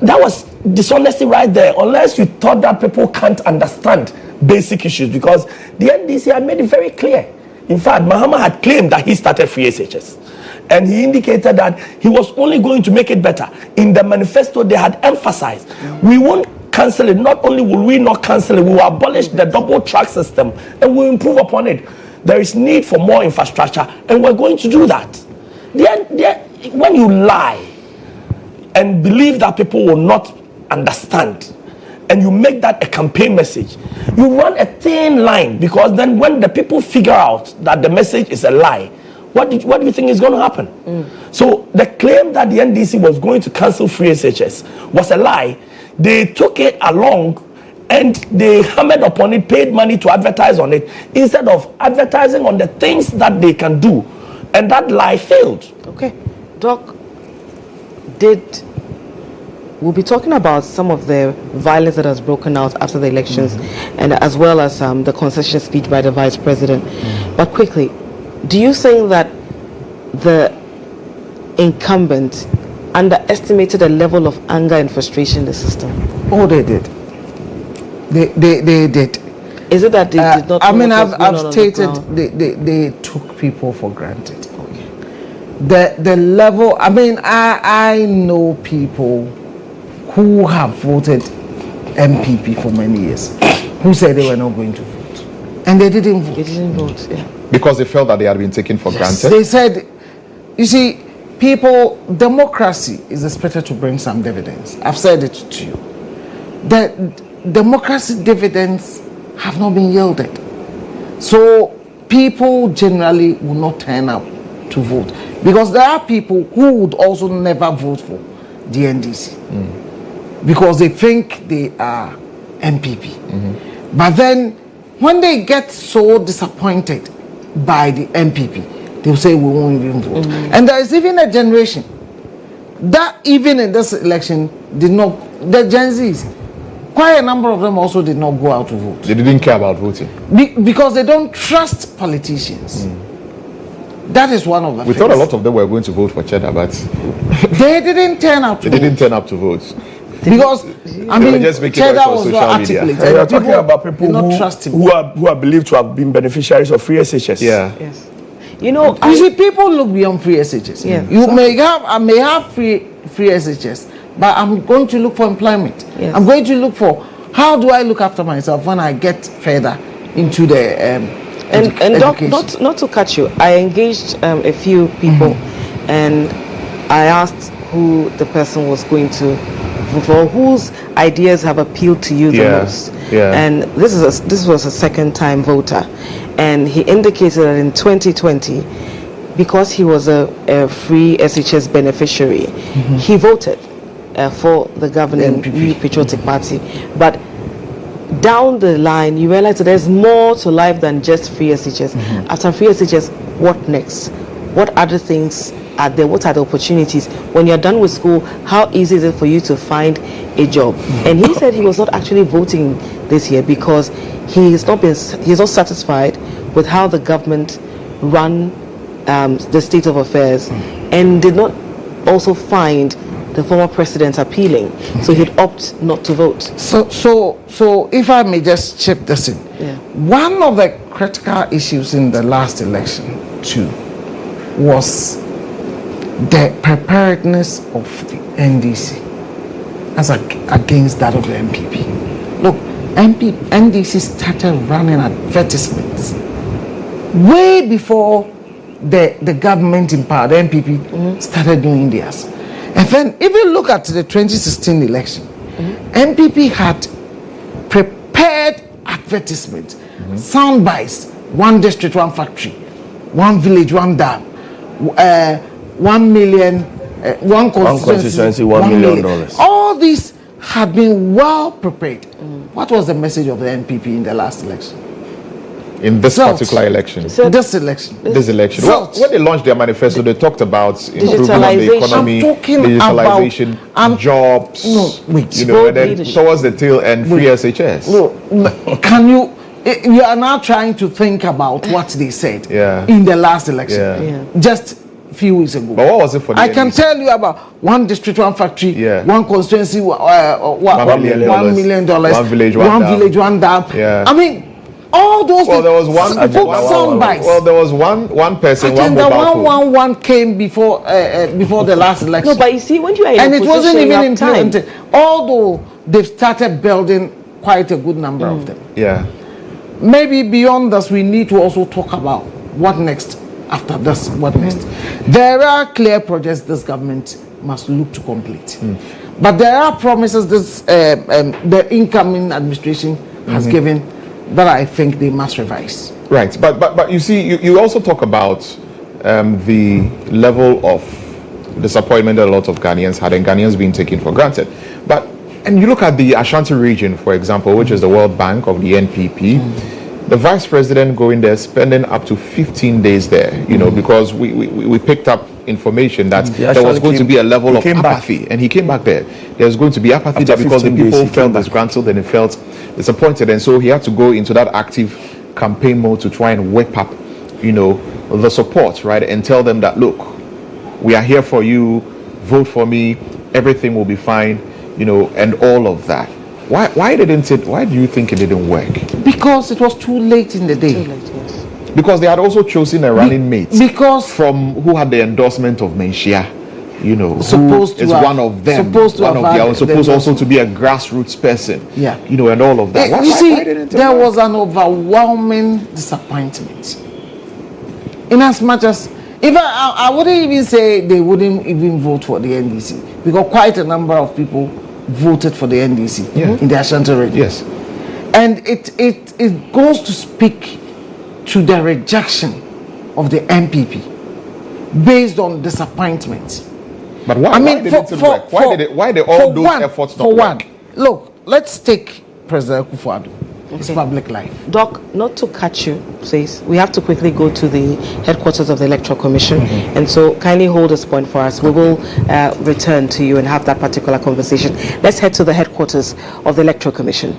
that was dishonesty right there, unless you thought that people can't understand basic issues, because the NDC had made it very clear. In fact, Mahama had claimed that he started free SHS, and he indicated that he was only going to make it better. In the manifesto, they had emphasized, we won't cancel it. Not only will we not cancel it, we will abolish the double track system and we'll improve upon it. There is need for more infrastructure, and we're going to do that. When you lie and believe that people will not understand, and you make that a campaign message, you run a thin line, because then when the people figure out that the message is a lie, what do you think is going to happen? So the claim that the NDC was going to cancel free SHS was a lie. They took it along and they hammered upon it, paid money to advertise on it, instead of advertising on the things that they can do. And that lie failed. Okay. Doc, we'll be talking about some of the violence that has broken out after the elections, and as well as the concession speech by the Vice President. But quickly, do you think that the incumbent underestimated the level of anger and frustration in the system? Oh, they did. They did. Is it that they did not? I mean, I've stated they took people for granted. Okay. The level. I mean, I know people who have voted MPP for many years who said they were not going to vote, and they didn't vote. They didn't vote. Yeah. Because they felt that they had been taken for granted. They said, you see, people, democracy is expected to bring some dividends. I've said it to you. The democracy dividends have not been yielded. So people generally will not turn up to vote, because there are people who would also never vote for the NDC because they think they are MPP. But then when they get so disappointed by the MPP, they'll say we won't even vote. And there is even a generation that even in this election did not, the Gen Zs, quite a number of them also did not go out to vote. They didn't care about voting. Because they don't trust politicians. That is one of the things. We thought a lot of them were going to vote for Cheddar, but they didn't turn out to vote. They didn't turn up to vote. Because, I mean, Cheddar was not articulated. We are talking about people who are believed to have been beneficiaries of free SHS. Yeah. Yes. You know, you see, people look beyond free SHS. Yeah. I may have free SHS, but I'm going to look for employment. Yes. I'm going to look for, how do I look after myself when I get further into the and Doc, not to cut you, I engaged a few people, and I asked who the person was going to vote for, whose ideas have appealed to you the most. And this was a second-time voter, and he indicated that in 2020, because he was a free SHS beneficiary, he voted for the governing New Patriotic Party. But down the line, you realize that there's more to life than just free SHS. After free SHS, what next? What other things are there? What are the opportunities? When you're done with school, how easy is it for you to find a job? And he said he was not actually voting this year because he's not satisfied with how the government run the state of affairs, and did not also find the former president appealing, so he'd opt not to vote. So if I may just chip this in, one of the critical issues in the last election too was the preparedness of the NDC as against that of the MPP. Look, NDC started running advertisements way before the government in power, the MPP, started doing theirs. And then, if you look at the 2016 election, MPP had prepared advertisements, sound bites, one district, one factory, one village, one dam, 1 million, one constituency, $1 million. All these had been well prepared. What was the message of the MPP in the last election? In this particular election? This election. Well, when they launched their manifesto, they talked about improvement of the economy, digitalization, jobs, and then towards the tail end, free SHS. Can you are now trying to think about what they said in the last election. Just few weeks ago. But what was it for the I can tell you about one district, one factory, one constituency, $1 million, $1 million, one village, one dam. Yeah. I mean, all those. Well, there was one sound bites. Well, there was one person. I think the 111 came before the last election. No, but you see, when you are in and it wasn't even implemented, although they've started building quite a good number of them. Yeah. Maybe beyond this, we need to also talk about what next after this. What next? There are clear projects this government must look to complete, but there are promises this the incoming administration has given that I think they must revise. Right, but you see, you also talk about the level of disappointment that a lot of Ghanaians had, and Ghanaians being taken for granted. And you look at the Ashanti region, for example, which is the World Bank of the NPP, the vice president going there, spending up to 15 days there, you know, because we picked up information that there was going to be a level of apathy, and he came back there. There was going to be apathy there because the people felt disgruntled and they felt disappointed, and so he had to go into that active campaign mode to try and whip up, you know, the support, right, and tell them that, look, we are here for you, vote for me, everything will be fine, you know, and all of that. Why do you think it didn't work? Because it was too late in the day. Too late, yes. Because they had also chosen a running mate. Because from who had the endorsement of Menchia, you know, supposed who is one of them. Supposed also to be a grassroots person. Yeah. You know, and all of that. Why didn't there was an overwhelming disappointment. In as much as even I wouldn't even say they wouldn't even vote for the NDC, because quite a number of people voted for the NDC in the Ashanti region. Yes. And it goes to speak to the rejection of the MPP based on disappointment. But why? Why did it work? Why did all those efforts not work? Look, let's take President Akufo-Addo. It's public life. Doc, not to catch you, please. We have to quickly go to the headquarters of the Electoral Commission, and so kindly hold this point for us. We will return to you and have that particular conversation. Let's head to the headquarters of the Electoral Commission.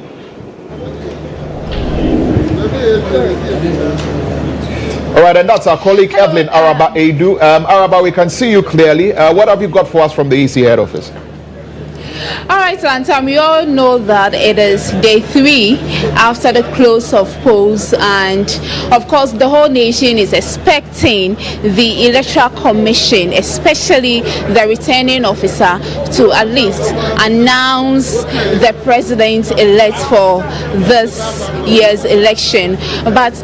All right, and that's our colleague Evelyn Araba Edu. Araba, we can see you clearly. What have you got for us from the EC head office? All right, Lantam, we all know that it is day 3 after the close of polls, and of course the whole nation is expecting the Electoral Commission, especially the returning officer, to at least announce the president-elect for this year's election. But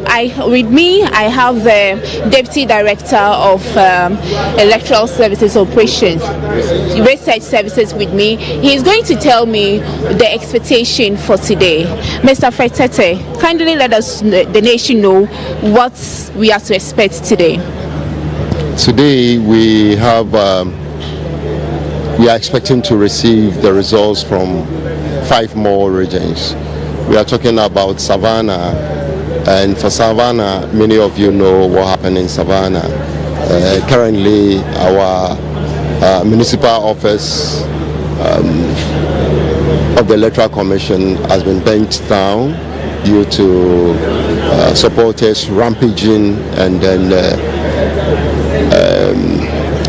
with me, I have the Deputy Director of Electoral Services Operations, Research Services with me. He is going to tell me the expectation for today. Mr. Fretete, kindly let us, the nation, know what we are to expect today. Today we have, we are expecting to receive the results from 5 more regions. We are talking about Savannah, and for Savannah, many of you know what happened in Savannah. Currently, our municipal office of the Electoral Commission has been burnt down due to supporters rampaging and then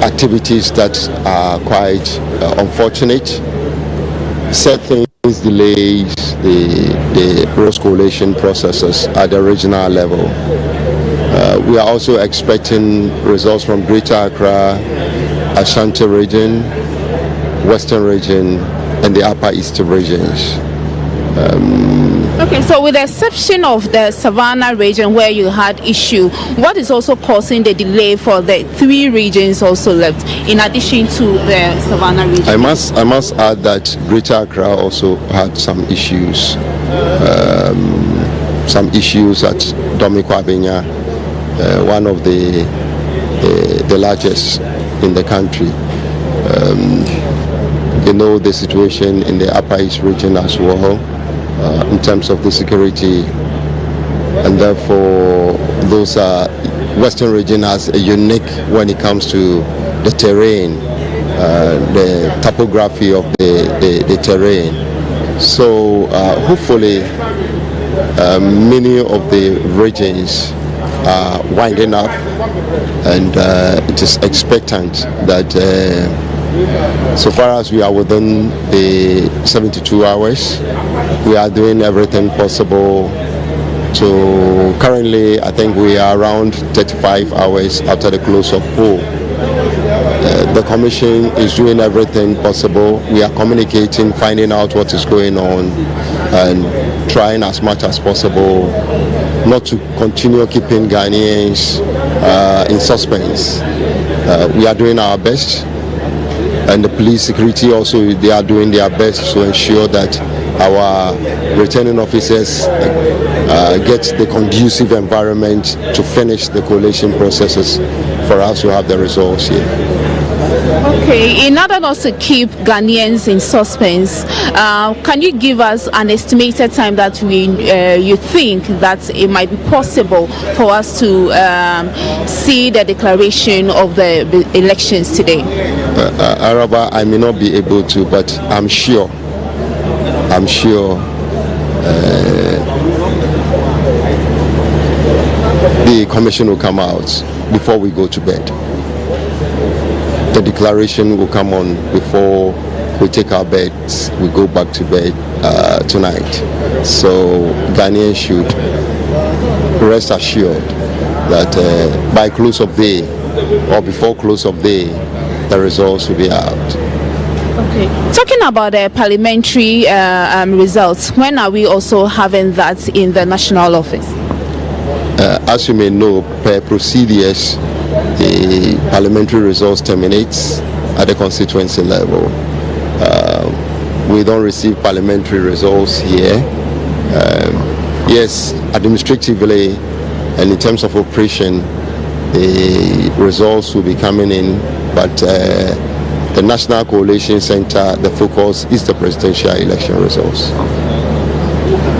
activities that are quite unfortunate. Certain delays the cross coalition processes at the regional level. We are also expecting results from Greater Accra, Ashanti region, Western region, and the Upper East regions. Okay, so with the exception of the Savannah region where you had issue, what is also causing the delay for the 3 regions also left, in addition to the Savannah region? I must add that Greater Accra also had some issues at Domiko Abenya, one of the largest in the country. You know the situation in the Upper East region as well, in terms of the security, and therefore those are Western region has a unique when it comes to the terrain, the topography of the terrain. So hopefully many of the regions are winding up, and it is expectant that so far as we are within the 72 hours, we are doing everything possible to, currently I think we are around 35 hours after the close of poll. The commission is doing everything possible. We are communicating, finding out what is going on, and trying as much as possible not to continue keeping Ghanaians in suspense. We are doing our best, and the police security also, they are doing their best to ensure that our returning officers get the conducive environment to finish the collation processes for us to have the results here. Okay, in order not to keep Ghanaians in suspense, can you give us an estimated time that you think that it might be possible for us to see the declaration of the elections today? Araba, I may not be able to, but I'm sure the commission will come out before we go to bed. The declaration will come on before we take our beds. We go back to bed tonight. So Ghanaians should rest assured that by close of day or before close of day, the results will be out. Okay. Talking about the parliamentary results, when are we also having that in the national office? As you may know, per procedures, the parliamentary results terminates at the constituency level. We don't receive parliamentary results here. Yes, administratively and in terms of operation, the results will be coming in, but the National Coalition Center, the focus is the presidential election results.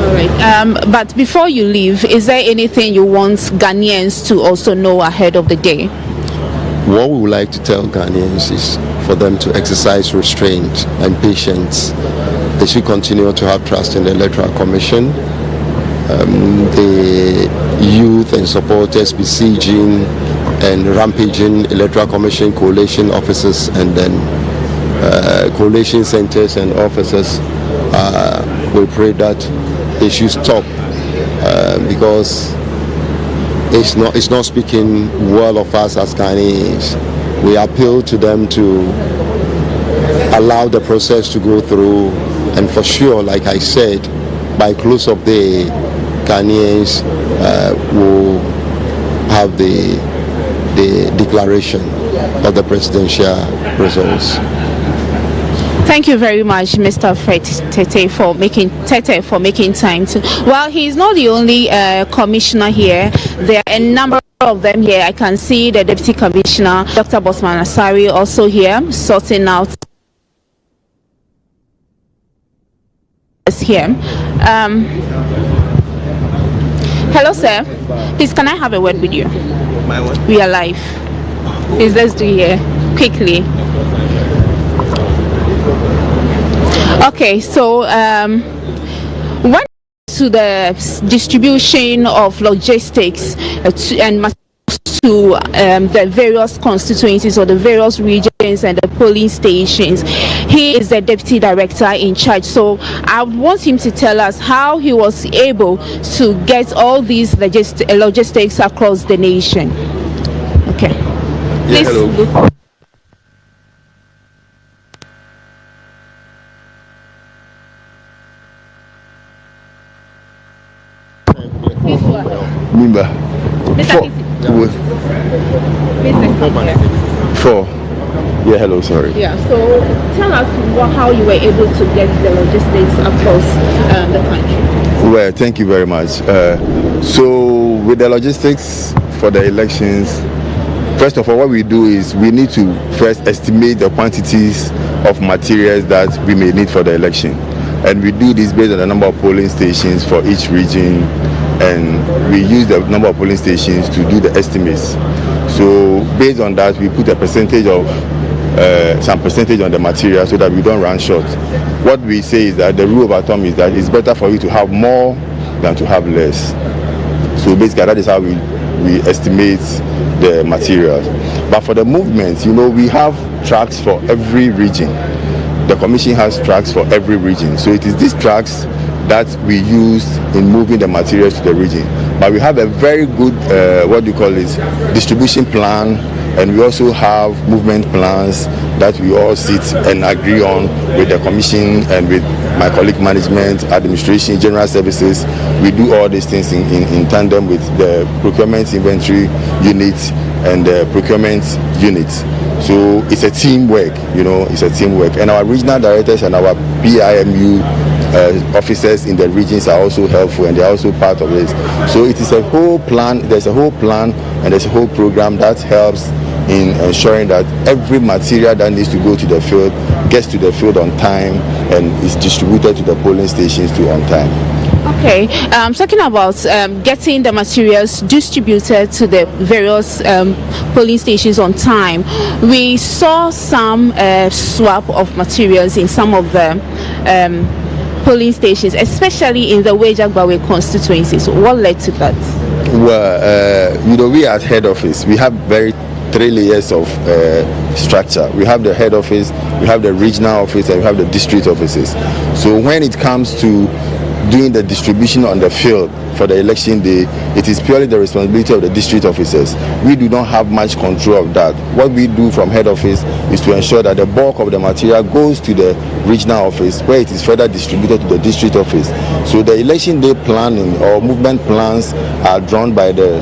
All right. But before you leave, is there anything you want Ghanaians to also know ahead of the day? What we would like to tell Ghanaians is for them to exercise restraint and patience. They should continue to have trust in the Electoral Commission. The youth and supporters besieging and rampaging Electoral Commission coalition officers and then coalition centers and officers, we pray that they should stop because it's not speaking well of us as Ghanaians. We appeal to them to allow the process to go through, and for sure, like I said, by close of day, Ghanaians will have the declaration of the presidential results. Thank you very much, Mr. Fred Tete, for making time to. Well, he's not the only commissioner here. There are a number of them here. I can see the Deputy Commissioner, Dr. Bosman Asari, also here, sorting out here. Hello, sir. Please, can I have a word with you? My word? We are live. Please, let's do here quickly. Okay, so when to the distribution of logistics and to the various constituencies or the various regions and the polling stations, he is the deputy director in charge. So I want him to tell us how he was able to get all these logistics across the nation. Okay. Yeah, hello. Mimba. Four. Yeah, hello, sorry. Yeah, so tell us how you were able to get the logistics across the country. Well, thank you very much. So with the logistics for the elections, first of all, what we do is we need to first estimate the quantities of materials that we may need for the election. And we do this based on the number of polling stations for each region, and we use the number of polling stations to do the estimates. So based on that, we put a percentage of some percentage on the material so that we don't run short. What we say is that the rule of thumb is that it's better for you to have more than to have less. So basically that is how we we estimate the materials. But for the movements, we have trucks for every region. The commission has trucks for every region. So it is these trucks that we use in moving the materials to the region. But we have a very good, distribution plan, and we also have movement plans that we all sit and agree on with the commission and with my colleague management, administration, general services. We do all these things in tandem with the procurement inventory unit and the procurement unit. So it's a teamwork, it's a teamwork. And our regional directors and our PIMU officers in the regions are also helpful, and they're also part of this. So it is a whole plan, there's a whole plan and there's a whole program that helps in ensuring that every material that needs to go to the field gets to the field on time and is distributed to the polling stations on time. Okay, talking about getting the materials distributed to the various polling stations on time, we saw some swap of materials in some of the polling stations, especially in the Wejagbawe constituencies. What led to that? Well, we are at head office. We have 3 layers of structure. We have the head office, we have the regional office, and we have the district offices. So when it comes to doing the distribution on the field for the election day, it is purely the responsibility of the district officers. We do not have much control of that. What we do from head office is to ensure that the bulk of the material goes to the regional office, where it is further distributed to the district office. So the election day planning or movement plans are drawn by the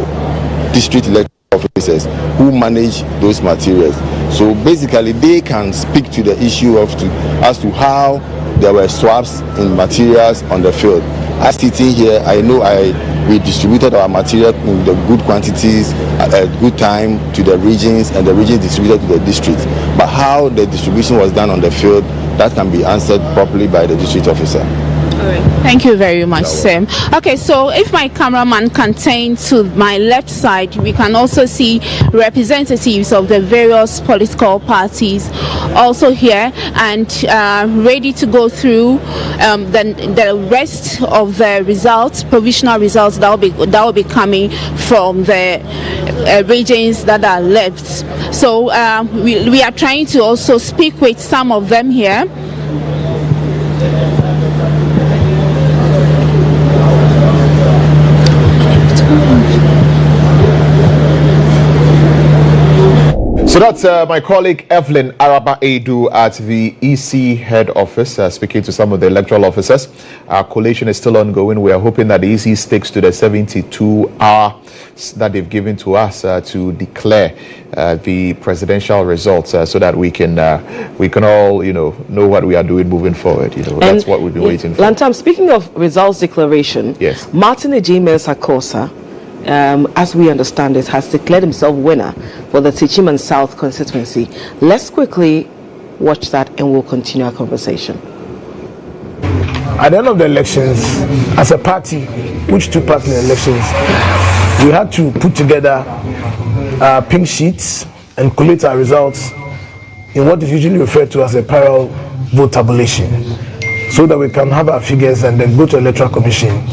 district election officers who manage those materials. So basically they can speak to the issue as to how there were swaps in materials on the field. As sitting here, I know we distributed our material in the good quantities at good time to the regions, and the regions distributed to the districts. But how the distribution was done on the field, that can be answered properly by the district officer. All right. Thank you very much, Sam. Okay, so if my cameraman can turn to my left side, we can also see representatives of the various political parties also here and ready to go through the rest of the results, provisional results that will be coming from the regions that are left. So we are trying to also speak with some of them here. So that's my colleague Evelyn Araba Edu at the EC head office, speaking to some of the electoral officers. Our collation is still ongoing. We are hoping that the EC sticks to the 72 hours that they've given to us to declare the presidential results, so that we can all know what we are doing moving forward. That's what we've been waiting for. Lantam, speaking of results declaration, yes, Martin Ejime Sakosa, as we understand it, has declared himself winner for the Tain South constituency. Let's quickly watch that and we'll continue our conversation. At the end of the elections, as a party which took part in the elections, we had to put together pink sheets and collate our results in what is usually referred to as a parallel vote tabulation, so that we can have our figures and then go to Electoral Commission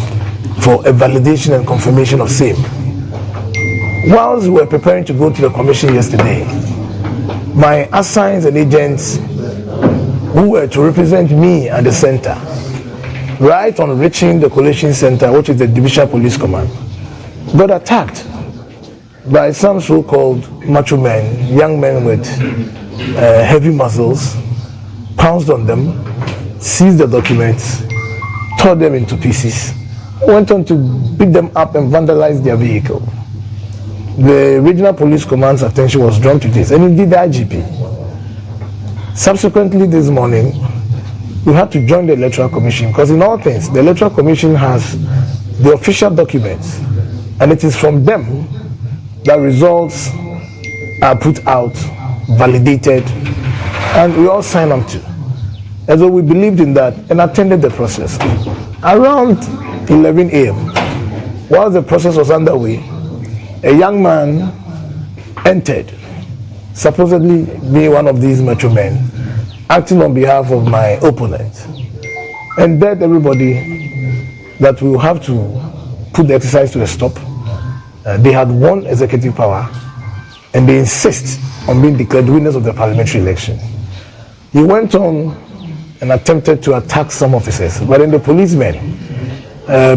for a validation and confirmation of same. Whilst we were preparing to go to the commission yesterday, my assigns and agents who were to represent me at the center, right on reaching the collation center, which is the Divisional Police Command, got attacked by some so-called macho men, young men with heavy muscles, pounced on them, seized the documents, tore them into pieces, went on to beat them up and vandalize their vehicle. The Regional Police Command's attention was drawn to this, and indeed the IGP. Subsequently this morning, we had to join the Electoral Commission, because in all things, the Electoral Commission has the official documents, and it is from them that results are put out, validated, and we all sign on to. As though we believed in that and attended the process. Around 11 a.m., while the process was underway, a young man entered, supposedly being one of these macho men, acting on behalf of my opponent, and begged everybody that we will have to put the exercise to a stop They had one executive power, and they insist on being declared winners of the parliamentary election. He went on and attempted to attack some officers, but then the policemen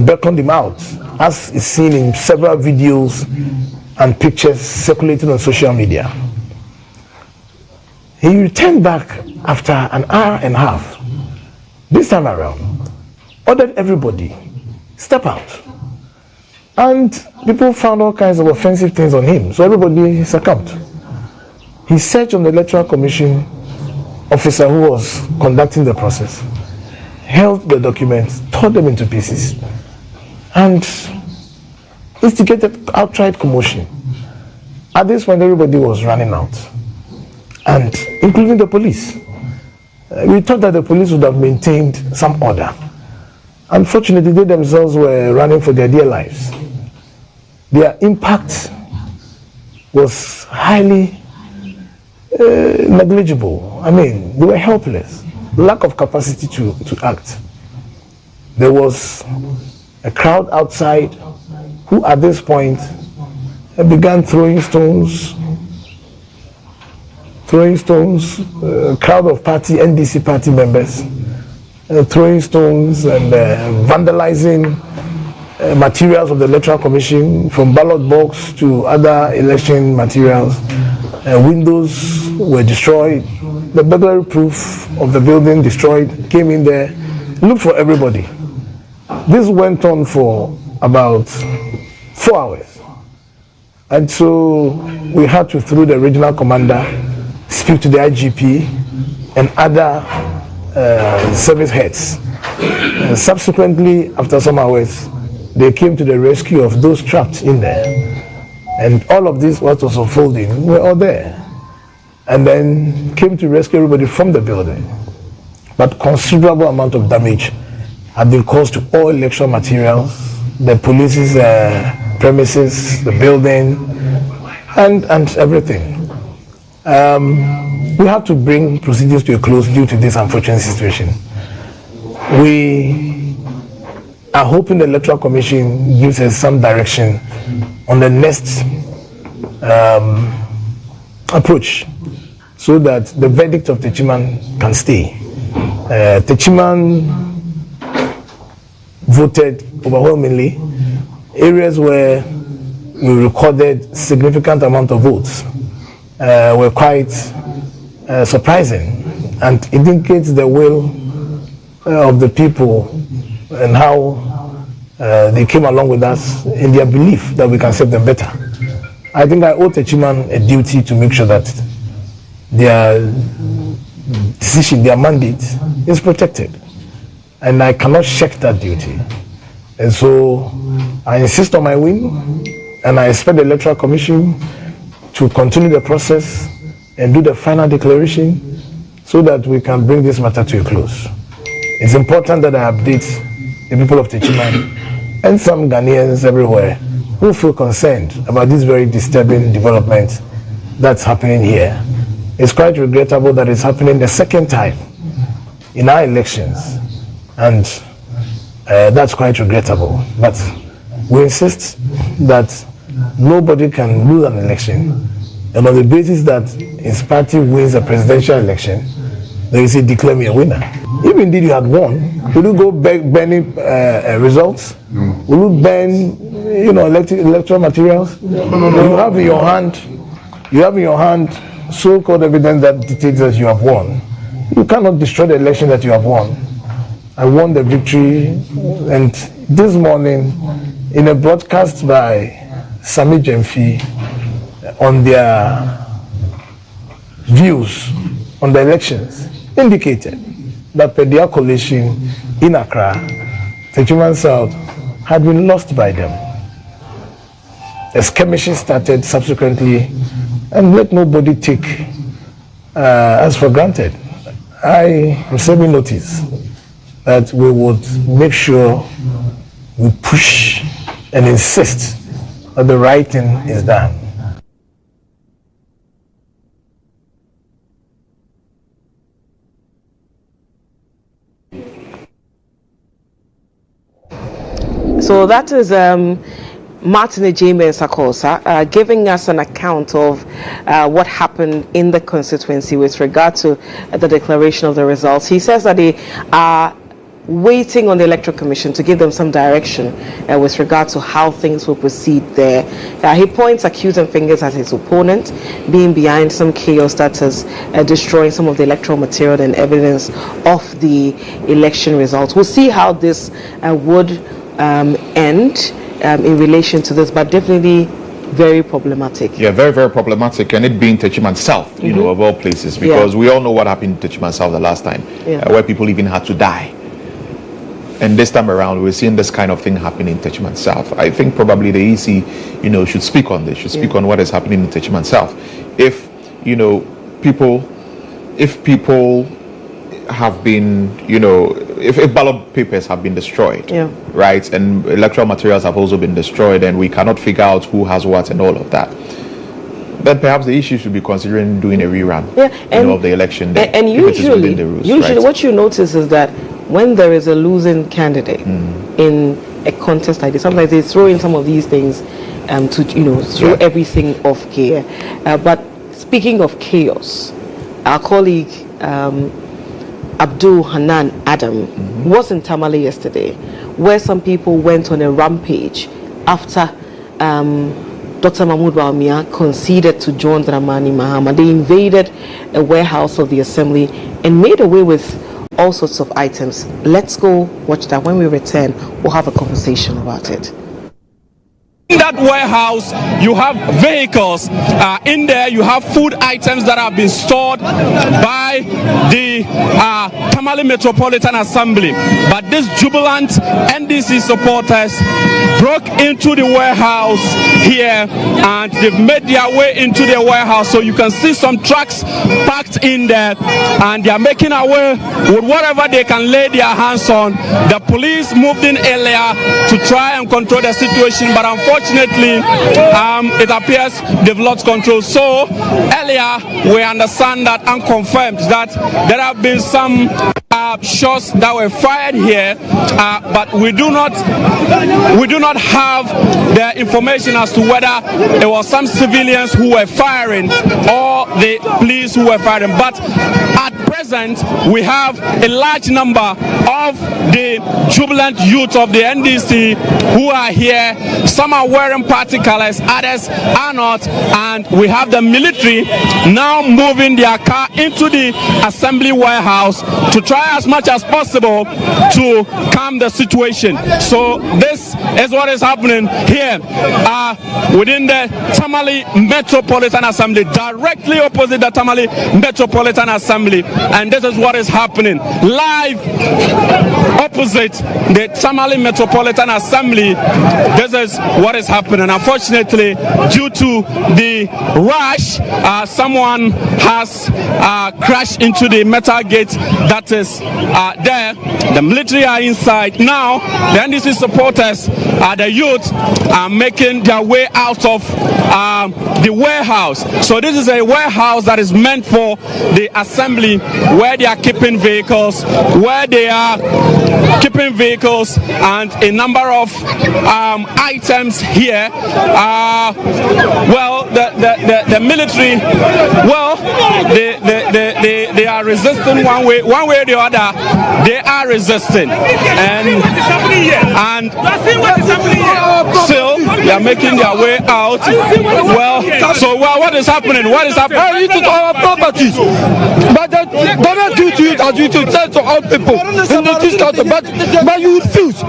beckoned him out, as is seen in several videos and pictures circulating on social media. He returned back after an hour and a half. This time around, ordered everybody step out. And people found all kinds of offensive things on him, so everybody succumbed. He searched on the Electoral Commission officer who was conducting the process, held the documents, tore them into pieces, and instigated outright commotion. At this point, everybody was running out, and including the police. We thought that the police would have maintained some order. Unfortunately, they themselves were running for their dear lives. Their impact was highly negligible. I mean, they were helpless. Lack of capacity to act. There was a crowd outside who at this point began throwing stones, a crowd of NDC party members, throwing stones and vandalizing materials of the Electoral Commission, from ballot box to other election materials. Windows were destroyed, the burglary proof of the building destroyed, came in there, looked for everybody. This went on for about 4 hours. And so we had to, through the regional commander, speak to the IGP and other service heads. Subsequently, after some hours, they came to the rescue of those trapped in there. And all of this, what was unfolding, were all there. And then came to rescue everybody from the building. But considerable amount of damage had been caused to all electoral materials, the police's premises, the building, and everything. We have to bring proceedings to a close due to this unfortunate situation. We are hoping the Electoral Commission gives us some direction on the next approach, so that the verdict of Techiman can stay. Techiman voted overwhelmingly. Areas where we recorded significant amount of votes were quite surprising, and indicates the will of the people and how they came along with us in their belief that we can serve them better. I think I owe Techiman a duty to make sure that their decision, their mandate is protected. And I cannot shirk that duty. And so I insist on my win, and I expect the Electoral Commission to continue the process and do the final declaration so that we can bring this matter to a close. It's important that I update the people of Techiman and some Ghanaians everywhere who feel concerned about this very disturbing development that's happening here. It's quite regrettable that it's happening the second time in our elections, and that's quite regrettable. But we insist that nobody can lose an election, and on the basis that his party wins a presidential election, there is a declare me a winner. If indeed you had won, will you go burning results? Will you burn, electoral materials? You have in your hand so-called evidence that dictates that you have won. You cannot destroy the election that you have won. I won the victory, and this morning, in a broadcast by Sami Jemfi on their views on the elections, indicated that per their coalition in Accra, GHOne South had been lost by them. A skirmishing started subsequently, and let nobody take us for granted. I am serving notice that we would make sure we push and insist that the right thing is done. So that is Martin Ejime Sakosa, giving us an account of what happened in the constituency with regard to the declaration of the results. He says that they are waiting on the Electoral Commission to give them some direction with regard to how things will proceed there. He points accusing fingers at his opponent, being behind some chaos that is destroying some of the electoral material and evidence of the election results. We'll see how this would end in relation to this, but definitely very problematic. Yeah, very, very problematic, and it being Techiman South, you know, of all places, because we all know what happened in Techiman South the last time, where people even had to die. And this time around, we're seeing this kind of thing happen in Techiman South. I think probably the EC, you know, should speak on this, should speak on what is happening in Techiman South. If, you know, people have been, you know, if ballot papers have been destroyed, right, and electoral materials have also been destroyed, and we cannot figure out who has what and all of that, then perhaps the issue should be considering doing a rerun of the election day. And usually, what you notice is that when there is a losing candidate in a contest like this, sometimes they throw in some of these things to, you know, throw everything off gear. But speaking of chaos, our colleague Abdul Hanan Adam was in Tamale yesterday, where some people went on a rampage after Dr. Mahmoud Bawumia conceded to John Dramani Mahama. They invaded a warehouse of the assembly and made away with all sorts of items. Let's go watch that. When we return, we'll have a conversation about it. In that warehouse, you have vehicles. In there, you have food items that have been stored by the Tamale Metropolitan Assembly. But these jubilant NDC supporters broke into the warehouse here, and they've made their way into the warehouse. So you can see some trucks packed in there, and they are making away with whatever they can lay their hands on. The police moved in earlier to try and control the situation, but unfortunately, it appears they've lost control. So earlier, we understand that and confirmed that there have been some shots that were fired here, but we do not have the information as to whether it was some civilians who were firing or the police who were firing. But at present, we have a large number of the jubilant youth of the NDC who are here. Some are wearing party colors, others are not, and we have the military now moving their car into the assembly warehouse to try as much as possible to calm the situation. So this is what is happening here within the Tamale Metropolitan Assembly, directly opposite the Tamale Metropolitan Assembly, and this is what is happening live opposite the Tamale Metropolitan Assembly. This is what is happening. Unfortunately, due to the rush, someone has crashed into the metal gate that is there. The military are inside now. The NDC supporters, the youth, are making their way out of the warehouse. So this is a warehouse that is meant for the assembly, where they are keeping vehicles, and a number of items here. Well, the military, well, they are resisting one way or the other. They are resisting, and still they are making their way out. Well, so what is happening? What is happening? It is our properties, but the government duty as you to sell to all people in this country, but you refuse.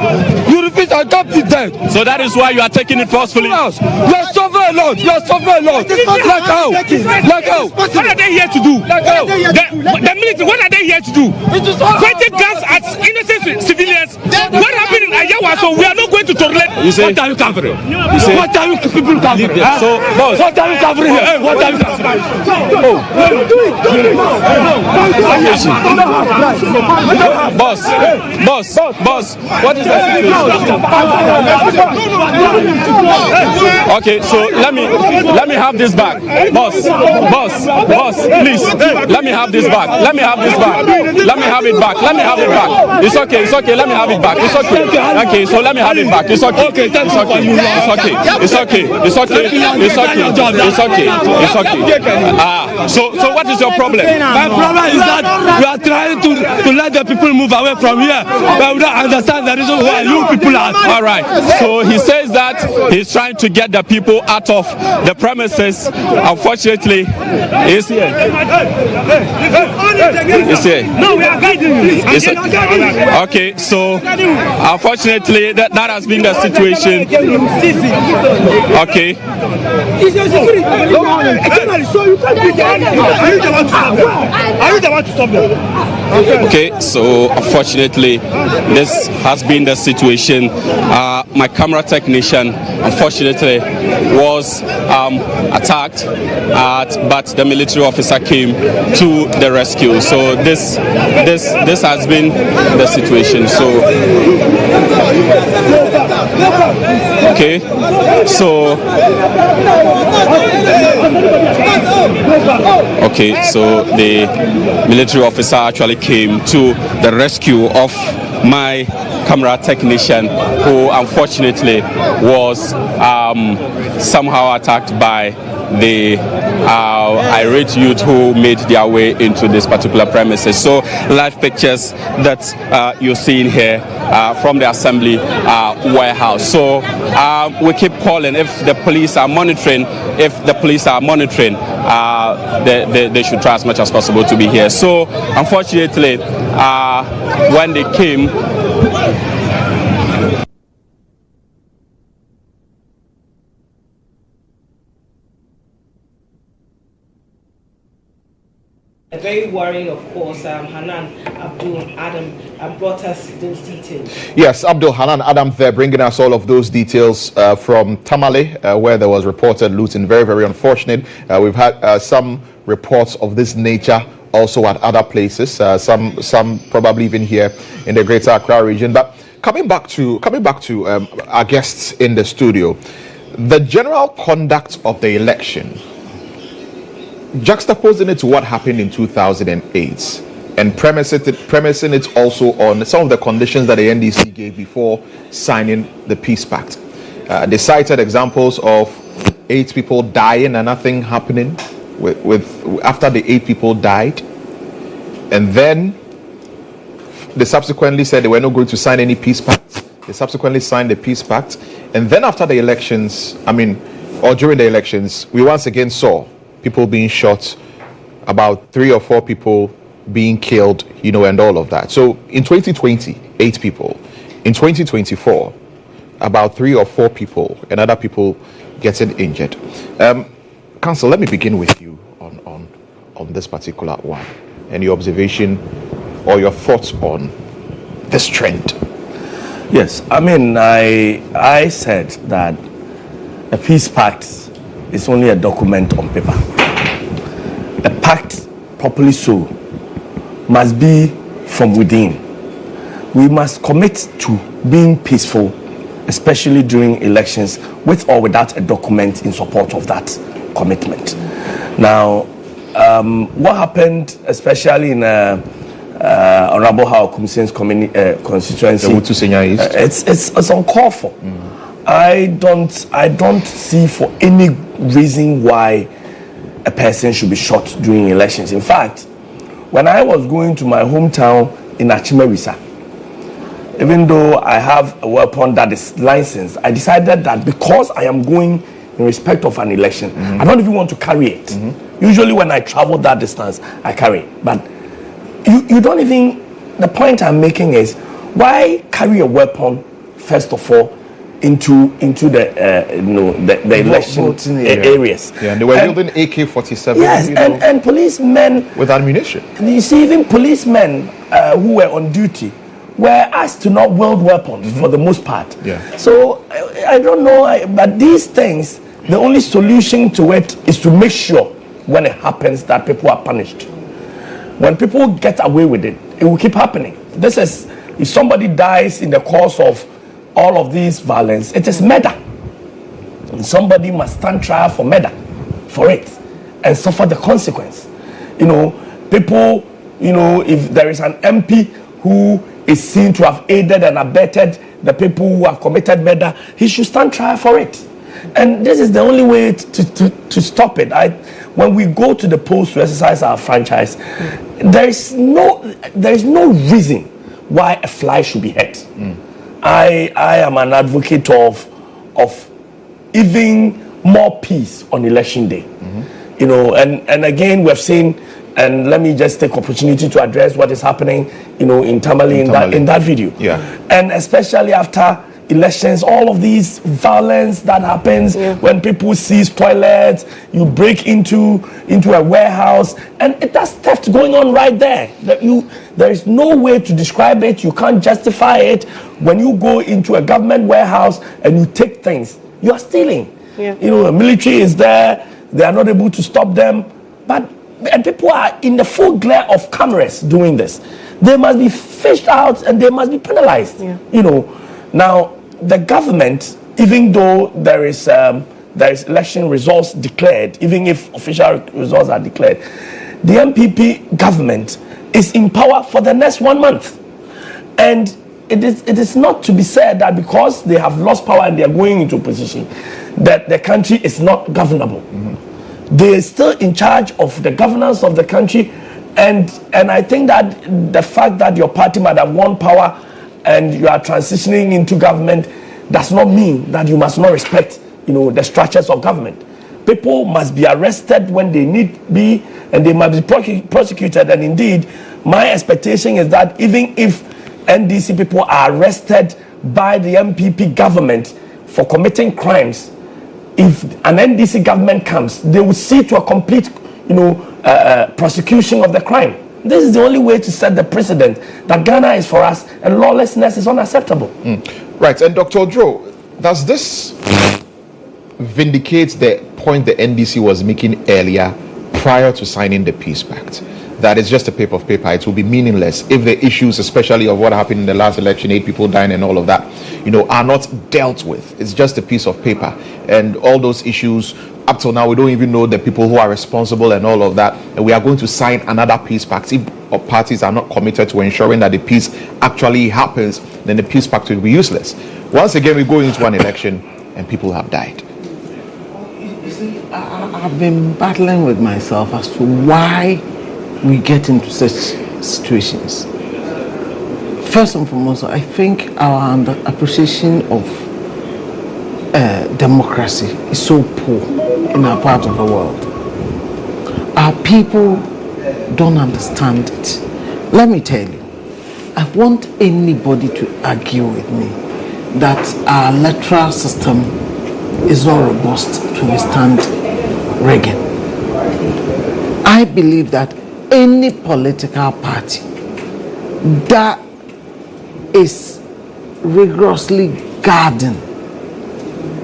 You refuse and can't be dead. So that is why you are taking it forcefully. You are suffering a lot. You are suffering a lot. Like how? Like how? What are they here to do? Like how? The military, what are they here to do? Pointing guns at innocent civilians. What happened in Ayawa? So we are not going to tolerate. What are you covering? What are you people covering? So, boss, what are you covering here? What are you covering? Boss, what is the situation? Okay, so let me have this back. Boss, please, let me have this back. Let me have it back. It's okay, let me have it back. It's okay. Okay, so let me have it back. It's okay. Okay, It's okay. It's okay. It's okay. It's okay. It's okay. It's okay. So what is your problem? My problem is that we are trying to let the people move away from here, but we don't understand the reason why you people are. All right. So he says that he's trying to get the people out of the premises. Unfortunately, he's here. He's here. No, we are guiding you. Okay, so unfortunately that has been the situation. Okay. Okay, so unfortunately this has been the situation. My camera technician unfortunately was attacked, but the military officer came to the rescue. So this has been the situation. So okay, so the military officer actually came to the rescue of my camera technician, who unfortunately was somehow attacked by the irate youth who made their way into this particular premises. So live pictures that you're seeing here from the assembly warehouse. So we keep calling if the police are monitoring. They should try as much as possible to be here. So unfortunately, when they came, very worrying, of course. Hanan Abdul Adam brought us those details. Yes, Abdul Hanan Adam there bringing us all of those details from Tamale, where there was reported looting. Very, very unfortunate. We've had some reports of this nature also at other places, some probably even here in the Greater Accra region. But coming back to our guests in the studio, the general conduct of the election, juxtaposing it to what happened in 2008 and premising it also on some of the conditions that the NDC gave before signing the peace pact. They cited examples of 8 people dying and nothing happening after the 8 people died, and then they subsequently said they were not going to sign any peace pact. They subsequently signed the peace pact, and then after the elections, or during the elections, we once again saw people being shot, about 3 or 4 people being killed, and all of that. So in 2020, 8 people. In 2024, about 3 or 4 people and other people getting injured. Council, let me begin with you on this particular one and your observation or your thoughts on this trend. Yes, I said that a peace pact is only a document on paper. A pact, properly so, must be from within. We must commit to being peaceful, especially during elections, with or without a document in support of that commitment. Now, what happened, especially in Honorable Howard Kumsen's constituency, it's uncalled for. I don't see for any reason why a person should be shot during elections. In fact, when I was going to my hometown in Achimerisa, even though I have a weapon that is licensed, I decided that because I am going in respect of an election, I don't even want to carry it. Usually when I travel that distance, I carry it. But you don't even, the point I'm making is, why carry a weapon, first of all, into the election areas. Yeah, and they were building AK-47. Yes, and policemen with ammunition. You see, even policemen who were on duty were asked to not wield weapons for the most part. Yeah. So I don't know, but these things, the only solution to it is to make sure when it happens that people are punished. When people get away with it, it will keep happening. This is, if somebody dies in the course of all of this violence, it is murder. And somebody must stand trial for murder, for it, and suffer the consequence. People, if there is an MP who is seen to have aided and abetted the people who have committed murder, he should stand trial for it. And this is the only way to stop it. When we go to the polls to exercise our franchise, there is no reason why a fly should be hurt. I am an advocate of even more peace on election day. You know, and again we've seen, and let me just take opportunity to address what is happening, you know, in Tamale in that video. Yeah. And especially after elections, all of these violence that happens when people seize toilets, you break into a warehouse, and that's theft going on right there. There is no way to describe it. You can't justify it. When you go into a government warehouse and you take things, you are stealing. You know, the military is there. They are not able to stop them, and people are in the full glare of cameras doing this. They must be fished out and they must be penalized. You know, now the government, even though there is election results declared, even if official results are declared, the MPP government is in power for the next 1 month, and it is not to be said that because they have lost power and they are going into opposition, that the country is not governable. They are still in charge of the governance of the country, and I think that the fact that your party might have won power and you are transitioning into government does not mean that you must not respect, you know, the structures of government. People must be arrested when they need be, and they must be prosecuted. And indeed, my expectation is that even if NDC people are arrested by the MPP government for committing crimes, if an NDC government comes, they will see to a complete, you know, prosecution of the crime. This is the only way to set the precedent that Ghana is for us and lawlessness is unacceptable. Right, and Dr. Joe, does this vindicate the point the NDC was making earlier prior to signing the peace pact? That is just a paper of paper. It will be meaningless if the issues, especially of what happened in the last election, 8 people dying and all of that, you know, are not dealt with. It's just a piece of paper, and all those issues up till now we don't even know the people who are responsible and all of that, and we are going to sign another peace pact. If parties are not committed to ensuring that the peace actually happens, then the peace pact will be useless. Once again, we go into an election and people have died. You see, I've been battling with myself as to why we get into such situations. First and foremost, I think our appreciation of democracy is so poor in our part of the world. Our people don't understand it. Let me tell you, I want anybody to argue with me that our electoral system is not robust to withstand rigging. I believe that any political party that is rigorously guarding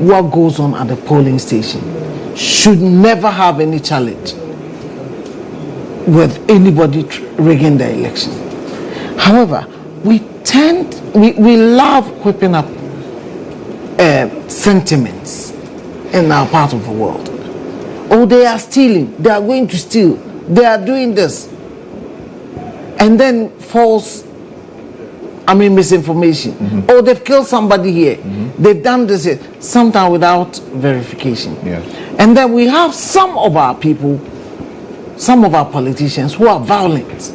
what goes on at the polling station should never have any challenge with anybody rigging the election. However, we love whipping up sentiments in our part of the world. Oh, they are stealing, they are going to steal, they are doing this, and then misinformation. Oh, they've killed somebody here, they've done this here, sometimes without verification. And then we have some of our people, some of our politicians who are violent.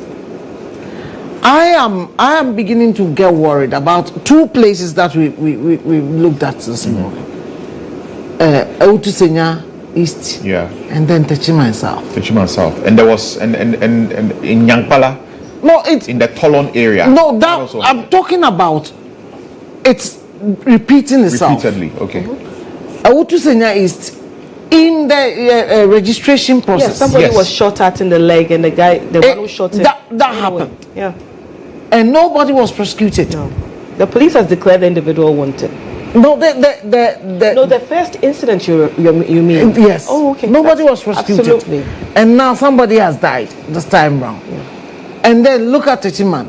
I am beginning to get worried about 2 places that we looked at this morning. Eutusenya East, and then Techiman South. And there was and in Nyankpala. No, it's in the Tolon area. No, that I'm talking about. It's repeating itself. Repeatedly, okay. Eutusenya East, in the registration process. Yes, somebody was shot at in the leg, and the one who shot him. That happened. Yeah. And nobody was prosecuted. No. The police has declared the individual wanted. No, the first incident you mean? Yes. Oh, okay. Nobody was prosecuted. Absolutely. And now somebody has died this time round. And then look at Techiman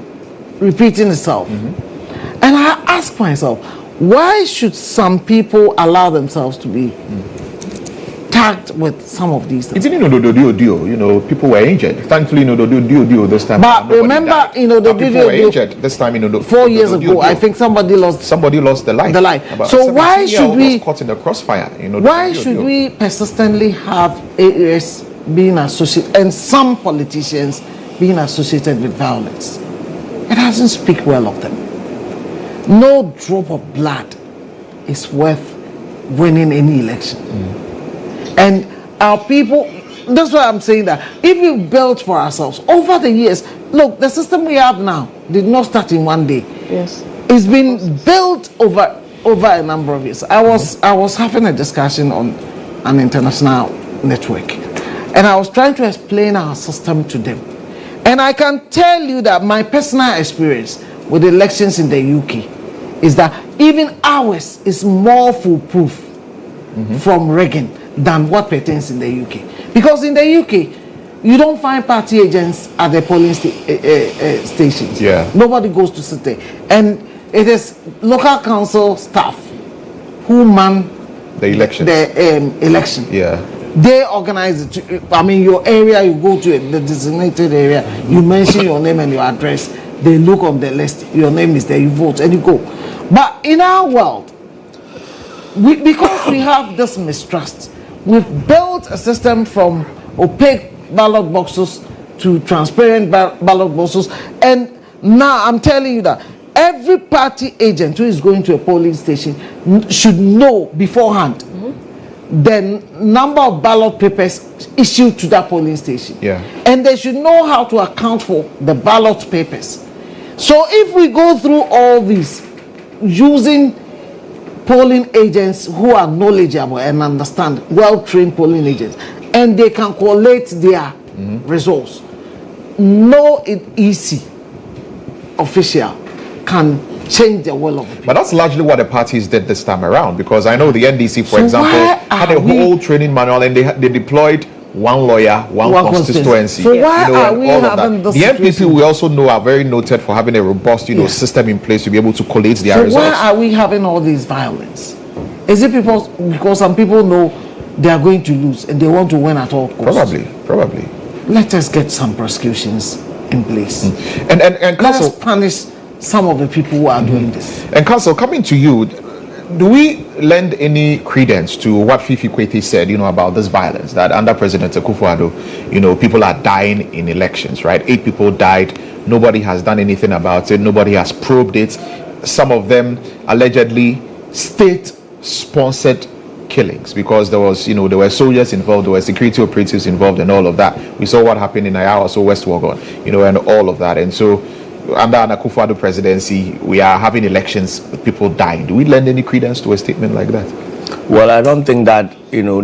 repeating itself. And I ask myself, why should some people allow themselves to be tagged with some of these things. It didn't people were injured. Thankfully, this time. But remember, people were injured this time. 4 years ago, I think somebody lost the life. So why should we was caught in the crossfire? Why should we persistently have areas being associated and some politicians being associated with violence? It doesn't speak well of them. No drop of blood is worth winning any election. And our people, that's why I'm saying that if we build for ourselves over the years, look, the system we have now did not start in one day. Yes, it's been built over a number of years. I was having a discussion on an international network, and I was trying to explain our system to them. And I can tell you that my personal experience with elections in the UK is that even ours is more foolproof from rigging than what pertains in the UK. Because in the UK, you don't find party agents at the polling stations. Yeah. Nobody goes to sit there. And it is local council staff who man the elections. Election. Yeah. They organize it. I mean, your area, you go to the designated area, you mention your name and your address, they look on the list, your name is there, you vote, and you go. But in our world, because we have this mistrust, we've built a system from opaque ballot boxes to transparent ballot boxes, and now I'm telling you that every party agent who is going to a polling station should know beforehand the number of ballot papers issued to that polling station. Yeah. And they should know how to account for the ballot papers. So if we go through all this using polling agents who are knowledgeable and understand, well-trained polling agents, and they can collate their results, no EC official can change the will of the people. But that's largely what the parties did this time around, because I know the NDC, for example, had a whole training manual, and they deployed one lawyer, one constituency. So why are we having this The NPP, we also know, are very noted for having a robust, system in place to be able to collate their results. So why are we having all this violence? Is it because some people know they are going to lose and they want to win at all costs? Probably. Let us get some prosecutions in place. And let us punish some of the people who are doing this. And Council, coming to you, do we lend any credence to what Fifi Kwete said, about this violence, that under President Akufo-Addo, people are dying in elections, right? 8 people died. Nobody has done anything about it. Nobody has probed it. Some of them allegedly state-sponsored killings, because there were soldiers involved, there were security operatives involved, and all of that. We saw what happened in Ayawa, so West Wuogon, and all of that. And so under an Akufo-Addo presidency, we are having elections with people dying. Do we lend any credence to a statement like that? Well, I don't think that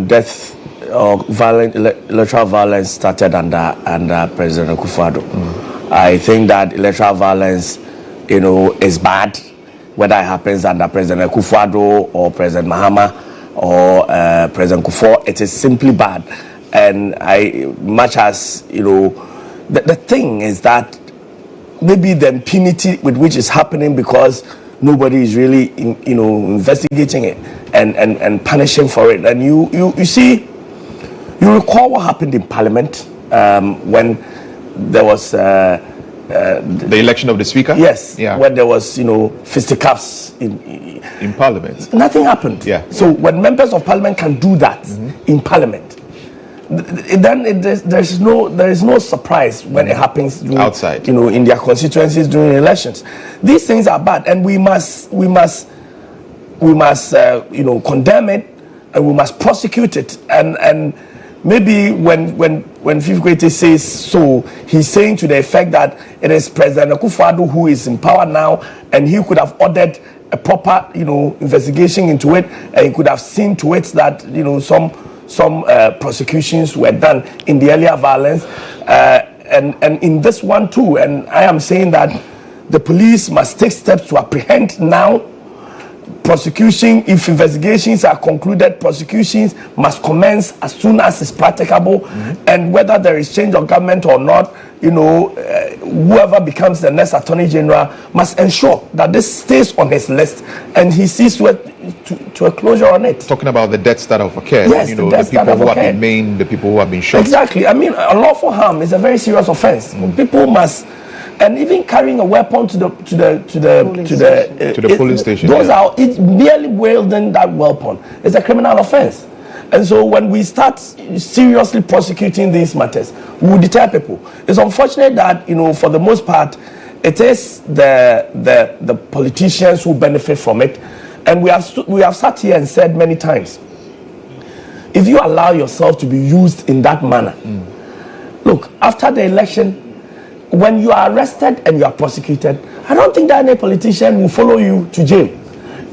death or electoral violence started under President Akufo-Addo. I think that electoral violence, is bad, whether it happens under President Akufo-Addo or President Mahama or President Kufuor. It is simply bad, and the thing is that maybe the impunity with which it's happening because nobody is really investigating it and punishing for it. And you see, you recall what happened in Parliament when there was the election of the Speaker? Yes. Yeah. When there was fisticuffs in Parliament. Nothing happened. Yeah. So when members of Parliament can do that in Parliament, then there is no surprise when it happens outside, in their constituencies during elections. These things are bad, and we must condemn it, and we must prosecute it. And maybe when Fifi Kwete says so, he's saying to the effect that it is President Akufo-Addo who is in power now, and he could have ordered a proper investigation into it, and he could have seen to it that some prosecutions were done in the earlier violence, and in this one too. And I am saying that the police must take steps to apprehend now. Prosecution, if investigations are concluded, prosecutions must commence as soon as is practicable, and whether there is change of government or not, whoever becomes the next Attorney General must ensure that this stays on his list and he sees to a closure on it. Talking about the deaths that have occurred, yes, the people who have been maimed, the people who have been shot. Exactly. I mean, unlawful harm is a very serious offense. People must, and even carrying a weapon to the polling station. Those are merely wielding that weapon. It's a criminal offense. And so when we start seriously prosecuting these matters, we will deter people. It's unfortunate that, for the most part, it is the politicians who benefit from it. And we have sat here and said many times, if you allow yourself to be used in that manner, look, after the election, when you are arrested and you are prosecuted, I don't think that any politician will follow you to jail.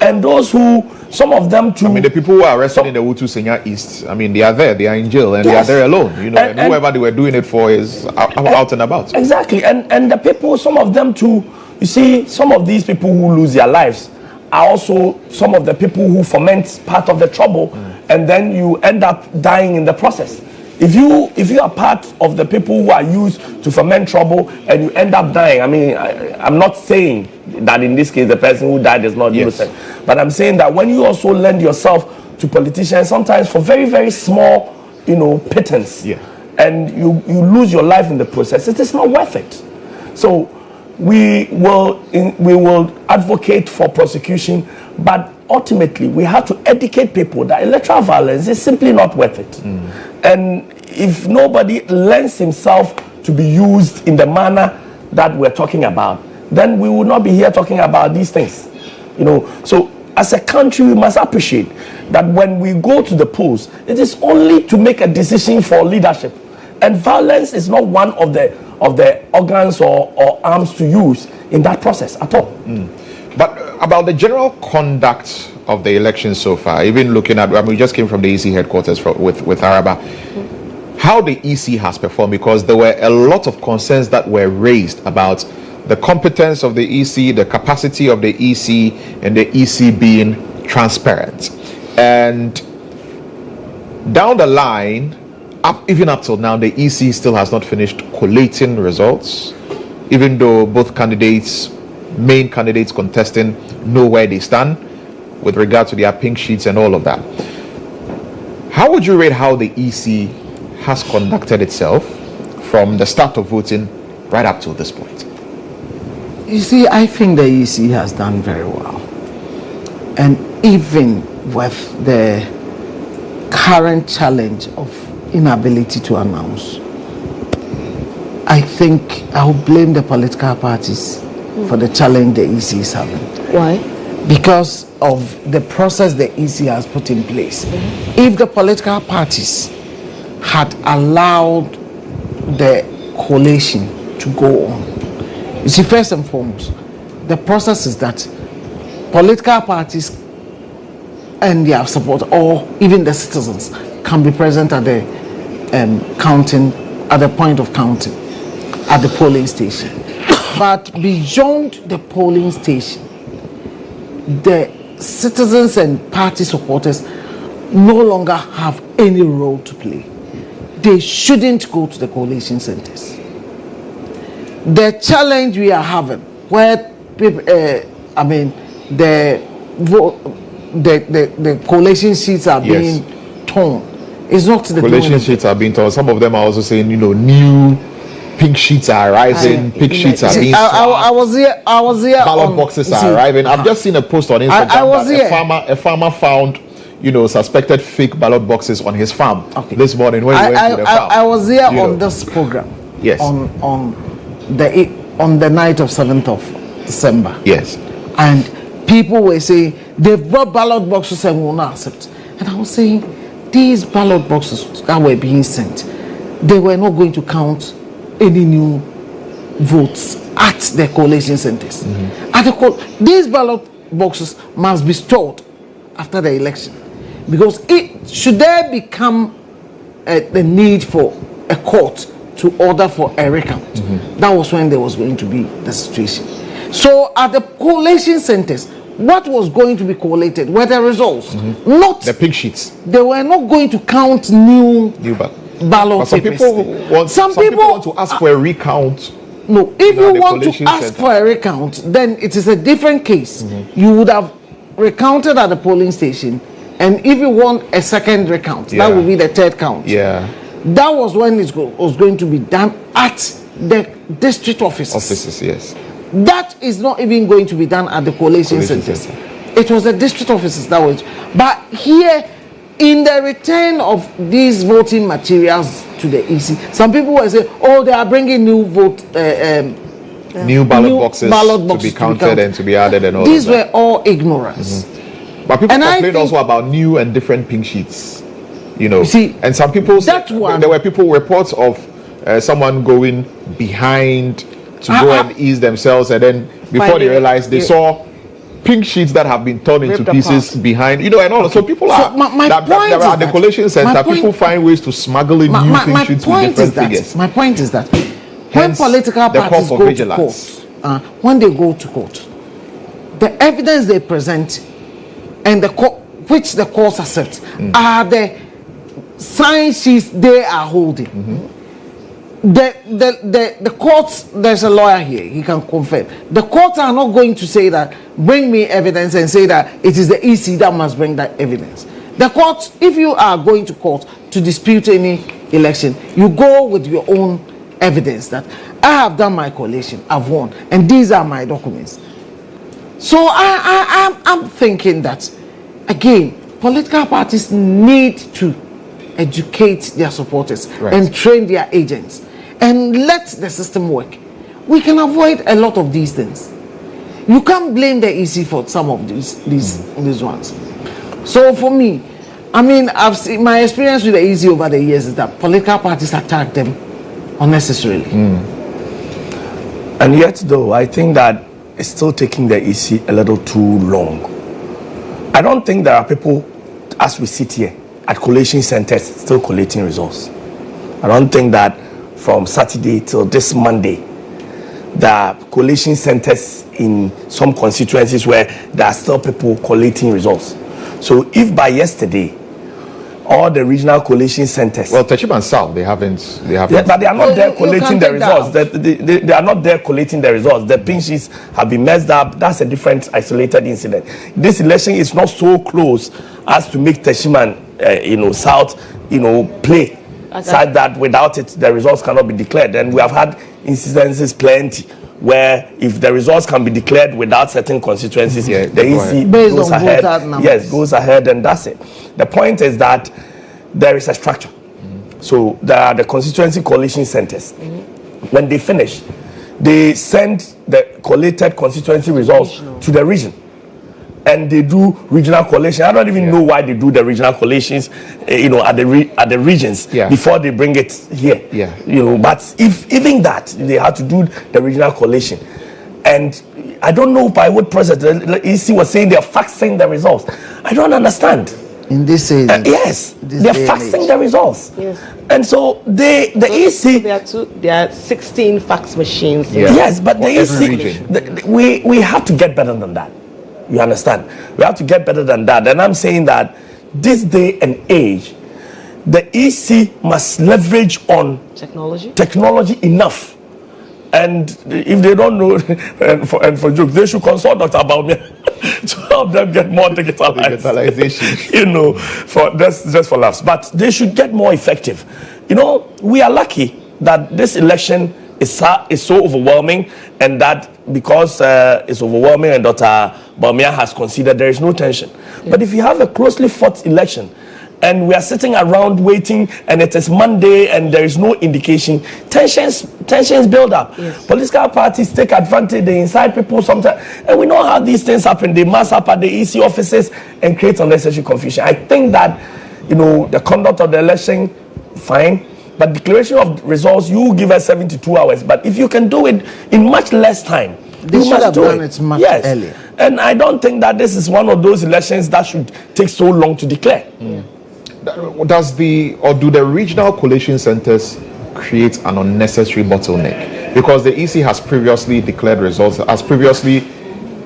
And those who, some of them too. I mean, the people who are arrested in the Wutu Senya East, I mean, they are there, they are in jail, and yes, they are there alone, and whoever they were doing it for is out and about. Exactly, and the people, some of them too, you see, some of these people who lose their lives are also some of the people who foment part of the trouble, and then you end up dying in the process. If you are part of the people who are used to foment trouble and you end up dying, I mean, I'm not saying that in this case the person who died is not innocent, but I'm saying that when you also lend yourself to politicians, sometimes for very, very small, pittance, and you lose your life in the process, it is not worth it. So we will advocate for prosecution, but ultimately we have to educate people that electoral violence is simply not worth it. And if nobody lends himself to be used in the manner that we're talking about, then we will not be here talking about these things. So as a country, we must appreciate that when we go to the polls, it is only to make a decision for leadership, and violence is not one of the organs or arms to use in that process at all. But about the general conduct of the election so far, even looking at, we just came from the EC headquarters with Araba, how the EC has performed, because there were a lot of concerns that were raised about the competence of the EC, the capacity of the EC, and the EC being transparent. And down the line, even up till now, the EC still has not finished collating results, even though both main candidates contesting know where they stand with regard to their pink sheets and all of that. How would you rate how the EC has conducted itself from the start of voting right up to this point? You see, I think the EC has done very well. And even with the current challenge of inability to announce, I think I'll blame the political parties for the challenge the EC is having. Why? Because of the process the EC has put in place. If the political parties had allowed the coalition to go on, you see, first and foremost, the process is that political parties and their support, or even the citizens, can be present at the point of counting at the polling station. But beyond the polling station, the citizens and party supporters no longer have any role to play. They shouldn't go to the coalition centers. The challenge we are having, where people, the coalition seats are being torn, is not the coalition sheets are being torn. Some of them are also saying, new pink sheets are arriving, pink sheets are being I was here. Ballot boxes are arriving. I've just seen a post on Instagram that a farmer found, suspected fake ballot boxes on his farm this morning when he went to the farm. I was here on this program. Yes. On the night of 7th of December. Yes. And people were saying they've brought ballot boxes and will not accept. And I was saying these ballot boxes that were being sent, they were not going to count any new votes at the coalition centers. These ballot boxes must be stored after the election, because should there become the need for a court to order for a recount, that was when there was going to be the situation. So at the coalition centers, what was going to be collated were the results, not the pink sheets. They were not going to count new ballot some papers. people want to ask for a recount. No, if you want to ask for a recount, then it is a different case. You would have recounted at the polling station, and if you want a second recount, that would be the third count. Yeah, that was when it was going to be done at the district offices. Yes, that is not even going to be done at the collation centers. It was the district offices that was. But here, in the return of these voting materials to the EC, some people were saying, "Oh, they are bringing new new ballot boxes to be counted and to be added and all." These were all ignorance. But people complained also about new and different pink sheets. You see, and some people said there were reports of someone going behind to go and ease themselves, and then before they realized they saw pink sheets that have been torn into pieces behind, and all. So people are at the collation center. People find ways to smuggle in new pink sheets with different figures. My point is that when political parties go to court, when they go to court, the evidence they present and which the courts accept are the sign sheets they are holding. The courts, there's a lawyer here, he can confirm. The courts are not going to say that, bring me evidence and say that it is the EC that must bring that evidence. The courts, if you are going to court to dispute any election, you go with your own evidence that I have done my collation, I've won, and these are my documents. So I'm thinking that, again, political parties need to educate their supporters and train their agents and let the system work. We can avoid a lot of these things. You can't blame the EC for some of these ones. So for me, I mean, I've seen my experience with the EC over the years is that political parties attack them unnecessarily. And yet, though, I think that it's still taking the EC a little too long. I don't think there are people, as we sit here at collation centers, still collating results. I don't think that from Saturday till this Monday, there are collation centers in some constituencies where there are still people collating results. So if by yesterday, all the regional collation centers. Well, Tain South, they haven't. Yeah, but they are not there collating the results. They are not there collating the results. The pin sheets have been messed up. That's a different isolated incident. This election is not so close as to make Tain South, play. Such that without it, the results cannot be declared. And we have had incidences plenty where if the results can be declared without certain constituencies, the EC goes ahead. Yes, goes ahead and does it. The point is that there is a structure. So there are the constituency coalition centers. When they finish, they send the collated constituency results to the region. And they do regional collation. I don't even know why they do the regional collations, at the regions before they bring it here. But if even that they had to do the regional collation, and I don't know by what process the EC was saying they're faxing the results. I don't understand. In this age, yes, they're faxing the results. Yes. And so the EC there are 16 fax machines. Yes, but the EC we have to get better than that. You understand? We have to get better than that. And I'm saying that this day and age, the EC must leverage on technology enough. And if they don't know, and for jokes, they should consult Dr. Baumia to help them get more digitalization. For just for laughs. But they should get more effective. We are lucky that this election is so overwhelming, and that because it's overwhelming and Dr. Baumia has conceded, there is no tension. But if you have a closely fought election and we are sitting around waiting and it is Monday and there is no indication, tensions build up. Political parties take advantage, they incite people sometimes, and we know how these things happen. They mass up at the EC offices and create unnecessary confusion. I think that the conduct of the election, fine. But declaration of results, you give us 72 hours. But if you can do it in much less time, they should have done it much earlier. And I don't think that this is one of those elections that should take so long to declare. Do the regional collation centers create an unnecessary bottleneck? Because the EC has previously declared results, has previously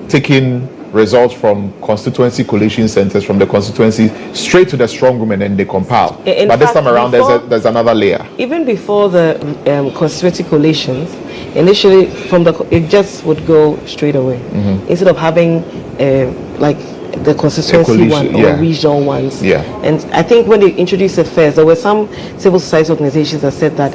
taken results from constituency collation centers from the constituency straight to the strong room and then they compile. But this time around, there's another layer. Even before the constituency collations, initially it just would go straight away instead of having like the constituency one or regional ones. Yeah. And I think when they introduced it first, there were some civil society organizations that said that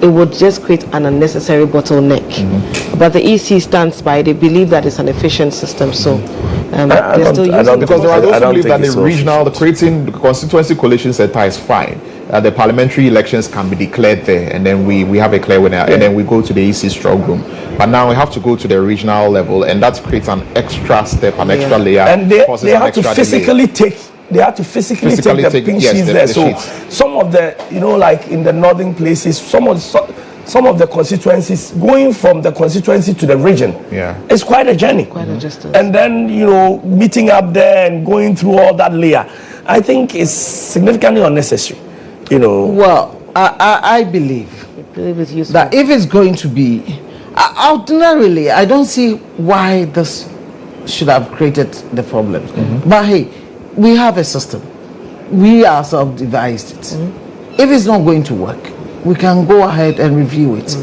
it would just create an unnecessary bottleneck. But the EC stands by, they believe that it's an efficient system, so they're still using it. Because there are those who believe that creating the constituency coalition center is fine. The parliamentary elections can be declared there, and then we have a clear winner, and then we go to the EC strong room. But now we have to go to the regional level, and that creates an extra step, an extra layer. And they have to physically take the pink sheets there. So some of the, like in the northern places, some of the constituencies, going from the constituency to the region, it's quite a journey. Quite a distance. And then, meeting up there and going through all that layer, I think is significantly unnecessary. Well, I believe it's useful. that if it's going to be, ordinarily, I don't see why this should have created the problem. But hey, we have a system. We ourselves devised it. If it's not going to work, we can go ahead and review it.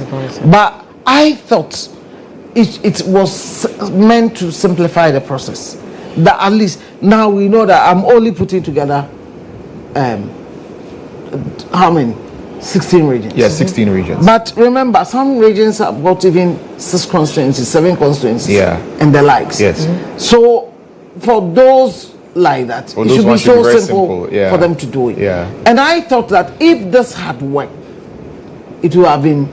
But I thought it was meant to simplify the process. That at least now we know that I'm only putting together how many? 16 regions. Yes, 16 regions. But remember, some regions have got even 6 constituencies, 7 constituencies, and the likes. Yes. So for those like that, it should be so simple for them to do it. And I thought that if this had worked, it would have been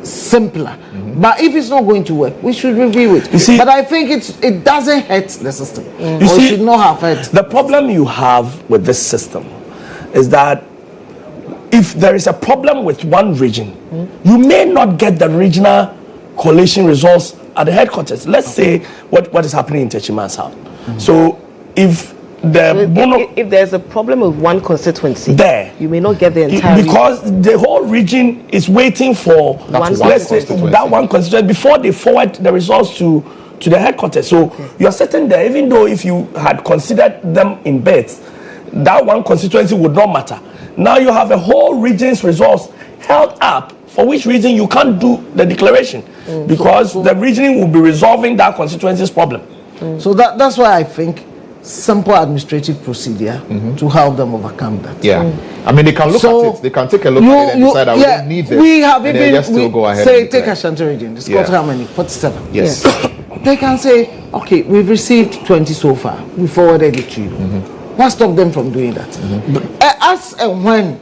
simpler. But if it's not going to work, we should review it. But I think it doesn't hurt the system. You see, it should not have hurt. The problem you have with this system is that if there is a problem with one region, you may not get the regional coalition results at the headquarters. Let's say what is happening in Tain South. So if if there's a problem with one constituency, you may not get the entire because the whole region is waiting for that one constituency before they forward the results to the headquarters. So you're sitting there, even though if you had considered them in beds, that one constituency would not matter. Now you have a whole region's results held up, for which reason you can't do the declaration because the region will be resolving that constituency's problem. So that's why I think simple administrative procedure to help them overcome that. I mean, they can look at it. They can take a look at it and decide that we don't need this. We have and even still go ahead. Say take Ashanti region. It's got how many? 47. Yes. They can say, okay, we've received 20 so far. We forwarded it to you. What stopped them from doing that? As and when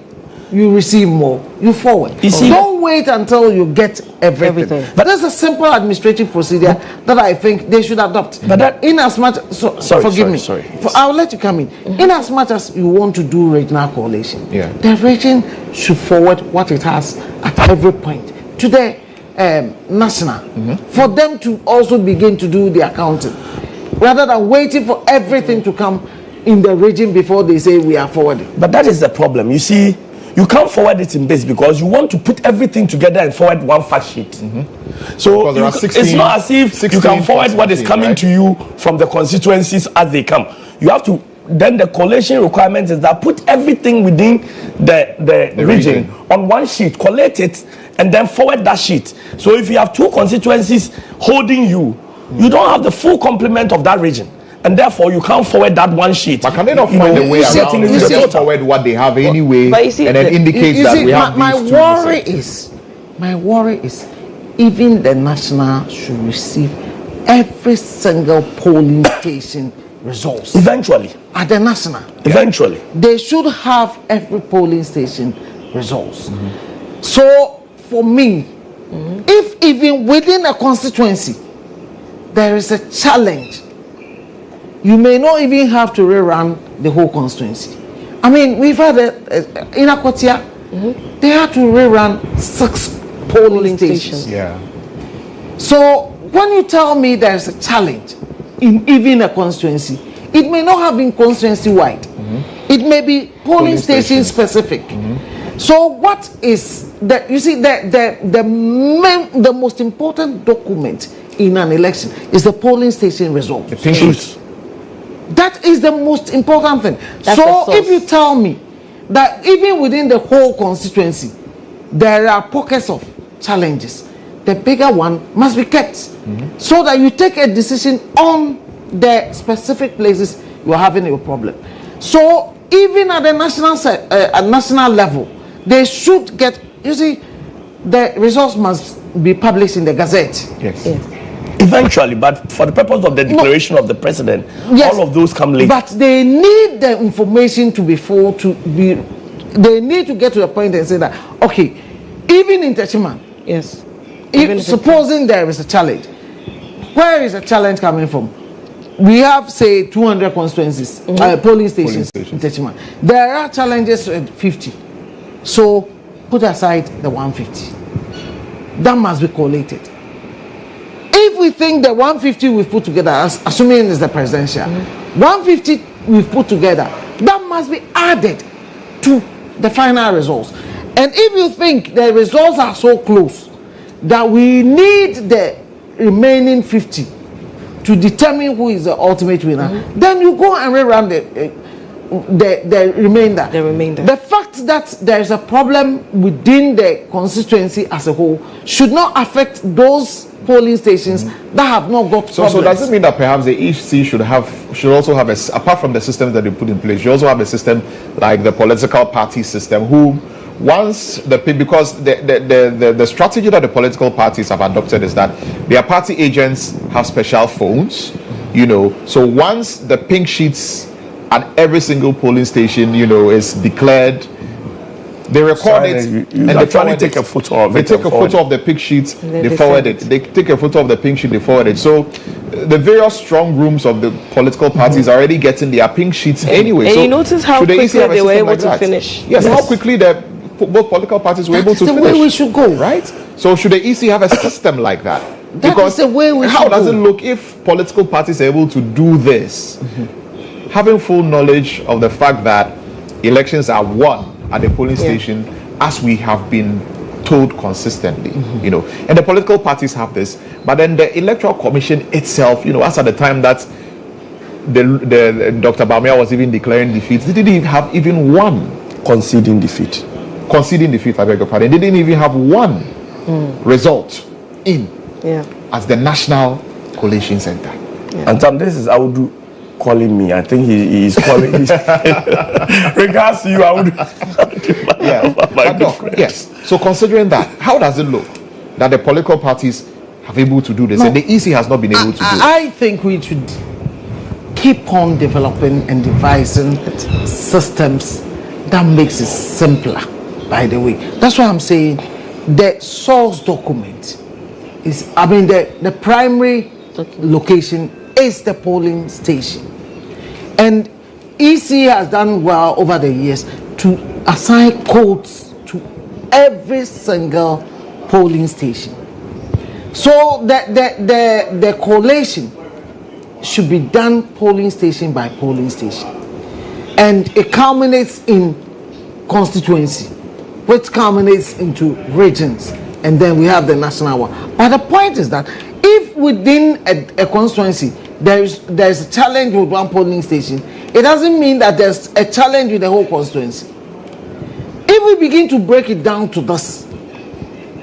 you receive more, you forward. Don't wait until you get everything. But that's a simple administrative procedure that I think they should adopt. But that, in as much, forgive me. I'll let you come in. In as much as you want to do regional coalition, the region should forward what it has at every point to the national, for them to also begin to do the accounting, rather than waiting for everything to come in the region before they say we are forwarding. But that is the problem. You see, you can't forward it in base because you want to put everything together and forward one fact sheet. So it's not as if you can forward what is coming to you from the constituencies as they come. You have to, then the collation requirement is that put everything within the region on one sheet, collate it, and then forward that sheet. So if you have 2 constituencies holding you, you don't have the full complement of that region. And therefore, you can't forward that one sheet. But can they not find a way around it? Just forward what they have anyway, and then indicates that we have my worry is, even the national should receive every single polling station results. Eventually. At the national. Eventually. They should have every polling station results. So, for me, if even within a constituency, there is a challenge, you may not even have to rerun the whole constituency. I mean, we've had in Akotia, they had to rerun 6 polling stations. So when you tell me there's a challenge in even a constituency, it may not have been constituency wide. It may be polling station specific. So what is that? You see, the most important document in an election is the polling station result. The pink sheets. That is the most important thing. That's So if you tell me that even within the whole constituency, there are pockets of challenges, the bigger one must be kept, so that you take a decision on the specific places you are having your problem. So even at the national level, they should get, you see, the results must be published in the Gazette. Yes. Eventually, but for the purpose of the declaration of the president, all of those come later. But they need the information to be full, they need to get to the point and say that, okay, even in Techiman, yes, if supposing there is a challenge, where is the challenge coming from? We have, say, 200 constituencies, polling stations in Techiman. There are challenges at 50. So put aside the 150. That must be collated. If we think the 150 we've put together, assuming it's the presidential, 150 we've put together, that must be added to the final results. And if you think the results are so close that we need the remaining 50 to determine who is the ultimate winner, then you go and rerun the remainder. The fact that there is a problem within the constituency as a whole should not affect those polling stations that have not got problems. So does it mean that perhaps the EC should also have apart from the systems that they put in place, you also have a system like the political party system, who once because the strategy that the political parties have adopted is that their party agents have special phones, so once the pink sheets at every single polling station, is declared, they record it and they forward take a photo of it. They take a photo of the pink sheets, they forward it. They take a photo of the pink sheet, they forward it. So the various strong rooms of the political parties are already getting their pink sheets anyway. And so you notice how quickly they were able to finish. Yes, how quickly both political parties were able to finish. That's the way we should go, right? So should the EC have a system like that? Because the way we how does it look if political parties are able to do this, having full knowledge of the fact that elections are won at the polling station, as we have been told consistently, and the political parties have this, but then the Electoral Commission itself, as at the time that the Dr. Bamia was even declaring defeat, they didn't have even one conceding defeat, I beg your pardon. They didn't even have one result as the National Collation Center. And Tom, this is Audu calling me. I think he is calling me. Regards to you, Audu. Yes. So considering that, how does it look that the political parties have able to do this and the EC has not been able to do it? I think we should keep on developing and devising systems that makes it simpler. By the way, that's why I'm saying the source document is, the primary location is the polling station, and EC has done well over the years to assign codes to every single polling station, so that the collation should be done polling station by polling station, and it culminates in constituency, which culminates into regions, and then we have the national one. But the point is that if within a constituency there's a challenge with one polling station, it doesn't mean that there's a challenge with the whole constituency. If we begin to break it down to this,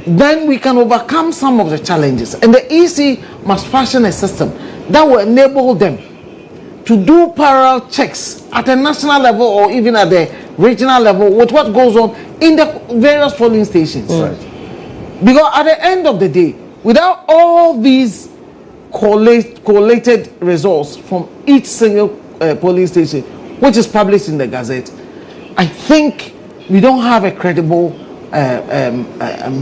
then we can overcome some of the challenges, and the EC must fashion a system that will enable them to do parallel checks at the national level or even at the regional level with what goes on in the various polling stations. Because at the end of the day, without all these collated results from each single polling station, which is published in the Gazette, I think we don't have a credible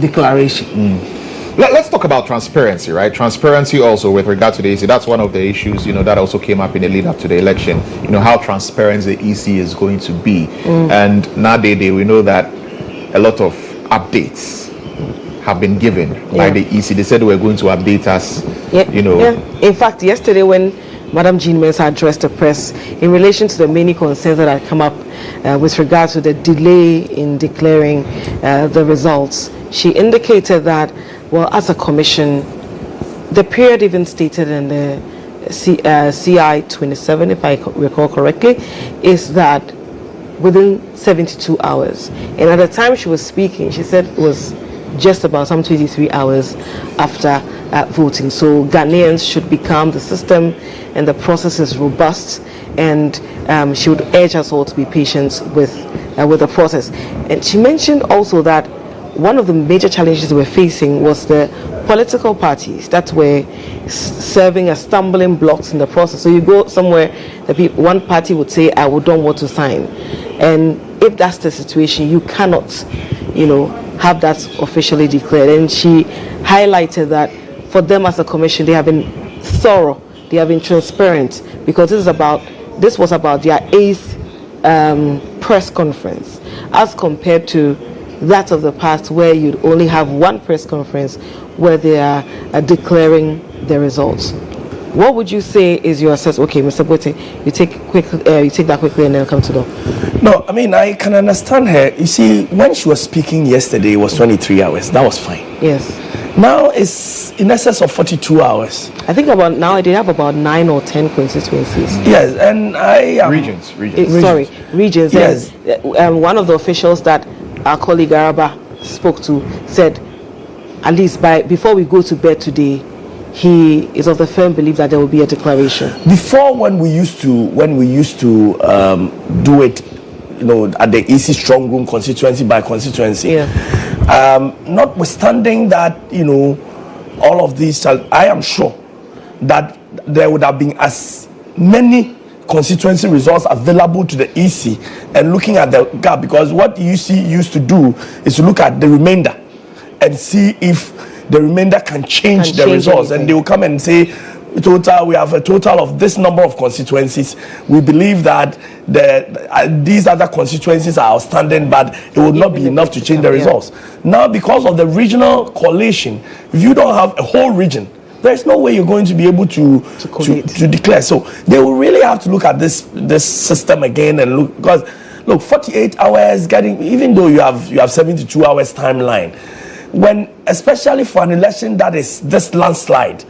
declaration. Let's talk about transparency, right? Transparency also with regard to the EC. That's one of the issues, that also came up in the lead up to the election. How transparent the EC is going to be. And nowadays we know that a lot of updates have been given by the EC. They said they were going to update us, In fact, yesterday when Madam GHOne Mensah addressed the press in relation to the many concerns that had come up with regard to the delay in declaring the results, she indicated that, well, as a commission, the period even stated in the CI 27, if I recall correctly, is that within 72 hours. And at the time she was speaking, she said it was just about some 23 hours after voting. So Ghanaians should become the system, and the process is robust, and she would urge us all to be patient with the process. And she mentioned also that one of the major challenges we're facing was the political parties that were serving as stumbling blocks in the process. So you go somewhere, one party would say, I don't want to sign. And if that's the situation, you cannot, have that officially declared. And she highlighted that for them as a commission, they have been thorough, they have been transparent, because this was about their 8th press conference, as compared to that of the past, where you'd only have one press conference where they are declaring the results. What would you say is your assessment? Okay, Mr. Bote, you take that quickly and then come to the. No, I mean, I can understand her. You see, when she was speaking yesterday, it was 23 hours. That was fine. Yes. Now it's in excess of 42 hours. I think now they have about 9 or 10 constituencies. Yes, and regions. Regions. Yes. And one of the officials that our colleague Araba spoke to said, at least before we go to bed today, he is of the firm belief that there will be a declaration. Before, when we used to do it, at the EC strong room, constituency by constituency. Yeah. Notwithstanding that, all of these, I am sure that there would have been as many constituency results available to the EC, and looking at the gap, because what the EC used to do is to look at the remainder and see if the remainder can change the results, and they will come and say, we have a total of this number of constituencies. We believe that these other constituencies are outstanding, but it will not be enough to change the results. Now, because of the regional coalition, if you don't have a whole region, there's no way you're going to be able to declare. So they will really have to look at this system again and look, because 48 hours even though you have 72 hours timeline, when especially for an election that is this landslide,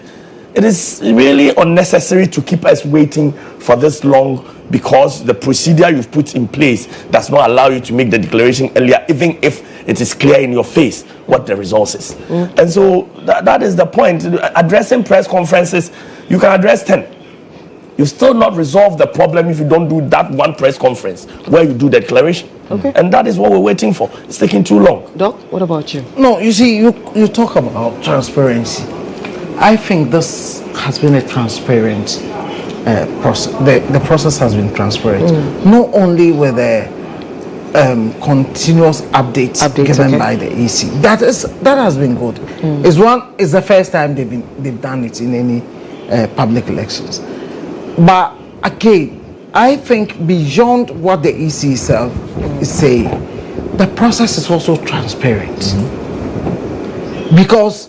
it is really unnecessary to keep us waiting for this long, because the procedure you've put in place does not allow you to make the declaration earlier, even if it is clear in your face what the results is. And so that is the point. Addressing press conferences, you can address 10. You still not resolve the problem if you don't do that one press conference where you do the declaration. Okay. And that is what we're waiting for. It's taking too long. Doc, what about you? No, you see, you talk about transparency. I think this has been a transparent process. The process has been transparent. Not only with the continuous updates given by the EC. That has been good. It's the first time they've done it in any public elections. But again, I think beyond what the EC itself is saying, the process is also transparent. Because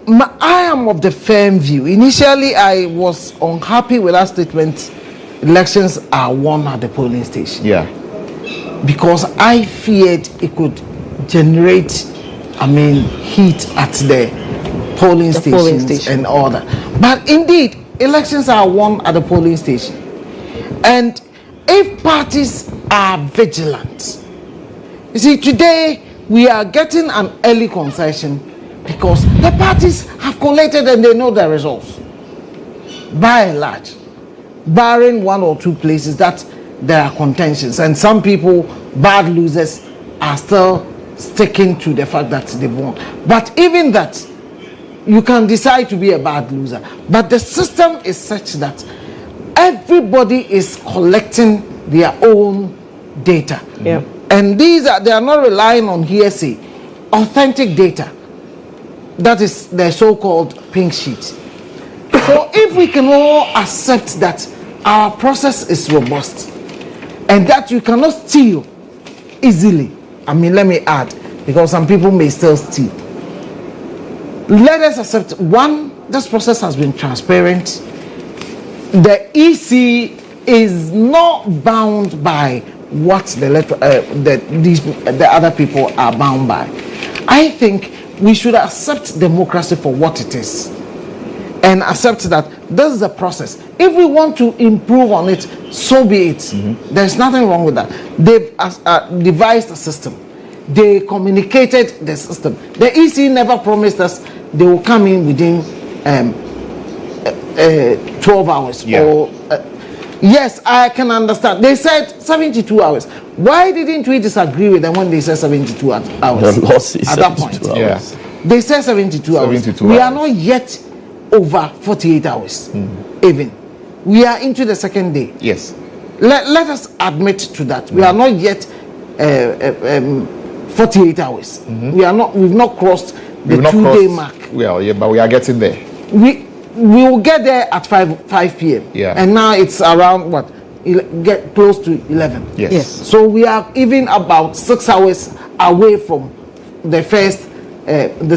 I am of the firm view. Initially, I was unhappy with that statement, elections are won at the polling station. Yeah. Because I feared it could generate, heat at the polling stations and all that. But indeed, elections are won at the polling station. And if parties are vigilant, you see, today we are getting an early concession because the parties have collated and they know the results. By and large, barring one or two places that there are contentions, and some people, bad losers, are still sticking to the fact that they won. But even that, you can decide to be a bad loser. But the system is such that everybody is collecting their own data. Yeah. And they are not relying on hearsay, authentic data. That is the so-called pink sheet. So if we can all accept that our process is robust and that you cannot steal easily, let me add, because some people may still steal. Let us accept, one, this process has been transparent. The EC is not bound by what the other people are bound by. I think we should accept democracy for what it is. and accept that this is the process. If we want to improve on it, so be it. There's nothing wrong with that. They've devised a system. They communicated the system. The EC never promised us they will come in within 12 hours. Or, yes, I can understand. They said 72 hours. Why didn't we disagree with them when they said 72 hours? The law says at that point. hours. They said 72 hours. We are not yet over 48 hours. Even. We are into the second day. Yes. Let us admit to that. We are not yet 48 hours. We've not crossed the 2-day mark. Well, yeah, but we are getting there. We will get there at 5 p.m. Yeah. And now it's around what? Get close to 11. Yes. So we are even about 6 hours away from the first the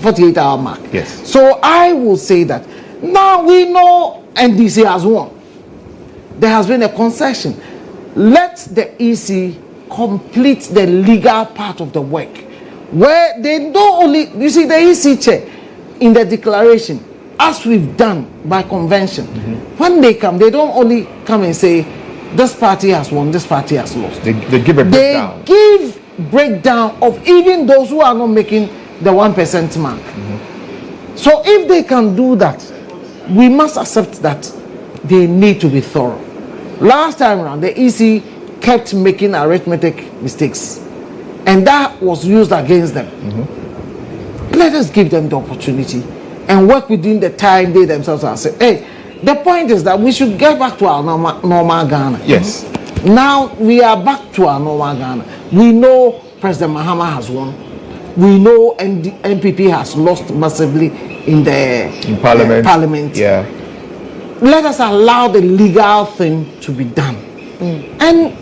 48-hour mark. Yes. So I will say that now we know NDC has won. There has been a concession. Let the EC complete the legal part of the work, where they don't only, you see, the EC chair in the declaration, as we've done by convention, when they come, they don't only come and say this party has won, this party has lost. They give a breakdown. They give breakdown of even those who are not making the 1% mark. So if they can do that, we must accept that they need to be thorough. Last time around, the EC kept making arithmetic mistakes, and that was used against them. Let us give them the opportunity and work within the time they themselves are saying, hey, the point is that we should get back to our normal Ghana. Yes. Now we are back to our normal Ghana. We know President Mahama has won. We know NPP has lost massively in Parliament. Parliament. Yeah. Let us allow the legal thing to be done. And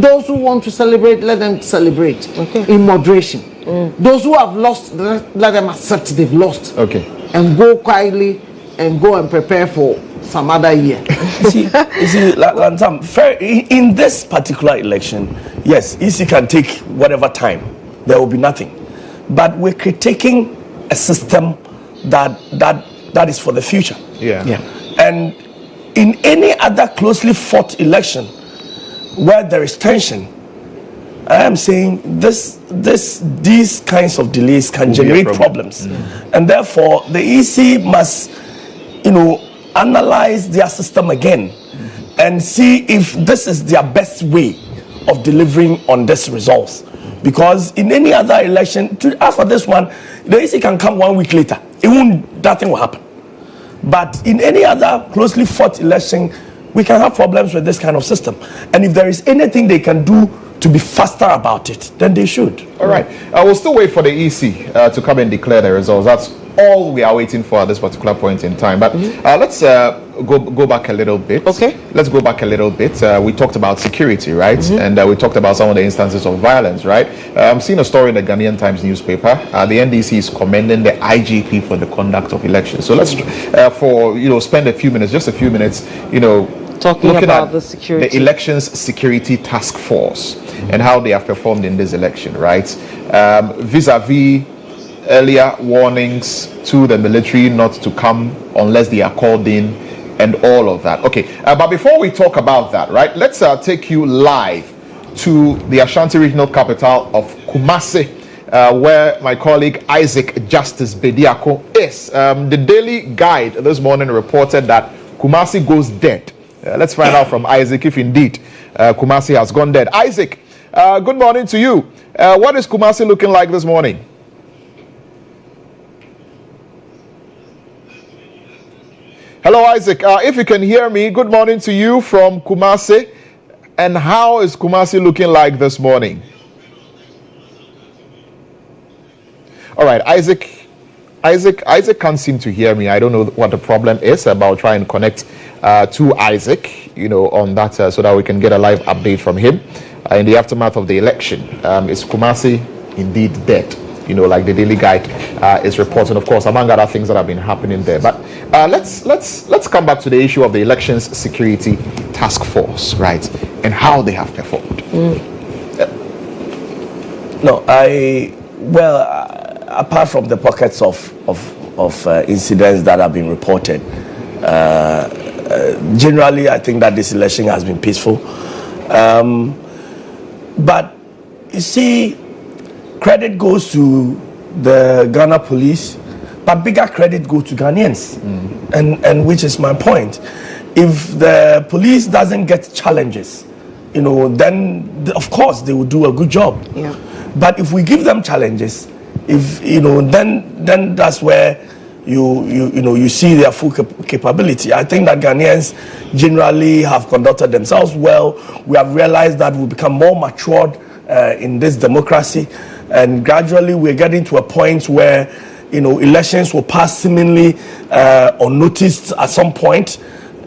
those who want to celebrate, let them celebrate in moderation. Those who have lost, let them accept they've lost. Okay. And go quietly and go and prepare for some other year. you see, Lantam, in this particular election, yes, EC can take whatever time. There will be nothing. But we're critiquing a system that is for the future. Yeah. And in any other closely fought election where there is tension, I am saying these kinds of delays can generate problems. And therefore, the EC must, analyze their system again and see if this is their best way of delivering on this results. Because in any other election, as for this one, the EC can come 1 week later. Nothing will happen. But in any other closely fought election, we can have problems with this kind of system. And if there is anything they can do to be faster about it, then they should. All right. We'll still wait for the EC to come and declare the results. That's all we are waiting for at this particular point in time. But let's go back a little bit. Okay. Let's go back a little bit. We talked about security, right? And we talked about some of the instances of violence, right? I'm seeing a story in the Ghanaian Times newspaper. The NDC is commending the IGP for the conduct of elections. So let's, spend a few minutes, talking about the security, the elections security task force, and how they have performed in this election, right? Vis-a-vis earlier warnings to the military not to come unless they are called in, and all of that. Okay, but before we talk about that, right, let's take you live to the Ashanti regional capital of Kumasi, where my colleague Isaac Justice Bediako is. The Daily Guide this morning reported that Kumasi goes dead. Let's find out from Isaac if indeed Kumasi has gone dead. Isaac, good morning to you. What is Kumasi looking like this morning? Hello, Isaac. If you can hear me, good morning to you from Kumasi. And how is Kumasi looking like this morning? All right, Isaac can't seem to hear me. I don't know what the problem is. I'll try and connect to Isaac, on that so that we can get a live update from him in the aftermath of the election. Is Kumasi indeed dead? Like the Daily Guide is reporting, of course, among other things that have been happening there. But let's come back to the issue of the elections security task force, right, and how they have performed. Apart from the pockets of incidents that have been reported. Generally, I think that this election has been peaceful. But you see, credit goes to the Ghana police, but bigger credit goes to Ghanaians, and which is my point. If the police doesn't get challenges, then of course they will do a good job. Yeah. But if we give them challenges, then that's where you see their full capability. I think that Ghanaians generally have conducted themselves well. We have realized that we become more matured in this democracy, and gradually we're getting to a point where elections will pass seemingly unnoticed at some point,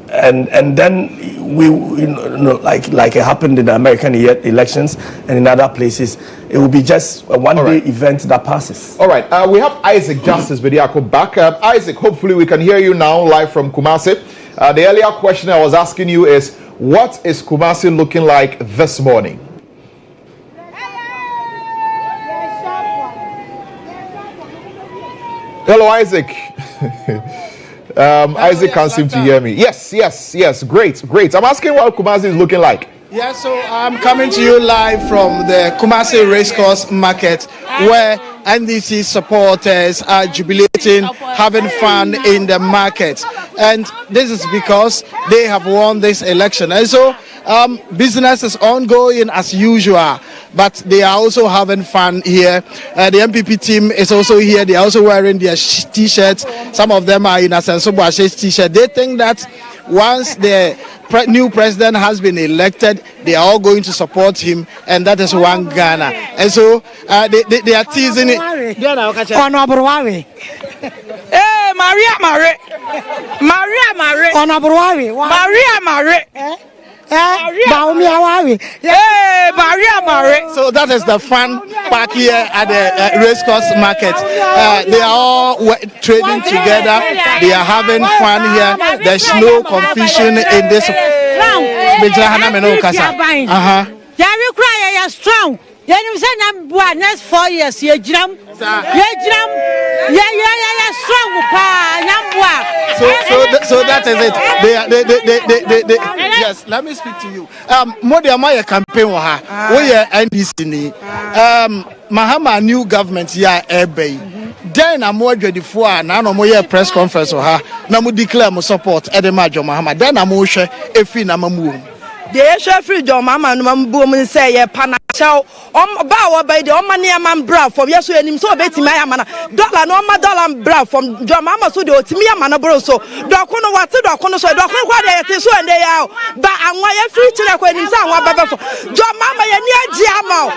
and then we like it happened in the American elections and in other places, it will be just a one-day event that passes. All right, we have Isaac Justice Bediako back. Isaac, hopefully we can hear you now live from Kumasi. The earlier question I was asking you is, what is Kumasi looking like this morning? Hello, Isaac. Isaac can't seem to hear me. Yes. Great. I'm asking what Kumasi is looking like. Yeah, so I'm coming to you live from the Kumasi Racecourse Market, where NDC supporters are jubilating, having fun in the market. And this is because they have won this election. And so business is ongoing as usual, but they are also having fun here. The MPP team is also here. They are also wearing their t-shirts. Some of them are in Asenso Boache's t-shirt. They think that once the new president has been elected, they are all going to support him, and that is one Ghana. And so they are teasing it. Hey, Maria Mare. So that is the fun park here at the Racecourse Market. They are all trading together. They are having fun here. There's no confusion in this. Strong. Next 4 years, strong. So that is it. They yes, let me speak to you. Modiamaya campaign we are NDC Mahama new government here Ebay. Then I'm more ready for now no more press conference or her. Now we declare my support at the Major Mahama. Then I'm more share if we na mamu. The issue free John Mama and boom say a panacho bow by the money man bra from yes and him so bet my man dollar no dollar bra from John Mama so the Timia man bro so Docono what to Docono so Docono what they so and they are but I'm why free to the when him sound what for John Mama near Giamo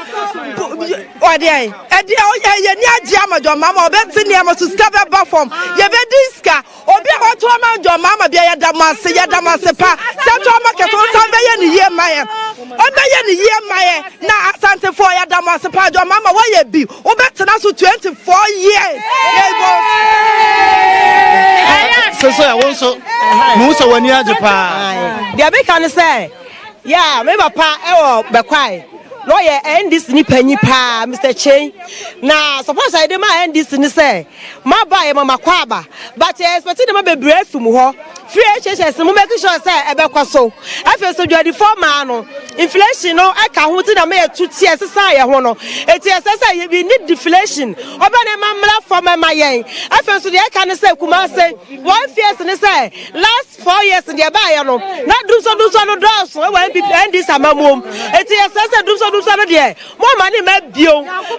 or day near Giamo John Mama bet near to scatter from Yevediska or be about to man John Mama be a damasepa Central Market on Sunday. Year my now Asante for ya Damasepa John Mama why you be better 24 years. So I also Musa when you are Japan. The American say, yeah, maybe pa be quiet. Lawyer end this penny pa Mr. Chain. Now suppose I demand this ni say my buy mama kwaba but expect them be brave from ho free HHS mo make sure say e be kwaso afi so dwadi for man inflation no I can hold na me 2 tiers say ho no eti say we need deflation oba na mamla for my yen afi so dey can say kuma say 1 years ni say last 4 years dey buy no na do so no do we end this amamom eti say do so there more money may be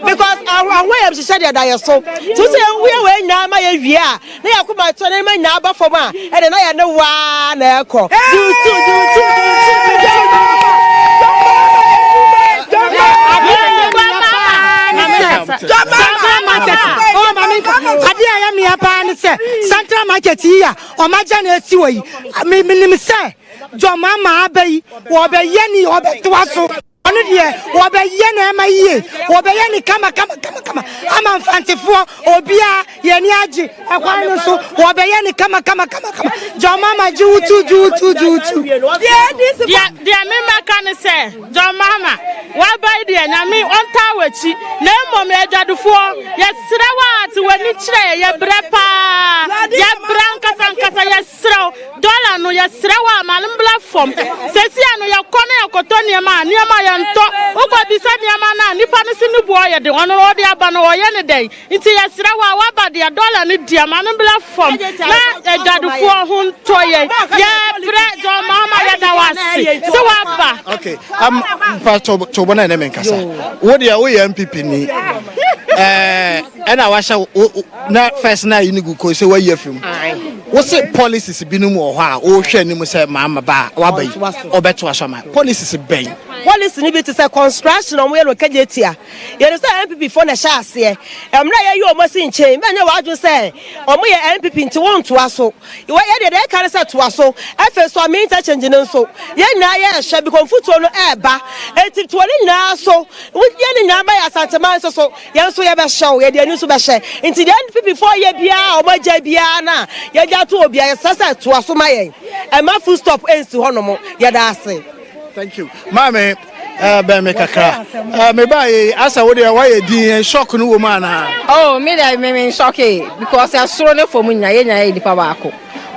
because our way of said that so to say we now my via na yakuma to na nya ba for ma e na ya no wa na ekọ Central Market here o ma jana esi wo yi me say John Mama abai wo be yeni o be twaso onu de wo be ye na ma yie wo be ye ni kama ama mfantifo obia ye ni agi ekwan no so wo be ye ni kama John Mama juutu dia me maka ne say John Mama wa bai dia na me onta wachi na mom e dwadufo ye sire wa Enti wani chire ye brepa ye branka sankasa ye sraw dollar no ye sraw amalimbla form sesi ano ye kono ye koto niema ye nto uko bisa niema na nipa no sini buo ye de ono odi aba no ye ne den nti ye sraw waba de dollar ni dia amalimbla form na edadufo ho nto ye bre do mama ye da wasi se waba. Okay, to bona na menkasa wo de wo ye MPP ni and I was not first night you go say where you from. What's it policies binum or how or share say mama ba wabai or better asama policies bang. Policy ni to say construction on where locatia. You understand MPP for the chance here. I'm not you almost in chain. Man, what you say? Or we MPP to one to us so. You are the kind of to us so. I first saw me touch engine so. Yeah, shall become foot on air ba. And it's 20 now so. With any number as Santa so. Yes, we have a show. Yeah, the news to share. Into the MPP 4 year bia or my JBiana. Yeah, that will be a sasa to us my and my full stop ends to Honomo. Yeah, that's it. Thank you. Mame, me kakra. Me buy asa wo dey why di shock no woman ha. Oh, me dey me shock because I saw no for munya ye di pa baako.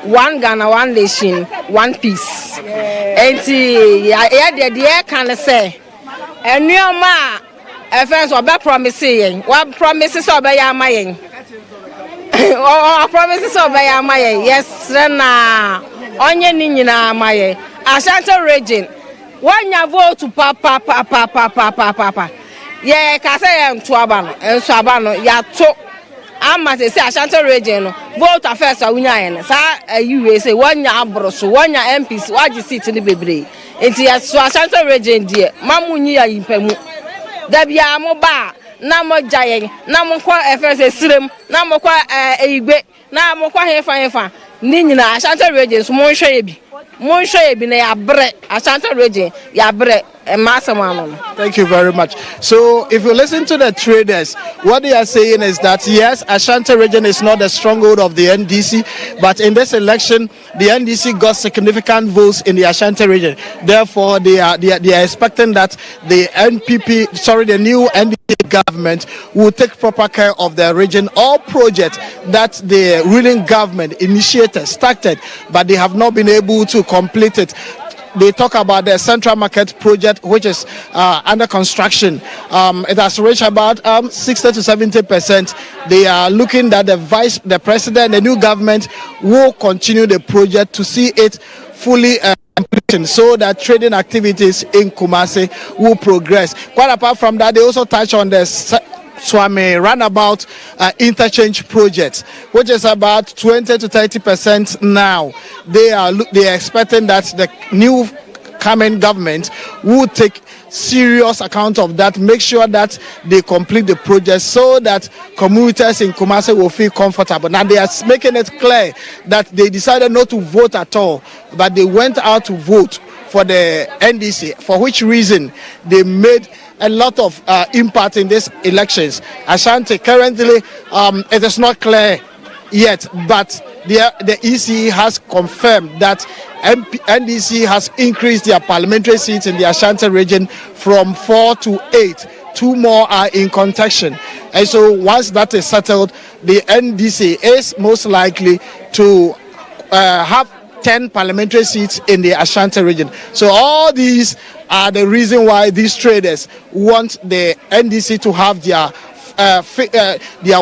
One Ghana, one nation, one peace. Enti ya de kan say. Enuoma friends oba promise yen. What promises oba ya mayen. Oh, promises oba ya mayen. Yes, na onye ni nyina mayen. Ashanti region. One ya vote to papa. Yeah, Kasa and Tuabano, ya to Amma say Ashanti region, vote a first a winner. Sa you say 1 year abroso, 1 year MPs, what you see to the baby. It's yes, Ashanti region, dear. Mamunia in Pemu. Dabia Moba, Namo Jaying, Namo Qua FS Slim, Namo Qua Egbe, Namo Qua Hefa, Nina, Ashanti regions, Monshabi. Ashanti region, Thank you very much. So, if you listen to the traders, what they are saying is that yes, Ashanti region is not the stronghold of the NDC, but in this election, the NDC got significant votes in the Ashanti region. Therefore, they are expecting that the the new NDC government will take proper care of the region. All projects that the ruling government started, but they have not been able to complete it. They talk about the Central Market project, which is under construction. It has reached about 60 to 70%. They are looking that the president, the new government, will continue the project to see it fully completion, so that trading activities in Kumasi will progress. Quite apart from that, they also touch on the Swami roundabout interchange project, which is about 20 to 30% now. They are expecting that the new coming government will take serious account of that, make sure that they complete the project so that commuters in Kumasi will feel comfortable. Now they are making it clear that they decided not to vote at all, but they went out to vote for the NDC, for which reason they made a lot of impact in these elections. Ashanti, currently, it is not clear yet, but the EC has confirmed that NDC has increased their parliamentary seats in the Ashanti region from 4 to 8. 2 more are in contention. And so once that is settled, the NDC is most likely to have 10 parliamentary seats in the Ashanti region. So all these are the reason why these traders want the NDC to have their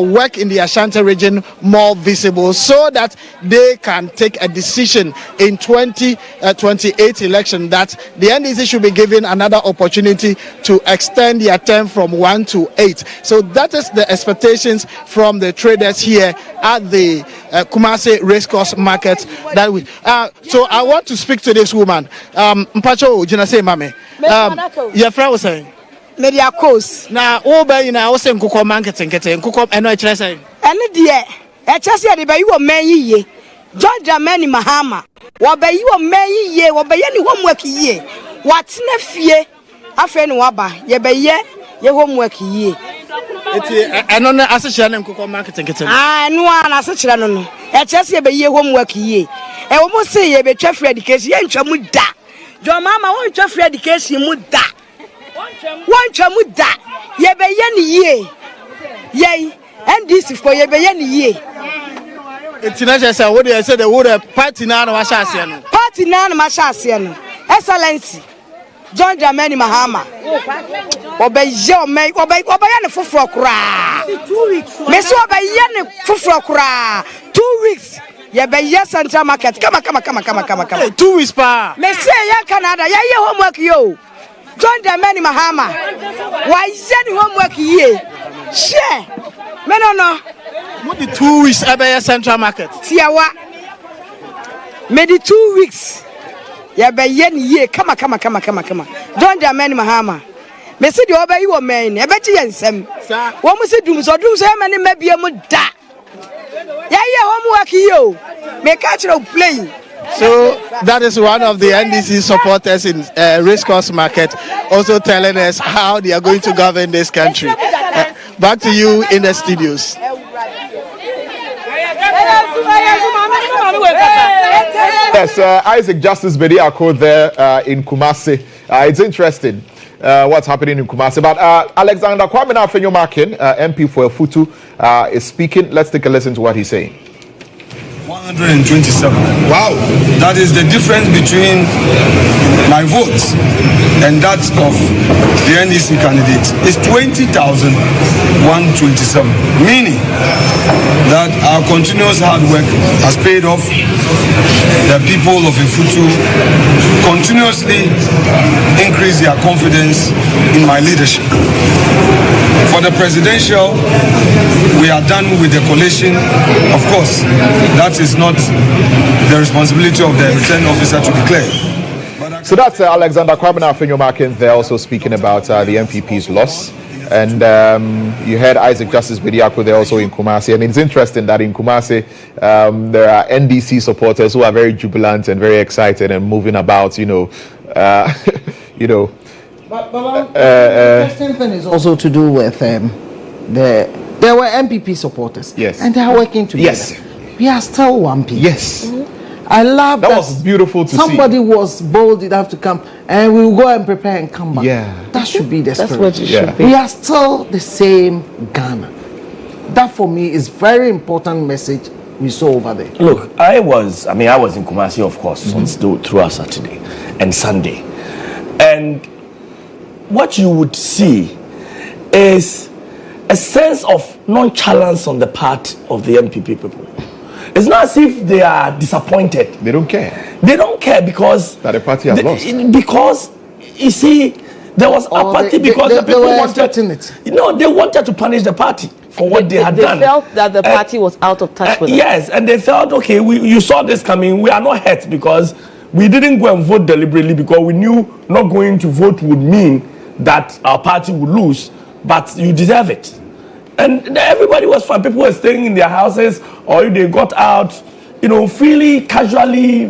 work in the Ashanti region more visible, so that they can take a decision in 2028 election that the NDC should be given another opportunity to extend their term from 1 to 8. So that is the expectations from the traders here at the Kumasi Racecourse Market. So I want to speak to this woman. Mpacho Jinase Mame. Your friend was saying media course na oba ina wo se nkukọ marketing kete nkukọ eno ekire say ene de ekire say de bayi wo man yiye Georgia mani mahama wo bayi wo man yiye wo bayi ni homework yiye watena fie afa ni waba ye bayi ye homework yiye eti eno na asechire na nkukọ marketing kete no na asechire no ekire say bayi homework yiye e wo mo say ye betwa free education ye ntwa mu da jo mama wo ntwa free education mu da one chamuda ye be ye ni ye NDC for ye be ye ni ye. International say what they say the would party na na washase no. Party na na washase no. Excellency John Dramani Mahama. Obeje omen obeya ne foforo kura. 2 weeks. Me so obeya ne foforo kura. 2 weeks. Ye be ye Central Market. Come. 2 weeks pa. Me say ye Canada. Ye homework yo. John Dramani Mahama. Why ye homework ye? Share. Me no. What the 2 weeks ebe Central Market? Tiawa. Me the 2 weeks. Ya be ye ni ye kama. Don't Dramani Mahama. Me see the obe you men. E be ti yensem. Wo mu se dum so me ne mabia mu da. Ya ye homework yo. Me catch you playing. So that is one of the NDC supporters in Racecourse Market also telling us how they are going to govern this country. Back to you in the studios. Yes, Isaac Justice Bediako there in Kumasi. It's interesting what's happening in Kumasi. But Alexander Kwame Afenyomakin, MP for Efutu, is speaking. Let's take a listen to what he's saying. 127. Wow. That is the difference between my vote and that of the NDC candidate. It's 20,127. Meaning that our continuous hard work has paid off. The people of Efutu continuously increase their confidence in my leadership. For the presidential, we are done with the coalition. Of course, that is not the responsibility of the returning officer to declare. So that's Alexander Kwame Afenyomakin there also speaking about the MPP's loss. And you heard Isaac Justice Bediako there also in Kumasi. And it's interesting that in Kumasi, there are NDC supporters who are very jubilant and very excited and moving about, But the interesting thing is also to do with there were MPP supporters. Yes. And they are working together. Yes. We are still one people. Yes. I love that. That was beautiful to see. Somebody was bold enough to come and we will go and prepare and come back. Yeah. That should be the spirit. That's what it should be. We are still the same Ghana. That for me is very important message we saw over there. Look, I was in Kumasi, of course, throughout Saturday and Sunday. And what you would see is a sense of nonchalance on the part of the MPP people. It's not as if they are disappointed. They don't care. They don't care because that the party has lost. Because you see, there was apathy because the people wanted it. They wanted to punish the party for what they had done. They felt that the party was out of touch with them. Yes, and they felt, okay, you saw this coming. We are not hurt because we didn't go and vote deliberately because we knew not going to vote would mean that our party would lose, but you deserve it. And everybody was fine. People were staying in their houses, or if they got out, freely, casually.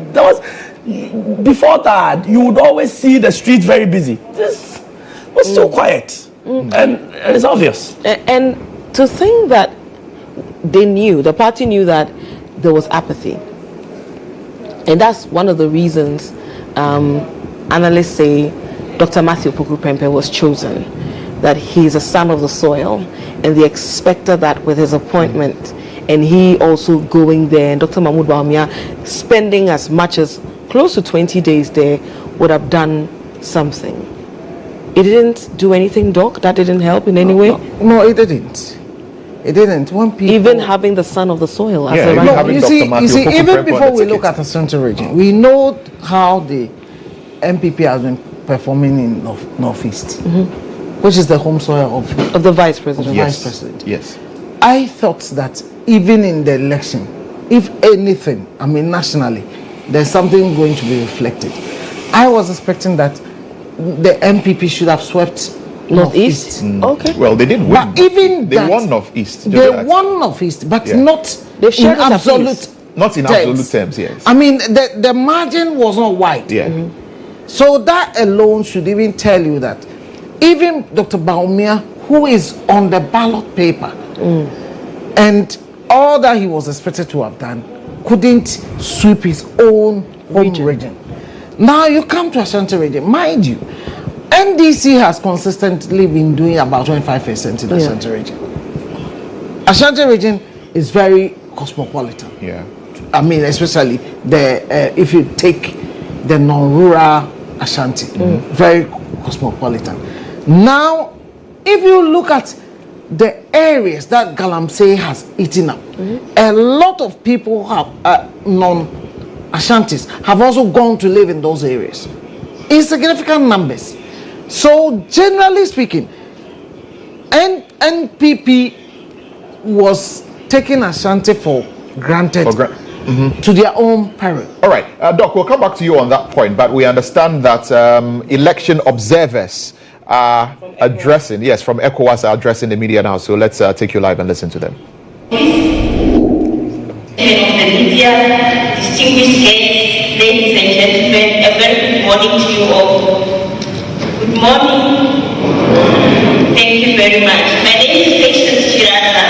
Before that, you would always see the streets very busy. This was so quiet, and it's obvious. And to think that the party knew that there was apathy. And that's one of the reasons analysts say Dr. Matthew Puku-Prempeh was chosen, that he's a son of the soil, and they expected that with his appointment, and he also going there, and Dr. Mahmoud Bawumia spending as much as close to 20 days there would have done something. It didn't do anything, Doc? That didn't help in any way? No, it didn't. It didn't. Even having the son of the soil as a you see, even before we look at the Central region, we know how the MPP has been performing in Northeast, which is the home soil of the Vice President. Vice President. Yes. I thought that even in the election, if anything, nationally, there's something going to be reflected. I was expecting that the MPP should have swept Northeast. Okay. Well, they did win. But even they won Northeast. They won Northeast, but not in absolute. Not in absolute terms, yes. The margin was not wide. Yeah. So that alone should even tell you that even Dr. Bawumia, who is on the ballot paper, and all that he was expected to have done, couldn't sweep his own home region. Now you come to Ashanti region, mind you, NDC has consistently been doing about 25% in the Ashanti region. Ashanti region is very cosmopolitan. Yeah. I mean, especially if you take the non-rural Ashanti, very cosmopolitan. Now, if you look at the areas that Galamsey has eaten up, a lot of people have non-Ashantis have also gone to live in those areas in significant numbers. So, generally speaking, NPP was taking Ashanti for granted to their own peril. All right, Doc, we'll come back to you on that point, but we understand that election observers are addressing, yes, from ECOWAS are addressing the media now, so let's take you live and listen to them. Of the media, distinguished guests, ladies and gentlemen, a very good morning to you all. Good morning. Thank you very much. My name is Patience Chirata,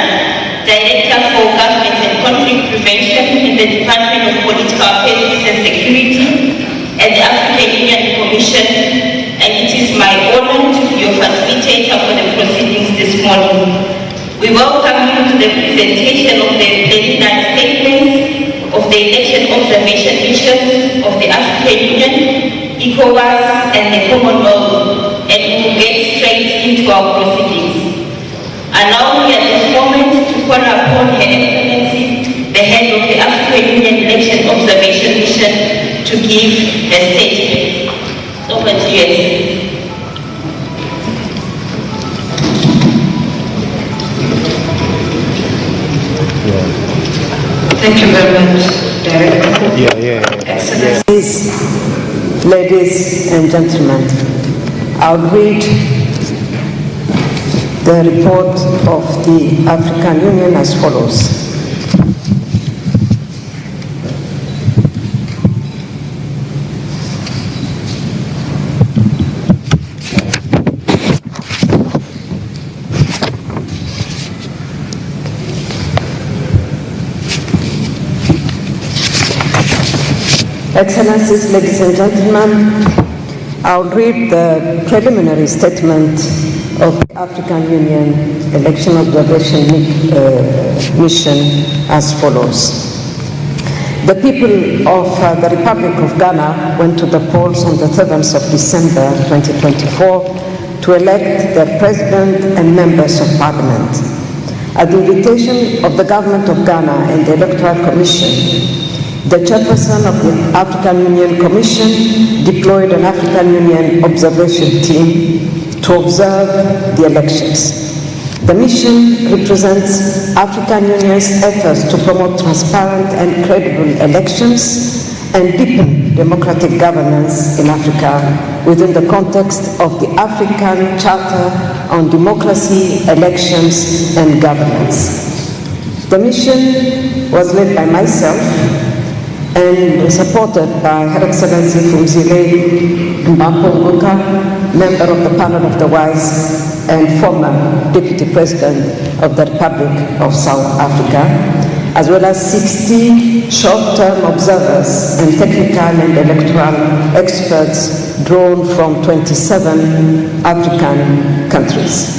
Director for Government and Conflict Prevention in the Department of Political Affairs and Security at the African Union Commission, and it is my honor to be your facilitator for the proceedings this morning. We welcome you to the presentation of the preliminary statements of the election observation missions of the African Union, ECOWAS, and the Commonwealth, and we will get straight into our proceedings. Allow me at this moment to call upon Her Excellency, the head of the African Union Election Observation Mission, to give a statement. Over to you. Thank you very much, Director. Excellencies, ladies and gentlemen, I'll read the report of the African Union as follows. Excellencies, ladies and gentlemen, I'll read the preliminary statement of the African Union Election Observation Mission as follows. The people of the Republic of Ghana went to the polls on the 7th of December 2024 to elect their president and members of parliament. At the invitation of the government of Ghana and the Electoral Commission, the chairperson of the African Union Commission deployed an African Union observation team to observe the elections. The mission represents African Union's efforts to promote transparent and credible elections and deepen democratic governance in Africa within the context of the African Charter on Democracy, Elections and Governance. The mission was led by myself and supported by Her Excellency Fumzile Mbampo, member of the Panel of the Wise and former Deputy President of the Republic of South Africa, as well as 60 short-term observers and technical and electoral experts drawn from 27 African countries.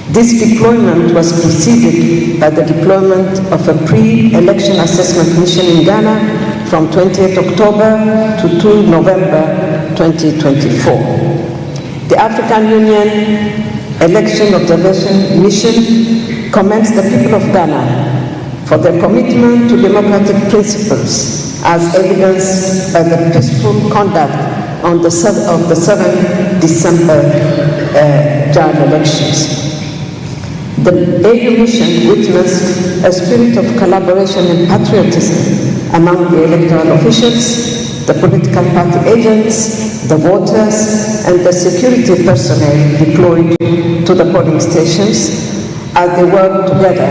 This deployment was preceded by the deployment of a pre-election assessment mission in Ghana from 28 October to 2 November 2024. The African Union Election Observation Mission commends the people of Ghana for their commitment to democratic principles as evidenced by the peaceful conduct of the 7th December general elections. The AU mission witnessed a spirit of collaboration and patriotism among the electoral officials, the political party agents, the voters, and the security personnel deployed to the polling stations as they work together,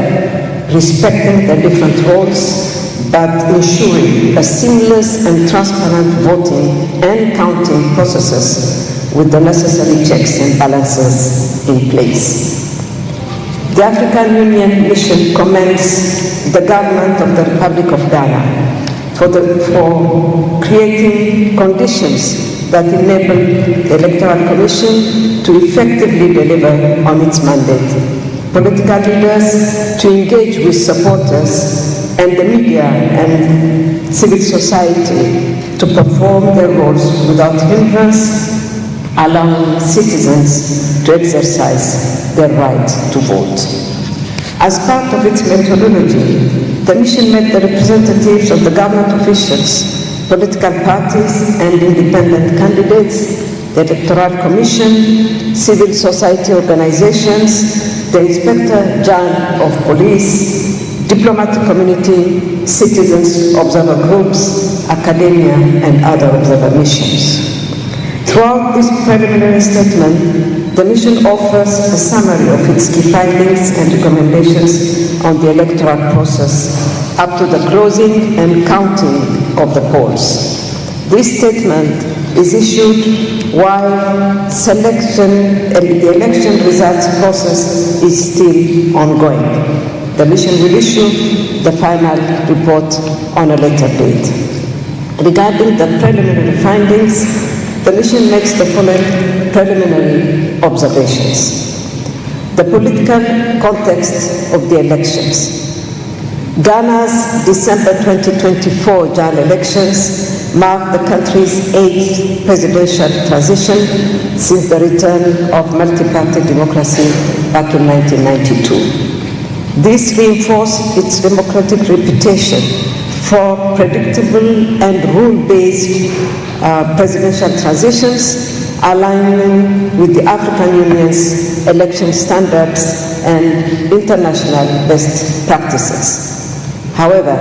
respecting their different roles, but ensuring a seamless and transparent voting and counting processes with the necessary checks and balances in place. The African Union mission commends the government of the Republic of Ghana for creating conditions that enable the Electoral Commission to effectively deliver on its mandate. political leaders to engage with supporters and the media and civil society to perform their roles without hindrance, allowing citizens to exercise their right to vote. As part of its methodology, the mission met the representatives of the government officials, political parties and independent candidates, the Electoral Commission, civil society organizations, the Inspector General of Police, diplomatic community, citizens observer groups, academia and other observer missions. Throughout this preliminary statement, the mission offers a summary of its key findings and recommendations on the electoral process up to the closing and counting of the polls. This statement is issued while selection and the election results process is still ongoing. The mission will issue the final report on a later date. Regarding the preliminary findings, the mission makes the following preliminary observations. The political context of the elections. Ghana's December 2024 general elections marked the country's 8th presidential transition since the return of multi-party democracy back in 1992. This reinforced its democratic reputation for predictable and rule-based presidential transitions, aligning with the African Union's election standards and international best practices. However,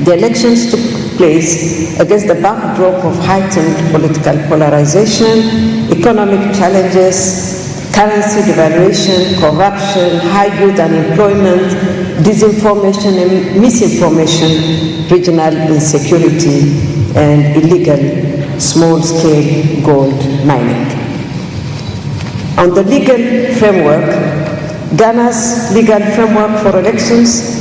the elections took place against the backdrop of heightened political polarization, economic challenges, currency devaluation, corruption, high youth unemployment, disinformation and misinformation, regional insecurity, and illegal small-scale gold mining. On the legal framework, Ghana's legal framework for elections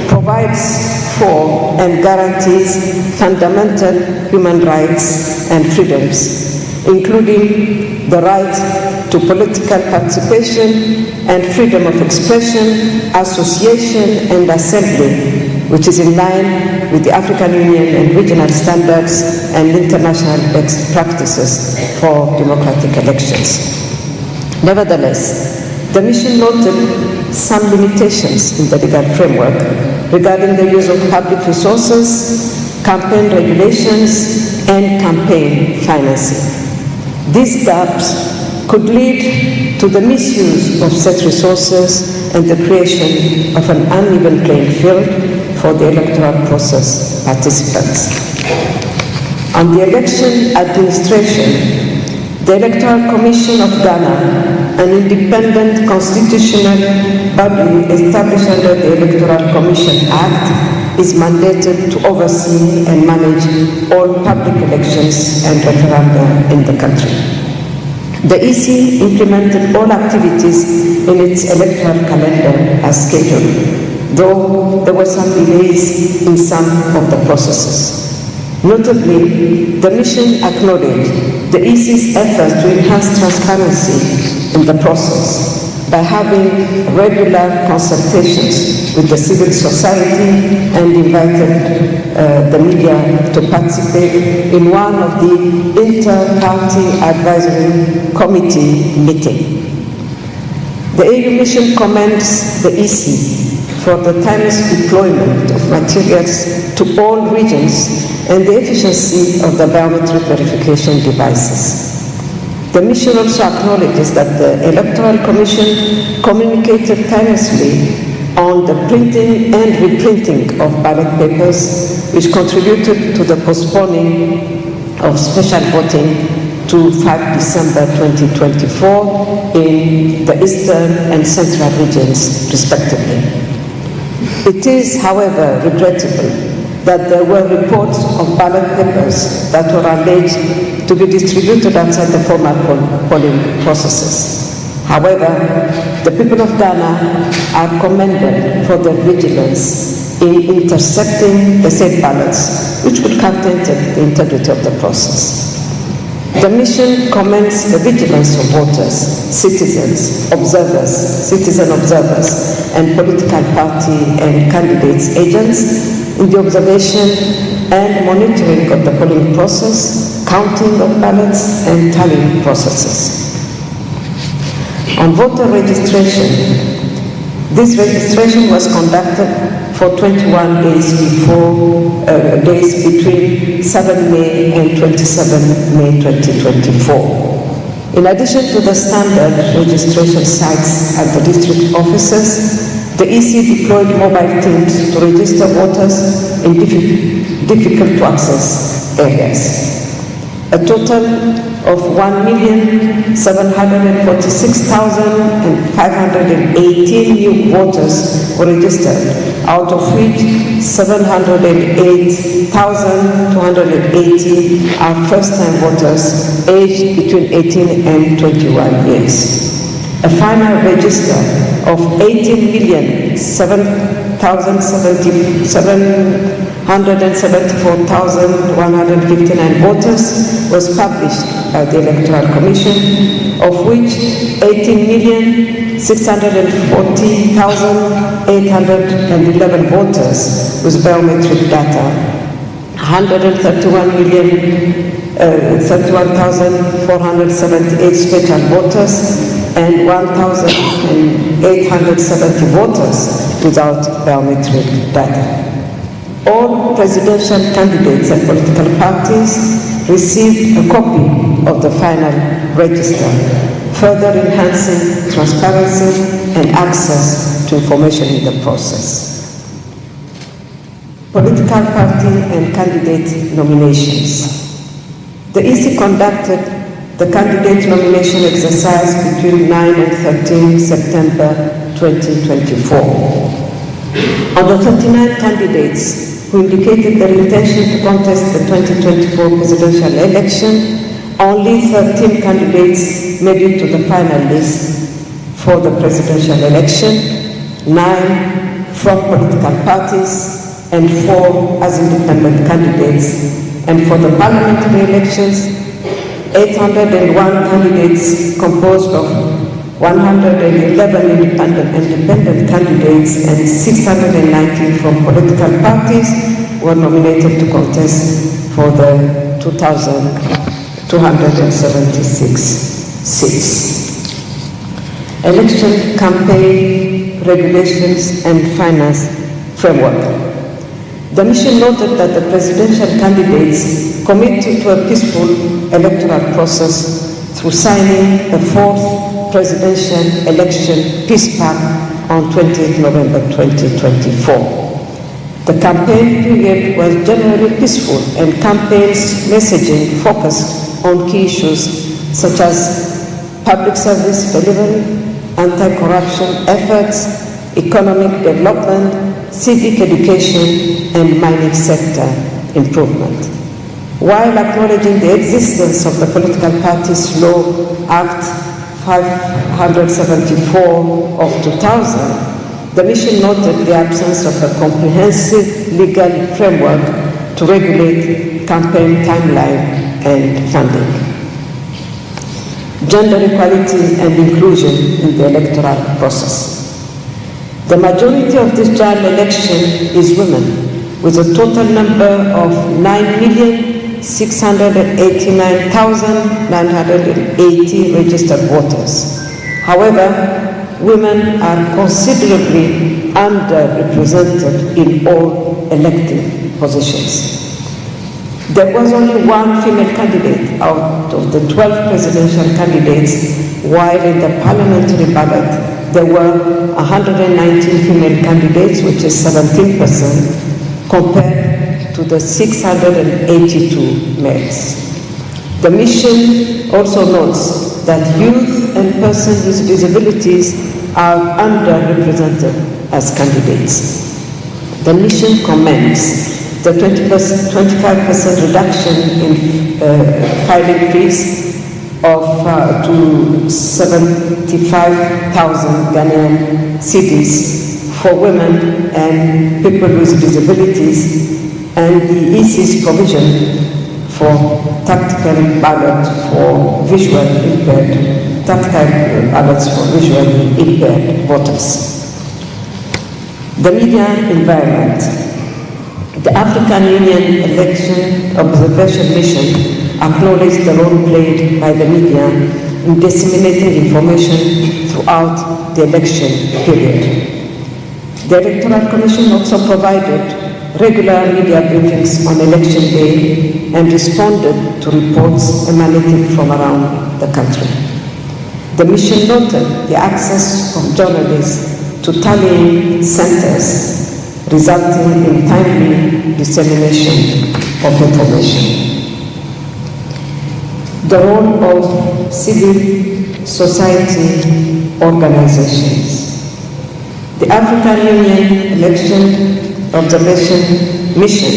provides for and guarantees fundamental human rights and freedoms, including the right to political participation and freedom of expression, association, and assembly, which is in line with the African Union and regional standards and international best practices for democratic elections. Nevertheless, the mission noted some limitations in the legal framework regarding the use of public resources, campaign regulations, and campaign financing. These gaps could lead to the misuse of such resources and the creation of an uneven playing field for the electoral process participants. On the election administration, the Electoral Commission of Ghana, an independent constitutional body established under the Electoral Commission Act, is mandated to oversee and manage all public elections and referenda in the country. The EC implemented all activities in its electoral calendar as scheduled, though there were some delays in some of the processes. Notably, the mission acknowledged the EC's efforts to enhance transparency in the process by having regular consultations with the civil society and invited the media to participate in one of the inter-party advisory committee meetings. The AU mission commends the EC for the tireless deployment of materials to all regions and the efficiency of the biometric verification devices. The mission also acknowledges that the Electoral Commission communicated tirelessly on the printing and reprinting of ballot papers, which contributed to the postponing of special voting to 5 December 2024 in the eastern and central regions, respectively. It is, however, regrettable that there were reports of ballot papers that were alleged to be distributed outside the formal polling processes. However, the people of Ghana are commended for their vigilance in intercepting the said ballots, which would have tainted the integrity of the process. The The mission commends the vigilance of voters, citizen observers, and political party and candidates agents in the observation and monitoring of the polling process, counting of ballots, and tallying processes. On voter registration, this registration was conducted for 21 days between 7 May and 27 May 2024. In addition to the standard registration sites at the district offices, the EC deployed mobile teams to register voters in difficult to access areas. A total of 1,746,518 new voters were registered, out of which 708,280 are first-time voters aged between 18 and 21 years. A final register of 18,774,159 voters was published by the Electoral Commission, of which 18,640,811 voters with biometric data, 131,478 special voters, and 1,870 voters without biometric data. All presidential candidates and political parties received a copy of the final register, further enhancing transparency and access to information in the process. Political party and candidate nominations. The EC conducted the candidate nomination exercise between 9 and 13 September 2024. Of the 39 candidates who indicated their intention to contest the 2024 presidential election, only 13 candidates made it to the final list for the presidential election, 9 from political parties, and 4 as independent candidates. And for the parliamentary elections, 801 candidates composed of 111 independent candidates and 619 from political parties were nominated to contest for the 2,276 seats. Election campaign regulations and finance framework. The mission noted that the presidential candidates committed to a peaceful electoral process through signing the 4th presidential election peace pact on 20th November 2024. The campaign period was generally peaceful and campaign's messaging focused on key issues such as public service delivery, anti-corruption efforts, economic development, civic education, and mining sector improvement. While acknowledging the existence of the Political Parties Law Act 574 of 2000, the mission noted the absence of a comprehensive legal framework to regulate campaign timeline and funding. Gender equality and inclusion in the electoral process. The majority of this general election is women, with a total number of 9,689,980 registered voters. However, women are considerably underrepresented in all elective positions. There was only one female candidate out of the 12 presidential candidates, while in the parliamentary ballot there were 119 female candidates, which is 17%, compared to the 682 males. The mission also notes that youth and persons with disabilities are underrepresented as candidates. The mission commends the 25% reduction in filing fees to 75,000 Ghanaian cedis for women and people with disabilities, and the EC's provision for tactical ballots for visually impaired, tactical ballots for visually impaired voters. The media environment. The African Union Election Observation Mission acknowledged the role played by the media in disseminating information throughout the election period. The Electoral Commission also provided regular media briefings on election day and responded to reports emanating from around the country. The mission noted the access of journalists to tallying centers, resulting in timely dissemination of information. The role of civil society organizations. The African Union Election Observation Mission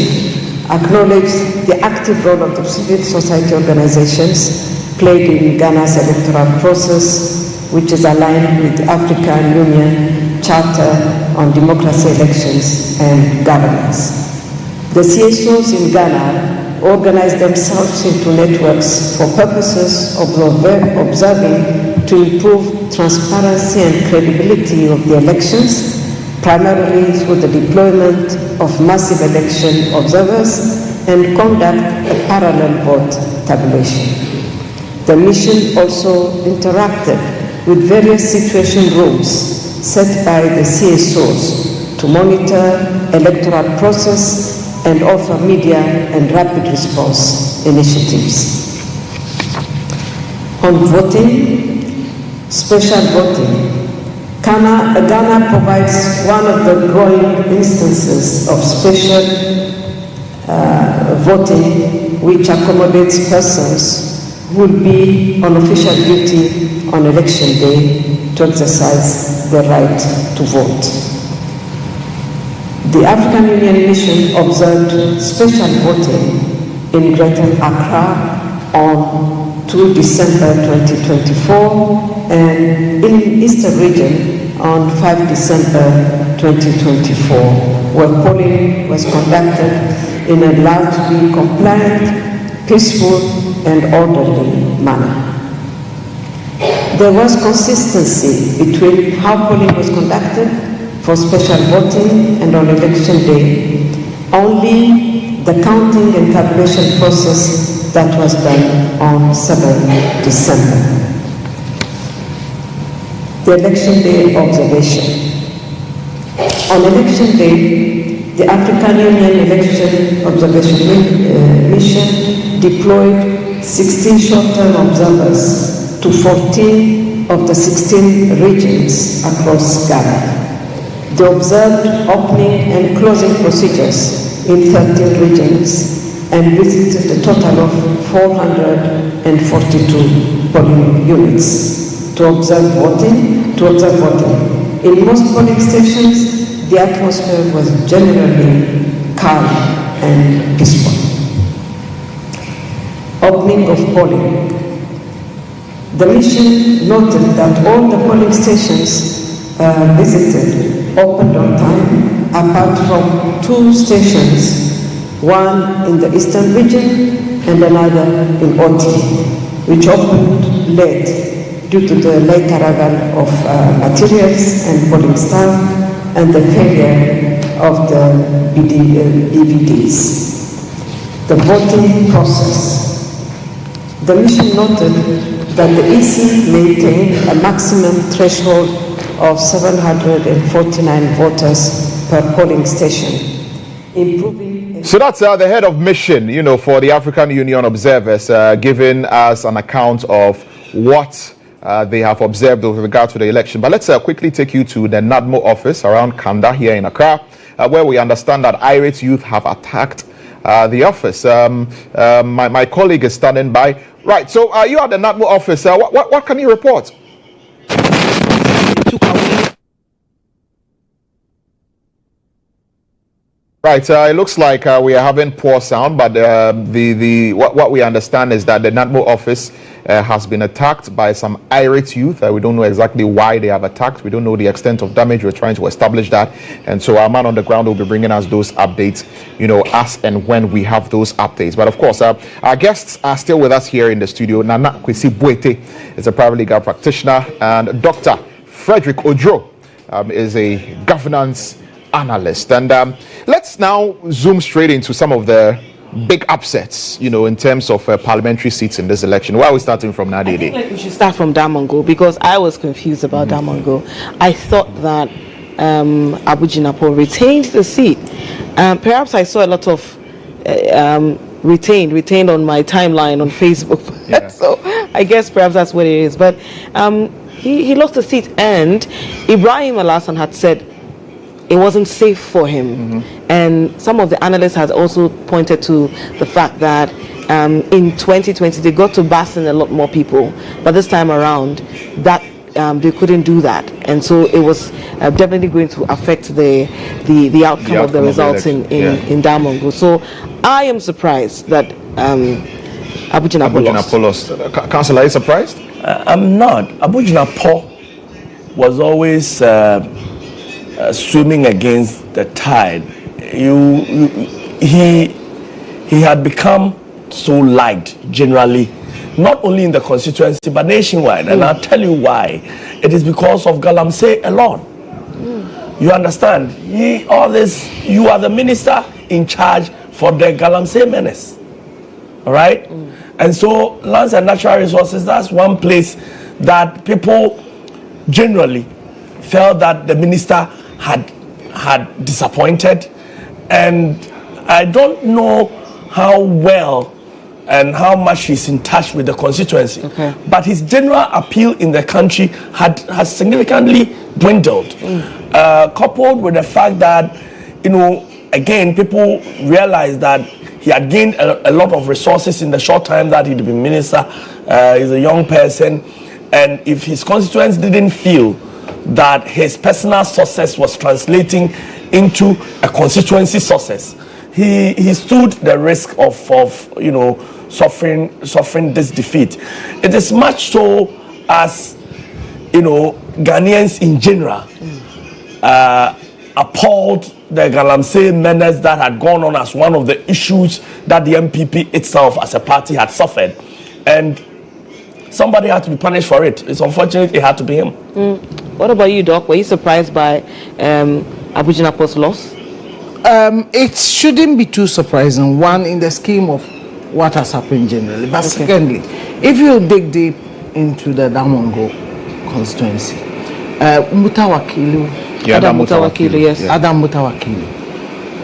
acknowledged the active role of the civil society organizations played in Ghana's electoral process, which is aligned with the African Union Charter on Democracy, Elections and Governance. The CSOs in Ghana organized themselves into networks for purposes of observing to improve transparency and credibility of the elections, primarily through the deployment of massive election observers and conduct a parallel vote tabulation. The mission also interacted with various situation rooms set by the CSOs to monitor electoral process and offer media and rapid response initiatives. On voting, special voting. Ghana provides one of the growing instances of special voting which accommodates persons who will be on official duty on election day to exercise their right to vote. The African Union Mission observed special voting in Greater Accra on 2 December 2024 and in Eastern Region on 5 December 2024, where polling was conducted in a largely compliant, peaceful and orderly manner. There was consistency between how polling was conducted for special voting and on election day. Only the counting and tabulation process that was done on 7 December. The election day observation. On election day, the African Union Election Observation Mission deployed 16 short-term observers to 14 of the 16 regions across Ghana. They observed opening and closing procedures in 13 regions and visited a total of 442 polling units to observe voting. In most polling stations, the atmosphere was generally calm and peaceful. Opening of polling. The mission noted that all the polling stations visited opened on time, apart from 2 stations, one in the Eastern region and another in Oti, which opened late due to the late arrival of materials and polling staff and the failure of the BVDs. The voting process. The mission noted that the EC maintained a maximum threshold of 749 voters per polling station, improving. So that's the head of mission, for the African Union observers, giving us an account of what they have observed with regard to the election. But let's quickly take you to the NADMO office around Kanda here in Accra, where we understand that irate youth have attacked the office. My colleague is standing by. Right, so you are at the NADMO office. What can you report? Right, it looks like we are having poor sound, but what we understand is that the NADMO office has been attacked by some irate youth. We don't know exactly why they have attacked. We don't know the extent of damage. We're trying to establish that, and so our man on the ground will be bringing us those updates, as and when we have those updates. But of course, our guests are still with us here in the studio. Nana Kwesi Boete is a private legal practitioner, and Dr. Frederick Odro is a governance analyst. And let's now zoom straight into some of the big upsets, in terms of parliamentary seats in this election. Where are we starting from now, Dede? I think we should start from Damongo, because I was confused about Damongo. I thought that Abujinapo retained the seat. Perhaps I saw a lot of retained on my timeline on Facebook. Yeah. So I guess perhaps that's what it is. But he lost the seat, and Ibrahim Alassane had said it wasn't safe for him. And some of the analysts had also pointed to the fact that in 2020 they got to Bassin a lot more people, but this time around that they couldn't do that, and so it was definitely going to affect the outcome of the results in Damongo. So I am surprised that Abujinapo lost. Councillor, are you surprised? I'm not. Abujinapo was always swimming against the tide. He had become so liked generally, not only in the constituency but nationwide. And I'll tell you why. It is because of Galamsey alone. You understand? You are the minister in charge for the Galamsey menace. All right? And so lands and natural resources, that's one place that people generally felt that the minister had disappointed, and I don't know how well and how much he's in touch with the constituency. But his general appeal in the country has significantly dwindled, coupled with the fact that again people realize that he had gained a lot of resources in the short time that he'd been minister. He's a young person, and if his constituents didn't feel that his personal success was translating into a constituency success, he stood the risk of suffering this defeat. It is much so as Ghanaians in general appalled the Galamsey menace that had gone on as one of the issues that the MPP itself as a party had suffered, and somebody had to be punished for it. It's unfortunate it had to be him. What about you, Doc? Were you surprised by Abujinapo's loss? It shouldn't be too surprising, one, in the scheme of what has happened generally. But secondly, if you dig deep into the Damongo constituency, Adam Mutawakilu, yes. Adam Mutawakilu.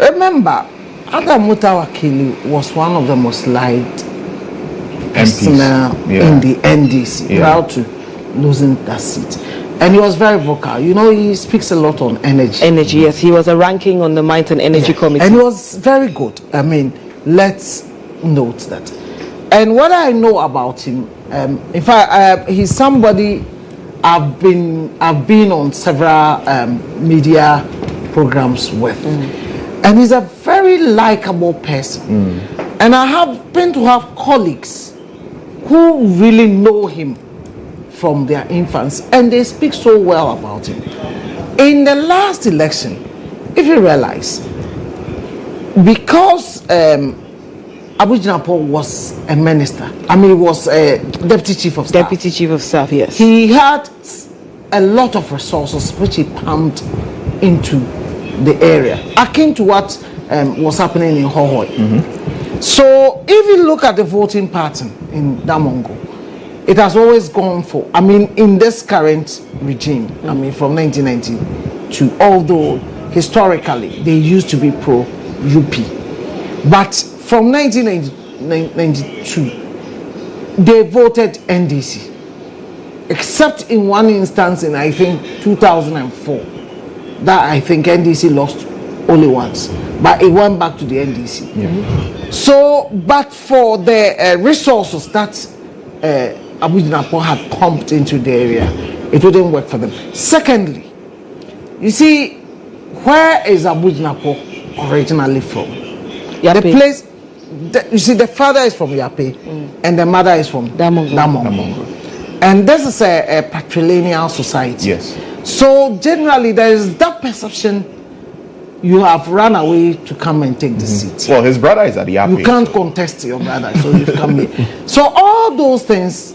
Remember, Adam Mutawakilu was one of the most liked personnel in the NDC, proud to losing that seat. And he was very vocal. He speaks a lot on energy. Energy, yes. He was a ranking on the Mines and Energy Committee. And he was very good. Let's note that. And what I know about him, in fact, he's somebody I've been on several media programs with. And he's a very likable person. And I happen to have colleagues who really know him from their infants, and they speak so well about him. In the last election, if you realize, because Abujinapo was a minister, he was a deputy chief of staff. Deputy chief of staff, yes. He had a lot of resources which he pumped into the area, akin to what was happening in Hohoi. So if you look at the voting pattern in Damongo, it has always gone for, in this current regime, from 1992, although historically they used to be pro-UP. But from 1992, they voted NDC. Except in one instance in, I think, 2004, that I think NDC lost only once. But it went back to the NDC. So, but for the resources that Abujinapo had pumped into the area, it wouldn't work for them. Secondly, you see, where is Abujinapo originally from? Yape. The place, you see, the father is from Yape, and the mother is from Damongo. And this is a patrilineal society. Yes. So generally, there is that perception you have run away to come and take the seat. Well, his brother is at Yape. You can't contest your brother, so you've come here. So all those things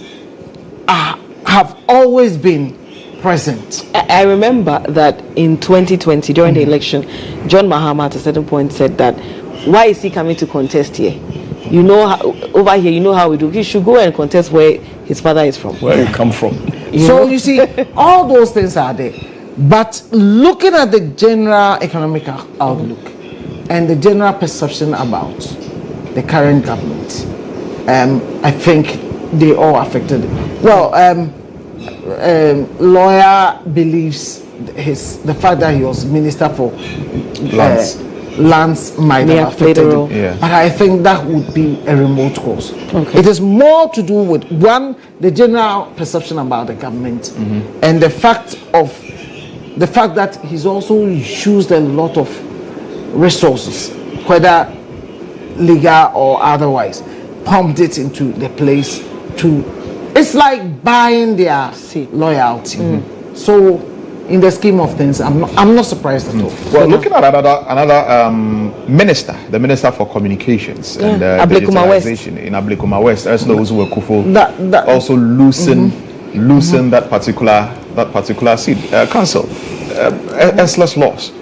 have always been present. I remember that in 2020, during the election, John Mahama at a certain point said that, why is he coming to contest here? You know, over here, you know how we do. He should go and contest where his father is from. Where he come from. You see, all those things are there. But looking at the general economic outlook and the general perception about the current government, I think they all affected it. Well, lawyer believes the fact that he was minister for lands might have affected it. Yeah. But I think that would be a remote cause. Okay. It is more to do with, one, the general perception about the government, and the fact that he's also used a lot of resources, whether legal or otherwise, pumped it into the place it's like buying their loyalty. So in the scheme of things, I'm not surprised at all. Well, looking at another minister, the Minister for Communications and Digitalization in Ablekuma West, Ursula Uzuwe-Kufo, also loosen that particular seat. Council, Ursula's loss.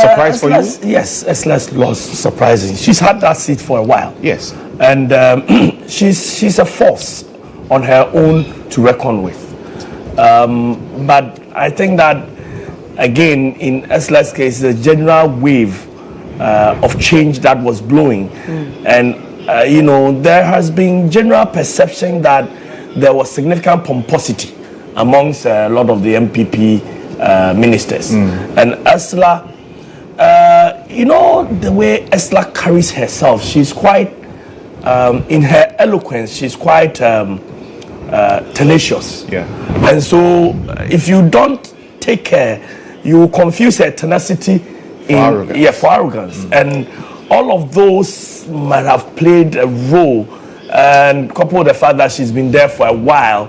Surprise for you? Yes, Ursula's loss surprising. She's had that seat for a while. Yes, and she's a force on her own to reckon with. But I think that, again, in Ursula's case, the general wave of change that was blowing, and there has been general perception that there was significant pomposity amongst a lot of the MPP ministers. And Ursula, the way Ursula carries herself, she's quite, in her eloquence, she's quite tenacious. Yeah. And so if you don't take care, you confuse her tenacity for arrogance. And all of those might have played a role, and coupled with the fact that she's been there for a while,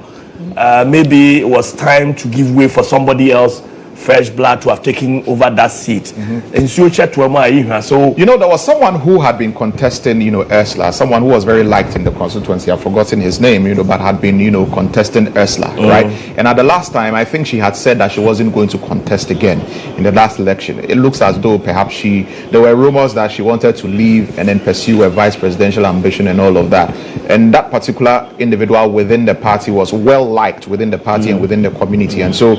maybe it was time to give way for somebody else, fresh blood, to have taken over that seat. And so there was someone who had been contesting, Ursula, someone who was very liked in the constituency. I've forgotten his name, but had been, contesting Ursula, right? And at the last time, I think she had said that she wasn't going to contest again in the last election. It looks as though perhaps there were rumors that she wanted to leave and then pursue a vice presidential ambition and all of that. And that particular individual within the party was well liked within the party and within the community. And so,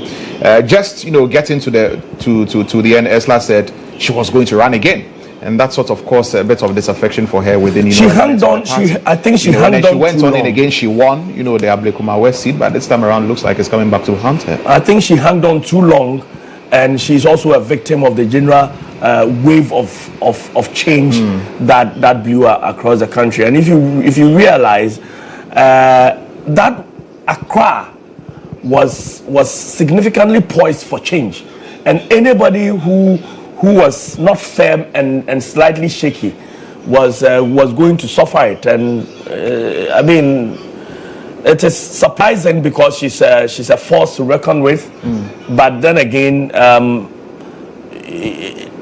getting to the end, Ursula said she was going to run again, and that sort of caused a bit of disaffection for her within. She hung on. I think she hung on. She went on it again. She won. The Ablekuma West seat, but this time around, looks like it's coming back to haunt her. I think she hung on too long, and she's also a victim of the general wave of change that blew across the country. And if you realize that Accra was significantly poised for change, and anybody who was not firm and slightly shaky was going to suffer it. And I mean, it is surprising because she's a force to reckon with, but then again,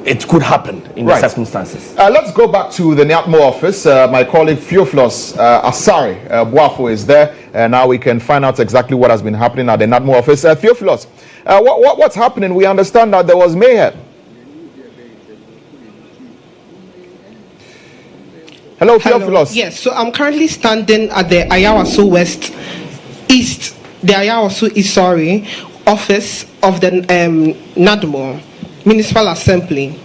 it could happen in the circumstances. Let's go back to the NATMO office. My colleague Theophilus Asari Boafo is there, and now we can find out exactly what has been happening at the NATMO office. Theophilus, what's happening? We understand that there was mayhem. Hello, Theophilus. Yes, so I'm currently standing at the Ayawaso office of the NADMO Municipal Assembly,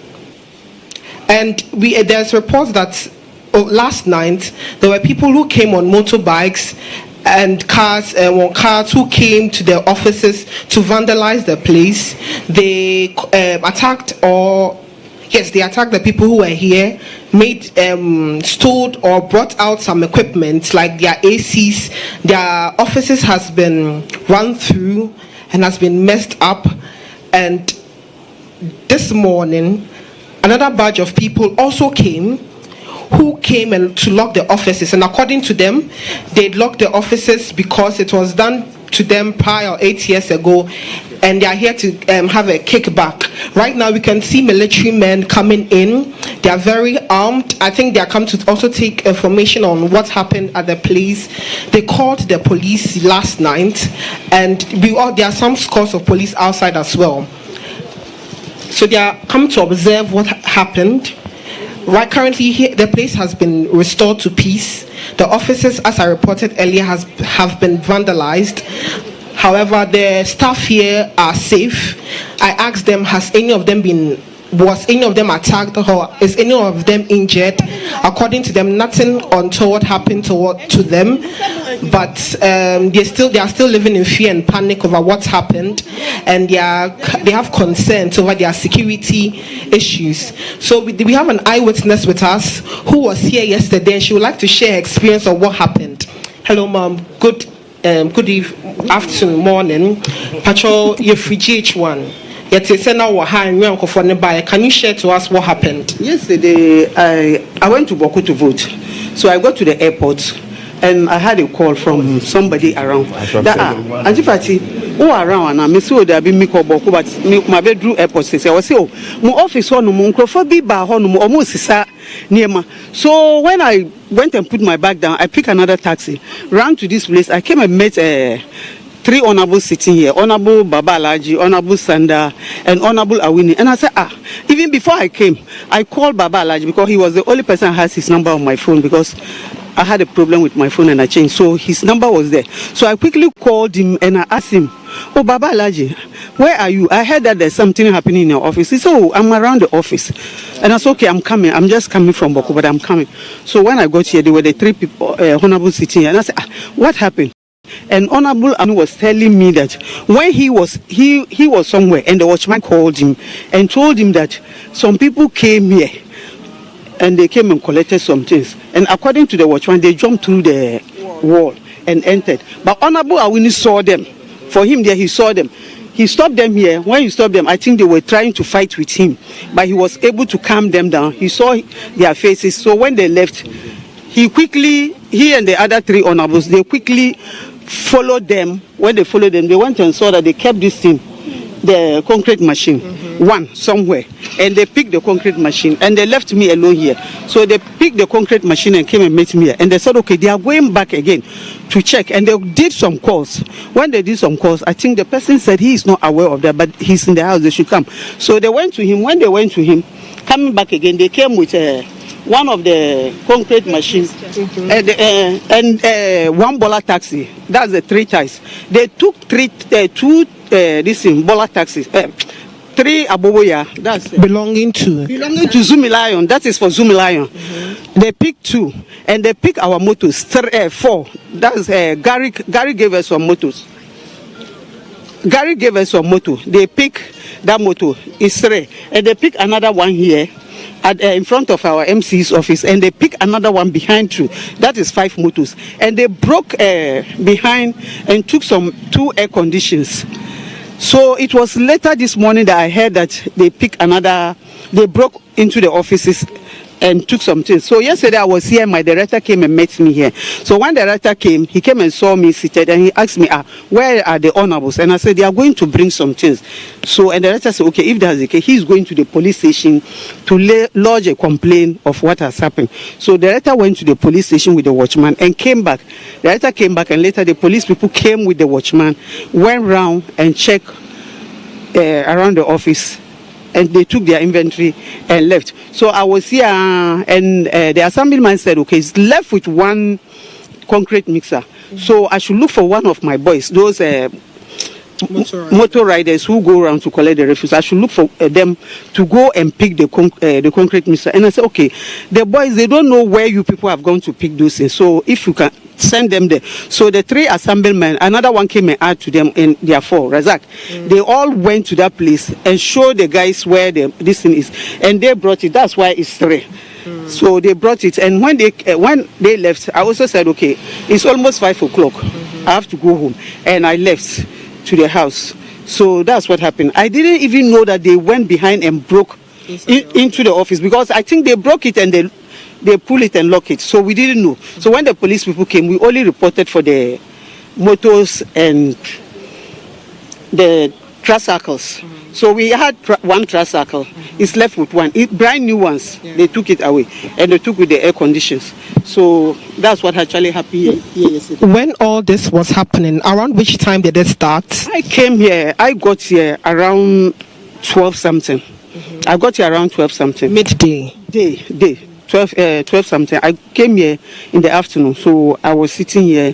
and there's reports that last night there were people who came on motorbikes and cars who came to their offices to vandalize the place. They attacked the people who were here, stole or brought out some equipment like their ACs. Their offices has been run through and has been messed up. And this morning, another batch of people also came, who came and to lock the offices. And according to them, they locked the offices because it was done to them prior 8 years ago, and they are here to have a kickback. Right now, we can see military men coming in. They are very armed. I think they are come to also take information on what happened at the place. They called the police last night, and there are some scores of police outside as well. So they are come to observe what happened. Right, currently here, the place has been restored to peace. The offices, as I reported earlier, have been vandalized. However, the staff here are safe. I asked them, was any of them attacked, or is any of them injured? According to them, nothing untoward happened to them, but they are still living in fear and panic over what's happened, and they have concerns over their security issues. So we have an eyewitness with us who was here yesterday, and she would like to share her experience of what happened. Hello, ma'am. Good afternoon, morning. Patrol, you're free GHOne. Can you share to us what happened? Yesterday, I went to Boku to vote. So I got to the airport and I had a call from somebody around. Antifati, who around? And I said, there be Miko Boku, but my bedroom airport says, I was saying, my office on Munkrofobi Bahon, almost near. So when I went and put my bag down, I picked another taxi, ran to this place. I came and met three honorables sitting here, Honorable Baba Alaji, Honorable Sanda, and Honorable Awini. And I said, even before I came, I called Baba Alaji because he was the only person who has his number on my phone, because I had a problem with my phone and I changed. So his number was there. So I quickly called him and I asked him, oh, Baba Alaji, where are you? I heard that there's something happening in your office. He said, oh, I'm around the office. And I said, okay, I'm coming. I'm just coming from Boko, but I'm coming. So when I got here, there were the three people, honorables sitting here. And I said, what happened? And Honorable Anu was telling me that when he was somewhere and the watchman called him and told him that some people came here and they came and collected some things. And according to the watchman, they jumped through the wall and entered. But Honorable Awini saw them. For him there, he saw them. He stopped them here. When he stopped them, I think they were trying to fight with him. But he was able to calm them down. He saw their faces. So when they left, he and the other three honorables, they quickly followed them. When they followed them, they went and saw that they kept this thing, the concrete machine, one somewhere, and they picked the concrete machine and they left me alone here. So they picked the concrete machine and came and met me here, and they said, okay, they are going back again to check, and they did some calls. When they did some calls, I think the person said he is not aware of that, but he's in the house, they should come. So they went to him. When they went to him, coming back again, they came with one of the concrete machines and one bola taxi. That's the three ties. They took bola taxis. Three aboboya. That's belonging to Zumi Lion. That is for Zumi Lion. They picked two, and they picked our motors. Four. That's Gary gave us some motors. Gary gave us some motor. They pick that motor. It's three, and they pick another one here in front of our MC's office, and they pick another one behind too. That is 5 motors, and they broke behind and took two air conditions. So it was later this morning that I heard that they broke into the offices and took some things. So yesterday I was here, my director came and met me here. So when the director came, he came and saw me seated, and he asked me, where are the honorables? And I said, they are going to bring some things. So, and the director said, okay, if that's the case, he's going to the police station to lodge a complaint of what has happened. So the director went to the police station with the watchman and came back. The director came back, and later the police people came with the watchman, went round and checked around the office, and they took their inventory and left. So I was here, and the assemblyman said, okay, it's left with one concrete mixer. So I should look for one of my boys, those motor riders who go around to collect the refuse. I should look for them to go and pick the concrete mixer. And I said, okay, the boys, they don't know where you people have gone to pick those things. So if you can send them there. So the 3 assemblymen, another one came and added to them, and there are 4. Razak. They all went to that place and showed the guys where this thing is, and they brought it. That's why it's 3. So they brought it, and when they left, I also said, okay, it's almost 5 o'clock. I have to go home, and I left to the house. So that's what happened. I didn't even know that they went behind and broke into the office, because I think they broke it and they pull it and lock it. So we didn't know. So when the police people came, we only reported for the motors and the tricycles. So we had one tricycle. It's left with one. Brand new ones. They took it away, and they took with the air conditions. So that's what actually happened here yesterday. When all this was happening, around which time did it start? I got here around 12 something. I got here around 12 something. Midday. Day. 12 something. I came here in the afternoon, so I was sitting here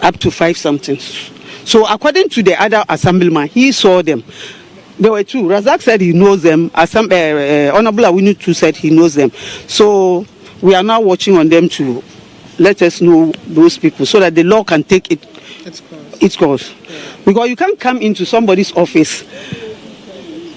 up to 5 something. So according to the other assemblyman, he saw them. There were two. Razak said he knows them. Honorable Awinu too said he knows them. So we are now watching on them to let us know those people so that the law can take its course. Because you can't come into somebody's office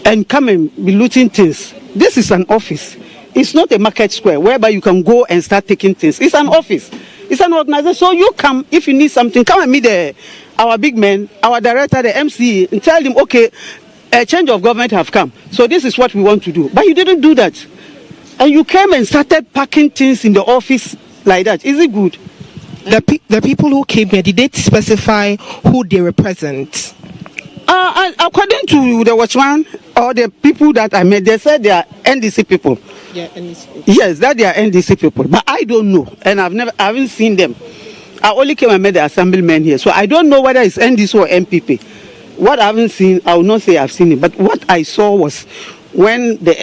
and come and be looting things. This is an office. It's not a market square whereby you can go and start taking things. It's an office. It's an organization. So you come, if you need something, come and meet our big men, our director, the MC, and tell them, okay, a change of government have come. So this is what we want to do. But you didn't do that. And you came and started packing things in the office like that. Is it good? The people who came here, did they specify who they represent? According to the watchman or the people that I met, they said they are NDC people. Yeah, NDC. Yes, that they are NDC people. But I don't know, and I haven't seen them. I only came and met the assemblyman here, so I don't know whether it's NDC or MPP. What I haven't seen, I will not say I've seen it. But what I saw was when the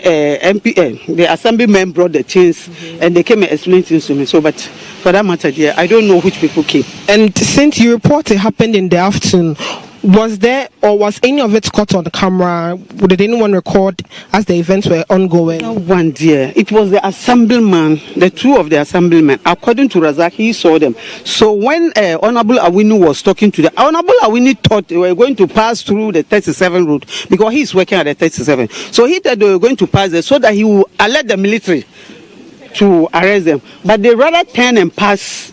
the assemblyman brought the things, and they came and explained things to me. So, but for that matter, dear, I don't know which people came. And since you report it happened in the afternoon, was there or was any of it caught on the camera? Did anyone record as the events were ongoing? No one, dear. It was the assemblyman, the two of the assemblymen. According to Razak, he saw them. So when Honorable Awinu was talking to Honorable Awinu thought they were going to pass through the 37 route because he's working at the 37. So he thought they were going to pass there so that he will alert the military to arrest them. But they rather turn and pass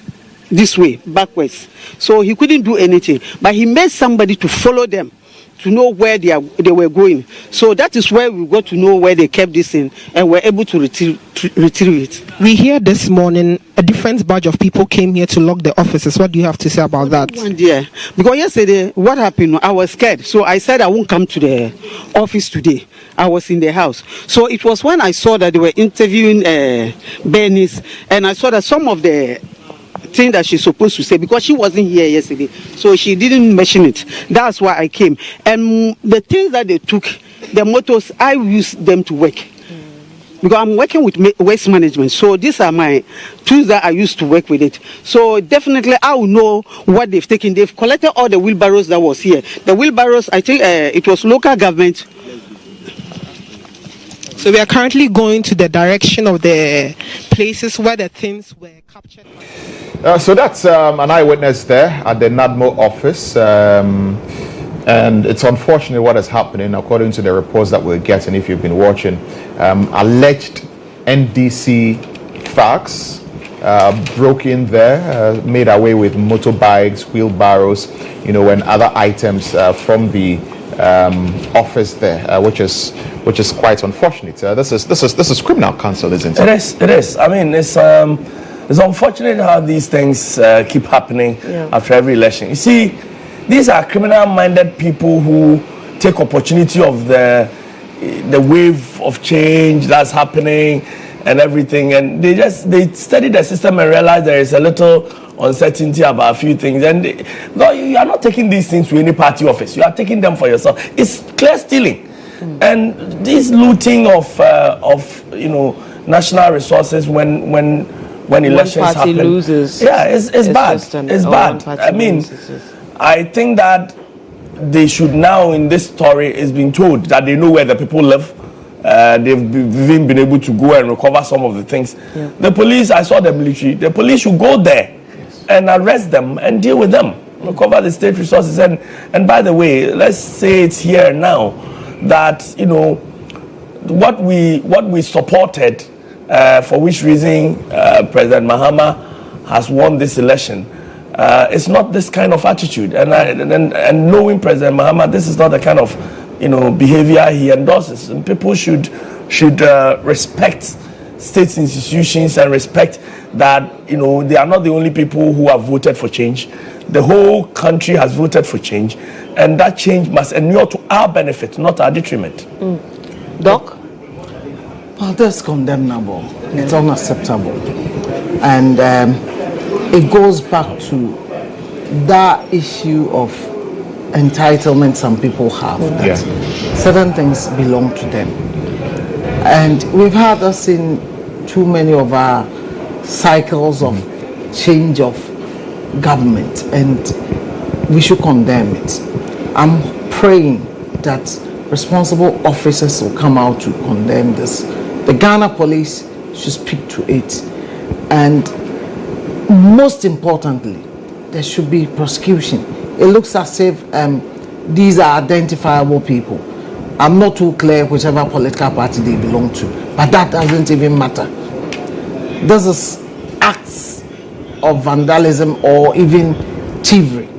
this way, backwards. So he couldn't do anything. But he made somebody to follow them to know where they were going. So that is where we got to know where they kept this in and were able to retrieve it. We hear this morning a different batch of people came here to lock the offices. What do you have to say about that? Yeah, because yesterday, what happened, I was scared. So I said I won't come to the office today. I was in the house. So it was when I saw that they were interviewing Bernice, and I saw that some of the thing that she's supposed to say, because she wasn't here yesterday, so she didn't mention it. That's why I came. And the things that they took, the motors, I used them to work. Because I'm working with waste management, so these are my tools that I used to work with it. So definitely I will know what they've taken. They've collected all the wheelbarrows that was here. The wheelbarrows, I think it was local government. So we are currently going to the direction of the places where the things were captured. So that's an eyewitness there at the NADMO office. And it's unfortunate what is happening, according to the reports that we're getting, if you've been watching. Alleged NDC thugs broke in there, made away with motorbikes, wheelbarrows, and other items from the office there, which is quite unfortunate. This is criminal counsel, isn't it? It is. I mean, it's unfortunate how these things keep happening after every election. You see, these are criminal-minded people who take opportunity of the wave of change that's happening and everything, and they study the system and realize there is a little uncertainty about a few things. And you are not taking these things to any party office. You are taking them for yourself. It's clear stealing, and this looting of national resources when elections happen. Loses. Yeah, it's bad. It's bad. I mean, I think that they should now, in this story, is being told that they know where the people live. They've even been able to go and recover some of the things. Yeah. The police, I saw the military. The police should go there and arrest them and deal with them, recover the state resources. And by the way, let's say it's here now that what we supported, for which reason President Mahama has won this election. It's not this kind of attitude, and knowing President Mahama, this is not the kind of behavior he endorses. And people should should respect state institutions and respect that, you know, they are not the only people who have voted for change. The whole country has voted for change, and that change must inure to our benefit, not our detriment. Doc? Well, that's condemnable. It's unacceptable. And it goes back to that issue of entitlement some people have. That certain things belong to them. And we've had us in too many of our cycles of change of government, and we should condemn it. I'm praying that responsible officers will come out to condemn this. The Ghana police should speak to it, and most importantly, there should be prosecution. It looks as if these are identifiable people. I'm not too clear whichever political party they belong to, but that doesn't even matter. This is acts of vandalism or even thievery.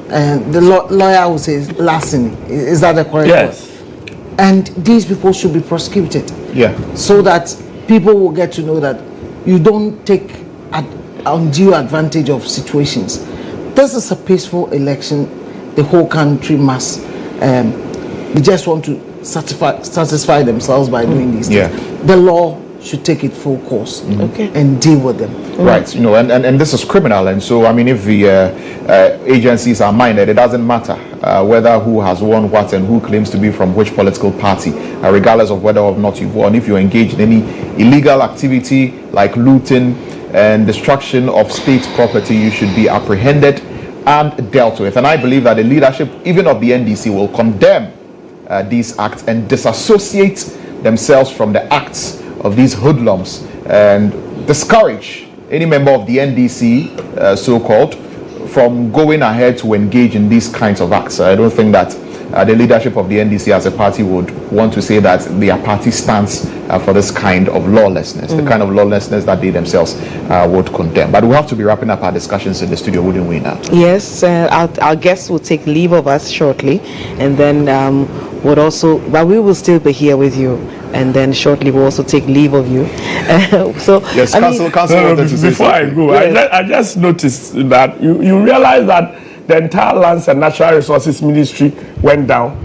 And the lawyer will say larceny. Is that the correct word? And these people should be prosecuted. So that people will get to know that you don't take undue advantage of situations. This is a peaceful election. The whole country must. They just want to satisfy themselves by doing these things. The law should take its full course and deal with them. Right, you know, and this is criminal, and so I mean, if the agencies are minded, it doesn't matter whether who has won what and who claims to be from which political party, regardless of whether or not you've won. If you're engaged in any illegal activity like looting and destruction of state property, you should be apprehended and dealt with. And I believe that the leadership, even of the NDC, will condemn these acts and disassociate themselves from the acts of these hoodlums and discourage any member of the NDC, so-called, from going ahead to engage in these kinds of acts. I don't think that the leadership of the NDC as a party would want to say that their party stands for this kind of lawlessness, the kind of lawlessness that they themselves would condemn. But we'll have to be wrapping up our discussions in the studio, wouldn't we now? Yes, our guests will take leave of us shortly, and then but we will still be here with you, and then shortly we'll also take leave of you. So yes, Council before I go, I just noticed that you realize that the entire Lands and Natural Resources Ministry went down.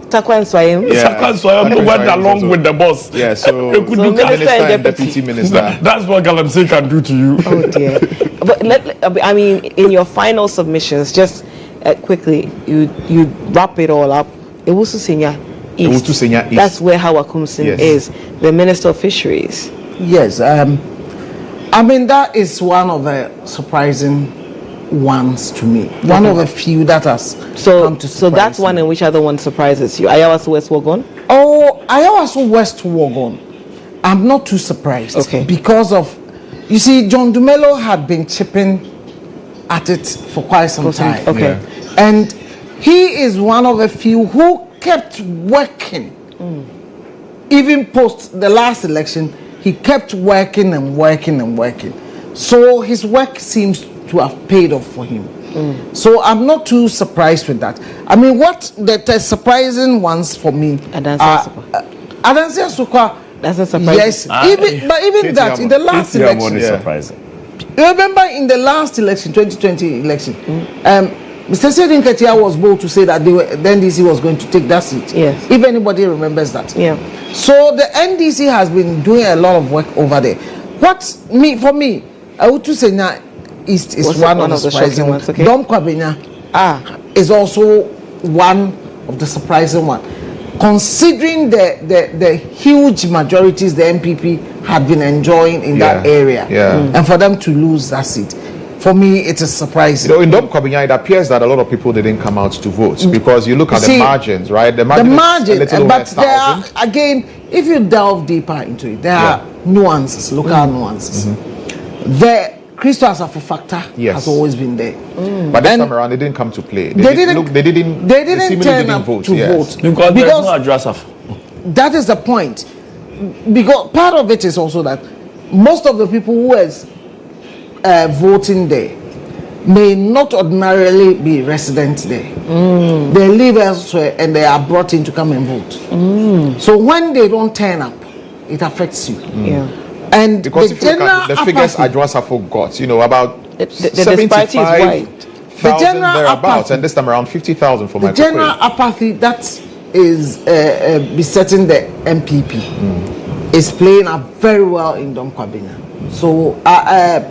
Takwa and Swayam went along with the boss. Yeah, so Minister and Deputy Minister. That's what Galamsey can do to you. Oh dear. But I mean, in your final submissions, just quickly, you wrap it all up. Ewusu Senior East. That's where Hawa Kumsin is, the Minister of Fisheries. Yes, I mean, that is one of the surprising ones to me. One of the few that has come to surprise So that's one, and which other one surprises you? Ayawaso West Wogon? Oh, Ayawaso West Wogon. I'm not too surprised. Because of, you see, John Dumelo had been chipping at it for quite some time. And he is one of the few who kept working. Even post the last election, he kept working and working and working. So his work seems to have paid off for him. So I'm not too surprised with that. I mean, what the surprising ones for me Adansi Asukwa. That's a surprise. Yes, but even that in the last election, surprising. Remember in the last election, 2020 election, Mr. Sedin Ketia was bold to say that the NDC was going to take that seat. Yes. If anybody remembers that. So the NDC has been doing a lot of work over there. For me, Awutu-Senya East is one of the surprising ones. Dom Kwabenya is also one of the surprising ones. Considering the huge majorities the MPP had been enjoying in that area, and for them to lose that seat, for me, it is surprising. You know, in Dom Kwabenya, it appears that a lot of people didn't come out to vote because you look at the margins, right? The margin, but there are, again, if you delve deeper into it, there are nuances, local nuances. The Christo as a factor has always been there. But this time around, they didn't come to play. They didn't turn up to vote. Because there's no address of. That is the point. Because part of it is also that most of the people who is voting there may not ordinarily be residents there. They live elsewhere and they are brought in to come and vote. So when they don't turn up, it affects you. Yeah. And because the if you look at the figures Adwoasafo got, about the disparity is wide. The general thereabouts, apathy, and this time around 50,000 for my general apathy that is besetting the MPP is playing up very well in Dom Kwabena. So I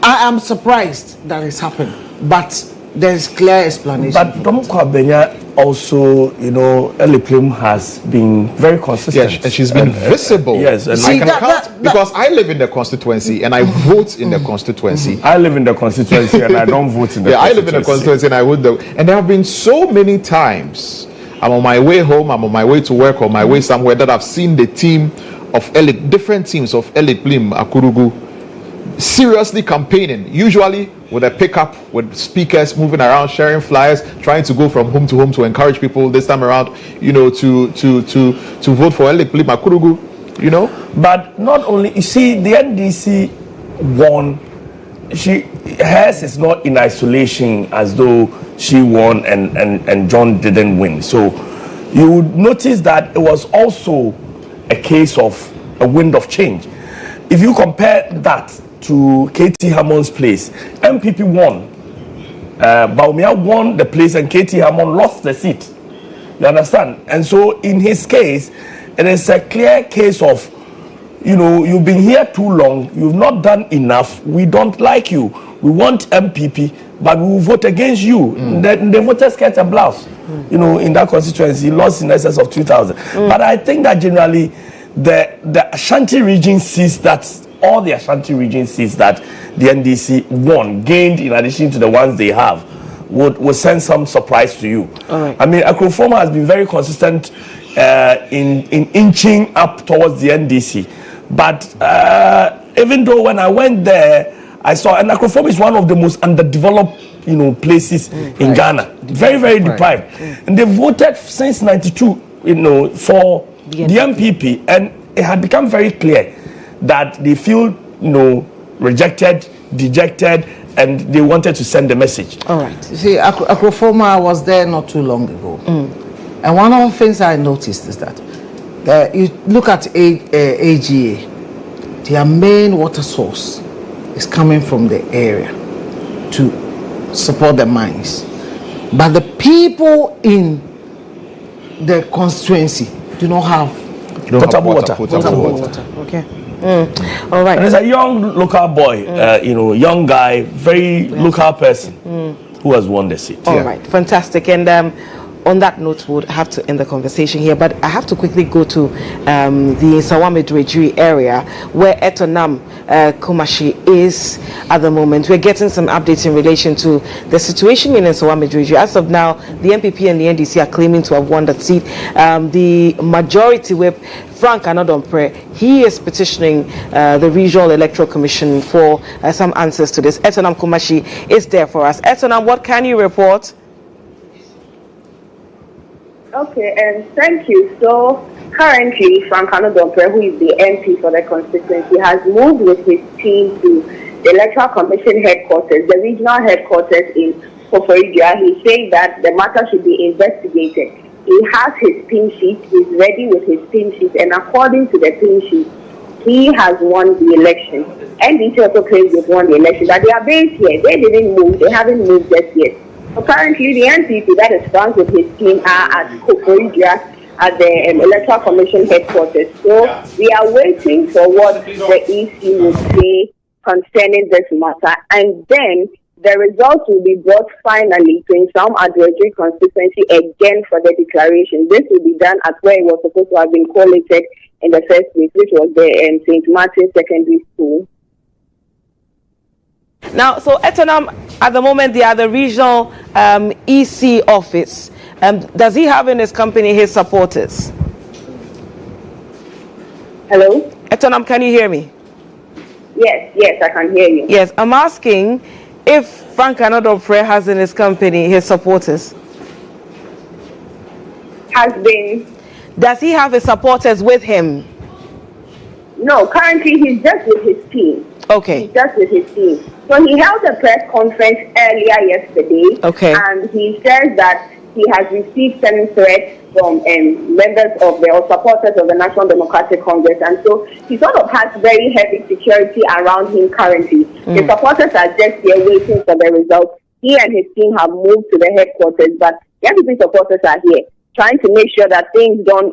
am surprised that it's happened, but there's clear explanation. But Dom Kwabena also, Electoral has been very consistent. Yes, and she's been visible. Yes, and I can count because I live in the constituency and I vote in the constituency. I live in the constituency and I don't vote in the constituency. I live in the constituency and I vote and there have been so many times I'm on my way home, I'm on my way to work, or my way somewhere that I've seen the team of different teams of Electoral Akurugu seriously campaigning, usually with a pickup with speakers moving around, sharing flyers, trying to go from home to home to encourage people this time around, to vote for Electoral Akurugu, But not only, you see, the NDC won. Hers is not in isolation as though she won and John didn't win. So you would notice that it was also a case of a wind of change. If you compare that to KT Hammond's place, MPP won. Baumia won the place and KT Hammond lost the seat. You understand? And so in his case, it is a clear case of, you've been here too long, you've not done enough, we don't like you. We want MPP, but we will vote against you. The voters get a blouse. In that constituency, lost in excess of 2,000. But I think that generally, the Ashanti region sees that, all the Ashanti region sees that the NDC won, gained in addition to the ones they have, would send some surprise to you. Right. I mean, Akrofoma has been very consistent in inching up towards the NDC. But even though when I went there, I saw, and Akrofoma is one of the most underdeveloped, places in Ghana. Very, very deprived. And they voted since 92, for the MPP, and it had become very clear that they feel, rejected, dejected, and they wanted to send a message. All right. You see, Akrofoma was there not too long ago. And one of the things I noticed is that you look at AGA, their main water source is coming from the area to support the mines. But the people in the constituency do not have potable water. Okay. All right. And there's a young local boy, young guy, very local person who has won the seat. All right. Fantastic. And on that note, we'll have to end the conversation here, but I have to quickly go to the Sawamedrejuri area where Etonam Kumashi is at the moment. We're getting some updates in relation to the situation in Sawamedrejuri. As of now, the MPP and the NDC are claiming to have won that seat. The majority whip, Frank Anodompre, he is petitioning the Regional Electoral Commission for some answers to this. Etonam Kumashi is there for us. Etonam, what can you report? Okay, and thank you. So currently, Frank Anodompre, who is the MP for the constituency, has moved with his team to the Electoral Commission headquarters, the regional headquarters in Koforidua. He's saying that the matter should be investigated. He has his pin sheet, he's ready with his pin sheet, and according to the pin sheet, he has won the election. NDC also claims they've won the election, but they are based here. They didn't move, they haven't moved just yet. So currently, the NPP that is Frank with his team are at Koforidua at the Electoral Commission headquarters. So we are waiting for what the EC will say concerning this matter, and then the results will be brought finally to some Adwoasafo constituency again for the declaration. This will be done at where it was supposed to have been collated in the first place, which was the St. Martin's Secondary School. Now, so Etonam, at the moment, they are the regional EC office. Does he have in his company his supporters? Hello? Etonam, can you hear me? Yes, I can hear you. Yes, I'm asking if Frank Anodompre has in his company his supporters. Has been. Does he have his supporters with him? No, currently he's just with his team. Okay. He's just with his team. So he held a press conference earlier yesterday. Okay. And he says that he has received certain threats from members of or supporters of the National Democratic Congress, and so he sort of has very heavy security around him currently. The supporters are just here waiting for the results. He and his team have moved to the headquarters, but the NPP supporters are here trying to make sure that things don't,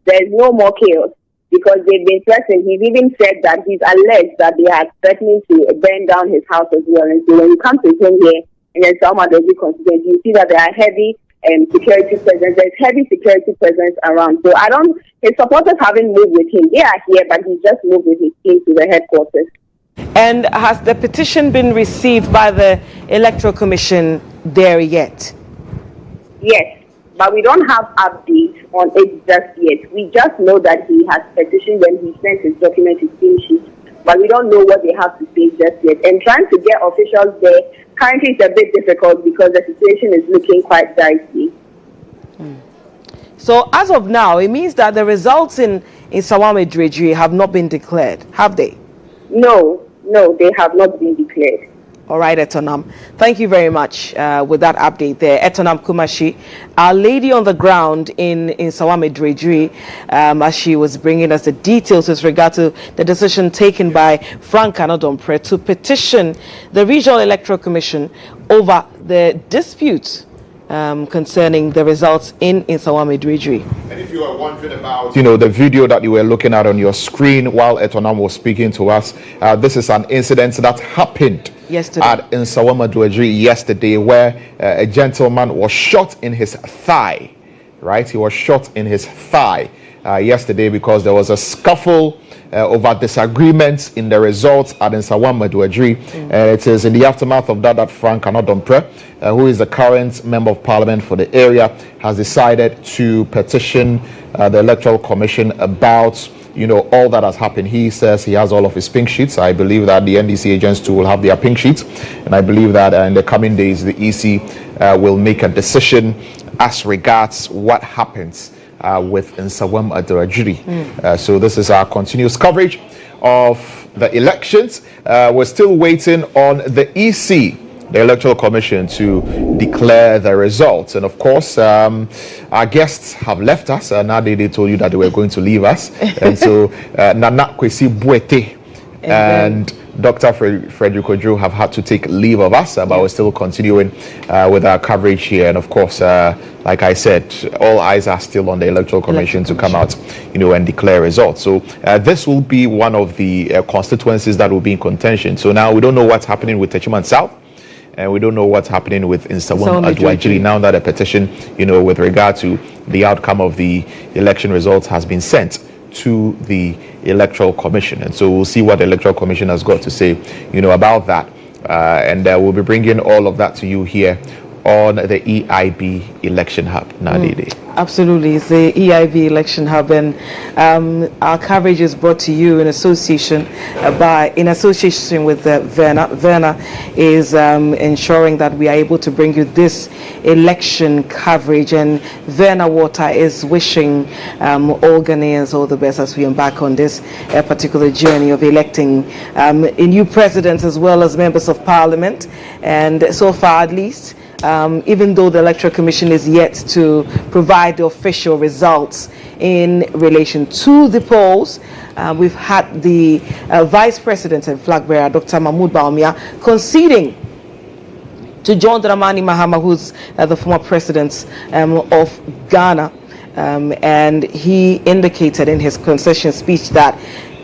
there's no more chaos, because they've been threatened. He's even said that he's alleged that they are threatening to burn down his house as well. And so when you come to him here in the Salmadoji constituency, you see that there are heavy security presence. There's heavy security presence around. So his supporters haven't moved with him. They are here, but he's just moved with his team to the headquarters. And has the petition been received by the Electoral Commission there yet? Yes, but we don't have updates on it just yet. We just know that he has petitioned and he sent his document, his team sheet, but we don't know what they have to say just yet. And trying to get officials there currently is a bit difficult because the situation is looking quite dicey. So as of now, it means that the results in Sawame Dredri have not been declared, have they? No, they have not been declared. All right, Etonam. Thank you very much with that update there. Etonam Kumashi, our lady on the ground in Sawame Dredri, as she was bringing us the details with regard to the decision taken by Frank Anodompre to petition the Regional Electoral Commission over the dispute concerning the results in Sawame Dredri. And if you are wondering about, the video that you were looking at on your screen while Etonam was speaking to us, this is an incident that happened yesterday at Sawame Dredri yesterday, where a gentleman was shot in his thigh. Right, he was shot in his thigh yesterday because there was a scuffle over disagreements in the results at Sawame Dredri. It is in the aftermath of that Frank Anodompre, who is the current member of parliament for the area, has decided to petition the Electoral Commission about all that has happened. He says he has all of his pink sheets. I believe that the NDC agents too will have their pink sheets, and I believe that in the coming days the EC will make a decision as regards what happens with Sawame Dredri. So this is our continuous coverage of the elections. We're still waiting on the EC, the Electoral Commission, to declare the results. And of course, our guests have left us. Now they told you that they were going to leave us. And so Nana Kwesi Buete and Dr. Frederick Odro have had to take leave of us, but we're still continuing with our coverage here. And of course, like I said, all eyes are still on the Electoral Commission to come out, and declare results. So this will be one of the constituencies that will be in contention. So now we don't know what's happening with Tain South, and we don't know what's happening with Sawame Dredri now that a petition, with regard to the outcome of the election results has been sent to the Electoral Commission. And so we'll see what the Electoral Commission has got to say, about that. And we'll be bringing all of that to you here on the EIB Election Hub. Absolutely, it's the EIB Election Hub, and our coverage is brought to you in association with Verna. Verna is ensuring that we are able to bring you this election coverage, and Verna Water is wishing all Ghanaians all the best as we embark on this particular journey of electing a new president as well as members of parliament. And so far, at least, even though the Electoral Commission is yet to provide the official results in relation to the polls, we've had the Vice President and flag bearer, Dr. Mahmoud Bawumia, conceding to John Dramani Mahama, who's the former president of Ghana, and he indicated in his concession speech that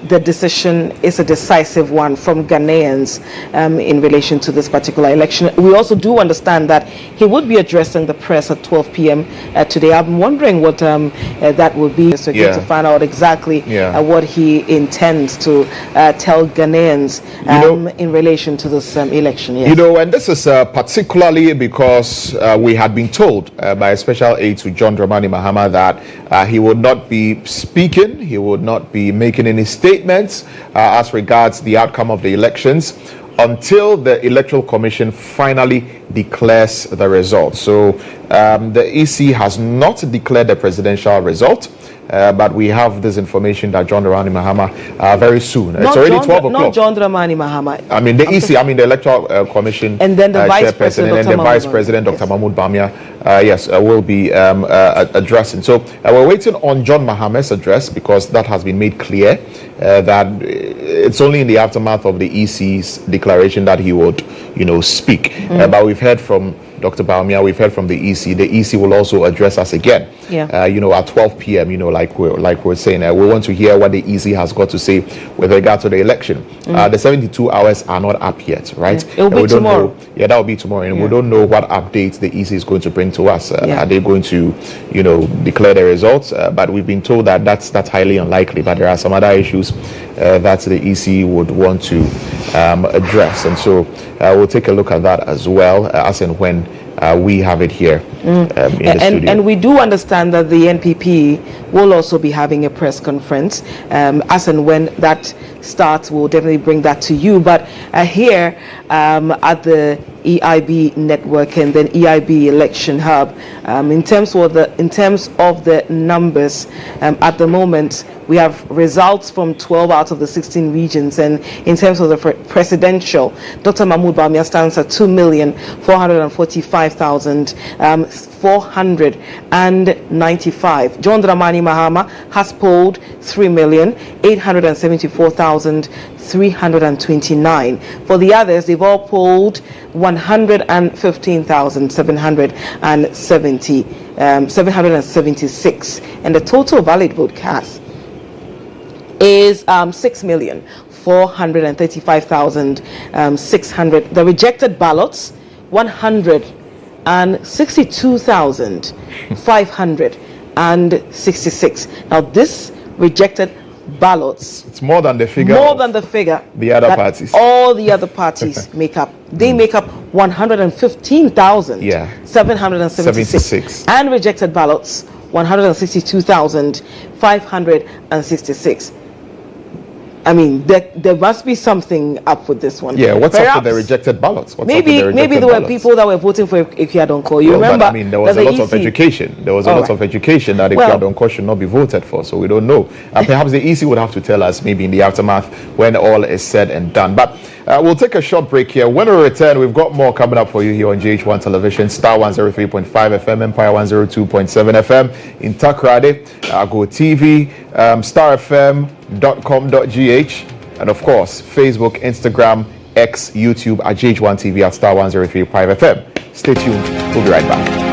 the decision is a decisive one from Ghanaians in relation to this particular election. We also do understand that he would be addressing the press at 12 p.m. Today. I'm wondering what that will be, so get to find out exactly what he intends to tell Ghanaians in relation to this election. And this is particularly because we had been told by a special aide to John Dramani Mahama that he would not be speaking, he would not be making any statements as regards the outcome of the elections until the Electoral Commission finally declares the results. So the EC has not declared the presidential result. But we have this information that John Dramani Mahama very soon. It's already 12 o'clock. Not John Dramani Mahama. I mean the EC, I mean the Electoral Commission, and then the Vice President, President, and the Vice President, Dr. Mahmoud Bamia, will be addressing. So we're waiting on John Mahama's address because that has been made clear that it's only in the aftermath of the EC's declaration that he would, speak. But we've heard from Dr. Bamia, we've heard from the EC. The EC will also address us again. At 12 p.m. Like we're saying, we want to hear what the EC has got to say with regard to the election. The 72 hours are not up yet, right? It will be tomorrow. That will be tomorrow, and we don't know what updates the EC is going to bring to us. Are they going to, declare the results? But we've been told that that's highly unlikely. But there are some other issues that the EC would want to address, and so we'll take a look at that as well, as and when we have it here in the studio. And we do understand that the NPP will also be having a press conference. As and when that starts, we'll definitely bring that to you. But here at the EIB network and then EIB election hub, in terms of the numbers, at the moment we have results from 12 out of the 16 regions, and in terms of the presidential, Dr. Mahmoud Bamia stands at 2,445,495. John Dramani Mahama has polled 3,874,329. For the others, they've all polled 115,776, and the total valid vote cast is 6,435,600. The rejected ballots, 162,566. Now this rejected ballots, it's more than the figure the other parties, all the other parties make up. They make up 115,776, and rejected ballots 162,566. I mean, there must be something up with this one. Yeah, what's up with the rejected ballots? Maybe there were people that were voting for Equiadonko. You remember? But, I mean, there was a lot of education. There was a lot of education that Equiadonko should not be voted for. So we don't know. And perhaps the EC would have to tell us maybe in the aftermath when all is said and done. But we'll take a short break here. When we return, we've got more coming up for you here on GHOne Television, Star 103.5 FM, Empire 102.7 FM, in Takrade, Go TV, starfm.com.gh, and of course, Facebook, Instagram, X, YouTube at GHOne TV at Star 103.5 FM. Stay tuned. We'll be right back.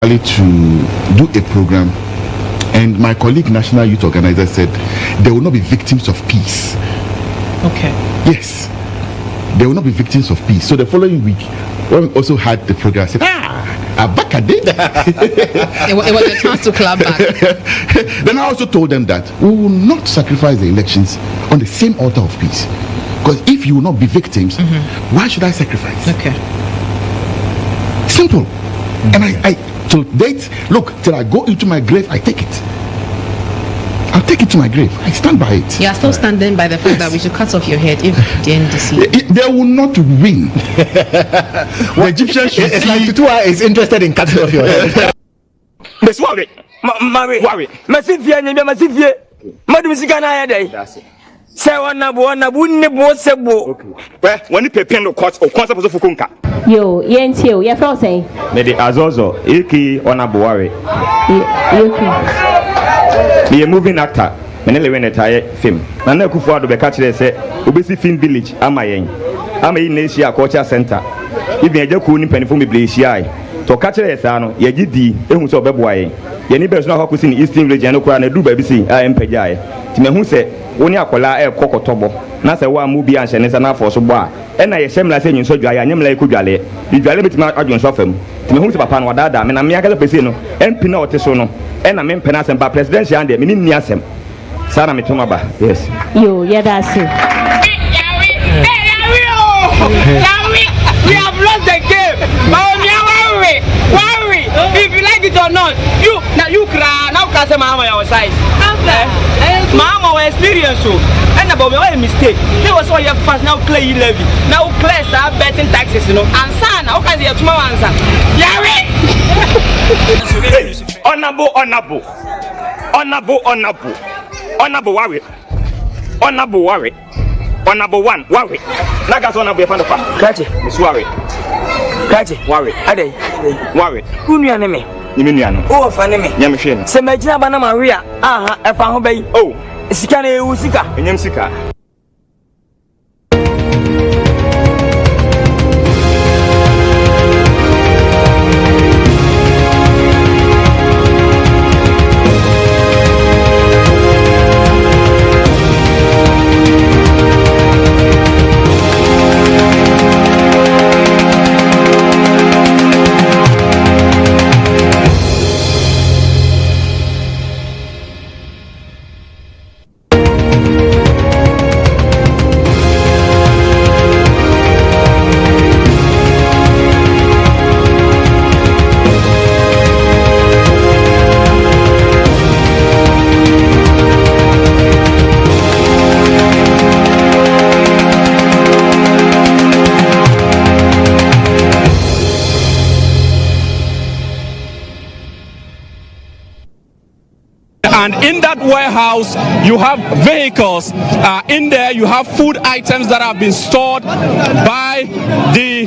to do a program, and my colleague, national youth organizer, said there will not be victims of peace. Okay. Yes, they will not be victims of peace. So the following week, when we also had the program, I said, Abakade. It was a chance to clap back. Then I also told them that we will not sacrifice the elections on the same altar of peace. Because if you will not be victims, why should I sacrifice? Okay. Simple. And I till date, look, till I go into my grave, I take it. I'll take it to my grave. I stand by it. You are still standing by the fact that we should cut off your head if the NDC. They will not win. The Egyptians should it's like Tutua is interested in cutting off your head. Miss Worry. Worry. Massivia. Madam Sigana day. Say one nebo sebo. Well, when you prepare no court or concept of Fukunka. Yo, Yentio, you're frozen. Maybe Azozo, Iki, Onabuari. Be a moving actor. Menele when a tire film. Nana Kufuado be catch say Ubisi Film Village, Amayen. Ama in Asia Culture Center. If you are Jokuni Penifumi Blasiai. To catch a sano, Yagidi, Emuso Bebuay. Yanibers no Hokus in Eastern region, no crown, a do baby see, I am Pejai. Timehu say, Oni akola e kokotobo. Na se wa mu bi anse ne sana for so bo a. E na ye hyem la se nyinso dwa ya nyem la ekudwale. Dwale betima adwonso fam. Timehu se papa no wadada me na me akala pese no. MP na ote so no. E na me mpena asem ba presidential ande me ni asem. Sana me toma ba. Yes. Yo, yeah that's it. We have lost the game. Worry. If you like it or not, you cry. Now cry say mama your size. Mama our experience so. And about my mistake. There was all your fast now clear levy. Now clear start betting taxes, you know. And son, how can you tomorrow answer? Yari. Honorable worry. Honorable one, worry. Nagas honorable fan of Kachi, Miss Worry. Kachi, worry. Ade, worry. Who knew enemy? Yimiano. Oh, of enemy. Yamashin. Semajina Bana Maria. Aha, a fan bay. Oh, Sikane Usika, and Yamsika. And in that warehouse, you have vehicles. In there, you have food items that have been stored by the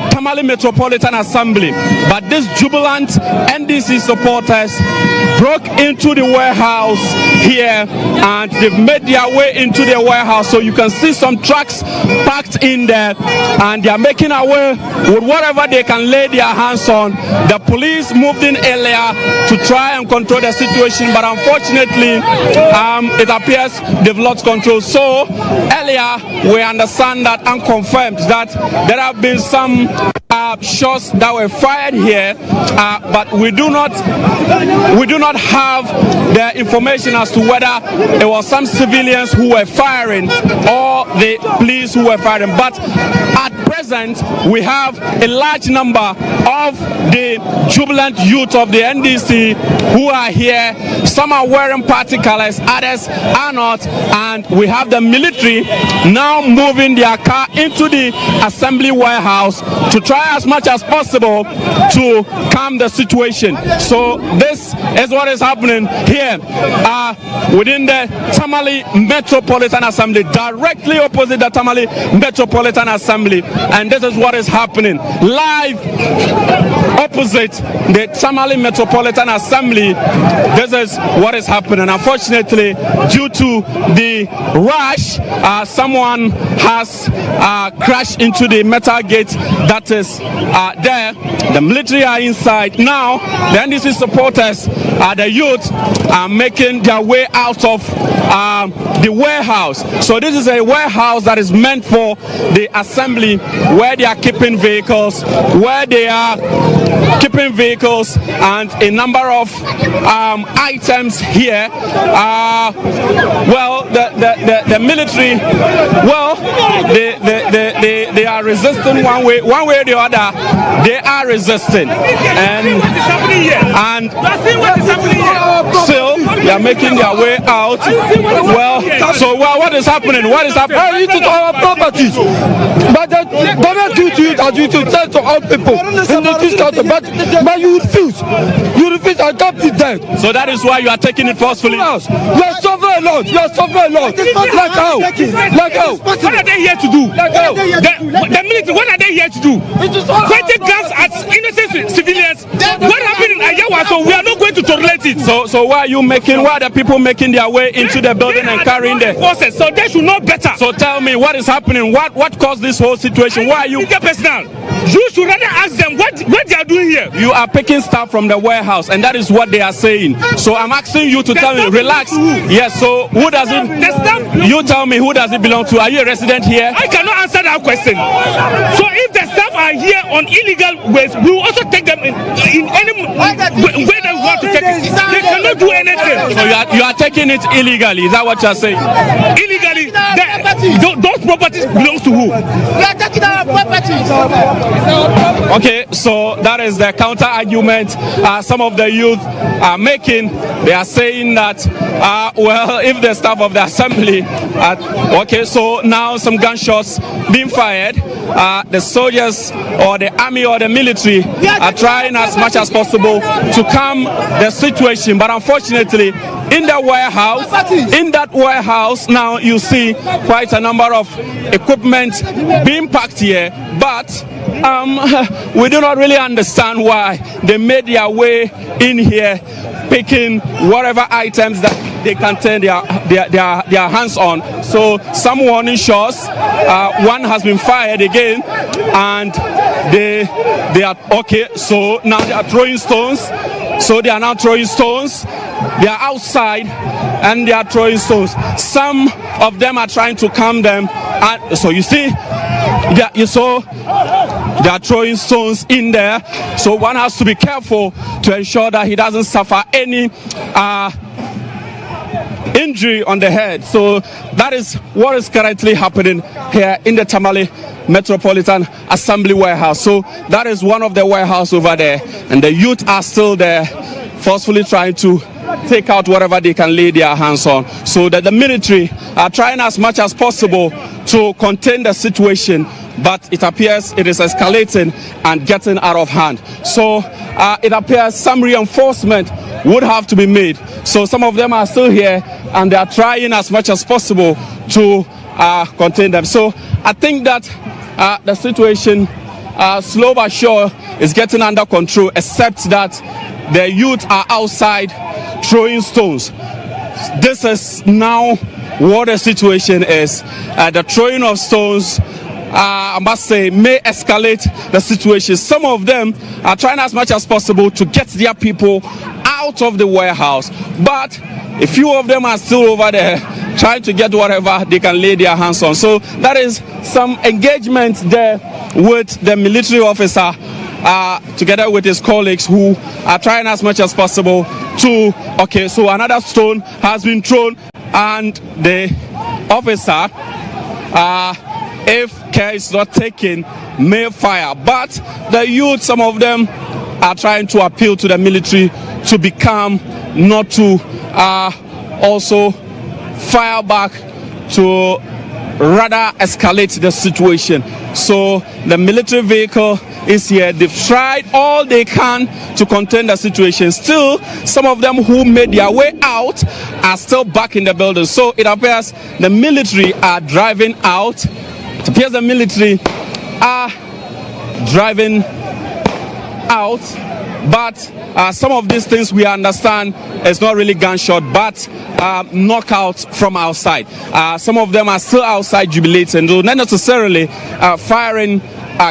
Tamale Metropolitan Assembly. But these jubilant NDC supporters broke into the warehouse here and they've made their way into the warehouse. So you can see some trucks packed in there and they are making away with whatever they can lay their hands on. The police moved in earlier to try and control the situation, but unfortunately it appears they've lost control. So earlier we understand that and confirmed that there have been some shots that were fired here, but we do not have the information as to whether it was some civilians who were firing or the police who were firing. But at present, we have a large number of the jubilant youth of the NDC who are here. Some are wearing party colors, others are not, and we have the military now moving their car into the assembly warehouse to try as much as possible to calm the situation. So this is what is happening here within the Tamale Metropolitan Assembly, directly opposite the Tamale Metropolitan Assembly. and this is what is happening live opposite the Tamale Metropolitan Assembly. This is what is happening. Unfortunately, due to the rush, someone has crashed into the metal gate that is there. The military are inside now. The NDC supporters, the youth, are making their way out of the warehouse. So this is a warehouse that is meant for the assembly, where they are keeping vehicles, and a number of items here. Well, the military, well, they are resisting one way or the other. They are resisting, and still they are making their way out. Well, so what is happening? What is happening? It is our properties, but the government duty is to sell to all people in this country. But you refuse. You refuse. I can't be dead. So that is why you are taking it forcefully. Yes. You are suffering a lot. You are suffering a lot. Like how? Like how? What are they here to do? Like how? The military. What are they here to do? Pointing guns at innocent civilians. What happened in Ayawa? So we are not going to tolerate it. So why are you making? Why are the people making their way into the building and carrying the forces? So they should know better. So tell me what is happening. What caused this whole situation? Why are you? Personal. You should rather ask them what they are doing here. You are picking stuff from the warehouse, and that is what they are saying. So I'm asking you to tell me, relax. Yes. So who does it? You tell me, who does it belong to? Are you a resident here? I cannot answer that question. So if the staff are here on illegal ways, we will also take them in any way that we want to take it. They cannot do anything. So you are taking it illegally. Is that what you are saying? Illegally. Those properties belong to who? We are taking our properties. Okay, so that is the counter argument some of the youth are making. They are saying that, well, if the staff of the assembly, okay, so now some gunshots being fired. The soldiers or the army or the military are trying as much as possible to calm the situation, but unfortunately, in that warehouse, now you see quite a number of equipment being packed here, but we do not really understand why they made their way in here, picking whatever items that they can turn their hands on. So some warning shots, one has been fired again, and they are okay. So now they are throwing stones. So they are now throwing stones. They are outside and they are throwing stones. Some of them are trying to calm them. And so you see, they are throwing stones in there. So one has to be careful to ensure that he doesn't suffer any injury on the head. So that is what is currently happening here in the Tamale Metropolitan Assembly warehouse. So that is one of the warehouse over there, and the youth are still there, forcefully trying to take out whatever they can lay their hands on, so that the military are trying as much as possible to contain the situation, but it appears it is escalating and getting out of hand. So it appears some reinforcement would have to be made. So some of them are still here and they are trying as much as possible to contain them. So I think that the situation, slow but sure, is getting under control, except that the youth are outside throwing stones. This is now what the situation is. The throwing of stones, I must say, may escalate the situation. Some of them are trying as much as possible to get their people out of the warehouse, but a few of them are still over there trying to get whatever they can lay their hands on. So that is some engagement there with the military officer, together with his colleagues, who are trying as much as possible to, okay, so another stone has been thrown, and the officer, if care is not taken, may fire. But the youth, some of them are trying to appeal to the military to be calm, not to also fire back, to rather escalate the situation. So the military vehicle is here. They've tried all they can to contain the situation. Still, some of them who made their way out are still back in the building. So it appears the military are driving out. It appears the military are driving out, but some of these things we understand is not really gunshot, but knockout from outside. Some of them are still outside jubilating, though not necessarily firing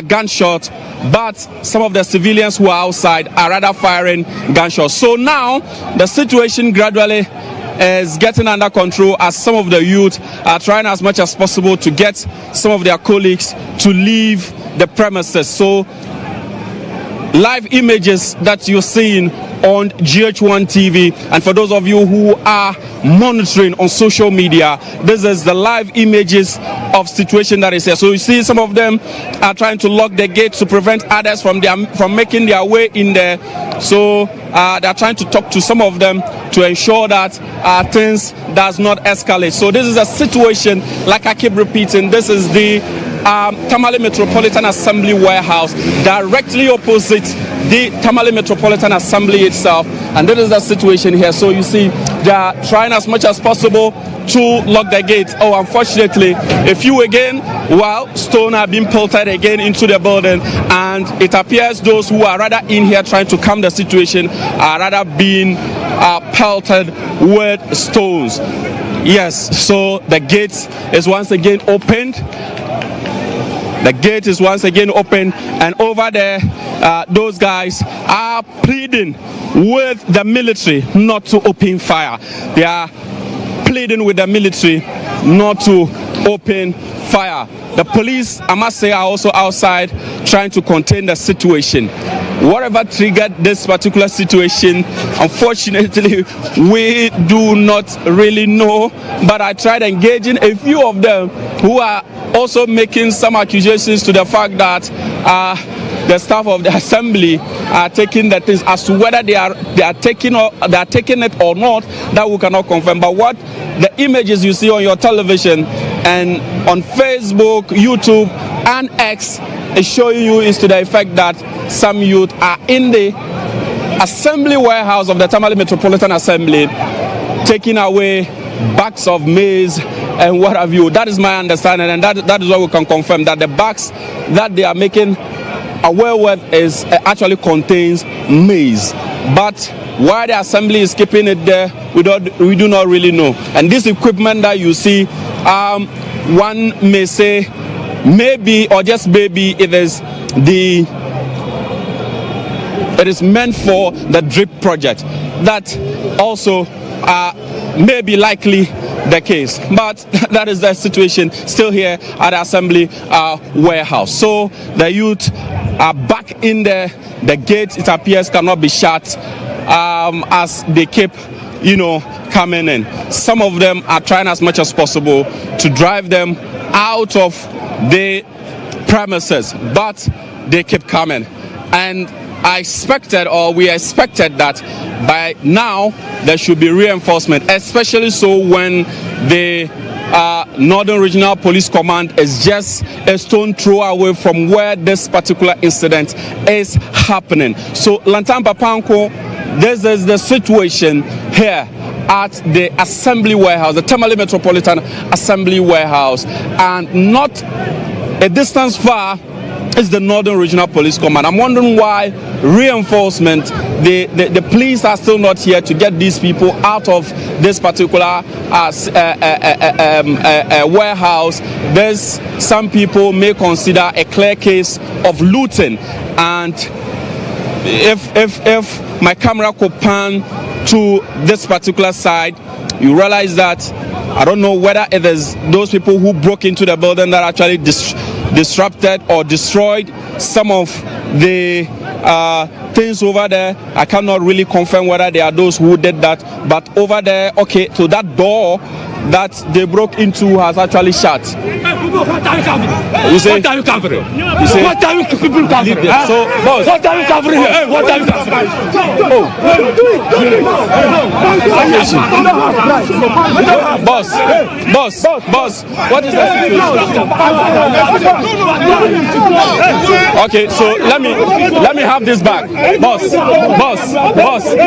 gunshot, but some of the civilians who are outside are rather firing gunshots. So now the situation gradually is getting under control as some of the youth are trying as much as possible to get some of their colleagues to leave the premises. So live images that you're seeing on GHOne TV, and for those of you who are monitoring on social media, this is the live images of situation that is here. So you see some of them are trying to lock the gates to prevent others from making their way in there. So they're trying to talk to some of them to ensure that things does not escalate. So this is a situation, like I keep repeating, this is the Tamale Metropolitan Assembly warehouse directly opposite the Tamale Metropolitan Assembly itself, and this is the situation here. So you see they are trying as much as possible to lock the gates. Oh, unfortunately, a few again, stone are being pelted again into the building, and it appears those who are rather in here trying to calm the situation are rather being pelted with stones. Yes, so the gate is once again opened. The gate is once again open, and over there, those guys are pleading with the military not to open fire. They are pleading with the military not to open fire. The police, I must say, are also outside trying to contain the situation. Whatever triggered this particular situation, unfortunately, we do not really know. But I tried engaging a few of them who are also making some accusations to the fact that the staff of the assembly are taking the things, as to whether they are taking it or not, that we cannot confirm. But what the images you see on your television and on Facebook, YouTube, and X is showing you is to the effect that some youth are in the assembly warehouse of the Tamale Metropolitan Assembly taking away bags of maize and what have you. That is my understanding, and that is what we can confirm, that the bags that they are making away with is actually contains maize. But why the assembly is keeping it there, we do not really know. And this equipment that you see, one may say maybe, or just maybe, it is meant for the drip project. That also may be likely the case, but that is the situation still here at the assembly warehouse. So the youth are back in there. The gate, it appears, cannot be shut as they keep coming in. Some of them are trying as much as possible to drive them out of the premises, but they keep coming. And we expected that by now there should be reinforcement, especially so when the Northern Regional Police Command is just a stone throw away from where this particular incident is happening. So Lantampa Panko, this is the situation here at the assembly warehouse, the Tamale Metropolitan Assembly warehouse, and not a distance far is the Northern Regional Police Command. I'm wondering why reinforcement, the police are still not here to get these people out of this particular warehouse. There's some people may consider a clear case of looting, and if my camera could pan to this particular side, you realize that I don't know whether it is those people who broke into the building that actually disrupted or destroyed some of the things over there. I cannot really confirm whether they are those who did that, but over there, okay, so that door that they broke into has actually shut. You say, what are you covering? You say, what are you people covering? So, boss, what are you covering here? What are you covering? Boss, what is the situation? Okay, so let me have this back, boss,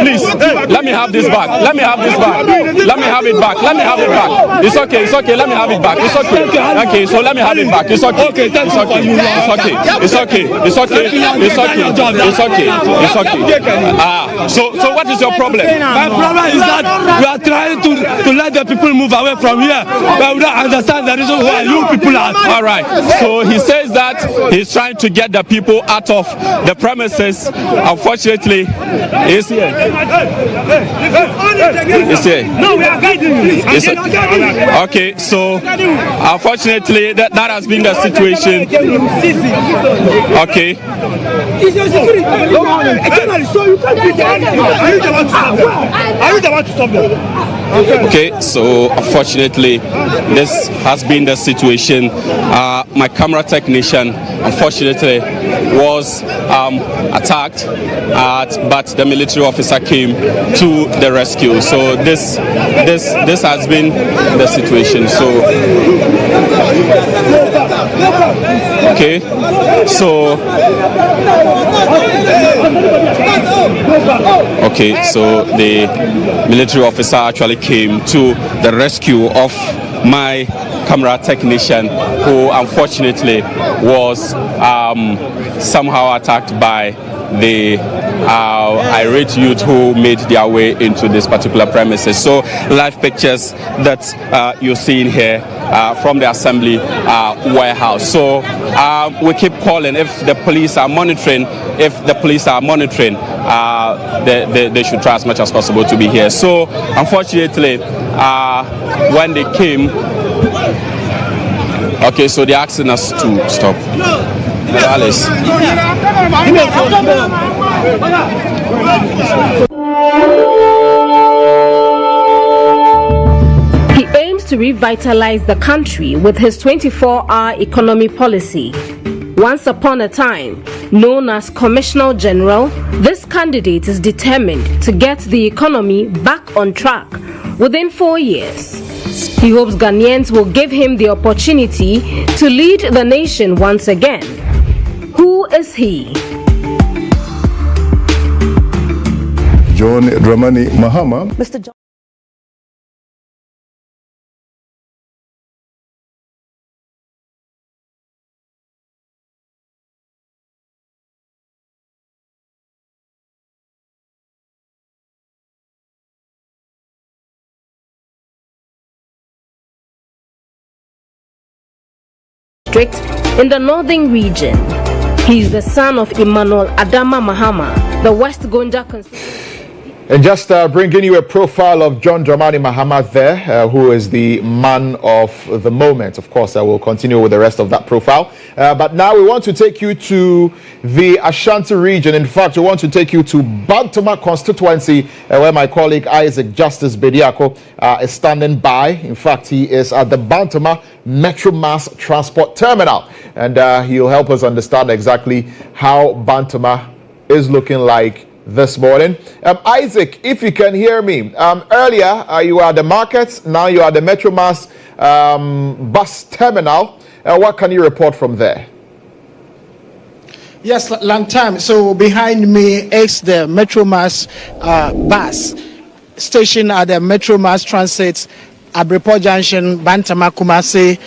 please. Let me have this back. Let me have it back. It's okay. Let me have it back. It's okay. Okay, so let me have it back. It's okay. So what is your problem? My problem is that we are trying to let the people move away from here, but we don't understand the reason why you people are. All right. So he says that he's trying to get the people out of the premises. Unfortunately, he's here. No, we are guiding you. Okay, so unfortunately that has been the situation. Okay. It's your security. So you can't be there. Are you the one to stop them? Okay, so unfortunately this has been the situation. My camera technician unfortunately was attacked, but the military officer came to the rescue. So this has been the situation. So okay, so the military officer actually came to the rescue of my camera technician, who unfortunately was somehow attacked by the irate youth who made their way into this particular premises. So live pictures that you're seeing here from the assembly warehouse. So we keep calling if the police are monitoring. They should try as much as possible to be here. So unfortunately, when they came, okay, so they're asking us to stop. Alice. He aims to revitalize the country with his 24-hour economy policy. Once upon a time, known as Commissioner General, this candidate is determined to get the economy back on track within 4 years. He hopes Ghanaians will give him the opportunity to lead the nation once again. Who is he? John Dramani Mahama. Mr. John. In the northern region. He is the son of Emmanuel Adama Mahama, the West Gonja constituency. And just bringing you a profile of John Dramani Mahama there, who is the man of the moment. Of course, I will continue with the rest of that profile. But now we want to take you to the Ashanti region. In fact, we want to take you to Bantama constituency, where my colleague Isaac Justice Bediako is standing by. In fact, he is at the Bantama Metro Mass Transport Terminal. And he'll help us understand exactly how Bantama is looking like this morning. Isaac, if you can hear me, earlier you were at the markets, now you are at the Metro Mass bus terminal. What can you report from there? Yes, long time. So behind me is the Metro Mass bus station at the Metro Mass Transit Abripo Junction, Bantama Kumasi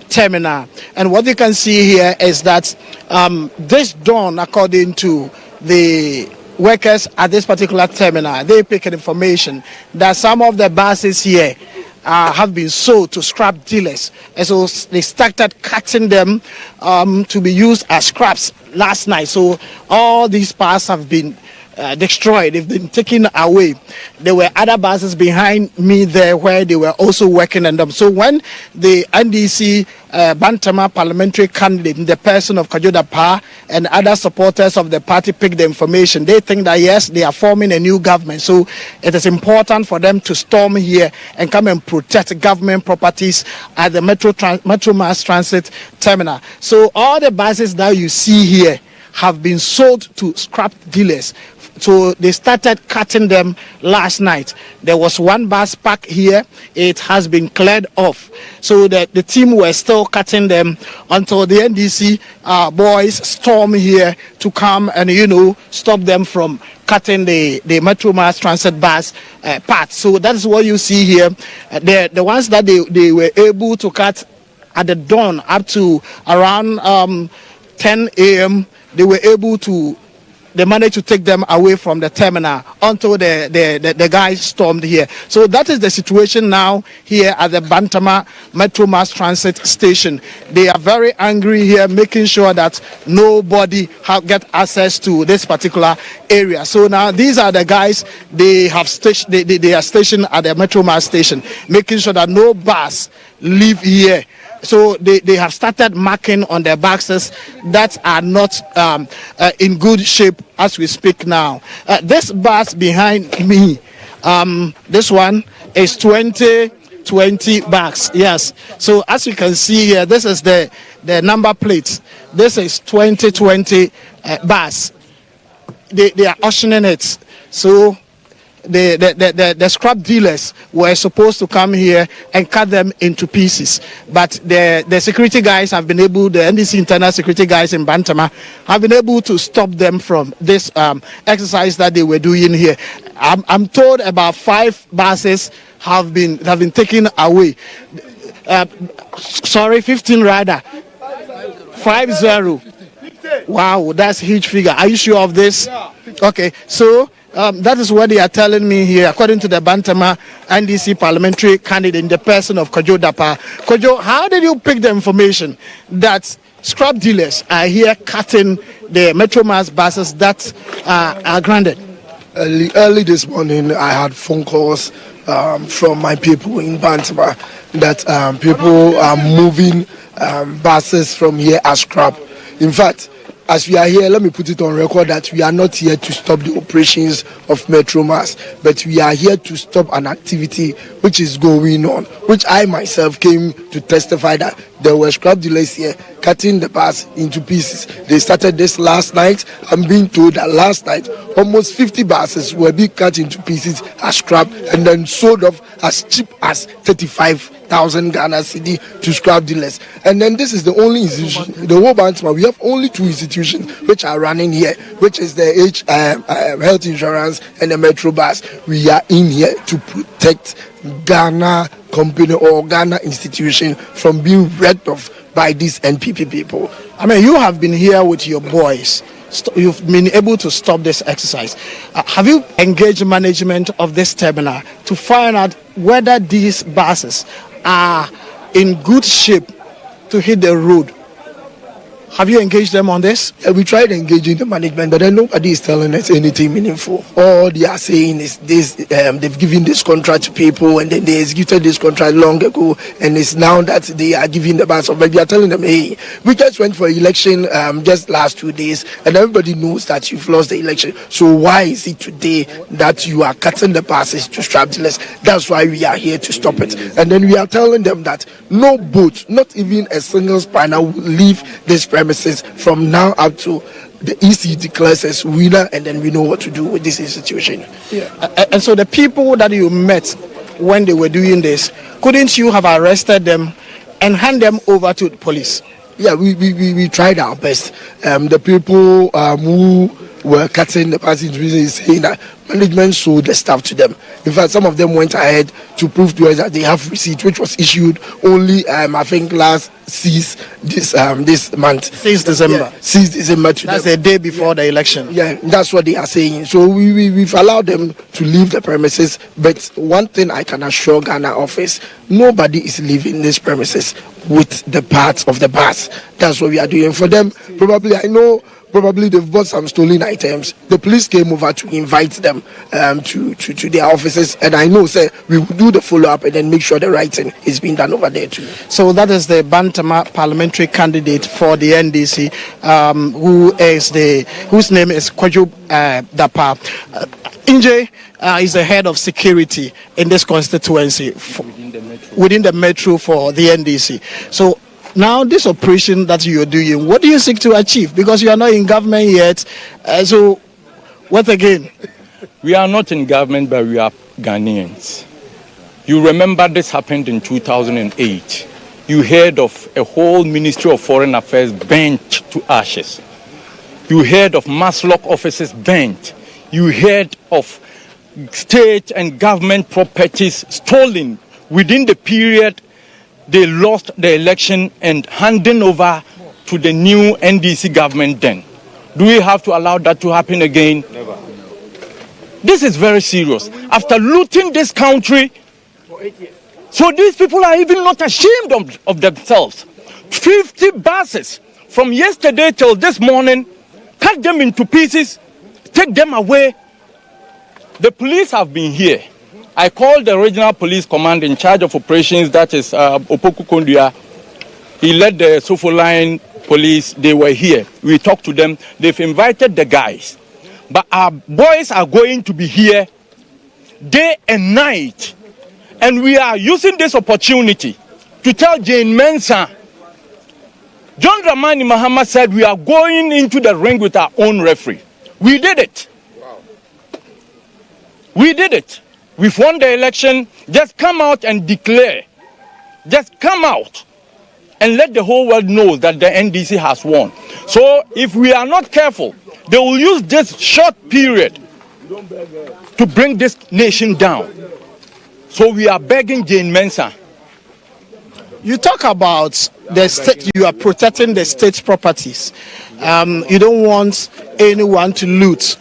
terminal. And what you can see here is that this dawn, according to the workers at this particular terminal, they pick information that some of the buses here have been sold to scrap dealers, and so they started cutting them to be used as scraps last night. So all these parts have been destroyed, they've been taken away. There were other buses behind me there where they were also working on them. So when the NDC Bantama parliamentary candidate in the person of Kajoda Pa and other supporters of the party picked the information, they think that yes, they are forming a new government. So it is important for them to storm here and come and protect government properties at the Metro Mass Transit Terminal. So all the buses that you see here have been sold to scrap dealers. So they started cutting them last night. There was one bus park here. It has been cleared off. So the team were still cutting them until the NDC boys storm here to come and, stop them from cutting the Metro Mass Transit bus part. So that's what you see here. The ones that they were able to cut at the dawn up to around 10 a.m., they managed to take them away from the terminal until the guys stormed here. So that is the situation now here at the Bantama Metro Mass Transit Station. They are very angry here, making sure that nobody get access to this particular area. So now these are the guys they are stationed at the Metro Mass station, making sure that no bus leave here. So they have started marking on their boxes that are not in good shape as we speak now. This bus behind me, this one is 2020 bags. Yes. So as you can see here, this is the number plate. This is 2020 bus. They are auctioning it. So the scrap dealers were supposed to come here and cut them into pieces, but the security guys have been able, the NDC internal security guys in Bantama have been able to stop them from this exercise that they were doing here. I'm told about 5 buses have been taken away. 15 rather. 50. Wow, that's a huge figure. Are you sure of this? Okay, so that is what they are telling me here, according to the Bantama NDC parliamentary candidate in the person of Kojo Dapa. Kojo, how did you pick the information that scrap dealers are here cutting the Metro Mass buses that are grounded? Early this morning, I had phone calls from my people in Bantama that people are moving buses from here as scrap. In fact, as we are here, let me put it on record that we are not here to stop the operations of Metro Mass, but we are here to stop an activity which is going on, which I myself came to testify that there were scrap dealers here cutting the bus into pieces. They started this last night. I'm being told that last night almost 50 buses were being cut into pieces as scrap and then sold off as cheap as 35,000 Ghana cedi to scrap dealers. And then this is the only institution, the whole Bantama, we have only 2 institutions which are running here, which is the health insurance and the Metro Bus. We are in here to protect Ghana company or Ghana institution from being wrecked off by these NPP people. I mean, you have been here with your boys. You've been able to stop this exercise. Have you engaged management of this terminal to find out whether these buses are in good shape to hit the road? Have you engaged them on this? We tried engaging the management, but then nobody is telling us anything meaningful. All they are saying is this: they've given this contract to people, and then they executed this contract long ago, and it's now that they are giving the bus. But we are telling them, hey, we just went for election just last 2 days, and everybody knows that you've lost the election. So why is it today that you are cutting the passes to scrap dealers? That's why we are here to stop it. And then we are telling them that no boat, not even a single spanner, will leave this premises from now up to the EC declares as winner, and then we know what to do with this institution. Yeah. And so the people that you met when they were doing this, couldn't you have arrested them and hand them over to the police? Yeah, we tried our best. The people who were cutting the passage is saying that management sold the stuff to them. In fact, some of them went ahead to prove to us that they have receipt, which was issued only, I think, last this month. 6th December. Yeah, 6th December. That's the day before the election. Yeah, that's what they are saying. So we've allowed them to leave the premises. But one thing I can assure Ghana office, nobody is leaving this premises with the parts of the bus. That's what we are doing for them. Probably they've bought some stolen items. The police came over to invite them to their offices, and I know, sir, we will do the follow-up and then make sure the right thing is being done over there too. So that is the Bantama parliamentary candidate for the NDC, whose name is Kojo Dapa. Inje is the head of security in this constituency within the metro for the NDC. So Now, this operation that you're doing, what do you seek to achieve? Because you are not in government yet. So, what again? We are not in government, but we are Ghanaians. You remember this happened in 2008. You heard of a whole Ministry of Foreign Affairs burnt to ashes. You heard of Maslock offices burnt. You heard of state and government properties stolen within the period they lost the election and handing over to the new NDC government then. Do we have to allow that to happen again? Never. This is very serious. After looting this country, so these people are even not ashamed of themselves. 50 buses from yesterday till this morning, cut them into pieces, take them away. The police have been here. I called the regional police command in charge of operations, that is Opoku Kondia. He led the Sofo line police. They were here. We talked to them. They've invited the guys. But our boys are going to be here day and night. And we are using this opportunity to tell Jane Mensah. John Dramani Mahama said we are going into the ring with our own referee. We did it. Wow. We did it. We've won the election. Just come out and declare. Just come out and let the whole world know that the NDC has won. So if we are not careful, they will use this short period to bring this nation down. So we are begging Jane Mensah. You talk about the state, you are protecting the state's properties. You don't want anyone to loot.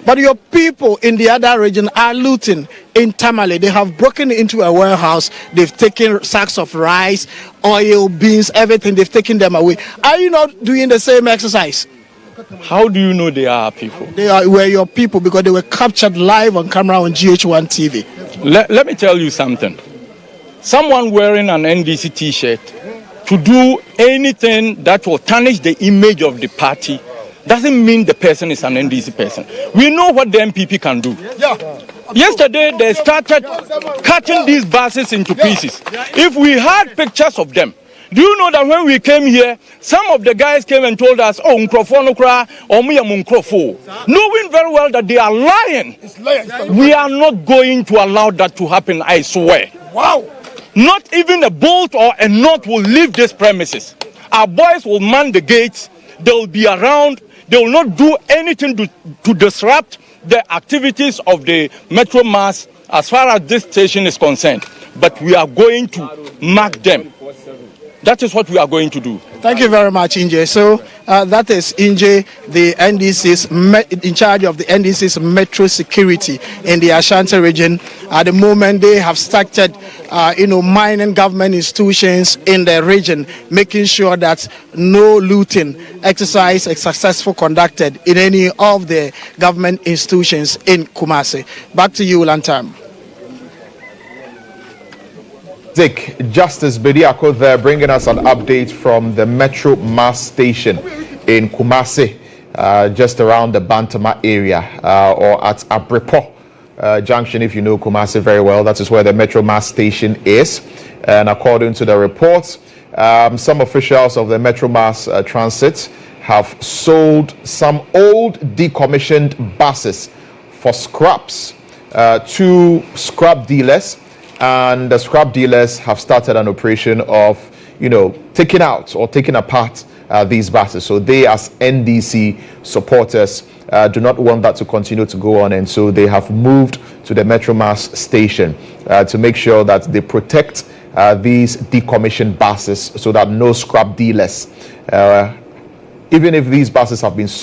But your people in the other region are looting. In Tamale, they have broken into a warehouse. They've taken sacks of rice, oil, beans, everything. They've taken them away. Are you not doing the same exercise? How do you know they are people? They were your people because they were captured live on camera on GHOne TV. Let me tell you something. Someone wearing an NDC t-shirt to do anything that will tarnish the image of the party doesn't mean the person is an NDC person. We know what the MPP can do. Yesterday, they started cutting these buses into pieces. If we had pictures of them, do you know that when we came here, some of the guys came and told us, oh, knowing very well that they are lying. We are not going to allow that to happen, I swear. Wow. Not even a bolt or a knot will leave this premises. Our boys will man the gates. They will be around. They will not do anything to disrupt the activities of the Metro Mass as far as this station is concerned. But we are going to mark them. That is what we are going to do. Thank you very much, Inje. So that is Inje, the NDC's in charge of the NDC's metro security in the Ashanti region. At the moment, they have started, mining government institutions in the region, making sure that no looting exercise is successful conducted in any of the government institutions in Kumasi. Back to you, Lantam. Justice Bediako there bringing us an update from the Metro Mass Station in Kumasi, just around the Bantama area, or at Abripo Junction, if you know Kumasi very well. That is where the Metro Mass Station is. And according to the reports, some officials of the Metro Mass Transit have sold some old decommissioned buses for scraps to scrap dealers. And the scrap dealers have started an operation of, taking out or taking apart these buses. So they, as NDC supporters, do not want that to continue to go on. And so they have moved to the Metro Mass Station to make sure that they protect these decommissioned buses so that no scrap dealers, even if these buses have been sold,